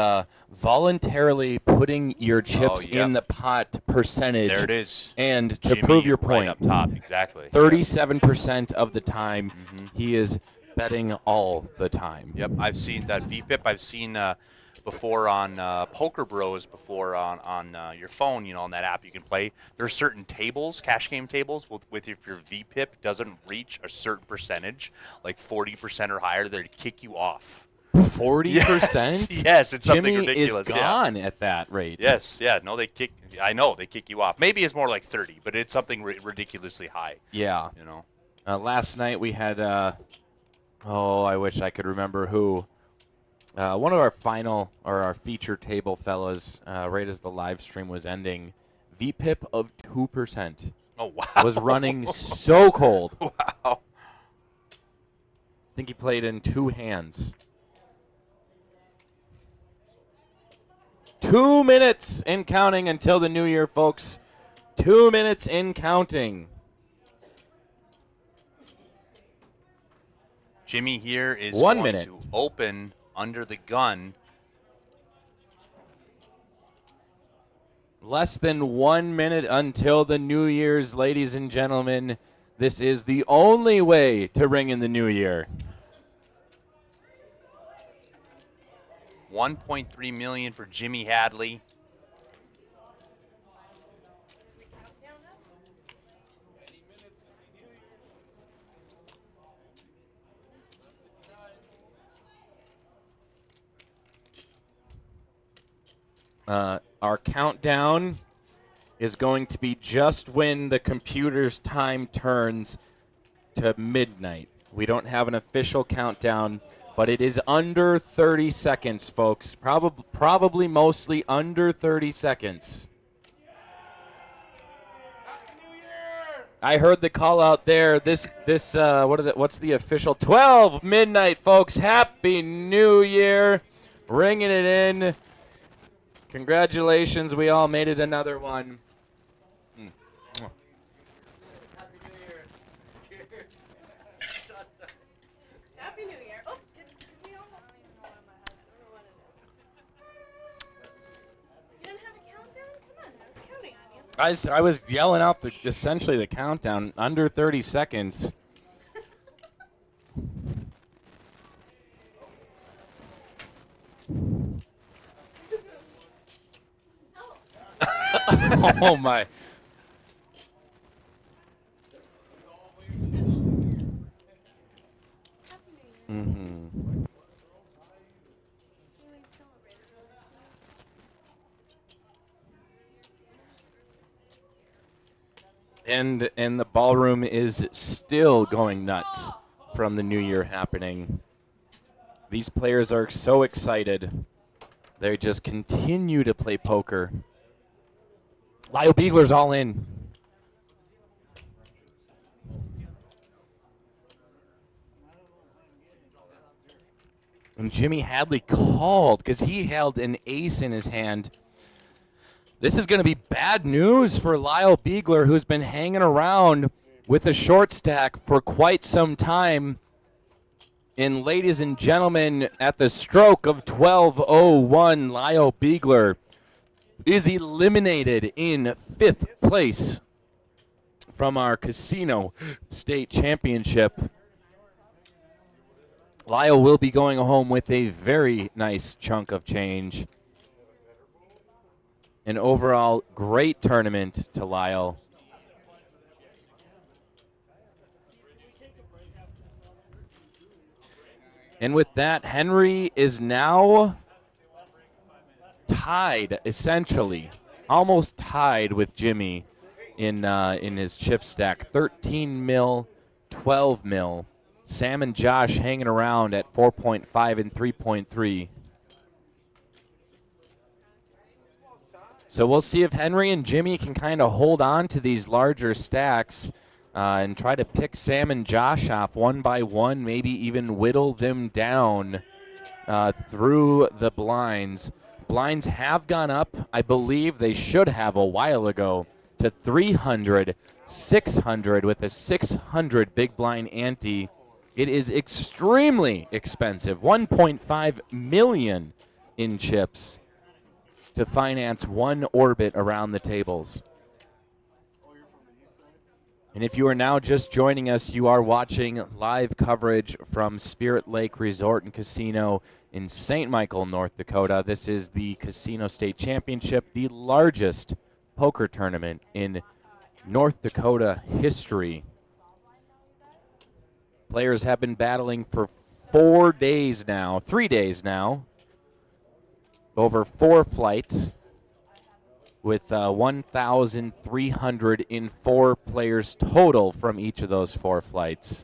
Speaker 11: voluntarily putting your chips in the pot percentage.
Speaker 13: There it is.
Speaker 11: And to
Speaker 13: Jimmy
Speaker 11: prove your point,
Speaker 13: right up top, exactly.
Speaker 11: 37% of the time, he is betting all the time.
Speaker 13: Yep, I've seen that VPIP. I've seen before on Poker Bros, before on your phone, on that app you can play. There are certain tables, cash game tables, with if your VPIP doesn't reach a certain percentage, like 40% or higher, they kick you off.
Speaker 11: 40%?
Speaker 13: Yes, it's something
Speaker 11: Jimmy
Speaker 13: ridiculous.
Speaker 11: is gone at that rate.
Speaker 13: Yes, yeah, no, they kick you off. Maybe it's more like 30, but it's something ridiculously high.
Speaker 11: Yeah. Last night we had, I wish I could remember who. One of our our feature table fellas, right as the live stream was ending, VPIP of 2%.
Speaker 13: Oh, wow.
Speaker 11: Was running so cold.
Speaker 13: Wow.
Speaker 11: I think he played in 2 hands. 2 minutes in counting until the new year, folks. 2 minutes in counting.
Speaker 13: Jimmy here is
Speaker 11: 1
Speaker 13: going
Speaker 11: minute.
Speaker 13: to open under the gun.
Speaker 11: Less than 1 minute until the New Year's, ladies and gentlemen. This is the only way to ring in the new year.
Speaker 13: 1.3 million for Jimmy Hadley.
Speaker 11: Our countdown is going to be just when the computer's time turns to midnight. We don't have an official countdown, but it is under 30 seconds, folks. Probably mostly under 30 seconds. I heard the call out there. What's the official 12 midnight, folks? Happy New Year. Ringing it in. Congratulations, we all made it another one.
Speaker 2: Happy New Year. Oh, did we all? I don't even know what in my head. I don't know what it is. You didn't have a countdown? Come on, I was counting on you.
Speaker 11: I was yelling out essentially the countdown, under 30 seconds. Oh my. Mm-hmm. And the ballroom is still going nuts from the new year happening. These players are so excited. They just continue to play poker. Lyle Beagler's all in. And Jimmy Hadley called because he held an ace in his hand. This is going to be bad news for Lyle Beegler, who's been hanging around with a short stack for quite some time. And ladies and gentlemen, at the stroke of 12:01, Lyle Beegler is eliminated in 5th place from our Casino State Championship. Lyle will be going home with a very nice chunk of change. An overall great tournament to Lyle. And with that, Henry is now tied, essentially, almost tied with Jimmy in his chip stack. 13 mil, 12 mil. Sam and Josh hanging around at 4.5 and 3.3. So we'll see if Henry and Jimmy can kind of hold on to these larger stacks and try to pick Sam and Josh off one by one, maybe even whittle them down through the blinds. Blinds have gone up. I believe they should have a while ago to 300, 600 with a 600 big blind ante. It is extremely expensive, 1.5 million in chips to finance one orbit around the tables. And if you are now just joining us, you are watching live coverage from Spirit Lake Resort and Casino in St. Michael, North Dakota. This is the Casino State Championship, the largest poker tournament in North Dakota history. Players have been battling for 3 days now, over 4 flights, with 1,304 players total from each of those 4 flights.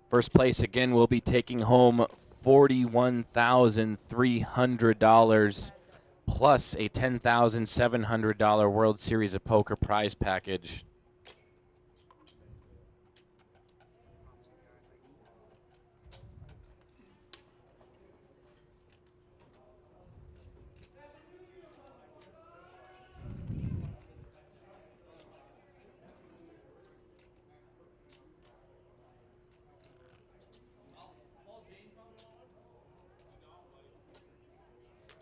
Speaker 11: First place again will be taking home $41,300 plus a $10,700 World Series of Poker prize package.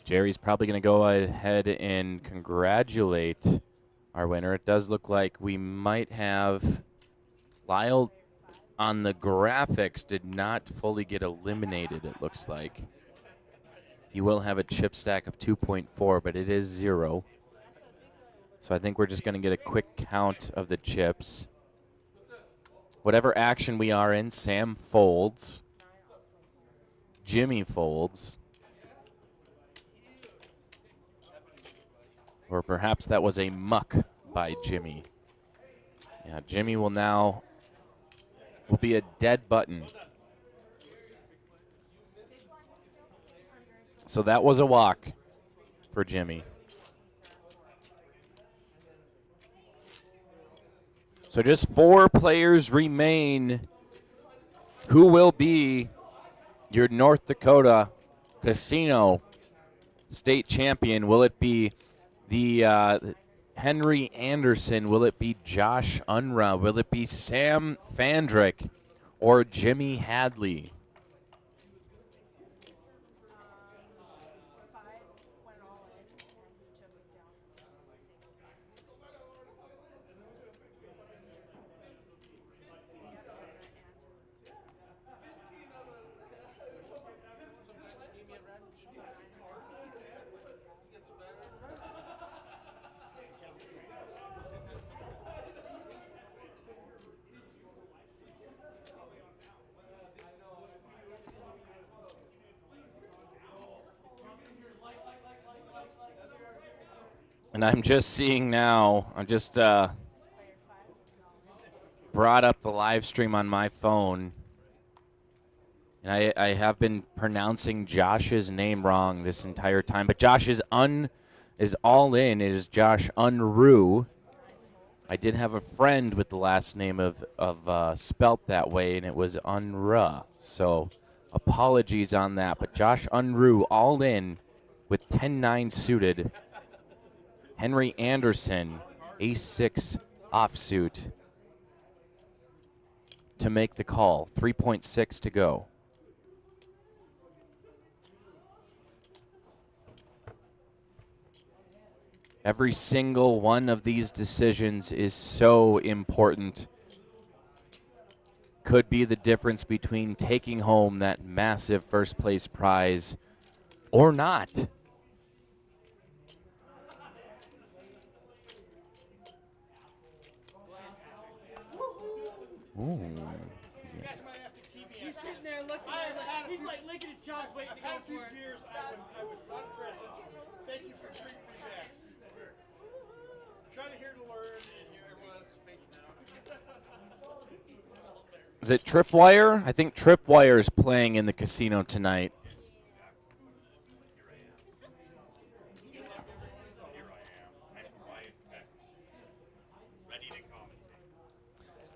Speaker 11: Jerry's probably going to go ahead and congratulate our winner. It does look like we might have Lyle on the graphics did not fully get eliminated, it looks like. He will have a chip stack of 2.4, but it is 0. So I think we're just going to get a quick count of the chips. Whatever action we are in, Sam folds. Jimmy folds. Or perhaps that was a muck by Jimmy. Yeah, Jimmy will be a dead button. So that was a walk for Jimmy. So just 4 players remain. Who will be your North Dakota Casino State Champion? Will it be the Henry Anderson? Will it be Josh Unruh? Will it be Sam Fandrick or Jimmy Hadley? And I'm just seeing now, I just brought up the live stream on my phone. And I have been pronouncing Josh's name wrong this entire time. But Josh is all in. It is Josh Unruh.
Speaker 10: I did have a friend with the last name of spelt that way, and it was Unruh. So apologies on that. But Josh Unruh all in with 10-9 suited. Henry Anderson, ace-6 offsuit to make the call. 3.6 to go. Every single one of these decisions is so important. Could be the difference between taking home that massive first place prize or not. Ooh.
Speaker 9: He's sitting there looking at he's like licking his chops waiting to go for it.
Speaker 4: Years I was not present. Thank you for treating me back. Trying to hear to learn, and here I was spacing out.
Speaker 10: Is it Tripwire? I think Tripwire is playing in the casino tonight.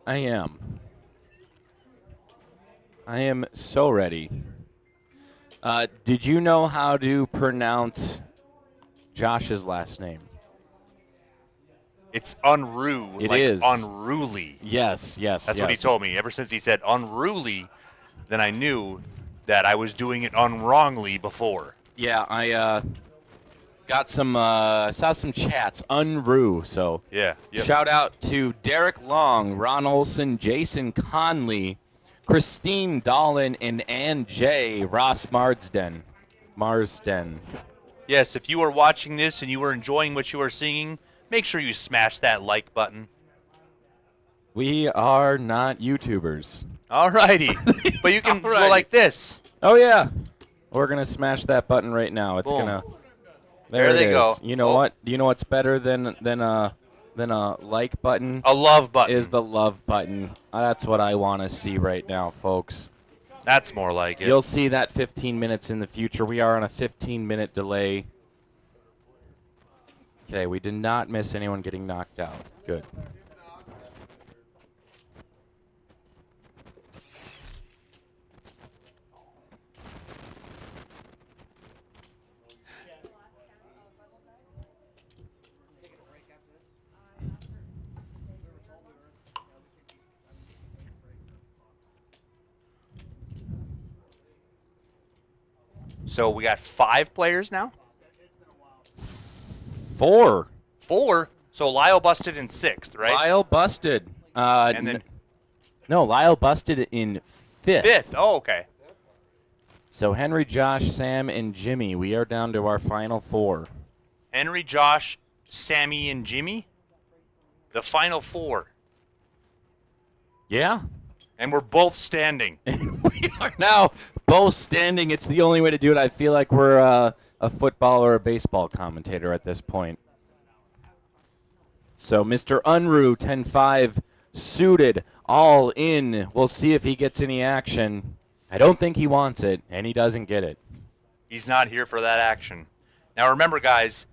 Speaker 10: I am. I am so ready. Did you know how to pronounce Josh's last name?
Speaker 13: It's unruly.
Speaker 10: It
Speaker 13: like
Speaker 10: is.
Speaker 13: Unruly.
Speaker 10: Yes.
Speaker 13: That's what he told me. Ever since he said unruly, then I knew that I was doing it unwrongly before.
Speaker 10: Yeah, I got some, saw some chats, Unruh, so.
Speaker 13: Yeah. Yep.
Speaker 10: Shout out to Derek Long, Ron Olson, Jason Conley, Christine Dolan, and Ann J. Ross Marsden.
Speaker 13: Yes, if you are watching this and you are enjoying what you are seeing, make sure you smash that like button.
Speaker 10: We are not YouTubers.
Speaker 13: Alrighty. But you can go like this.
Speaker 10: Oh, yeah. We're going to smash that button right now. It's
Speaker 13: Boom.
Speaker 10: going to.
Speaker 13: There they go.
Speaker 10: You know what? Do you know what's better than a like button?
Speaker 13: A love button.
Speaker 10: Is the love button. That's what I want to see right now, folks.
Speaker 13: That's more like it.
Speaker 10: You'll see that 15 minutes in the future. We are on a 15-minute delay. Okay, we did not miss anyone getting knocked out. Good.
Speaker 13: So we got 5 players now?
Speaker 10: 4.
Speaker 13: 4? So Lyle busted in 6th, right?
Speaker 10: Lyle busted.
Speaker 13: And then
Speaker 10: no, Lyle busted in 5th.
Speaker 13: 5th. Oh, okay.
Speaker 10: So Henry, Josh, Sam, and Jimmy. We are down to our final 4.
Speaker 13: Henry, Josh, Sammy, and Jimmy? The final 4.
Speaker 10: Yeah.
Speaker 13: And we're both standing.
Speaker 10: We are now both standing. It's the only way to do it. I feel like we're a football or a baseball commentator at this point. So Mr. Unruh, 10-5, suited, all in. We'll see if he gets any action. I don't think he wants it, and he doesn't get it.
Speaker 13: He's not here for that action. Now remember, guys,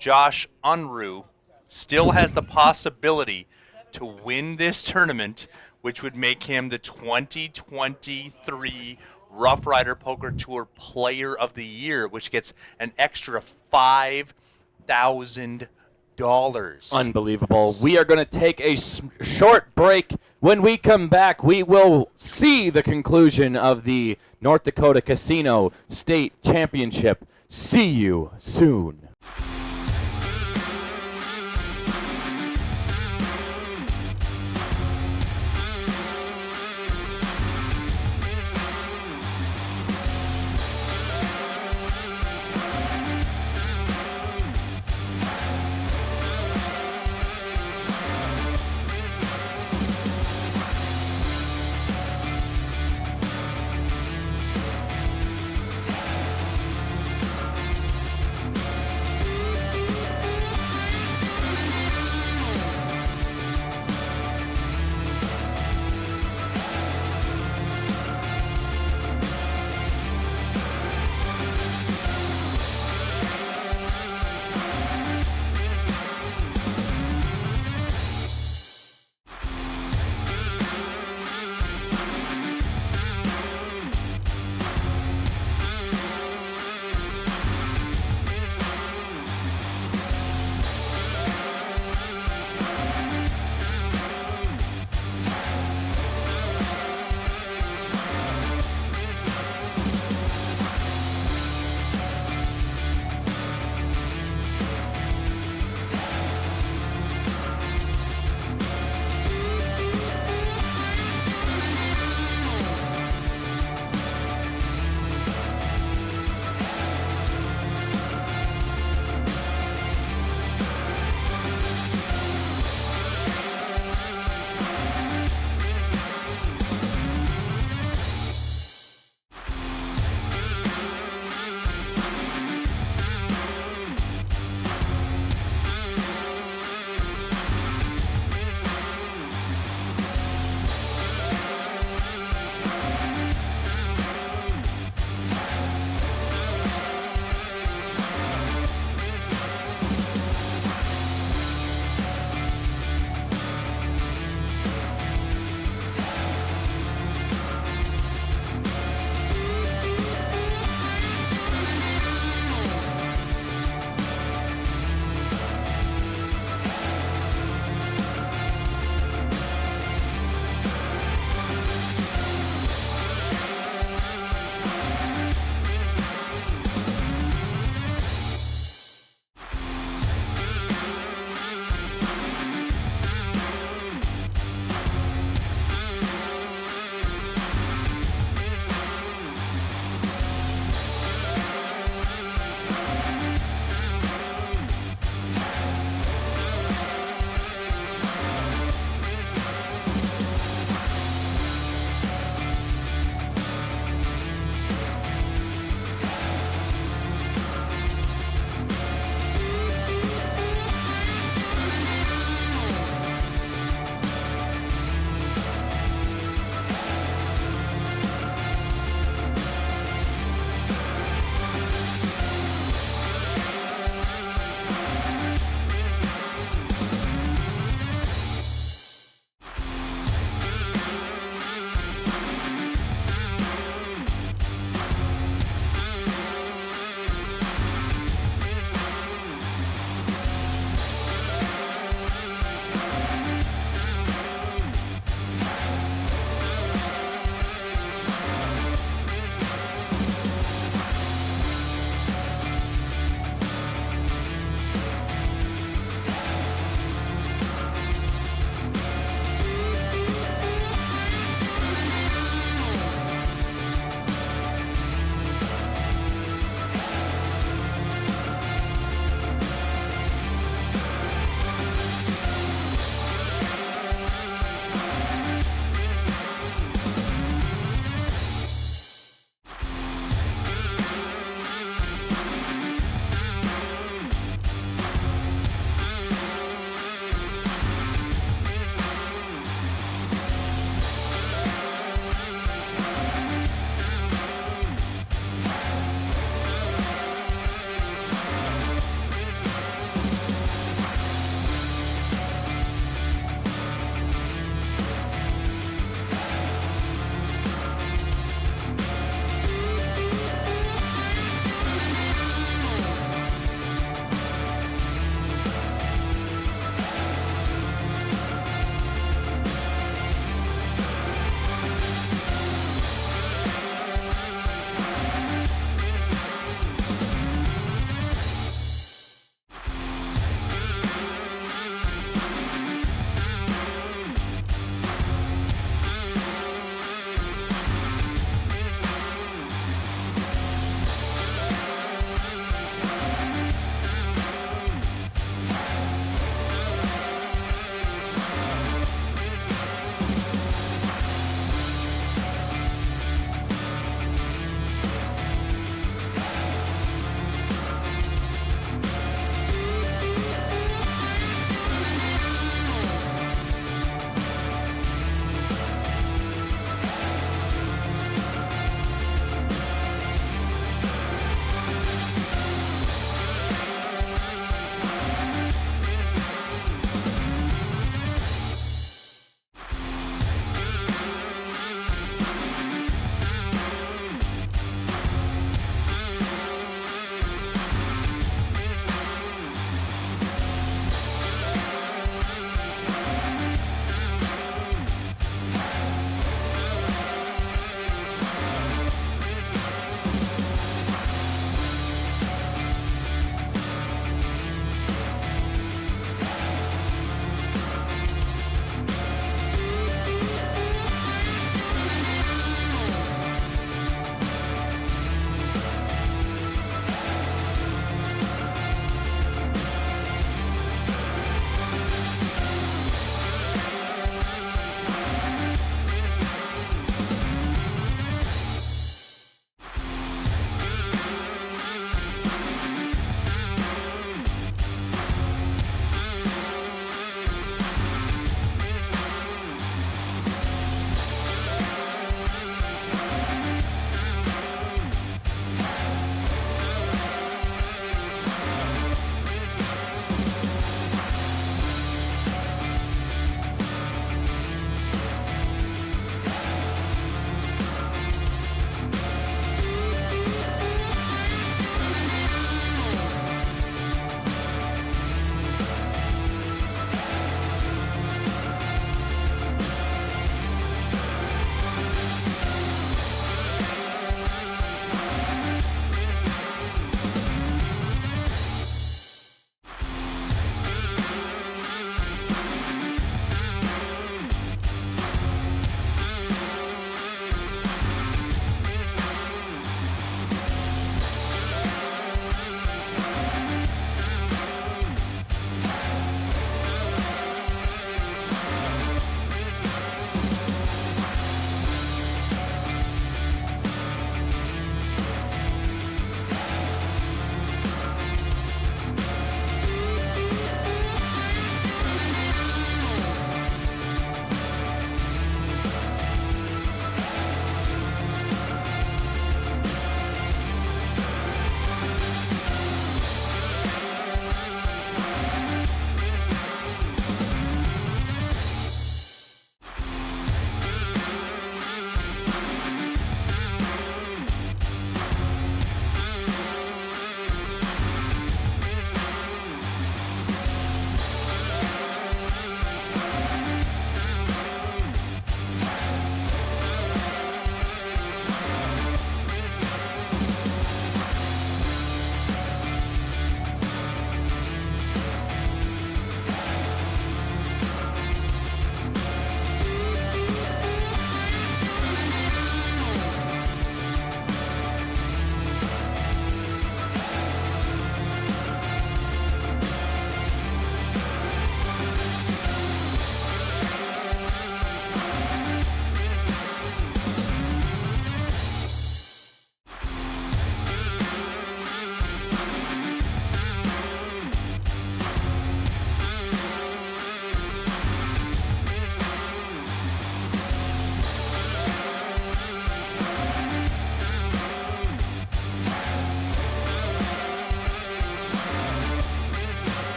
Speaker 13: Josh Unruh still has the possibility to win this tournament, which would make him the 2023 Rough Rider Poker Tour Player of the Year, which gets an extra $5,000.
Speaker 10: Unbelievable. We are going to take a short break. When we come back, we will see the conclusion of the North Dakota Casino State Championship. See you soon.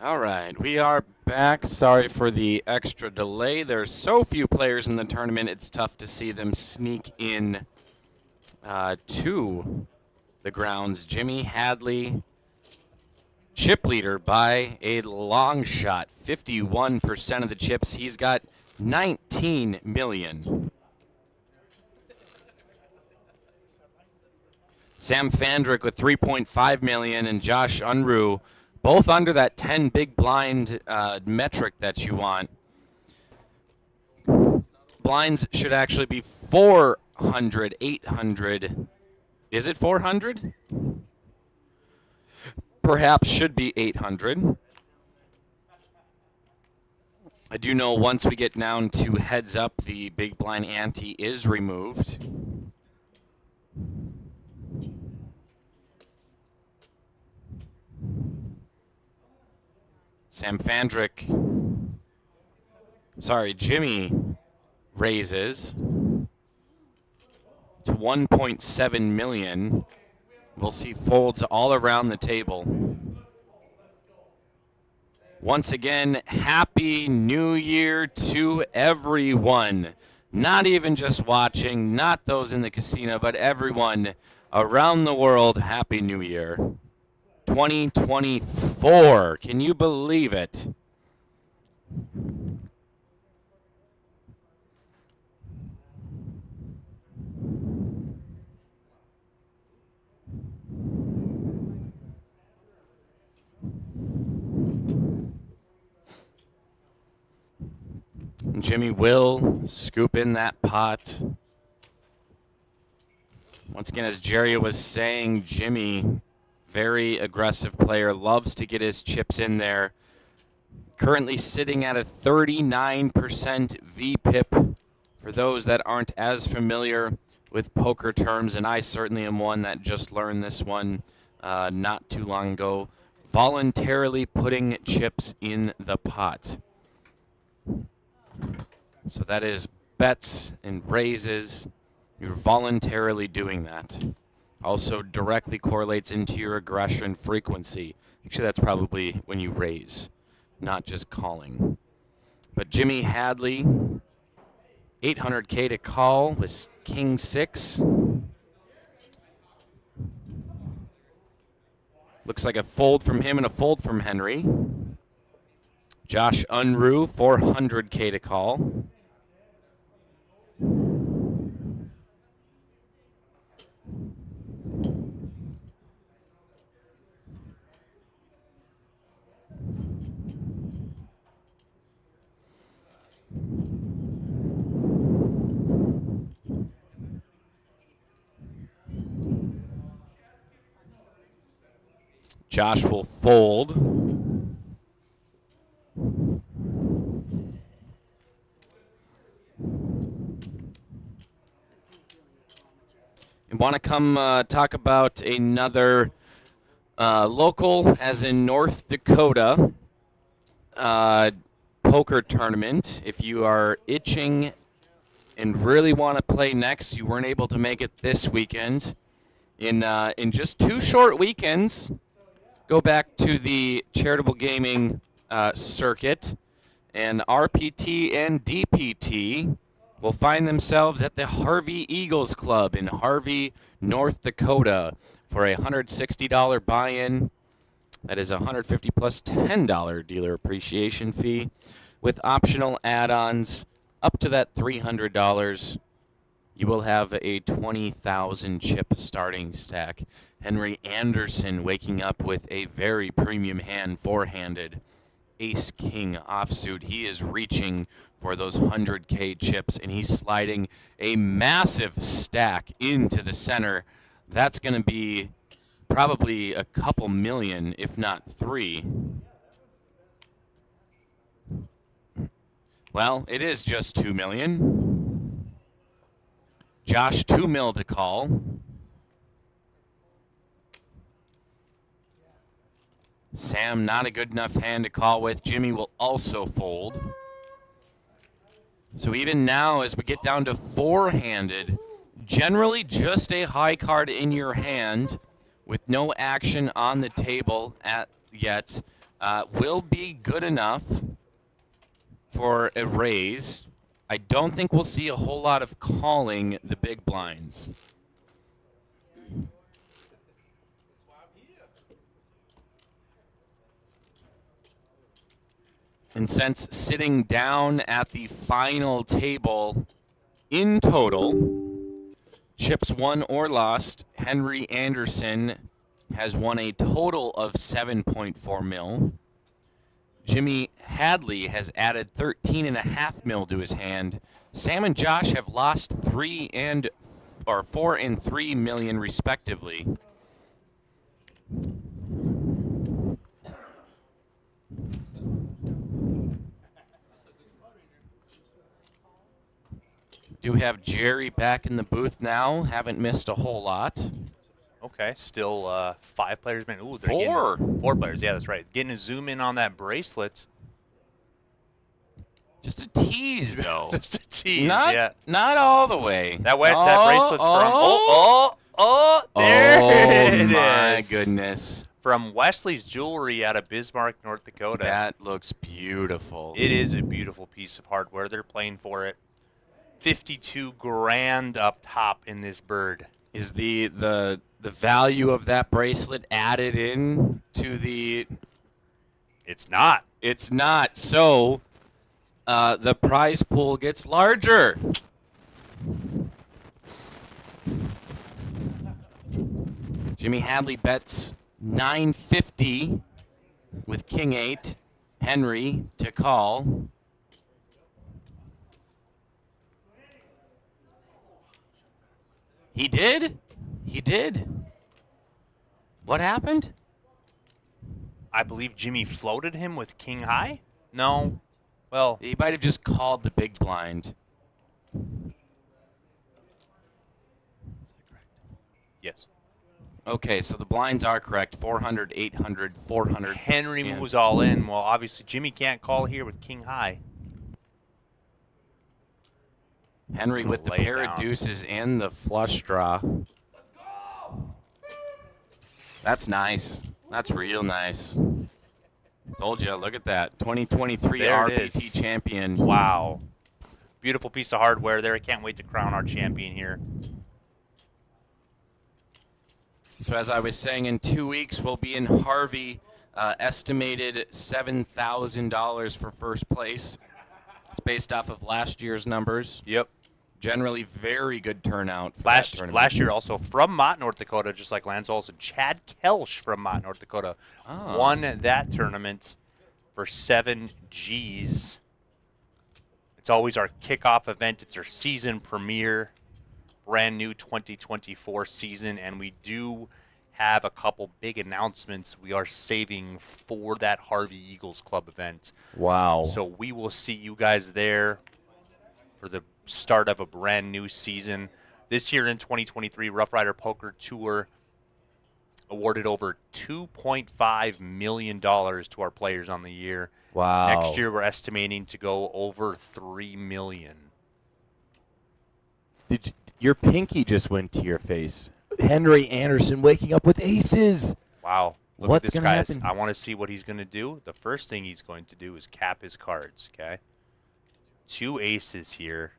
Speaker 10: All right, we are back. Sorry for the extra delay. There's so few players in the tournament, it's tough to see them sneak in to the grounds. Jimmy Hadley, chip leader by a long shot, 51% of the chips. He's got 19 million. Sam Fandrick with 3.5 million and Josh Unruh, both under that 10 big blind metric that you want. Blinds should actually be 400, 800. Is it 400? Perhaps should be 800. I do know once we get down to heads up, the big blind ante is removed. Sam Fandrick, Jimmy raises to 1.7 million. We'll see folds all around the table. Once again, Happy New Year to everyone. Not even just watching, not those in the casino, but everyone around the world, Happy New Year. 2024, can you believe it? Jimmy will scoop in that pot. Once again, as Jerry was saying, Jimmy, very aggressive player, loves to get his chips in there. Currently sitting at a 39% VPIP. For those that aren't as familiar with poker terms, and I certainly am one that just learned this one not too long ago, voluntarily putting chips in the pot. So that is bets and raises. You're voluntarily doing that. Also directly correlates into your aggression frequency. Actually, that's probably when you raise, not just calling. But Jimmy Hadley, 800K to call with King 6. Looks like a fold from him and a fold from Henry. Josh Unruh, 400K to call. Josh will fold. I want to come talk about another local, as in North Dakota, poker tournament. If you are itching and really want to play next, you weren't able to make it this weekend. In just 2 short weekends, go back to the charitable gaming circuit, and RPT and DPT will find themselves at the Harvey Eagles Club in Harvey, North Dakota for a $160 buy-in. That is $150 plus $10 dealer appreciation fee with optional add-ons up to that $300. You will have a 20,000 chip starting stack. Henry Anderson waking up with a very premium hand, four-handed ace-king offsuit. He is reaching for those 100K chips, and he's sliding a massive stack into the center. That's going to be probably a couple million, if not 3. Well, it is just 2 million. Josh, 2 mil to call. Sam, not a good enough hand to call with. Jimmy will also fold. So even now, as we get down to 4-handed, generally just a high card in your hand with no action on the table yet. will be good enough for a raise. I don't think we'll see a whole lot of calling the big blinds. And since sitting down at the final table in total, chips won or lost, Henry Anderson has won a total of 7.4 mil. Jimmy Hadley has added 13.5 mil to his hand. Sam and Josh have lost 4 and 3 million respectively. Do have Jerry back in the booth now. Haven't missed a whole lot.
Speaker 13: Okay, still 5 players. Man, ooh, they're
Speaker 10: 4.
Speaker 13: Getting 4 players. Yeah, that's right. Getting a zoom in on that bracelet.
Speaker 10: Just a tease, though.
Speaker 13: Just a tease.
Speaker 10: Not all the way.
Speaker 13: That bracelet's from. There it is.
Speaker 10: My goodness.
Speaker 13: From Wesley's Jewelry out of Bismarck, North Dakota.
Speaker 10: That looks beautiful.
Speaker 13: It is a beautiful piece of hardware. They're playing for it. 52 grand up top in this bird.
Speaker 10: Is the value of that bracelet added in to the?
Speaker 13: It's not.
Speaker 10: It's not. So the prize pool gets larger. Jimmy Hadley bets $950 with King 8. Henry to call. He did? He did. What happened?
Speaker 13: I believe Jimmy floated him with King High? No. Well,
Speaker 10: he might have just called the big blind.
Speaker 13: Yes.
Speaker 10: Okay, so the blinds are correct. 400, 800, 400.
Speaker 13: Henry moves all in. Well, obviously Jimmy can't call here with King High.
Speaker 10: Henry with the pair of deuces and the flush draw. That's nice. That's real nice. Told you, look at that. 2023
Speaker 13: There
Speaker 10: RPT champion.
Speaker 13: Wow. Beautiful piece of hardware there. I can't wait to crown our champion here.
Speaker 10: So as I was saying, in 2 weeks, we'll be in Harvey. Estimated $7,000 for first place. It's based off of last year's numbers.
Speaker 13: Yep.
Speaker 10: Generally very good turnout for
Speaker 13: Last
Speaker 10: that
Speaker 13: year also from Mott, North Dakota, just like Lance Olson, Chad Kelsch from Mott, North Dakota, won that tournament for 7 Gs. It's always our kickoff event. It's our season premiere, brand new 2024 season, and we do have a couple big announcements we are saving for that Harvey Eagles Club event.
Speaker 10: Wow.
Speaker 13: So we will see you guys there for the start of a brand new season. This year in 2023, Rough Rider Poker Tour awarded over $2.5 million to our players on the year.
Speaker 10: Wow.
Speaker 13: Next year, we're estimating to go over $3 million.
Speaker 16: Your pinky just went to your face. Henry Anderson waking up with aces.
Speaker 13: Wow. Look
Speaker 16: What's
Speaker 13: at this,
Speaker 16: gonna
Speaker 13: guys.
Speaker 16: happen?
Speaker 13: I want to see what he's going to do. The first thing he's going to do is cap his cards, okay? 2 aces here.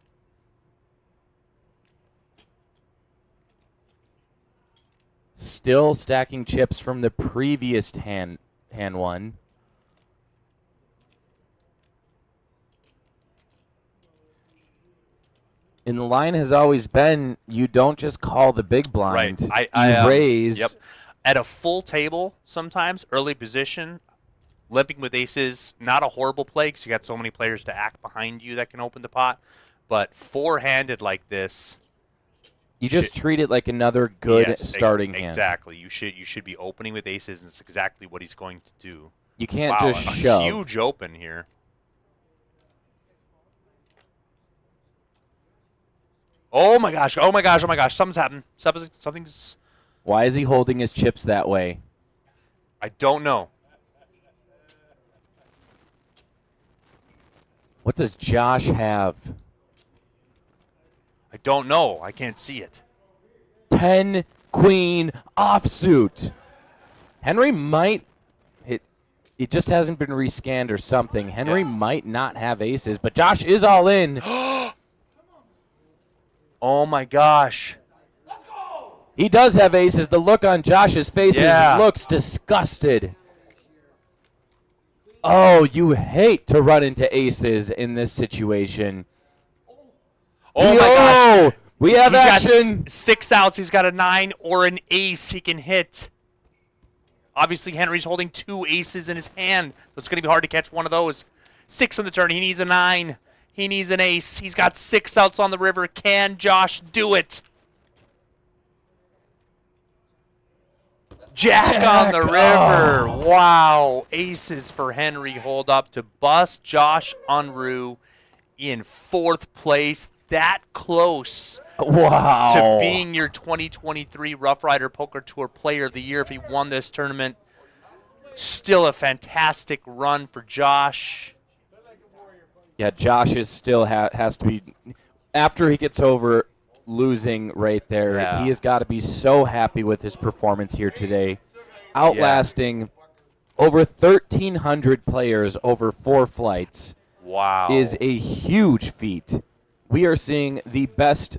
Speaker 16: Still stacking chips from the previous hand one. And the line has always been, you don't just call the big blind.
Speaker 13: Right.
Speaker 16: You raise.
Speaker 13: Yep. At a full table, sometimes, early position, limping with aces, not a horrible play because you got so many players to act behind you that can open the pot. But four-handed like this,
Speaker 16: You just treat it like another good starting hand.
Speaker 13: Exactly. You should be opening with aces, and it's exactly what he's going to do.
Speaker 16: You can't
Speaker 13: Wow,
Speaker 16: just
Speaker 13: a
Speaker 16: shove.
Speaker 13: huge open here. Oh my gosh! Oh my gosh! Oh my gosh! Something's happened. Something's.
Speaker 16: Why is he holding his chips that way?
Speaker 13: I don't know.
Speaker 16: What does Josh have?
Speaker 13: I don't know. I can't see it.
Speaker 16: 10 queen offsuit. Henry might hit. It just hasn't been rescanned or something. Henry might not have aces, but Josh is all in.
Speaker 13: Oh my gosh.
Speaker 16: He does have aces. The look on Josh's face looks disgusted. Oh, you hate to run into aces in this situation.
Speaker 13: Oh my gosh.
Speaker 16: We have
Speaker 13: He's
Speaker 16: action.
Speaker 13: got 6 outs. He's got a 9 or an ace he can hit. Obviously, Henry's holding 2 aces in his hand, so it's going to be hard to catch one of those. 6 on the turn. He needs a 9. He needs an ace. He's got 6 outs on the river. Can Josh do it? Jack on the river. Wow. Aces for Henry hold up to bust Josh Unruh in 4th place. That close to being your 2023 Rough Rider Poker Tour Player of the Year if he won this tournament. Still a fantastic run for Josh.
Speaker 16: Yeah, Josh is still has to be, after he gets over losing right there, he has got to be so happy with his performance here today. Outlasting over 1,300 players over 4 flights is a huge feat. We are seeing the best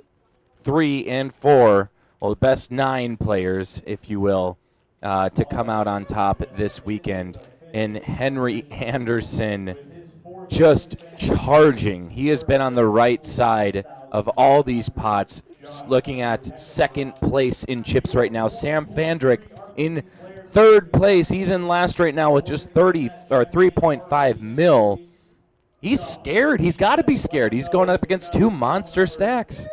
Speaker 16: 3 and 4, well, the best 9 players, if you will, to come out on top this weekend. And Henry Anderson just charging. He has been on the right side of all these pots, looking at 2nd place in chips right now. Sam Fandrick in 3rd place. He's in last right now with just 3.5 mil. He's scared. He's got to be scared. He's going up against 2 monster stacks.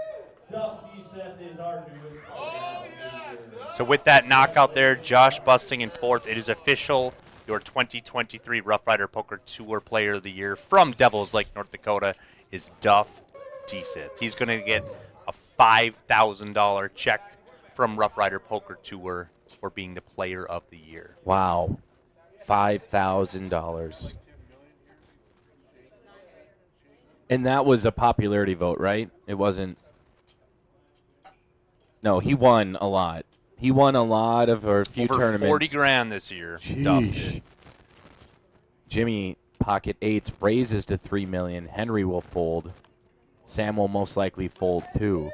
Speaker 13: So with that knockout there, Josh busting in 4th, it is official. Your 2023 Rough Rider Poker Tour Player of the Year from Devils Lake, North Dakota is Duff DeSith. He's going to get a $5,000 check from Rough Rider Poker Tour for being the Player of the Year.
Speaker 16: Wow. $5,000. And that was a popularity vote, right? It wasn't. No, he won a lot. He won a lot of a few
Speaker 13: Over
Speaker 16: tournaments.
Speaker 13: 40 grand this year. Duff did.
Speaker 16: Jimmy pocket 8s raises to 3 million. Henry will fold. Sam will most likely fold too.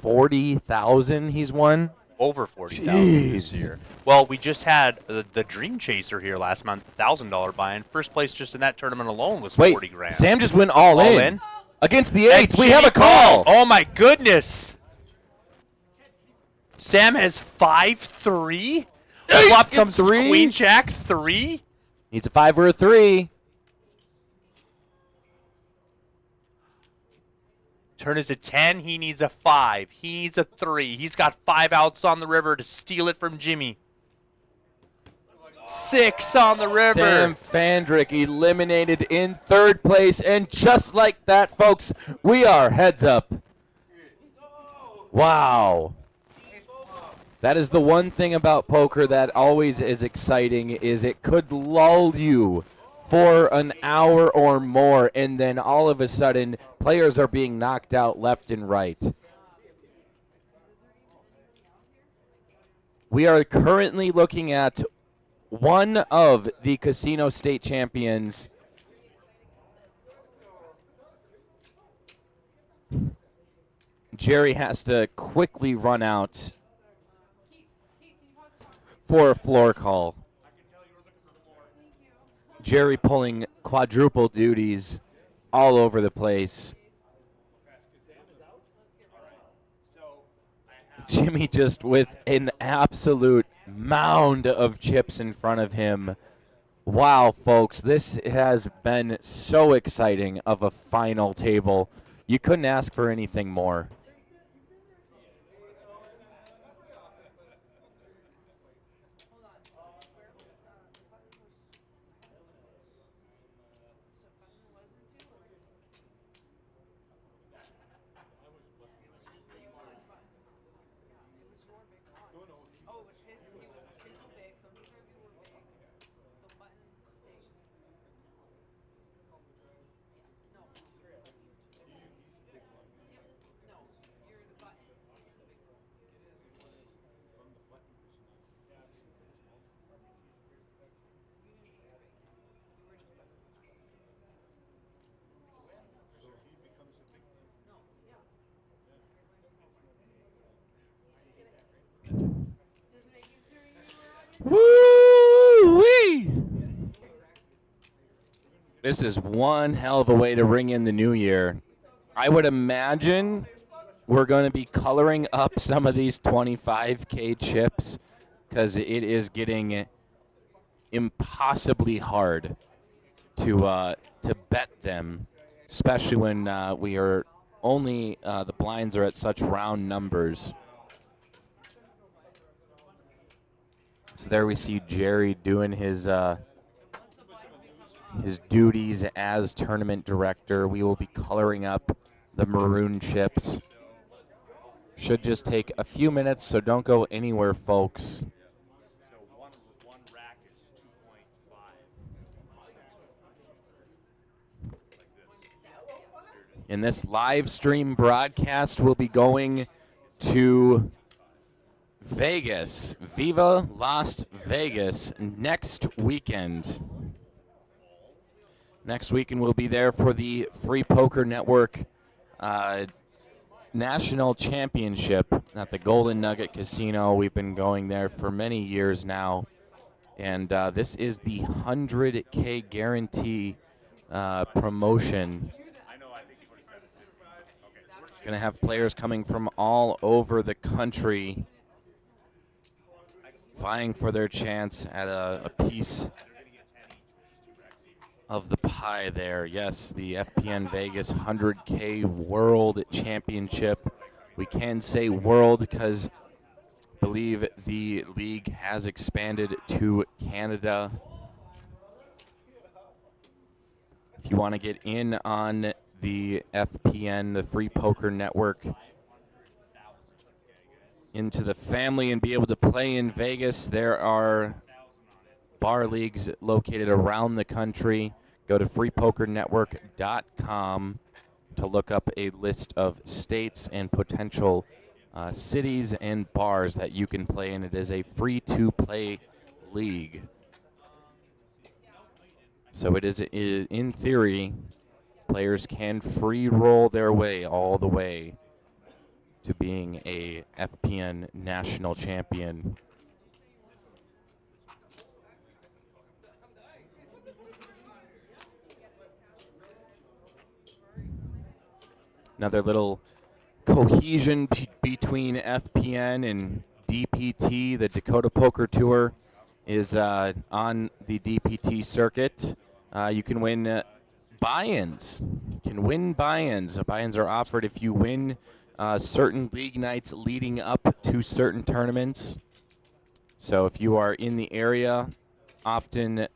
Speaker 16: 40,000 he's won.
Speaker 13: Over 40,000 this year. Well, we just had the Dream Chaser here last month, $1,000 buy-in. First place just in that tournament alone was 40 grand.
Speaker 16: Sam just went all in. Against the 8s. We have a call.
Speaker 13: Oh my goodness. Sam has 5-3. Flop comes
Speaker 16: 3.
Speaker 13: Queen Jack 3.
Speaker 16: Needs a 5 or a 3.
Speaker 13: Turn is a 10. He needs a 5. He needs a 3. He's got 5 outs on the river to steal it from Jimmy. 6 on the river.
Speaker 16: Sam Fandrick eliminated in 3rd place. And just like that, folks, we are heads up. Wow. That is the one thing about poker that always is exciting, is it could lull you for an hour or more, and then all of a sudden, players are being knocked out left and right. We are currently looking at one of the Casino State champions. Jerry has to quickly run out for a floor call. Jerry pulling quadruple duties all over the place. Jimmy just with an absolute mound of chips in front of him. Wow, folks, this has been so exciting of a final table. You couldn't ask for anything more.
Speaker 11: Woo-wee! This is one hell of a way to ring in the new year. I would imagine we're going to be coloring up some of these 25K chips because it is getting impossibly hard to bet them, especially when we are only the blinds are at such round numbers. So there we see Jerry doing his duties as tournament director. We will be coloring up the maroon chips. Should just take a few minutes, so don't go anywhere, folks. And this live stream broadcast will be going to Vegas, Viva Las Vegas, next weekend. Next weekend we'll be there for the Free Poker Network National Championship at the Golden Nugget Casino. We've been going there for many years now. And this is the 100K guarantee promotion. Going to have players coming from all over the country vying for their chance at a piece of the pie there. Yes, the FPN Vegas 100K World Championship. We can say world because I believe the league has expanded to Canada. If you want to get in on the FPN, the Free Poker Network, into the family and be able to play in Vegas, there are bar leagues located around the country. Go to freepokernetwork.com to look up a list of states and potential cities and bars that you can play in. It is a free-to-play league. So it is, in theory, players can free roll their way all the way to being a FPN national champion. Another little cohesion between FPN and DPT. The Dakota Poker Tour is on the DPT circuit. You can win buy-ins. Buy-ins are offered if you win certain league nights leading up to certain tournaments. So if you are in the area, often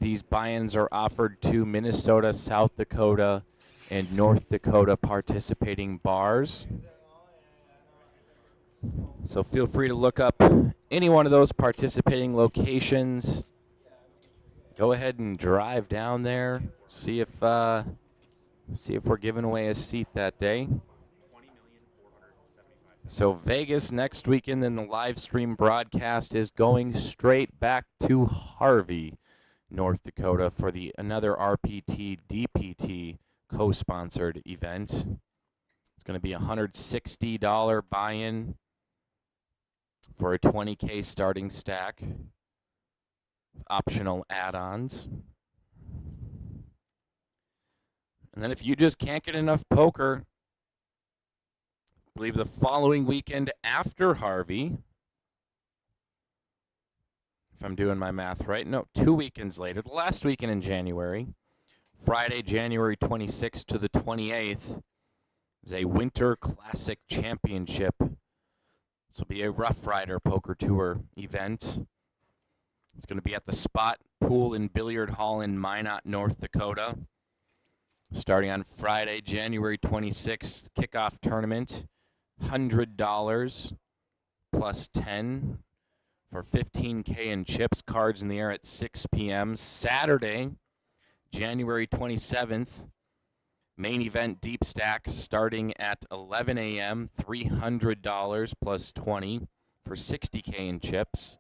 Speaker 11: these buy-ins are offered to Minnesota, South Dakota, and North Dakota participating bars. So feel free to look up any one of those participating locations. Go ahead and drive down there. See if we're giving away a seat that day. So Vegas next weekend, then the live stream broadcast is going straight back to Harvey, North Dakota for another RPT DPT co-sponsored event. It's going to be a $160 buy-in for a 20K starting stack. Optional add-ons. And then if you just can't get enough poker, I believe the following weekend after Harvey, if I'm doing my math right, no, 2 weekends later, the last weekend in January, Friday, January 26th to the 28th, is a Winter Classic Championship. This will be a Rough Rider Poker Tour event. It's going to be at the Spot Pool and Billiard Hall in Minot, North Dakota. Starting on Friday, January 26th, kickoff tournament, $100 plus 10 for 15K in chips. Cards in the air at 6 p.m. Saturday, January 27th, main event deep stack starting at 11 a.m., $300 plus 20 for 60K in chips.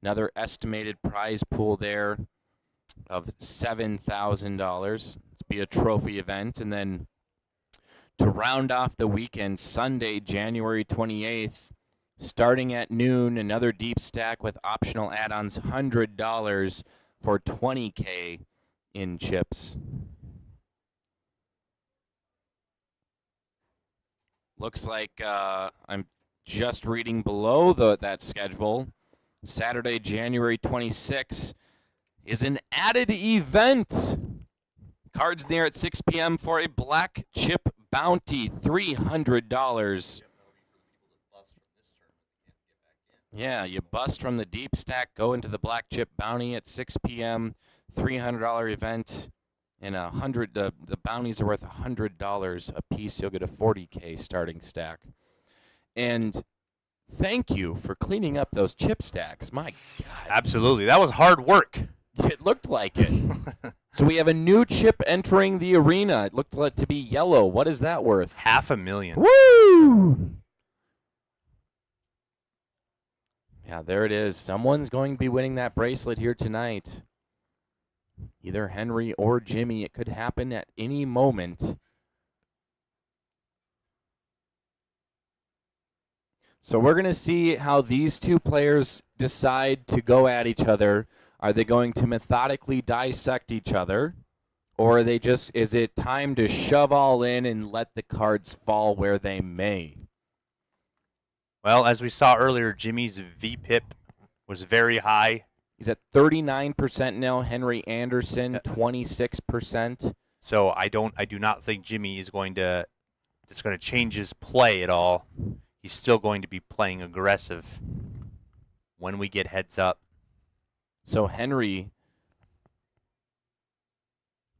Speaker 11: Another estimated prize pool there of $7,000. It's be a trophy event. And then to round off the weekend, Sunday, January 28th, Starting at noon, another deep stack with optional add-ons, $100 for 20K in chips. Looks like I'm just reading below that schedule. Saturday, January 26th is an added event. Cards there at 6 p.m. for a black chip bounty, $300. Yeah, you bust from the deep stack, go into the black chip bounty at 6 p.m. $300 event, and the bounties are worth $100 a piece. You'll get a 40K starting stack. And thank you for cleaning up those chip stacks. My God.
Speaker 13: Absolutely, that was hard work.
Speaker 11: It looked like it. So we have a new chip entering the arena. It looked like to be yellow. What is that worth?
Speaker 13: $500,000.
Speaker 11: Woo! Yeah, there it is. Someone's going to be winning that bracelet here tonight. Either Henry or Jimmy. It could happen at any moment. So we're going to see how these two players decide to go at each other. Are they going to methodically dissect each other? Or are they is it time to shove all in and let the cards fall where they may?
Speaker 13: Well, as we saw earlier, Jimmy's VPIP was very high.
Speaker 11: He's at 39% now. Henry Anderson, 26%.
Speaker 13: So I do not think Jimmy is going to change his play at all. He's still going to be playing aggressive when we get heads up.
Speaker 11: So Henry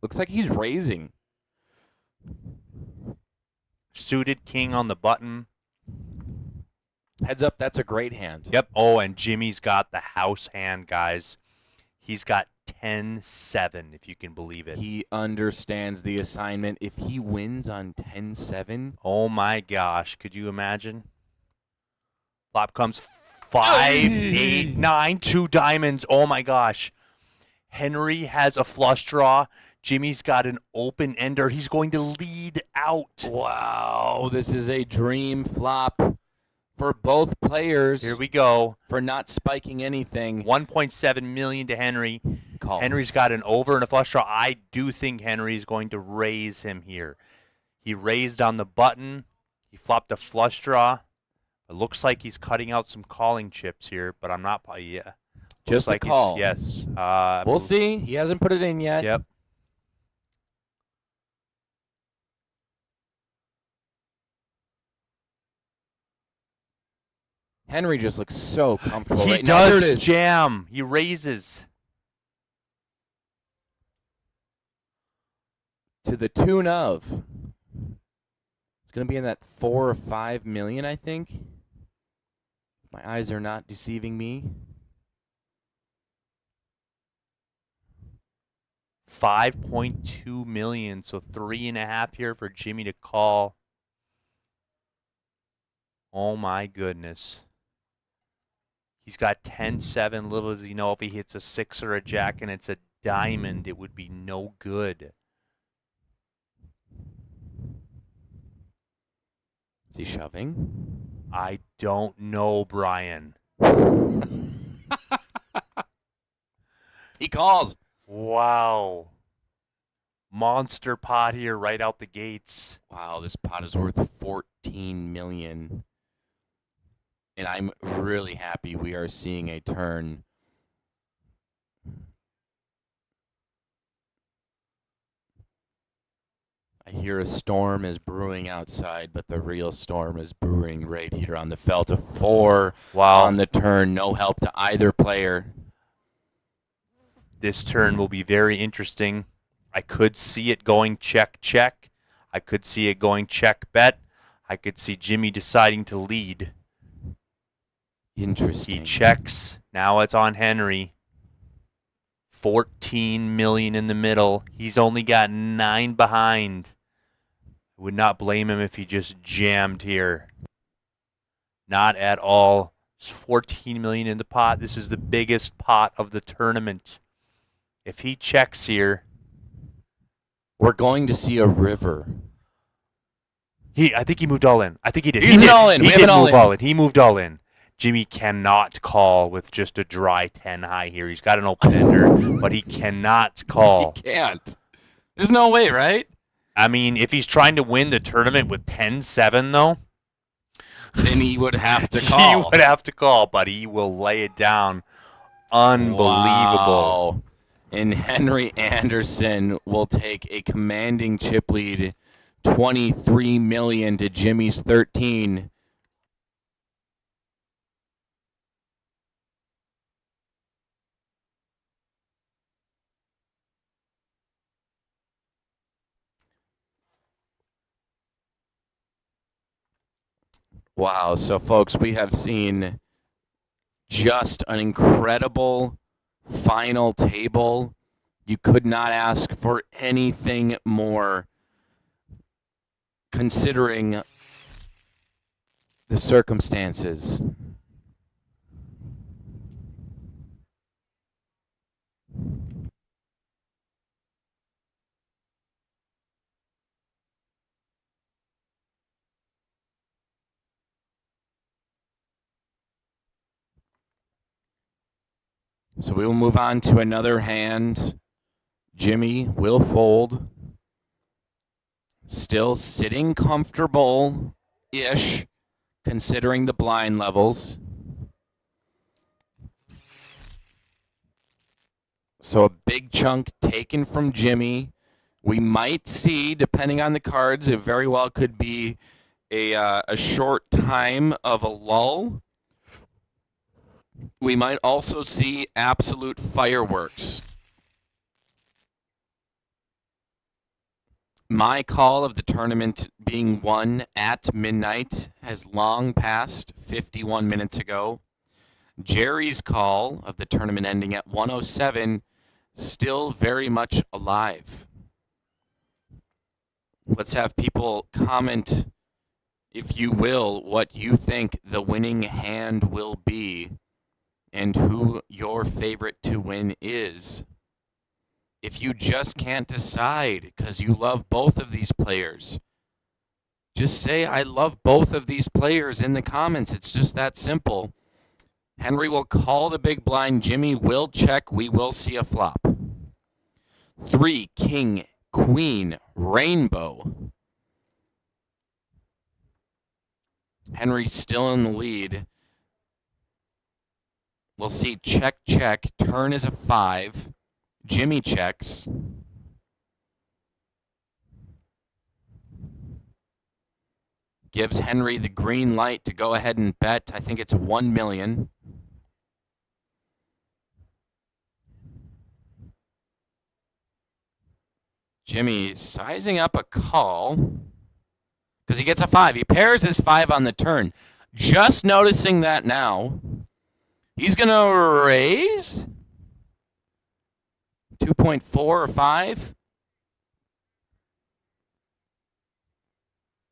Speaker 11: looks like he's raising.
Speaker 13: Suited king on the button.
Speaker 11: Heads up, that's a great hand.
Speaker 13: Yep. Oh, and Jimmy's got the house hand, guys. He's got 10-7, if you can believe it.
Speaker 11: He understands the assignment. If he wins on 10-7.
Speaker 13: Oh, my gosh. Could you imagine? Flop comes 5, 8, 9, 2 diamonds. Oh, my gosh. Henry has a flush draw. Jimmy's got an open ender. He's going to lead out.
Speaker 11: Wow, this is a dream flop for both players.
Speaker 13: Here we go.
Speaker 11: For not spiking anything.
Speaker 13: $1.7 million to Henry.
Speaker 11: Call.
Speaker 13: Henry's got an over and a flush draw. I do think Henry's going to raise him here. He raised on the button. He flopped a flush draw. It looks like he's cutting out some calling chips here, but I'm not. Yeah.
Speaker 11: Just
Speaker 13: like
Speaker 11: a call.
Speaker 13: Yes.
Speaker 11: We'll see. He hasn't put it in yet.
Speaker 13: Yep.
Speaker 11: Henry just looks so comfortable.
Speaker 13: He
Speaker 11: right now. There it
Speaker 13: does
Speaker 11: is.
Speaker 13: jam. He raises.
Speaker 11: To the tune of. It's going to be in that 4 or 5 million, I think. My eyes are not deceiving me.
Speaker 13: 5.2 million, so 3.5 here for Jimmy to call. Oh my goodness. He's got 10-7. Little does he know if he hits a 6 or a jack and it's a diamond, it would be no good.
Speaker 11: Is he shoving?
Speaker 13: I don't know, Brian.
Speaker 11: He calls.
Speaker 13: Wow. Monster pot here right out the gates.
Speaker 11: Wow, this pot is worth 14 million. And I'm really happy we are seeing a turn. I hear a storm is brewing outside, but the real storm is brewing right here on the felt. A 4 on the turn. No help to either player.
Speaker 13: This turn will be very interesting. I could see it going check, check. I could see it going check, bet. I could see Jimmy deciding to lead.
Speaker 11: Interesting.
Speaker 13: He checks. Now it's on Henry. 14 million in the middle. He's only got 9 behind. I would not blame him if he just jammed here. Not at all. It's 14 million in the pot. This is the biggest pot of the tournament. If he checks here,
Speaker 11: we're going to see a river.
Speaker 13: I think he moved all in. I think he did.
Speaker 11: He did all in.
Speaker 13: He did move all in. He moved all in. Jimmy cannot call with just a dry 10 high here. He's got an open ender, but he cannot call.
Speaker 10: He can't. There's no way, right?
Speaker 13: I mean, if he's trying to win the tournament with 10-7, though,
Speaker 10: then he would have to call.
Speaker 13: He would have to call, but he will lay it down. Unbelievable.
Speaker 10: Wow. And Henry Anderson will take a commanding chip lead, $23 million to Jimmy's 13. Wow. So, folks, we have seen just an incredible final table. You could not ask for anything more, considering the circumstances. So we will move on to another hand. Jimmy will fold. Still sitting comfortable-ish, considering the blind levels. So a big chunk taken from Jimmy. We might see, depending on the cards, it very well could be a short time of a lull. We might also see absolute fireworks. My call of the tournament being won at midnight has long passed, 51 minutes ago. Jerry's call of the tournament ending at 1:07, still very much alive. Let's have people comment, if you will, what you think the winning hand will be and who your favorite to win is. If you just can't decide because you love both of these players, just say, I love both of these players in the comments. It's just that simple. Henry will call the big blind. Jimmy will check. We will see a flop. 3, king, queen, rainbow. Henry still in the lead. We'll see check, check. Turn is a 5. Jimmy checks. Gives Henry the green light to go ahead and bet. I think it's 1 million. Jimmy sizing up a call because he gets a 5. He pairs his 5 on the turn. Just noticing that now. He's going to raise 2.4 or 5.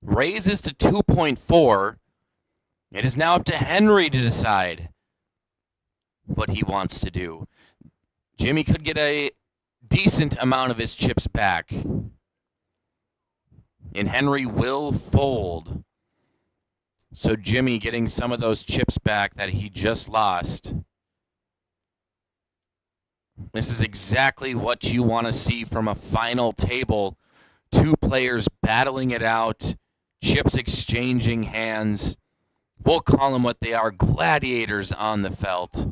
Speaker 10: Raises to 2.4. It is now up to Henry to decide what he wants to do. Jimmy could get a decent amount of his chips back. And Henry will fold. So Jimmy getting some of those chips back that he just lost. This is exactly what you want to see from a final table. 2 players battling it out, chips exchanging hands. We'll call them what they are, gladiators on the felt.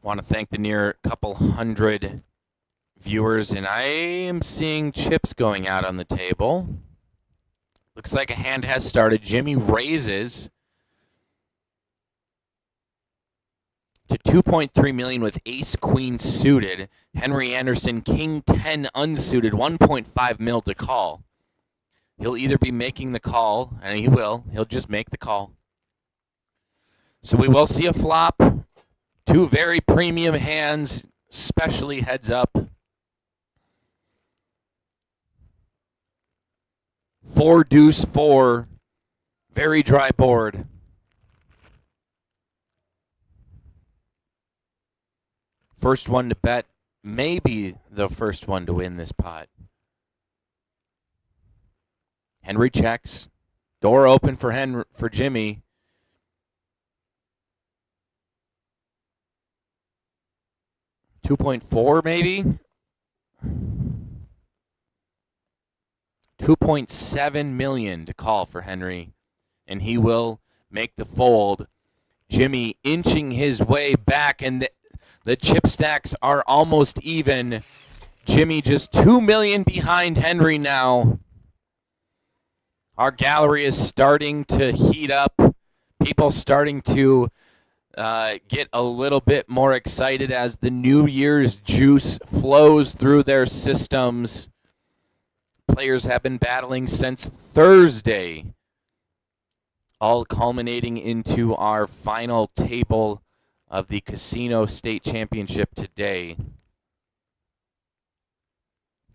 Speaker 10: Want to thank the near couple hundred viewers, and I am seeing chips going out on the table. Looks like a hand has started. Jimmy raises to 2.3 million with ace queen suited. Henry Anderson king 10 unsuited, 1.5 mil to call. He'll either be making the call, and he will. He'll just make the call. So we will see a flop. 2 very premium hands, especially heads up. 4 deuce 4 Very dry board. First one to bet, maybe the first one to win this pot. Henry checks. Door open for Jimmy. $2.4 maybe? $2.7 million to call for Henry, and he will make the fold. Jimmy inching his way back, and the chip stacks are almost even. Jimmy just $2 million behind Henry now. Our gallery is starting to heat up. People starting to get a little bit more excited as the New Year's juice flows through their systems. Players have been battling since Thursday, all culminating into our final table of the Casino State Championship today.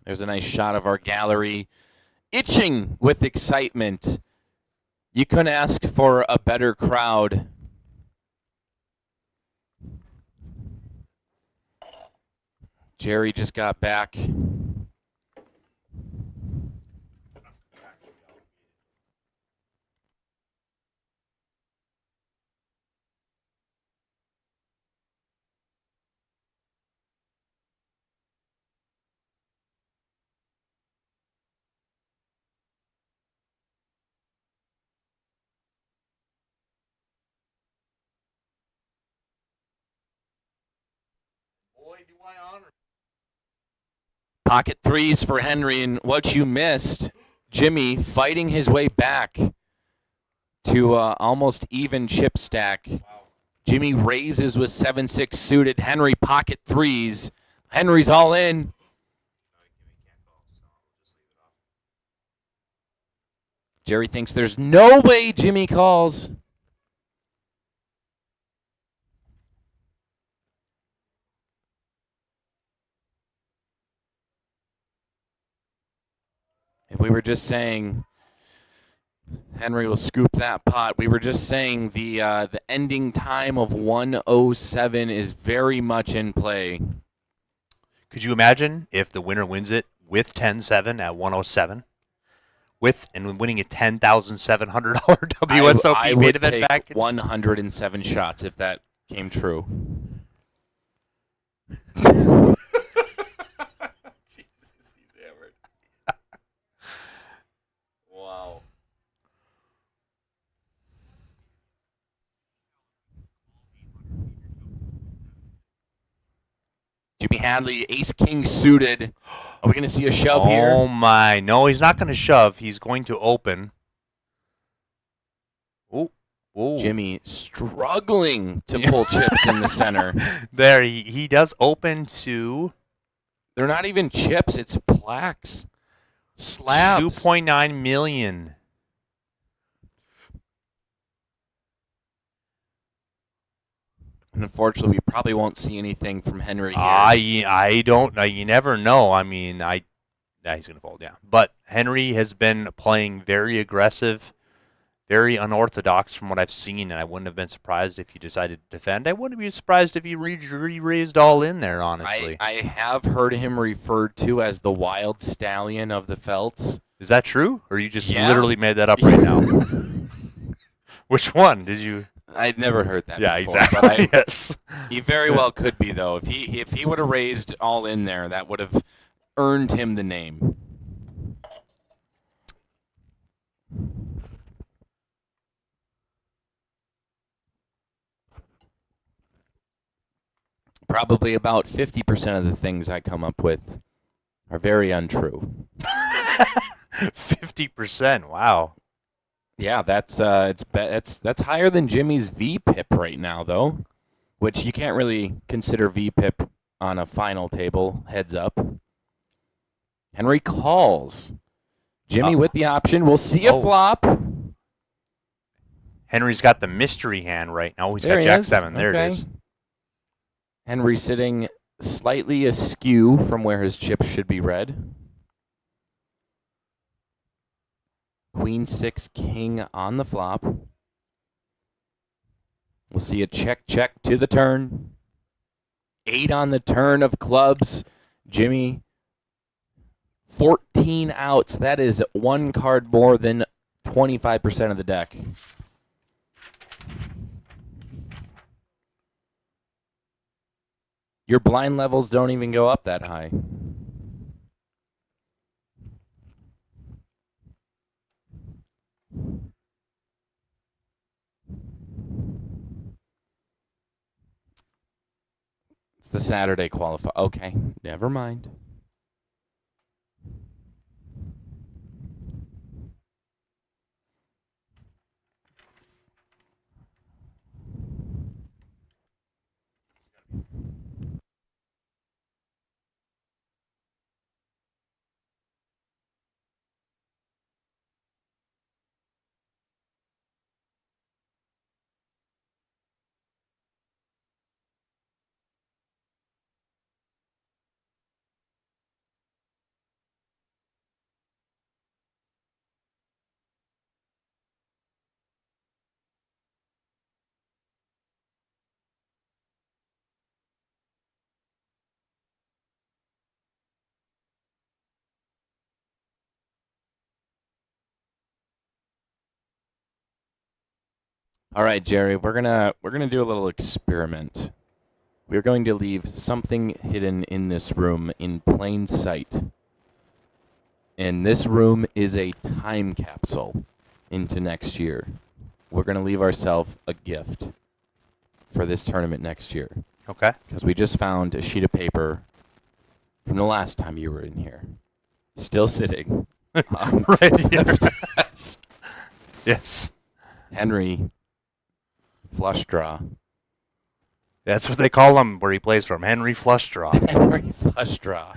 Speaker 10: There's a nice shot of our gallery itching with excitement. You couldn't ask for a better crowd. Jerry just got back.
Speaker 8: Boy, do I honor.
Speaker 10: Pocket threes for Henry, and what you missed, Jimmy fighting his way back to almost even chip stack. Wow. Jimmy raises with 7-6 suited. Henry pocket threes. Henry's all in. Jerry thinks there's no way Jimmy calls. If we were just saying Henry will scoop that pot, we were just saying the ending time of 1:07 is very much in play.
Speaker 13: Could you imagine if the winner wins it with 10-7 at 107? And winning a $10,700 WSOP
Speaker 10: I
Speaker 13: main
Speaker 10: would
Speaker 13: event
Speaker 10: take
Speaker 13: package?
Speaker 10: 107 shots if that came true.
Speaker 8: Jesus, he's hammered. Wow.
Speaker 10: Jimmy Hadley, ace-king suited. Are we going to see a shove here?
Speaker 13: Oh, my. No, he's not going to shove. He's going to open. Oh.
Speaker 10: Jimmy struggling to pull chips in the center.
Speaker 13: There, he does open to...
Speaker 10: They're not even chips. It's plaques. Slabs.
Speaker 13: $2.9 million.
Speaker 10: And unfortunately, we probably won't see anything from Henry here.
Speaker 13: I don't know. You never know. I mean, he's going to fold, yeah. But Henry has been playing very aggressive, very unorthodox from what I've seen, and I wouldn't have been surprised if he decided to defend. I wouldn't be surprised if he re-raised all in there, honestly.
Speaker 10: I have heard him referred to as the wild stallion of the felts.
Speaker 13: Is that true? Or you just literally made that up right now? Which one did you...
Speaker 10: I'd never heard that
Speaker 13: yeah,
Speaker 10: before.
Speaker 13: exactly. Yes.
Speaker 10: He very well could be, though. If he would have raised all in there, that would have earned him the name. Probably about 50% of the things I come up with are very untrue.
Speaker 13: 50%. Wow.
Speaker 10: Yeah, that's higher than Jimmy's VPIP right now, though, which you can't really consider VPIP on a final table. Heads up. Henry calls. Jimmy with the option. We'll see a flop.
Speaker 13: Henry's got the mystery hand right now. He's
Speaker 10: There
Speaker 13: got
Speaker 10: he
Speaker 13: Jack
Speaker 10: is.
Speaker 13: 7. There
Speaker 10: Okay.
Speaker 13: it is.
Speaker 10: Henry sitting slightly askew from where his chips should be read. Queen 6 king on the flop. We'll see a check to the turn. 8 on the turn of clubs. Jimmy, 14 outs. That is one card more than 25% of the deck. Your blind levels don't even go up that high. It's the Saturday qualifier. Okay, never mind. All right, Jerry, we're gonna do a little experiment. We're going to leave something hidden in this room in plain sight. And this room is a time capsule into next year. We're going to leave ourselves a gift for this tournament next year.
Speaker 13: Okay.
Speaker 10: Because we just found a sheet of paper from the last time you were in here. Still sitting.
Speaker 13: Right here. Yes.
Speaker 10: Henry Flush Draw.
Speaker 13: That's what they call him where he plays from. Henry Flush Draw.
Speaker 10: Henry Flush Draw.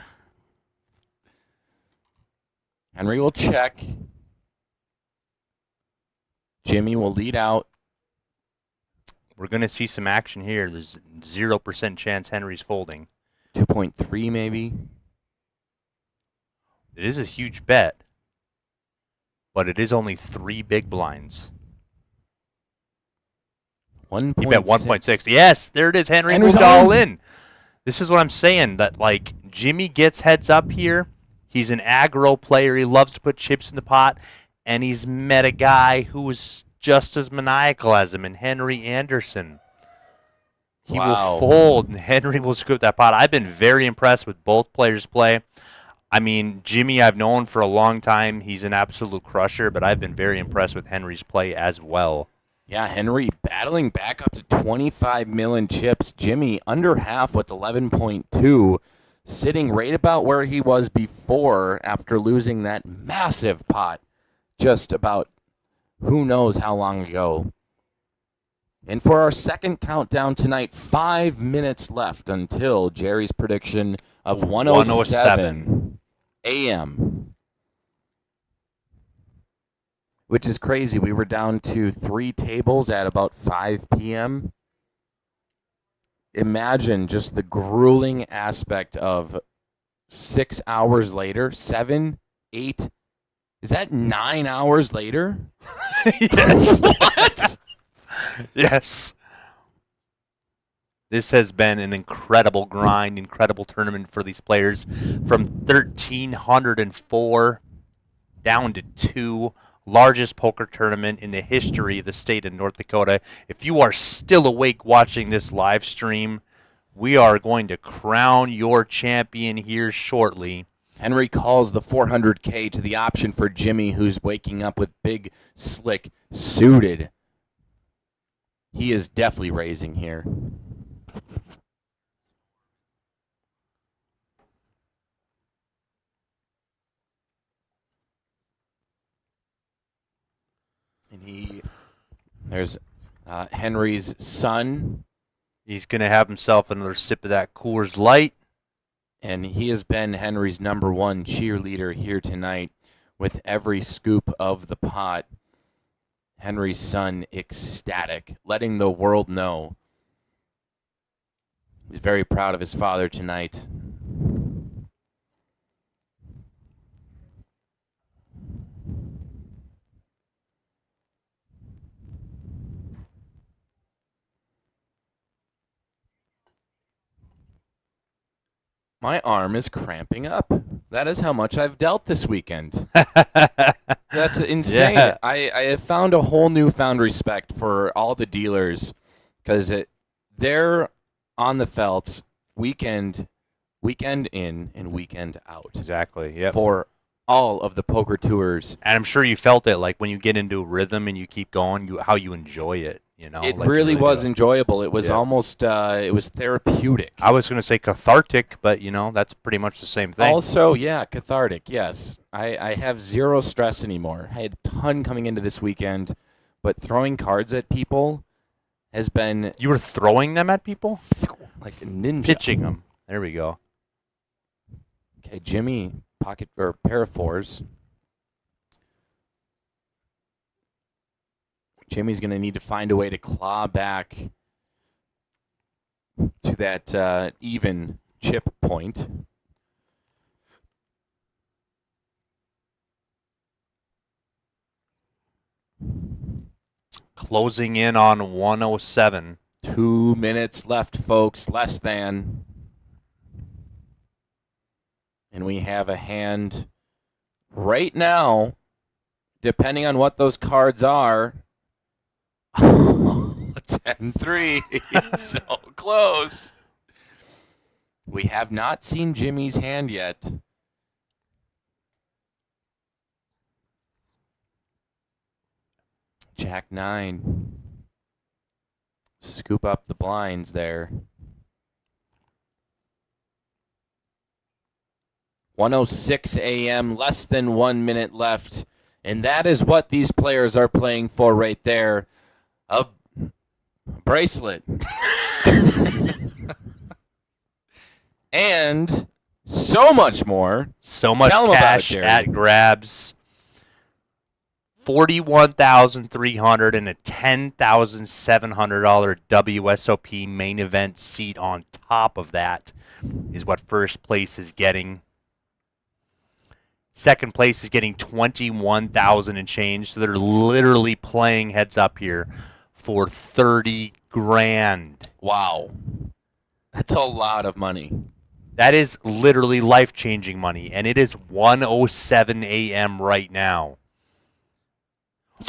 Speaker 10: Henry will check. Jimmy will lead out.
Speaker 13: We're going to see some action here. There's 0% chance Henry's folding.
Speaker 10: 2.3 maybe.
Speaker 13: It is a huge bet, but it is only 3 big blinds.
Speaker 10: 1.6.
Speaker 13: He bet 1.6. Yes, there it is. Henry
Speaker 10: Henry's
Speaker 13: moved all
Speaker 10: on.
Speaker 13: in. This is what I'm saying, that like Jimmy gets heads up here. He's an aggro player. He loves to put chips in the pot, and he's met a guy who was just as maniacal as him, in Henry Anderson. He will fold, and Henry will scoop that pot. I've been very impressed with both players' play. I mean, Jimmy I've known for a long time. He's an absolute crusher, but I've been very impressed with Henry's play as well.
Speaker 10: Yeah, Henry battling back up to 25 million chips. Jimmy under half with 11.2, sitting right about where he was before after losing that massive pot just about who knows how long ago. And for our second countdown tonight, 5 minutes left until Jerry's prediction of 1:07 a.m. Which is crazy. We were down to 3 tables at about 5 p.m. Imagine just the grueling aspect of 6 hours later, 7, 8. Is that 9 hours later?
Speaker 13: Yes.
Speaker 10: What?
Speaker 13: Yes. This has been an incredible grind, incredible tournament for these players. From 1,304 down to 2. Largest poker tournament in the history of the state of North Dakota. If you are still awake watching this live stream, we are going to crown your champion here shortly.
Speaker 10: Henry calls the 400K to the option for Jimmy, who's waking up with big, slick, suited. He is definitely raising here. And there's Henry's son.
Speaker 13: He's going to have himself another sip of that Coors Light.
Speaker 10: And he has been Henry's #1 cheerleader here tonight with every scoop of the pot. Henry's son ecstatic, letting the world know he's very proud of his father tonight. My arm is cramping up. That is how much I've dealt this weekend. That's insane.
Speaker 13: Yeah.
Speaker 10: I have found a whole newfound respect for all the dealers because they're on the felts weekend in and weekend out.
Speaker 13: Exactly. Yeah.
Speaker 10: For all of the poker tours.
Speaker 13: And I'm sure you felt it, like when you get into a rhythm and you keep going, how you enjoy it. You know,
Speaker 10: It
Speaker 13: like you
Speaker 10: really was
Speaker 13: do.
Speaker 10: enjoyable. It was
Speaker 13: Yeah.
Speaker 10: almost it was therapeutic.
Speaker 13: I was going to say cathartic, but that's pretty much the same thing.
Speaker 10: Also, yeah, cathartic. Yes, I have zero stress anymore. I had a ton coming into this weekend, but throwing cards at people has been.
Speaker 13: You were throwing them at people,
Speaker 10: like a ninja.
Speaker 13: Pitching them. There we go.
Speaker 10: Okay, Jimmy, pocket or pair of fours. Jimmy's going to need to find a way to claw back to that even chip point.
Speaker 13: Closing in on 107.
Speaker 10: 2 minutes left, folks. Less than. And we have a hand right now, depending on what those cards are. 10-3. So close. We have not seen Jimmy's hand yet. Jack 9. Scoop up the blinds there. 1:06 a.m., less than 1 minute left. And that is what these players are playing for right there. A bracelet. And so much more.
Speaker 13: So much
Speaker 10: Tell 'em about it,
Speaker 13: cash
Speaker 10: Jerry.
Speaker 13: at grabs. 41,300 and a $10,700 WSOP main event seat on top of that is what first place is getting. Second place is getting 21,000 and change. So they're literally playing heads up here for 30 grand.
Speaker 10: Wow. That's a lot of money.
Speaker 13: That is literally life-changing money, and it is 1:07 a.m. right now.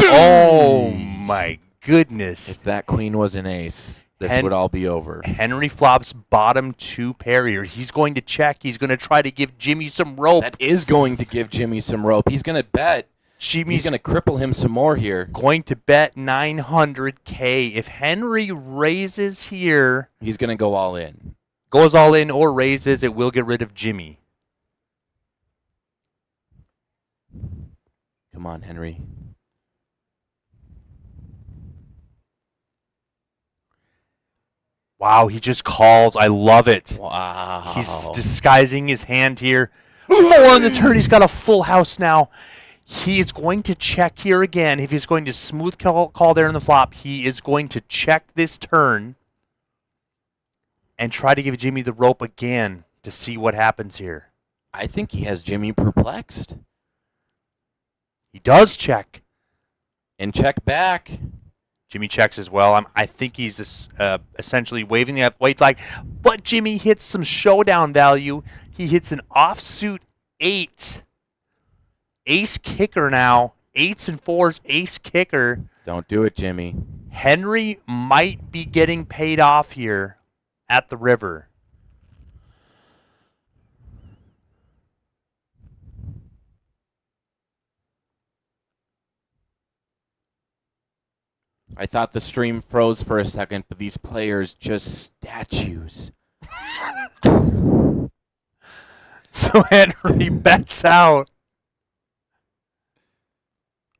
Speaker 13: Oh my goodness.
Speaker 10: If that queen was an ace, this would all be over.
Speaker 13: Henry flops bottom two pair here. He's going to check. He's going to try to give Jimmy some rope.
Speaker 10: That is going to give Jimmy some rope. He's going to bet.
Speaker 13: Jimmy's
Speaker 10: He's going to cripple him some more here.
Speaker 13: Going to bet 900K. If Henry raises here,
Speaker 10: he's going to go all in.
Speaker 13: Goes all in or raises, it will get rid of Jimmy.
Speaker 10: Come on, Henry.
Speaker 13: Wow, he just calls. I love it.
Speaker 10: Wow.
Speaker 13: He's disguising his hand here. 4 on the turn. He's got a full house now. He is going to check here again. If he's going to smooth call there in the flop, he is going to check this turn and try to give Jimmy the rope again to see what happens here.
Speaker 10: I think he has Jimmy perplexed.
Speaker 13: He does check.
Speaker 10: And check back.
Speaker 13: Jimmy checks as well. I think he's essentially waving the white flag. But Jimmy hits some showdown value. He hits an offsuit 8. Ace kicker now. 8s and 4s, ace kicker.
Speaker 10: Don't do it, Jimmy.
Speaker 13: Henry might be getting paid off here at the river.
Speaker 10: I thought the stream froze for a second, but these players just statues.
Speaker 13: So Henry bets out.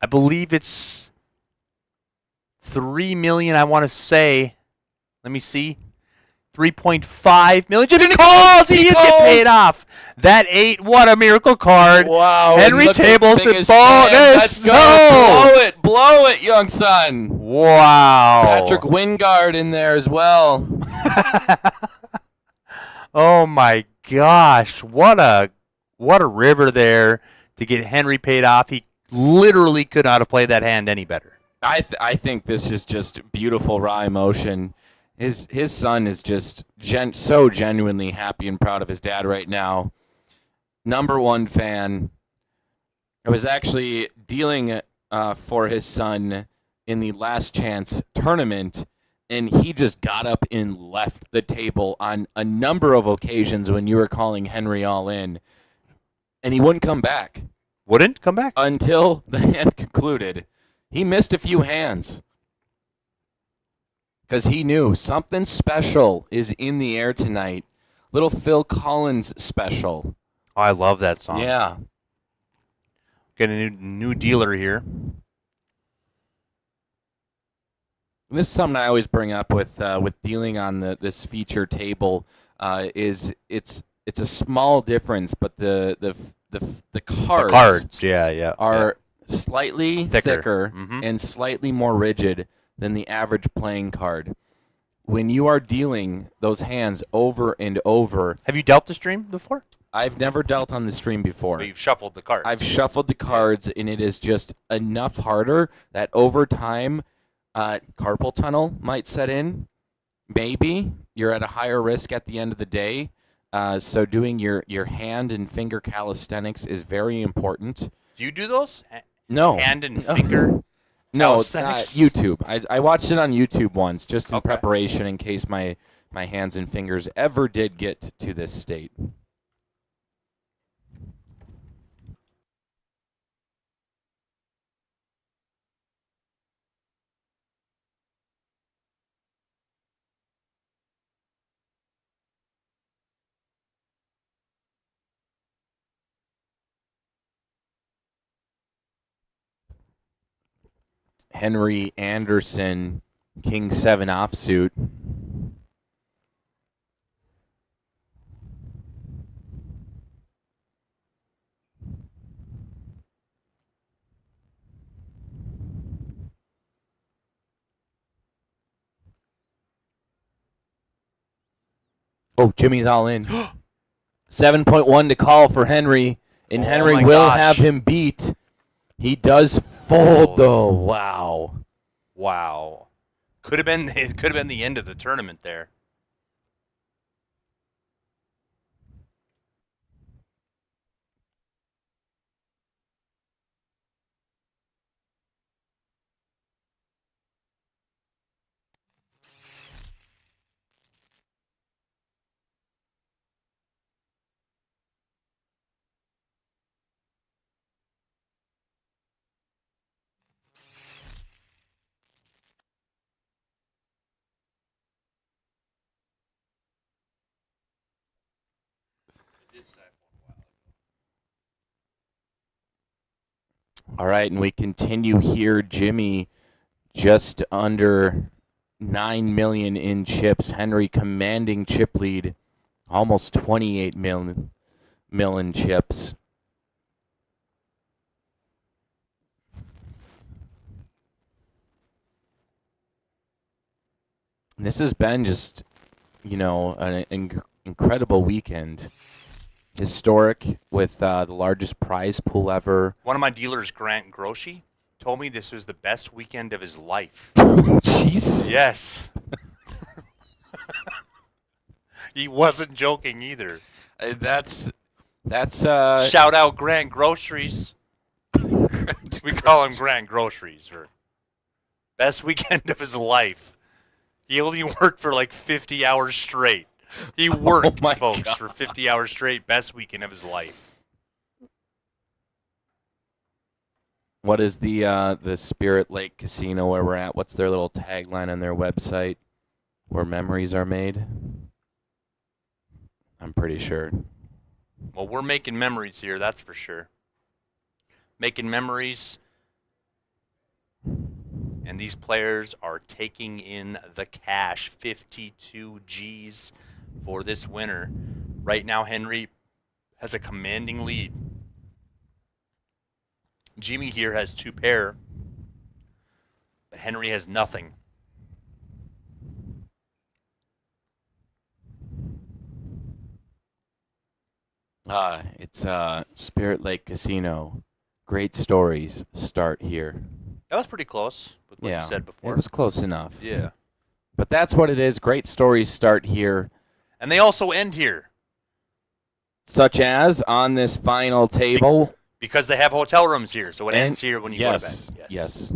Speaker 13: I believe it's 3 million, I want to say. Let me see. 3.5 million. Jimmy calls! He did get paid off. That 8, what a miracle card.
Speaker 10: Wow.
Speaker 13: Henry tables it.
Speaker 10: Let's
Speaker 13: Bonus.
Speaker 10: go. Blow it, young son.
Speaker 13: Wow.
Speaker 10: Patrick Wingard in there as well.
Speaker 13: Oh my gosh. What a river there to get Henry paid off. He literally could not have played that hand any better.
Speaker 10: I think this is just beautiful raw emotion. His son is just so genuinely happy and proud of his dad right now. #1 fan. I was actually dealing for his son in the last chance tournament, and he just got up and left the table on a number of occasions when you were calling Henry all in, and he wouldn't come back.
Speaker 13: Wouldn't come back?
Speaker 10: Until the hand concluded. He missed a few hands because he knew something special is in the air tonight. Little Phil Collins special.
Speaker 13: Oh, I love that song.
Speaker 10: Yeah.
Speaker 13: Get a new dealer here.
Speaker 10: And this is something I always bring up with dealing on this feature table. Is it's a small difference, but the cards, are slightly thicker and slightly more rigid than the average playing card. When you are dealing those hands over and over.
Speaker 13: Have you dealt the stream before?
Speaker 10: I've never dealt on the stream before.
Speaker 13: But you've shuffled the cards.
Speaker 10: I've shuffled the cards, and it is just enough harder that over time, carpal tunnel might set in. Maybe you're at a higher risk at the end of the day. So doing your hand and finger calisthenics is very important.
Speaker 13: Do you do those?
Speaker 10: No.
Speaker 13: Hand and finger
Speaker 10: No,
Speaker 13: calisthenics?
Speaker 10: YouTube. I watched it on YouTube once, just in preparation in case my hands and fingers ever did get to this state. Henry Anderson, King 7 offsuit. Oh, Jimmy's all in. 7.1 to call for Henry, and Henry will have him beat. He does fold though. Wow.
Speaker 13: Wow. It could have been the end of the tournament there.
Speaker 10: All right, and we continue here. Jimmy just under 9 million in chips. Henry commanding chip lead, almost 28 million in chips. This has been just, an incredible weekend. Historic with the largest prize pool ever.
Speaker 13: One of my dealers, Grant Groshy, told me this was the best weekend of his life.
Speaker 10: Jeez.
Speaker 13: Yes. He wasn't joking either.
Speaker 10: That's
Speaker 13: shout out Grant Groceries. We call him Grant Groceries. Or best weekend of his life. He only worked for like 50 hours straight. He worked, folks, for 50 hours straight. Best weekend of his life.
Speaker 10: What is the Spirit Lake Casino where we're at? What's their little tagline on their website? Where memories are made? I'm pretty sure.
Speaker 13: Well, we're making memories here, that's for sure. Making memories. And these players are taking in the cash. 52 G's for this winner. Right now, Henry has a commanding lead. Jimmy here has 2 pair, but Henry has nothing.
Speaker 10: It's Spirit Lake Casino. Great stories start here.
Speaker 13: That was pretty close with what you said before.
Speaker 10: It was close enough.
Speaker 13: Yeah.
Speaker 16: But that's what it is. Great stories start here.
Speaker 13: And they also end here.
Speaker 16: Such as on this final table.
Speaker 13: Because they have hotel rooms here, so it ends here when you go to bed.
Speaker 16: Yes.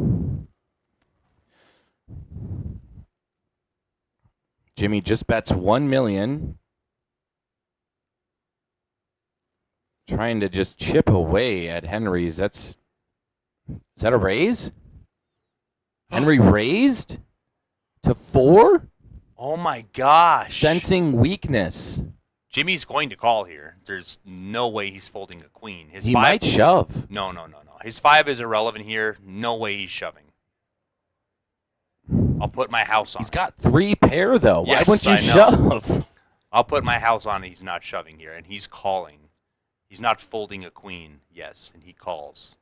Speaker 16: Jimmy just bets 1 million. Trying to just chip away at Henry's. Is that a raise? Henry raised to 4?
Speaker 13: Oh my gosh.
Speaker 16: Sensing weakness.
Speaker 13: Jimmy's going to call here. There's no way he's folding a queen.
Speaker 16: He might shove.
Speaker 13: No. His 5 is irrelevant here. No way he's shoving. I'll put my house on.
Speaker 16: He's got 3 pair, though.
Speaker 13: Yes,
Speaker 16: Why wouldn't you
Speaker 13: I know.
Speaker 16: shove?
Speaker 13: I'll put my house on. He's not shoving here, and he's calling. He's not folding a queen. Yes, and he calls.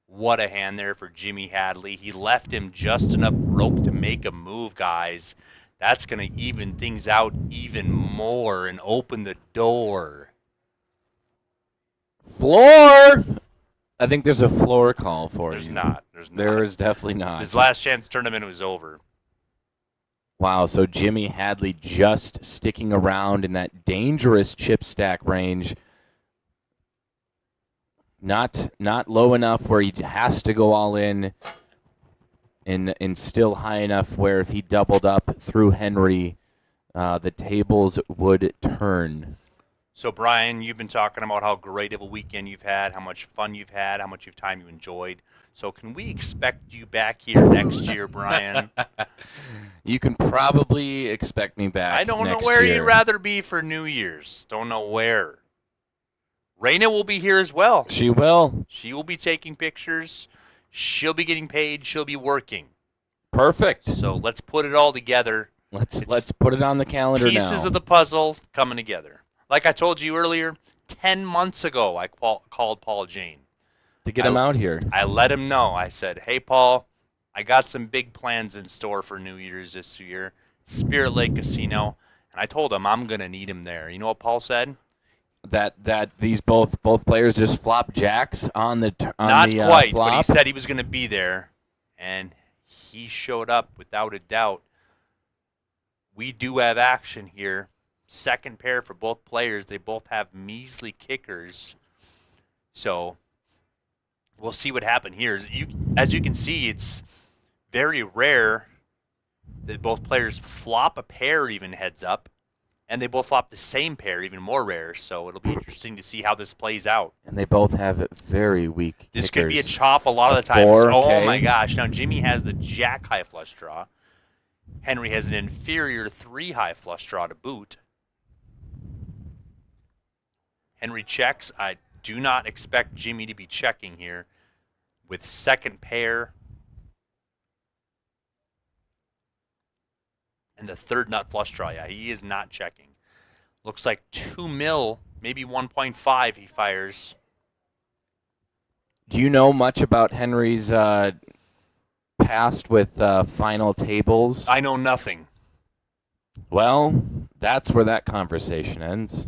Speaker 13: What a hand there for Jimmy Hadley. He left him just enough rope to make a move, guys. That's going to even things out even more and open the door.
Speaker 16: Floor! I think there's a floor call for you.
Speaker 13: There's not.
Speaker 16: There is definitely not.
Speaker 13: His last chance tournament was over.
Speaker 16: Wow, so Jimmy Hadley just sticking around in that dangerous chip stack range. Not low enough where he has to go all in, and still high enough where if he doubled up through Henry, the tables would turn.
Speaker 13: So, Brian, you've been talking about how great of a weekend you've had, how much fun you've had, how much of time you enjoyed. So can we expect you back here next year, Brian?
Speaker 16: You can probably expect me back.
Speaker 13: I don't know
Speaker 16: next
Speaker 13: where
Speaker 16: year.
Speaker 13: you'd rather be for New Year's. Don't know where. Raina will be here as well.
Speaker 16: She will.
Speaker 13: She will be taking pictures. She'll be getting paid. She'll be working.
Speaker 16: Perfect.
Speaker 13: So let's put it all together.
Speaker 16: Let's put it on the calendar now.
Speaker 13: Pieces of the puzzle coming together. Like I told you earlier, 10 months ago, I called Paul Jane.
Speaker 16: To get him out here.
Speaker 13: I let him know. I said, hey, Paul, I got some big plans in store for New Year's this year. Spirit Lake Casino. And I told him I'm going to need him there. You know what Paul said?
Speaker 16: That these both players just flop jacks on the
Speaker 13: Not quite,
Speaker 16: flop.
Speaker 13: but he said he was going to be there. And he showed up without a doubt. We do have action here. Second pair for both players. They both have measly kickers. So we'll see what happens here. As you can see, it's very rare that both players flop a pair even heads up, and they both flop the same pair, even more rare. So it'll be interesting to see how this plays out.
Speaker 16: And they both have very weak
Speaker 13: This
Speaker 16: kickers.
Speaker 13: could be a chop a lot of the times.
Speaker 16: 4K.
Speaker 13: Oh, my gosh. Now, Jimmy has the jack high flush draw. Henry has an inferior 3 high flush draw to boot. Henry checks. I do not expect Jimmy to be checking here with second pair and the third nut flush draw. Yeah, he is not checking. Looks like 2 mil, maybe 1.5 he fires.
Speaker 16: Do you know much about Henry's past with final tables?
Speaker 13: I know nothing.
Speaker 16: Well, that's where that conversation ends.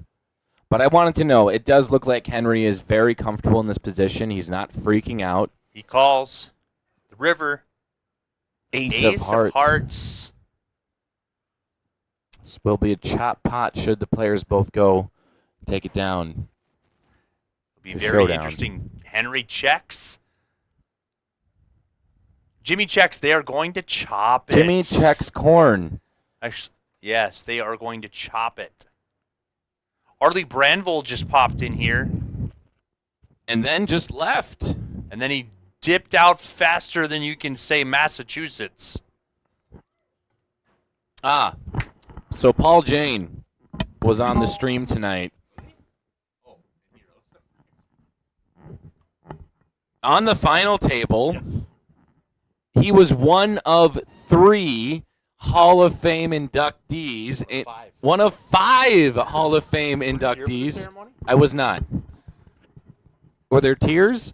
Speaker 16: But I wanted to know, it does look like Henry is very comfortable in this position. He's not freaking out.
Speaker 13: He calls the river.
Speaker 16: Ace of hearts. This will be a chop pot should the players both go take it down.
Speaker 13: It'll be
Speaker 16: The
Speaker 13: very
Speaker 16: showdown.
Speaker 13: interesting. Henry checks. Jimmy checks. They are going to chop it.
Speaker 16: Jimmy checks corn.
Speaker 13: Actually, yes, they are going to chop it. Arlie Branville just popped in here.
Speaker 16: And then just left.
Speaker 13: And then he dipped out faster than you can say Massachusetts.
Speaker 16: Ah, so Paul Jane was on the stream tonight. On the final table, he was one of 3 Hall of Fame inductees. One of 5 Hall of Fame inductees. I was not. Were there tears?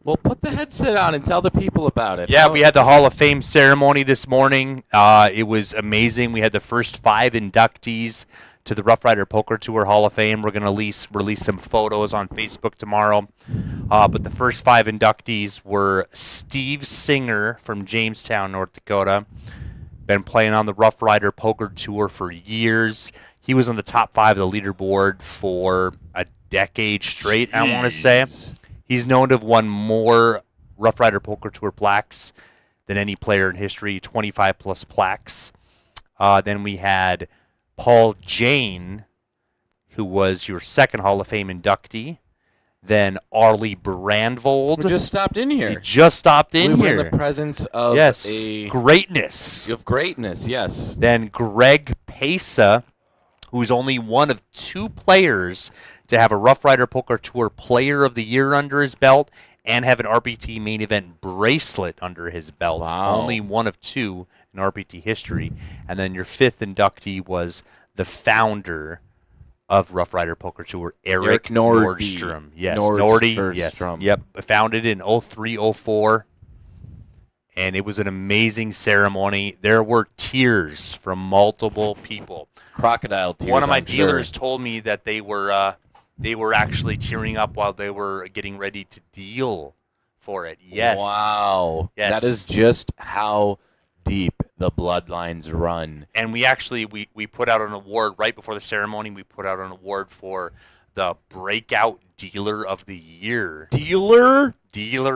Speaker 16: Well, put the headset on and tell the people about it.
Speaker 13: Yeah, we had the Hall of Fame ceremony this morning. It was amazing. We had the first 5 inductees to the Rough Rider Poker Tour Hall of Fame. We're going to release some photos on Facebook tomorrow. But the first 5 inductees were Steve Singer from Jamestown, North Dakota. Been playing on the Rough Rider Poker Tour for years. He was on the top 5 of the leaderboard for a decade straight, I want to say. He's known to have won more Rough Rider Poker Tour plaques than any player in history, 25-plus plaques. Then we had Paul Jane, who was your second Hall of Fame inductee. Then Arlie Brandvold.
Speaker 16: Who just stopped in here.
Speaker 13: He just stopped in
Speaker 16: we
Speaker 13: here.
Speaker 16: were in the presence of
Speaker 13: greatness.
Speaker 16: Of greatness, yes.
Speaker 13: Then Greg Pesa, who's only one of 2 players to have a Rough Rider Poker Tour Player of the Year under his belt and have an RPT main event bracelet under his belt.
Speaker 16: Wow.
Speaker 13: Only one of 2 in RPT history. And then your 5th inductee was the founder of Rough Rider Poker Tour, Eric Nordstrom. Yes, Nordy. Yes, yep. Founded in 03-04. And it was an amazing ceremony. There were tears from multiple people.
Speaker 16: Crocodile tears.
Speaker 13: One of my
Speaker 16: I'm
Speaker 13: dealers
Speaker 16: sure.
Speaker 13: told me that they were actually tearing up while they were getting ready to deal for it. Yes.
Speaker 16: Wow.
Speaker 13: Yes.
Speaker 16: That is just how deep the bloodlines run.
Speaker 13: And we actually we put out an award right before the ceremony. We put out an award for the Breakout Dealer of the Year.
Speaker 16: Dealer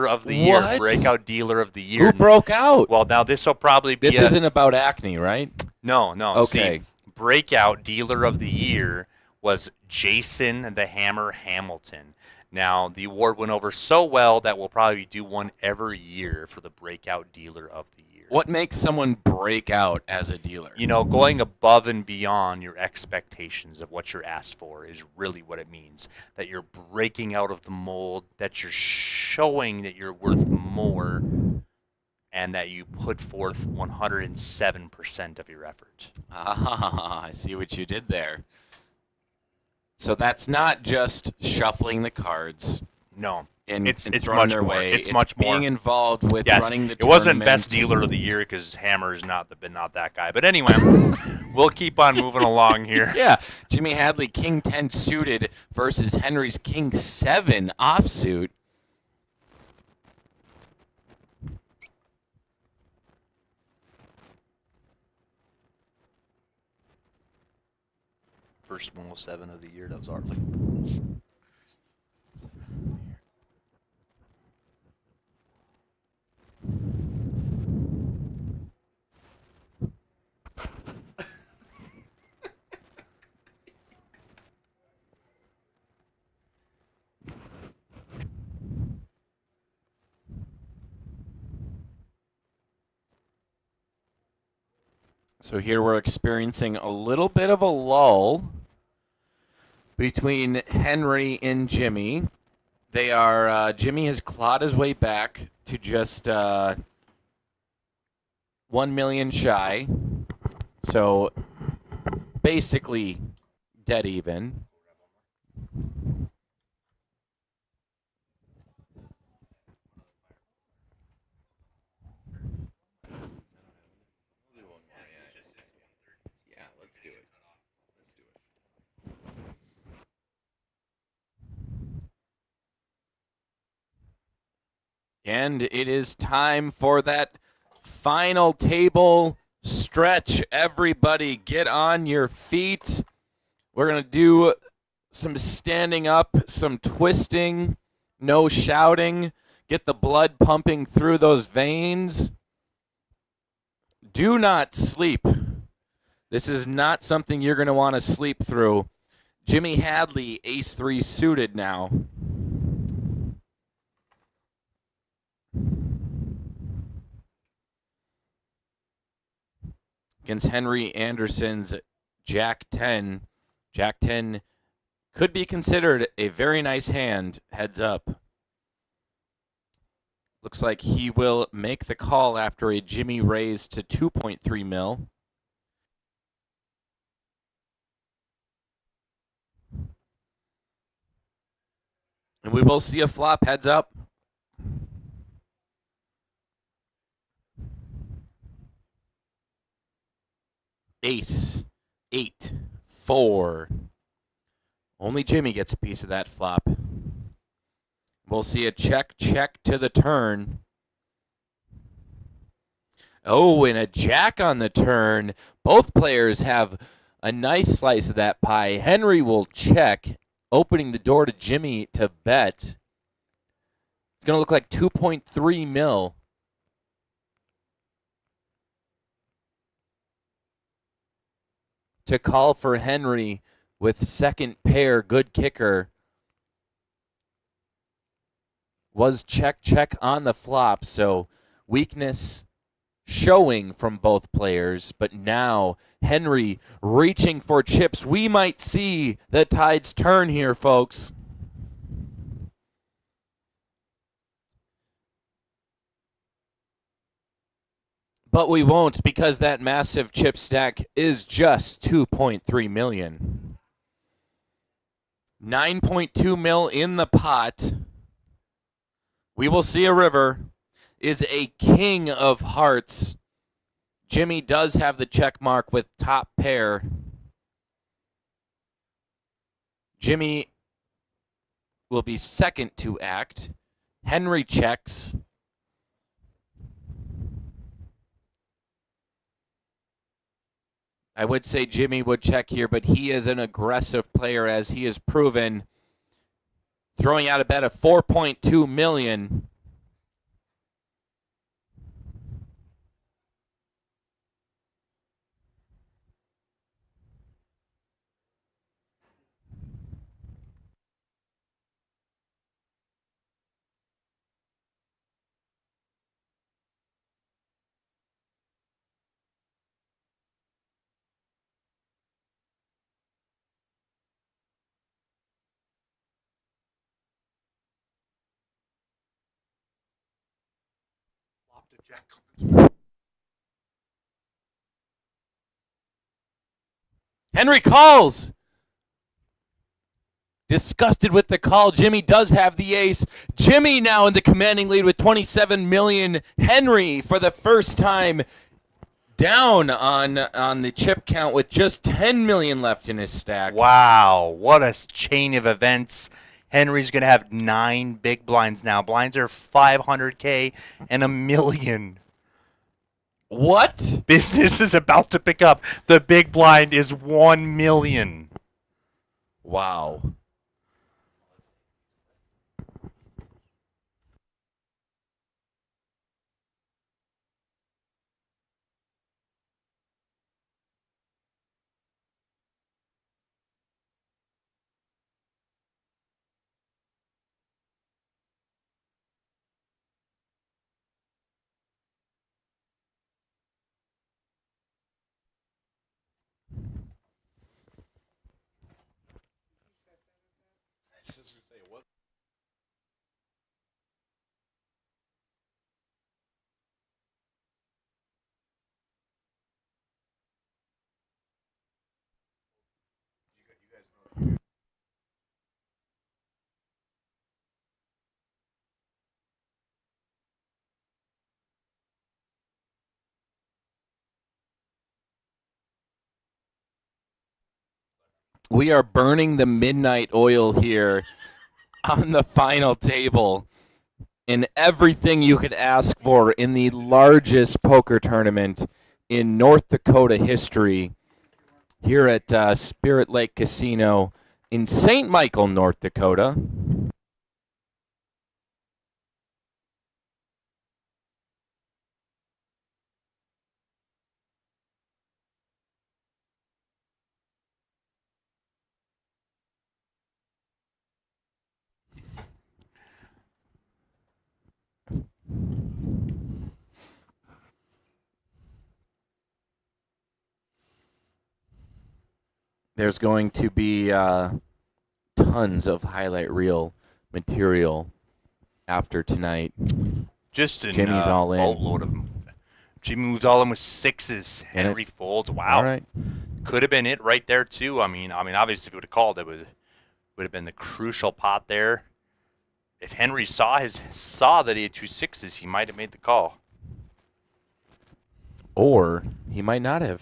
Speaker 13: of the Year.
Speaker 16: What?
Speaker 13: Breakout Dealer of the Year.
Speaker 16: Who broke out?
Speaker 13: Well, now this will probably be.
Speaker 16: This isn't about acne, right?
Speaker 13: No.
Speaker 16: Okay.
Speaker 13: See, Breakout Dealer of the Year was Jason the Hammer Hamilton. Now, the award went over so well that we'll probably do one every year for the Breakout Dealer of the Year.
Speaker 16: What makes someone break out as a dealer?
Speaker 13: You know, going above and beyond your expectations of what you're asked for is really what it means. That you're breaking out of the mold, that you're showing that you're worth more, and that you put forth 107% of your effort.
Speaker 16: Ah, I see what you did there. So that's not just shuffling the cards.
Speaker 13: No.
Speaker 16: And
Speaker 13: It's
Speaker 16: throwing
Speaker 13: much
Speaker 16: their
Speaker 13: more.
Speaker 16: way.
Speaker 13: It's much more.
Speaker 16: Being involved with
Speaker 13: Yes,
Speaker 16: running the
Speaker 13: it wasn't
Speaker 16: tournament.
Speaker 13: best dealer of the year because Hammer is not that guy. But anyway, we'll keep on moving along here.
Speaker 16: Yeah, Jimmy Hadley, King 10 suited versus Henry's King 7 offsuit.
Speaker 13: First small 7 of the year, that was Arlie.
Speaker 16: So here we're experiencing a little bit of a lull between Henry and Jimmy. They are, Jimmy has clawed his way back to just 1 million shy. So basically dead even. And it is time for that final table stretch. Everybody get on your feet. We're going to do some standing up, some twisting, no shouting. Get the blood pumping through those veins. Do not sleep. This is not something you're going to want to sleep through. Jimmy Hadley, ace-3 suited now. Against Henry Anderson's Jack 10. Jack 10 could be considered a very nice hand, heads up. Looks like he will make the call after a Jimmy raise to 2.3 mil. And we will see a flop, heads up. Ace, 8,
Speaker 10: 4. Only Jimmy gets a piece of that flop. We'll see a check to the turn. Oh, and a jack on the turn. Both players have a nice slice of that pie. Henry will check, opening the door to Jimmy to bet. It's going to look like 2.3 mil. To call for Henry with second pair, good kicker. Was check on the flop, so weakness showing from both players, but now Henry reaching for chips. We might see the tides turn here, folks. But we won't, because that massive chip stack is just 2.3 million. 9.2 mil in the pot. We will see a river. Is a king of hearts. Jimmy does have the check mark with top pair. Jimmy will be second to act. Henry checks. I would say Jimmy would check here, but he is an aggressive player, as he has proven, throwing out a bet of 4.2 million. Henry calls. Disgusted with the call. Jimmy does have the ace. Jimmy now in the commanding lead with 27 million. Henry for the first time down on the chip count with just 10 million left in his stack.
Speaker 13: Wow, what a chain of events. Henry's going to have 9 big blinds now. Blinds are 500K and $1 million.
Speaker 10: What?
Speaker 13: Business is about to pick up. The big blind is 1 million.
Speaker 10: Wow. We are burning the midnight oil here on the final table. And everything you could ask for in the largest poker tournament in North Dakota history here at Spirit Lake Casino in St. Michael, North Dakota. There's going to be tons of highlight reel material after tonight.
Speaker 13: Just a
Speaker 10: Jimmy's all in.
Speaker 13: boatload of them. Jimmy moves all in with 6s. Henry folds. Wow.
Speaker 10: All right.
Speaker 13: Could have been it right there too. I mean, obviously, if he would have called, it would have been the crucial pot there. If Henry saw that he had 2 6s, he might have made the call.
Speaker 10: Or he might not have.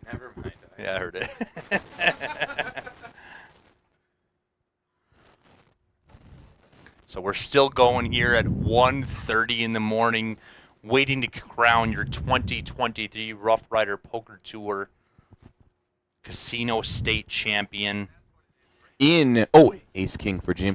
Speaker 14: Never mind.
Speaker 13: Yeah, I heard it. So we're still going here at 1:30 in the morning, waiting to crown your 2023 Rough Rider Poker Tour Casino State Champion.
Speaker 16: Ace King for Jim.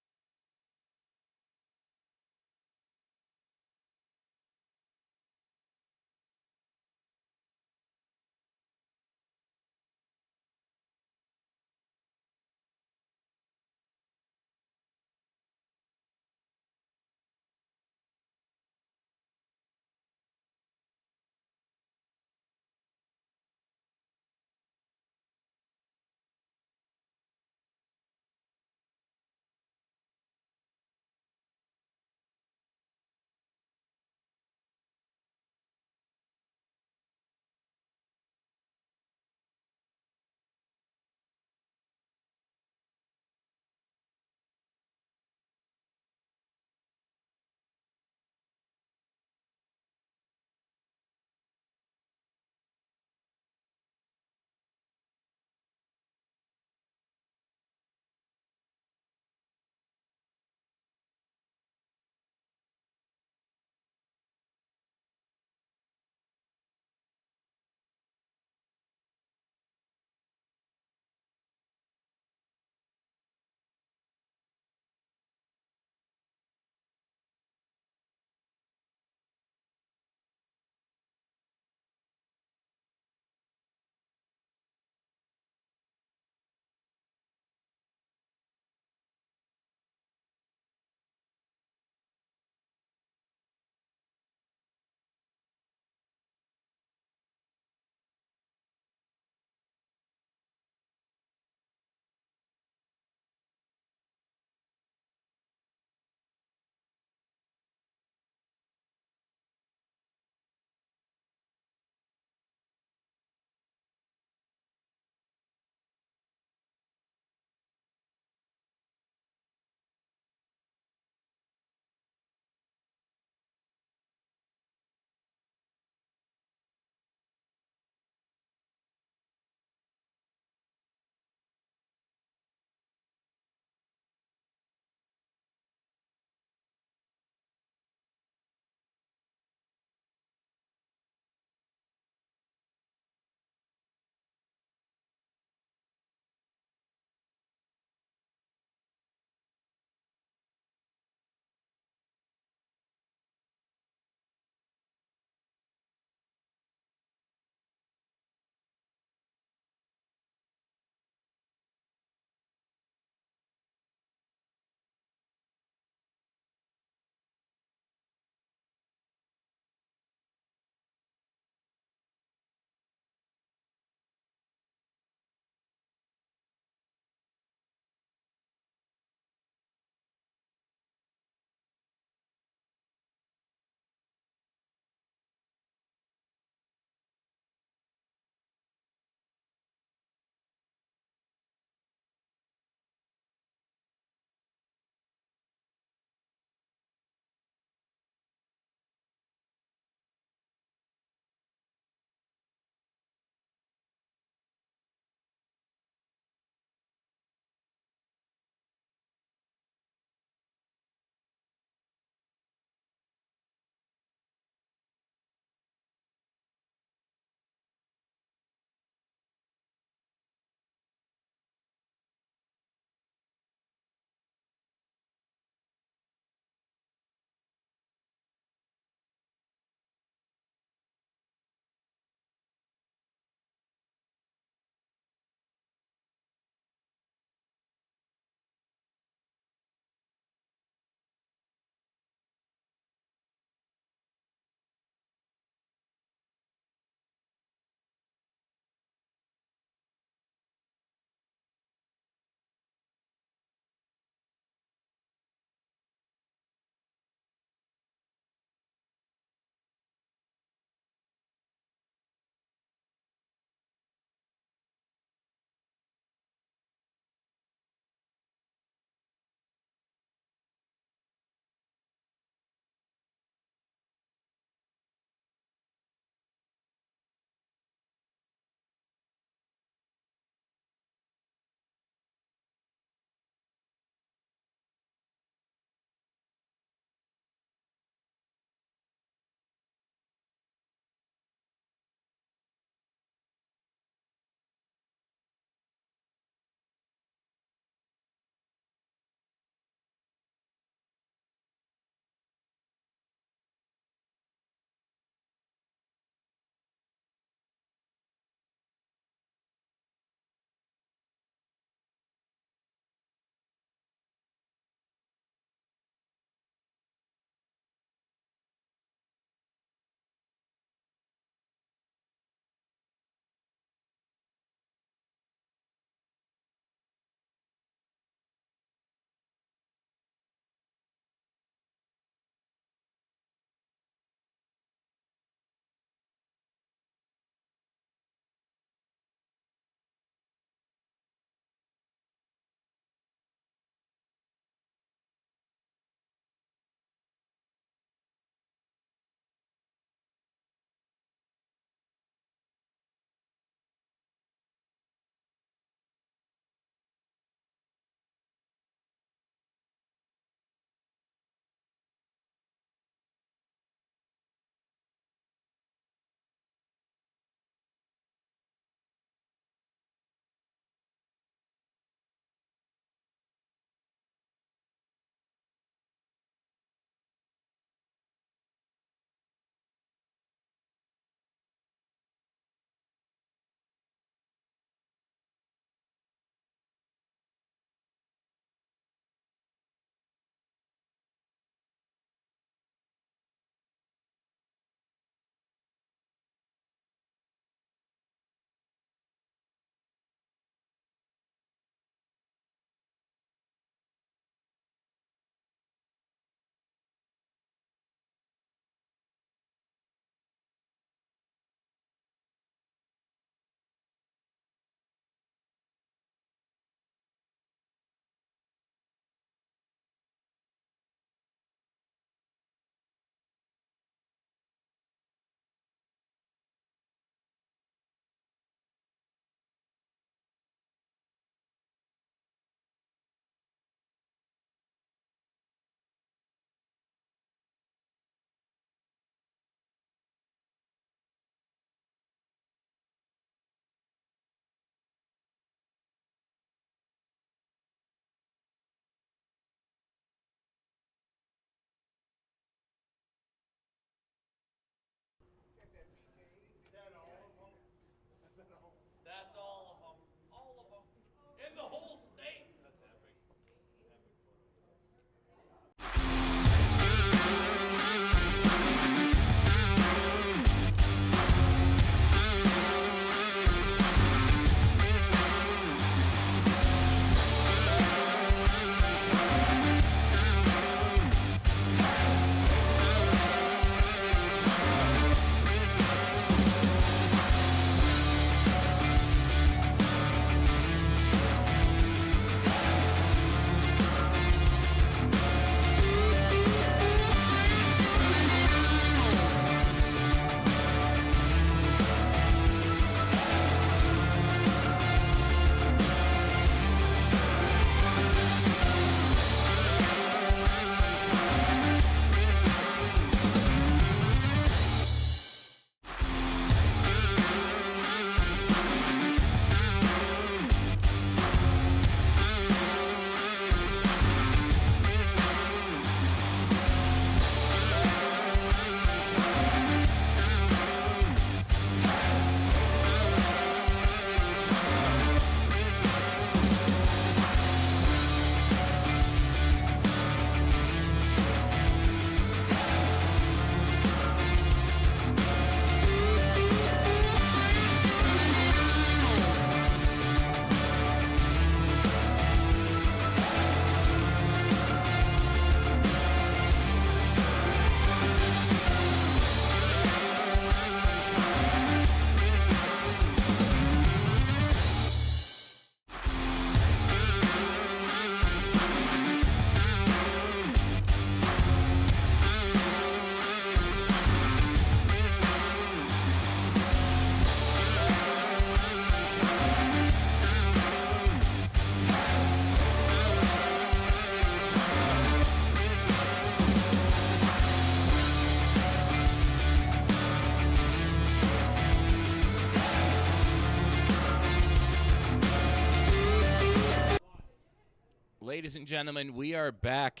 Speaker 11: ladies and gentlemen, we are back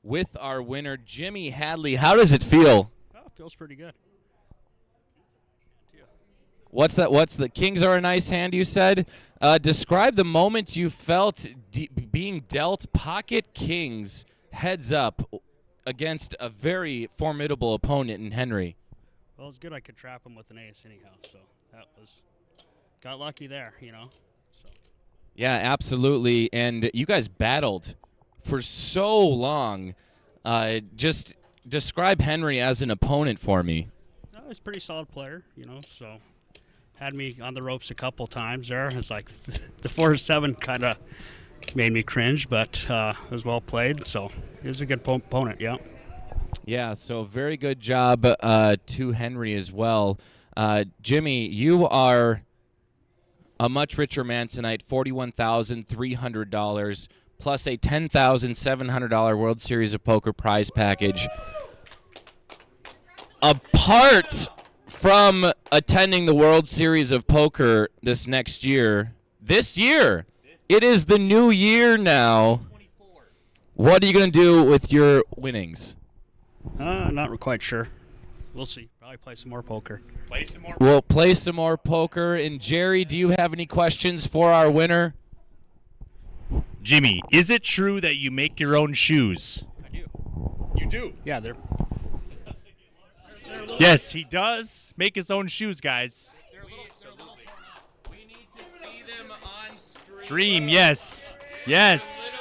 Speaker 11: with our winner, Jimmy Hadley. How does it feel?
Speaker 4: Oh, it feels pretty good.
Speaker 11: What's the Kings are a nice hand, you said? Describe the moment you felt being dealt pocket Kings heads up against a very formidable opponent in Henry.
Speaker 4: Well, it's good I could trap him with an ace anyhow, so got lucky there, So.
Speaker 11: Yeah, absolutely. And you guys battled for so long. Just describe Henry as an opponent for me.
Speaker 4: He's a pretty solid player, so had me on the ropes a couple times there. It's like the 4-7 kind of made me cringe, but it was well played, so he was a good opponent, yeah.
Speaker 11: Yeah, so very good job to Henry as well. Jimmy, you are a much richer man tonight, $41,300 plus a $10,700 World Series of Poker prize package. Apart from attending the World Series of Poker this year, it is the new year now. What are you going to do with your winnings?
Speaker 4: Not quite sure. We'll see. Probably play some more poker.
Speaker 11: We'll play some more poker. And Jerry, do you have any questions for our winner?
Speaker 13: Jimmy, is it true that you make your own shoes?
Speaker 4: I do.
Speaker 13: You do?
Speaker 4: Yeah, they're
Speaker 13: Yes, he does make his own shoes, guys.
Speaker 11: We need to see them on
Speaker 13: Stream, yes. Yes.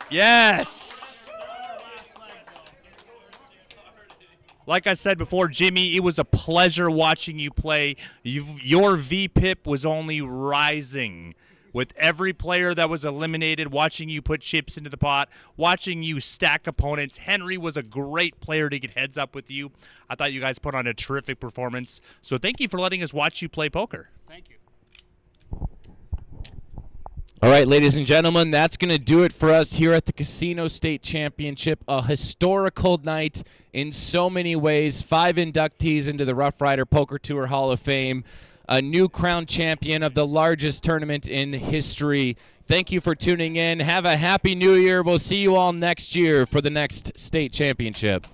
Speaker 13: Yes. Like I said before, Jimmy, it was a pleasure watching you play. Your VPIP was only rising with every player that was eliminated, watching you put chips into the pot, watching you stack opponents. Henry was a great player to get heads up with you. I thought you guys put on a terrific performance. So thank you for letting us watch you play poker.
Speaker 4: Thank you.
Speaker 11: All right, ladies and gentlemen, that's going to do it for us here at the Casino State Championship. A historical night in so many ways. 5 inductees into the Rough Rider Poker Tour Hall of Fame. A new crowned champion of the largest tournament in history. Thank you for tuning in. Have a happy new year. We'll see you all next year for the next state championship.